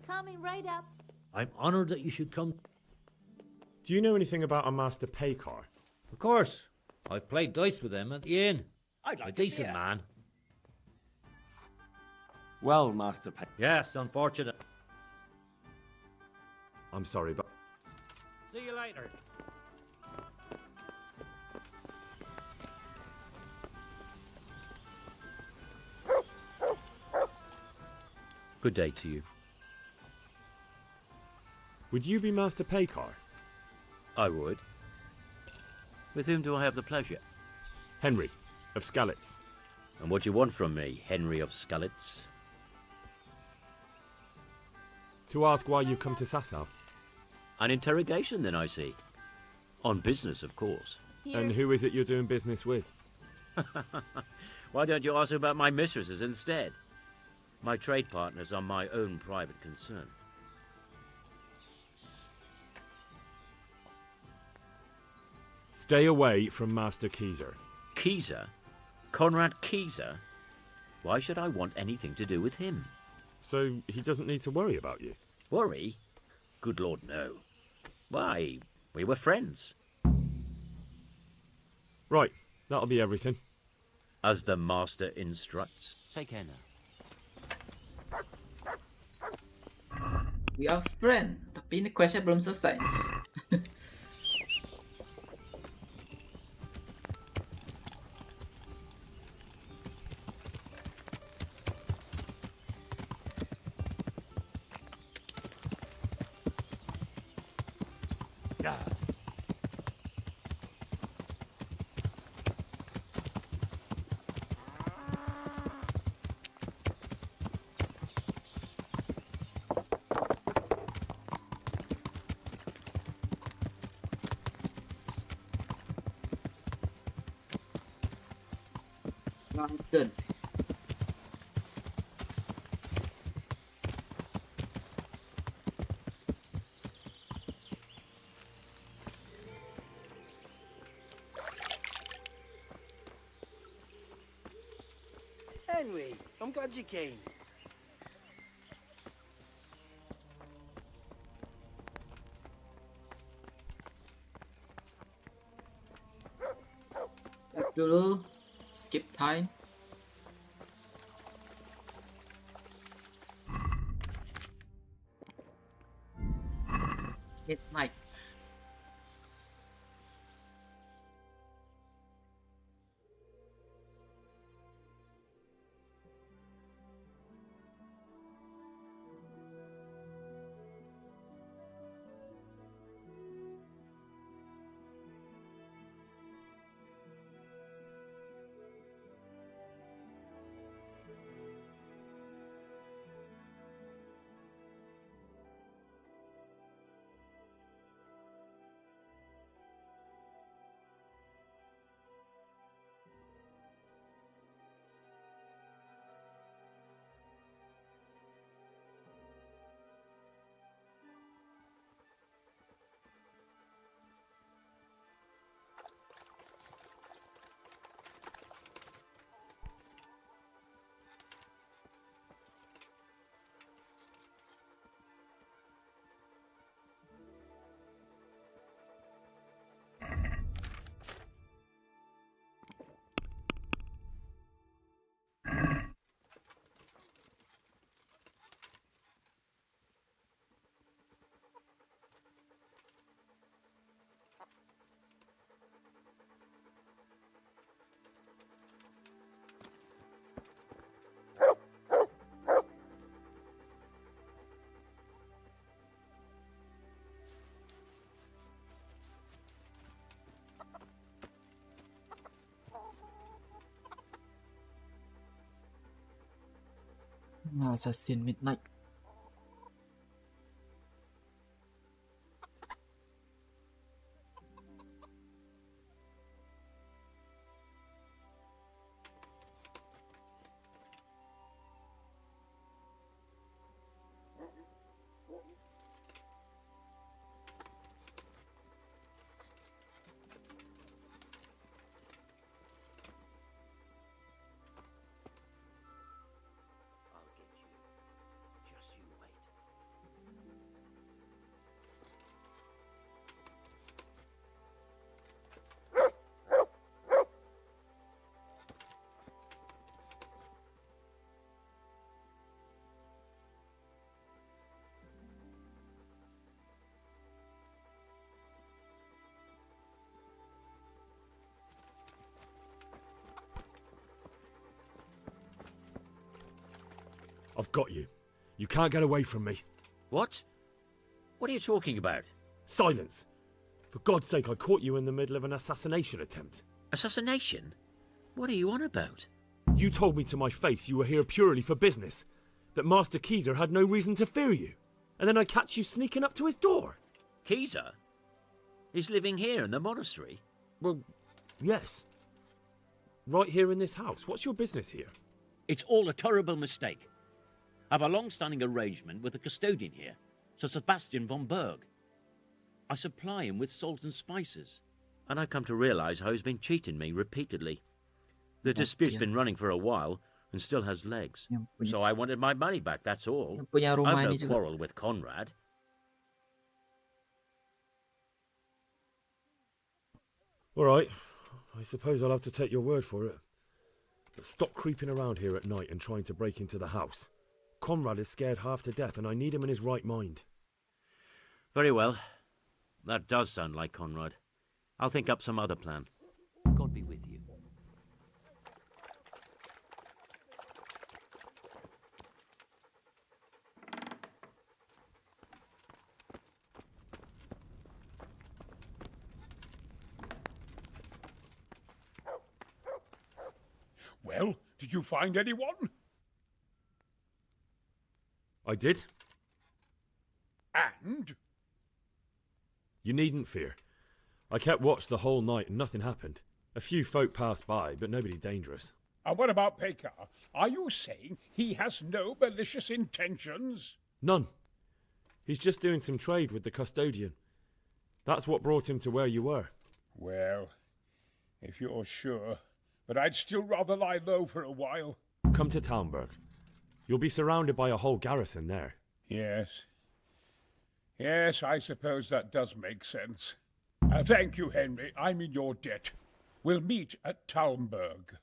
Coming right up. I'm honored that you should come. Do you know anything about a Master Pay car? Of course. I've played dice with them at the inn. A decent man. Well, Master Pay. Yes, unfortunate. I'm sorry, but... See you later. Good day to you. Would you be Master Pay car? I would. With whom do I have the pleasure? Henry, of Skalitz. And what do you want from me, Henry of Skalitz? To ask why you've come to Sasau. An interrogation, then, I see. On business, of course. And who is it you're doing business with? Why don't you ask about my mistresses instead? My trade partners are my own private concern. Stay away from Master Kieser. Kieser? Conrad Kieser? Why should I want anything to do with him? So he doesn't need to worry about you? Worry? Good Lord, no. Why, we were friends. Right, that'll be everything. As the master instructs. Take care now. We are friend, tapi ini questnya belum selesai. Good. Henry, I'm glad you came. Tap dulu. Skip time. Midnight. Assassin Midnight. I've got you. You can't get away from me. What? What are you talking about? Silence! For God's sake, I caught you in the middle of an assassination attempt. Assassination? What are you on about? You told me to my face you were here purely for business, that Master Keezer had no reason to fear you, and then I catch you sneaking up to his door. Keezer? He's living here in the monastery? Well, yes. Right here in this house. What's your business here? It's all a terrible mistake. I've a long-standing arrangement with the custodian here, Sir Sebastian von Berg. I supply him with salt and spices, and I've come to realise how he's been cheating me repeatedly. The dispute's been running for a while and still has legs. So I wanted my money back, that's all. Punya rumah I've no ini juga. quarrel with Conrad. All right. I suppose I'll have to take your word for it. But stop creeping around here at night and trying to break into the house. Conrad is scared half to death and I need him in his right mind. Very well. That does sound like Conrad. I'll think up some other plan. God be with you. Well, did you find anyone? I did. And? You needn't fear. I kept watch the whole night and nothing happened. A few folk passed by, but nobody dangerous. And what about Pekar? Are you saying he has no malicious intentions? None. He's just doing some trade with the custodian. That's what brought him to where you were. Well, if you're sure. But I'd still rather lie low for a while. Come to Talmberg. You'll be surrounded by a whole garrison there. Yes. Yes, I suppose that does make sense. Thank you, Henry. I'm in your debt. We'll meet at Talmberg.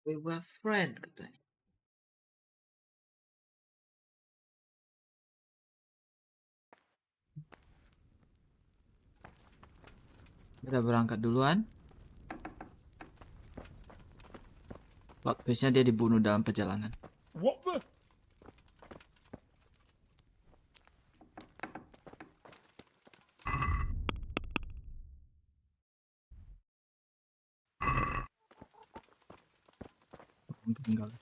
We were friends katanya. Udah berangkat duluan. Plot twistnya dia dibunuh dalam perjalanan. What the? Tinggal.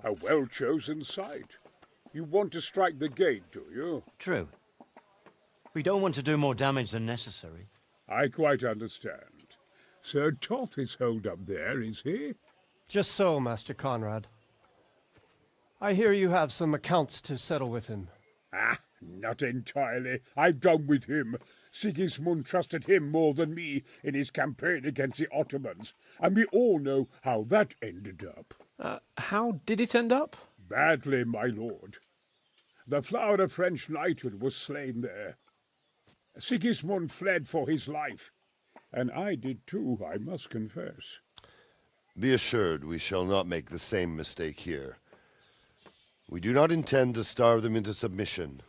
A well-chosen site. You want to strike the gate, do you? True. We don't want to do more damage than necessary. I quite understand. Sir Toth is holed up there, is he? Just so, Master Conrad. I hear you have some accounts to settle with him. Ah, not entirely. I've done with him. Sigismund trusted him more than me in his campaign against the Ottomans, and we all know how that ended up. How did it end up? Badly, my lord. The flower of French knighthood was slain there. Sigismund fled for his life, and I did too, I must confess. Be assured we shall not make the same mistake here. We do not intend to starve them into submission,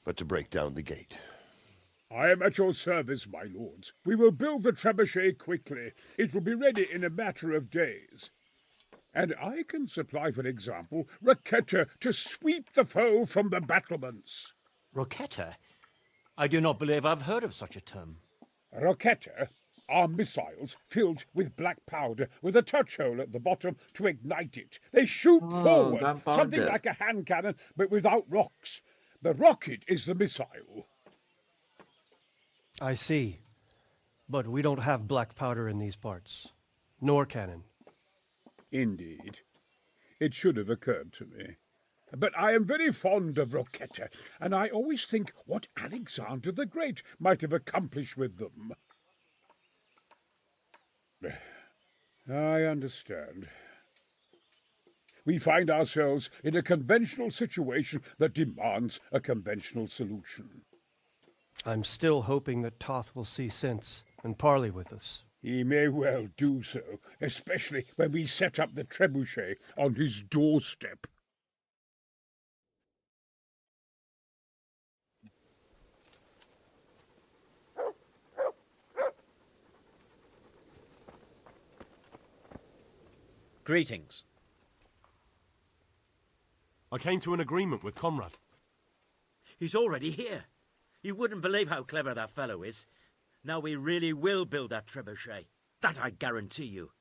but to break down the gate. I am at your service, my lords. We will build the trebuchet quickly. It will be ready in a matter of days. And I can supply, for example, Roquetta to sweep the foe from the battlements. Roquetta? I do not believe I've heard of such a term. Roquetta are missiles filled with black powder with a touch hole at the bottom to ignite it. They shoot forward, something like a hand cannon, but without rocks. The rocket is the missile. I see. But we don't have black powder in these parts. Nor cannon. Indeed. It should have occurred to me. But I am very fond of Roquetta, and I always think what Alexander the Great might have accomplished with them. I understand. We find ourselves in a conventional situation that demands a conventional solution. I'm still hoping that Toth will see sense and parley with us. He may well do so, especially when we set up the trebuchet on his doorstep. Greetings. I came to an agreement with Conrad. He's already here. You wouldn't believe how clever that fellow is. Now we really will build that trebuchet. That I guarantee you.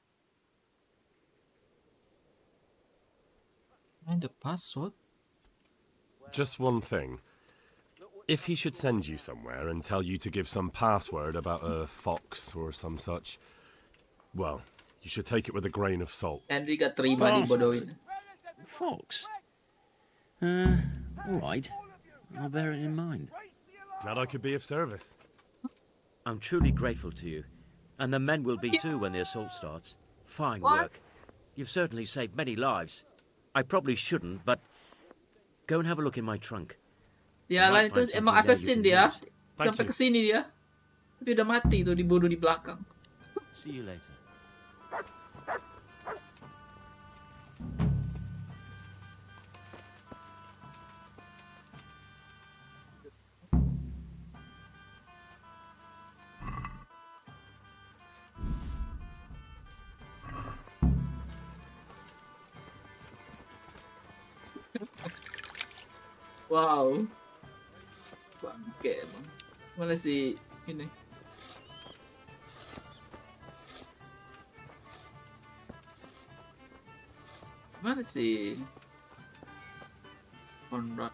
Find the password. Just one thing. If he should send you somewhere and tell you to give some password about a fox or some such, well, you should take it with a grain of salt. Henry gak terima dibodohin. Fox? Alright. I'll bear it in mind. Glad I could be of service. I'm truly grateful to you. And the men will be too when the assault starts. Fine work. You've certainly saved many lives. I probably shouldn't, but go and have a look in my trunk. Dia lah itu emang assassin dia. Sampai kesini dia. Tapi udah mati tuh, dibunuh di belakang. See you later. Wow. Bangke emang. Mana si ini? Mana si Conrad?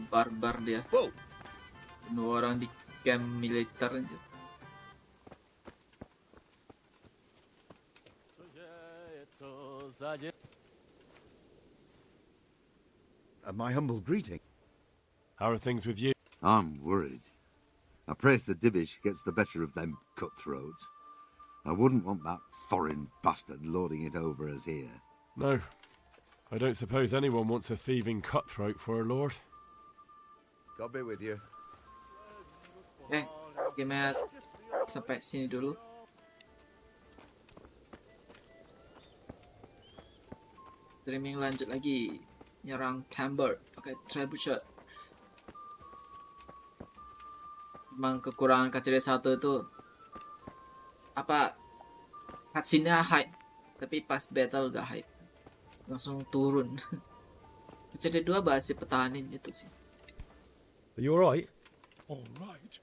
Barbar dia. Penuh orang di camp militer aja. My humble greeting. How are things with you? I'm worried. I praise the Divish gets the better of them cutthroats. I wouldn't want that foreign bastard lording it over us here. No. I don't suppose anyone wants a thieving cutthroat for a lord. God be with you. Game-nya sampai sini dulu. Streaming lanjut lagi. Nyerang Timber pakai trebuchet. Memang kekurangan KCD 1 itu apa, cutscene-nya hype, tapi pas battle gak hype, langsung turun. KCD 2 masih pertahanin itu sih. Are you all right? All right.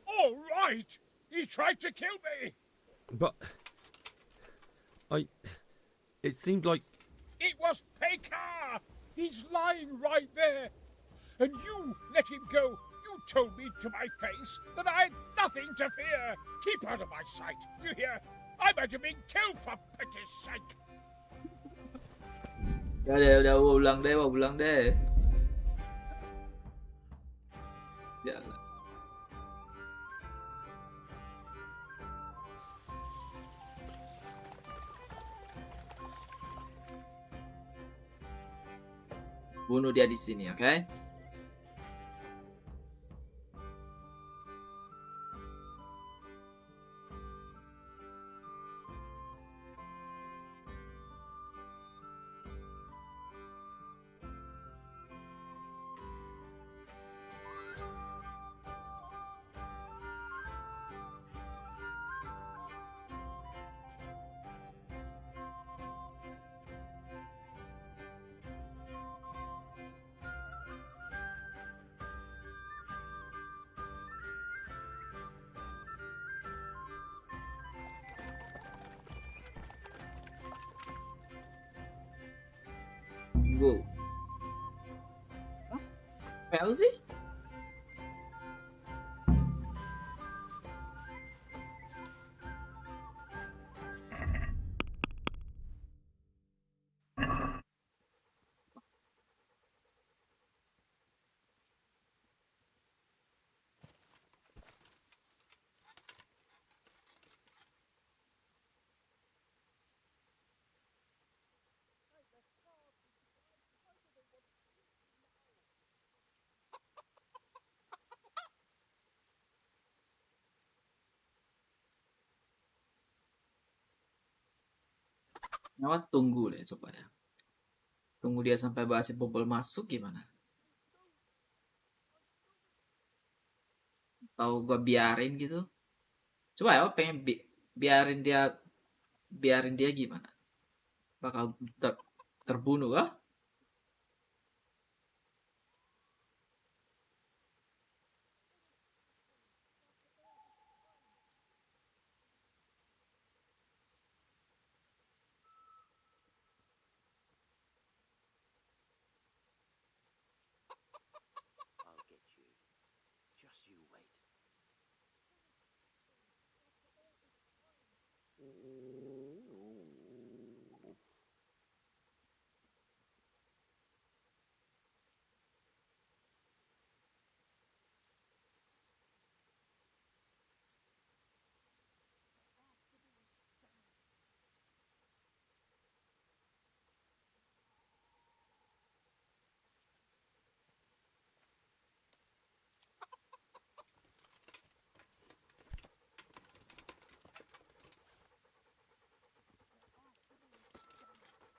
All right! He tried to kill me! But it seemed like It was Pekar! He's lying right there. And you let him go. You told me to my face that I had nothing to fear. Keep out of my sight, you hear? I might have been killed for pity's sake. Udah ulang deh. Ya. Bunuh dia di sini, oke? Go. Apa sih? Nah, tunggu deh coba ya. Tunggu dia sampai basi bobol masuk gimana? Atau gua biarin gitu? Coba ya, pengen biarin dia gimana? Bakal terbunuh kah?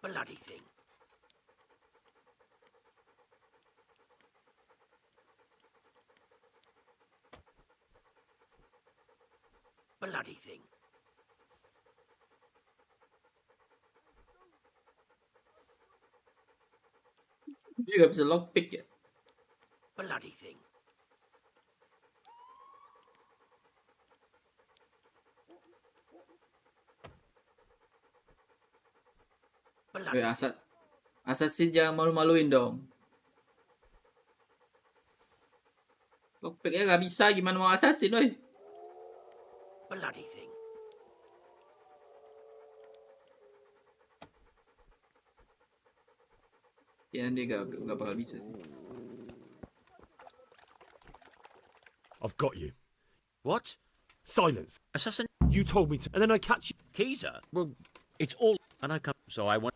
Bloody thing. Bloody thing. Dia gak bisa lockpick ya? Bloody thing. Oke, assassin jangan malu-maluin dong. Lockpicknya gak bisa, gimana mau assassin, woy? Bloody thing. Ya, dia gak bakal bisa sih. I've got you. What? Silence. Assassin? You told me to, and then I catch you. Keezer? Well, it's all, and I come, so I want.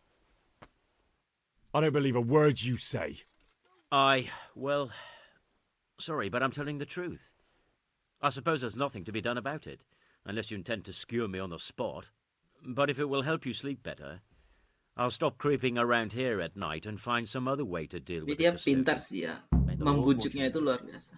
I don't believe a word you say. Well, sorry, but I'm telling the truth. I suppose there's nothing to be done about it, unless you intend to skewer me on the spot. But if it will help you sleep better, I'll stop creeping around here at night and find some other way to deal with Dia it. pintar sih ya. Membujuknya itu luar biasa.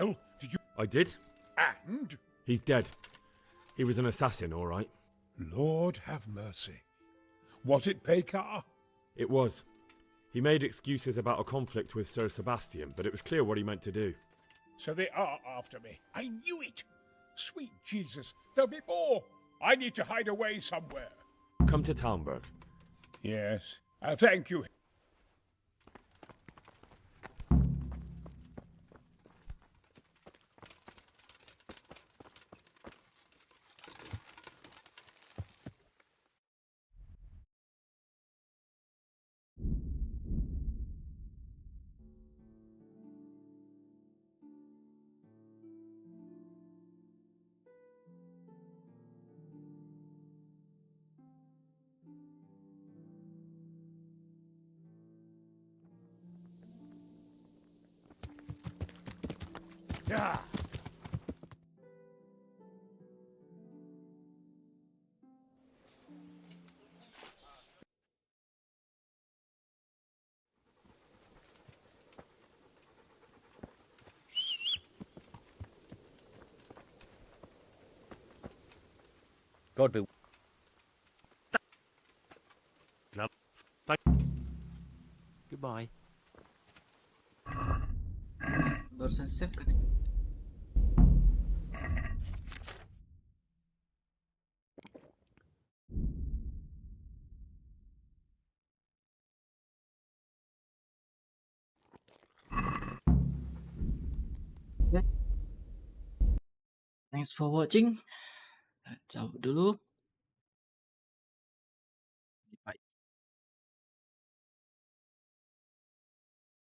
Well, did you... I did. And? He's dead. He was an assassin, all right. Lord have mercy. Was it Pekar? It was. He made excuses about a conflict with Sir Sebastian, but it was clear what he meant to do. So they are after me. I knew it. Sweet Jesus, there'll be more. I need to hide away somewhere. Come to Talmberg. Yes. Thank you. Yeah. God be. Goodbye. Barusan save kan? Thanks for watching. Cabut dulu.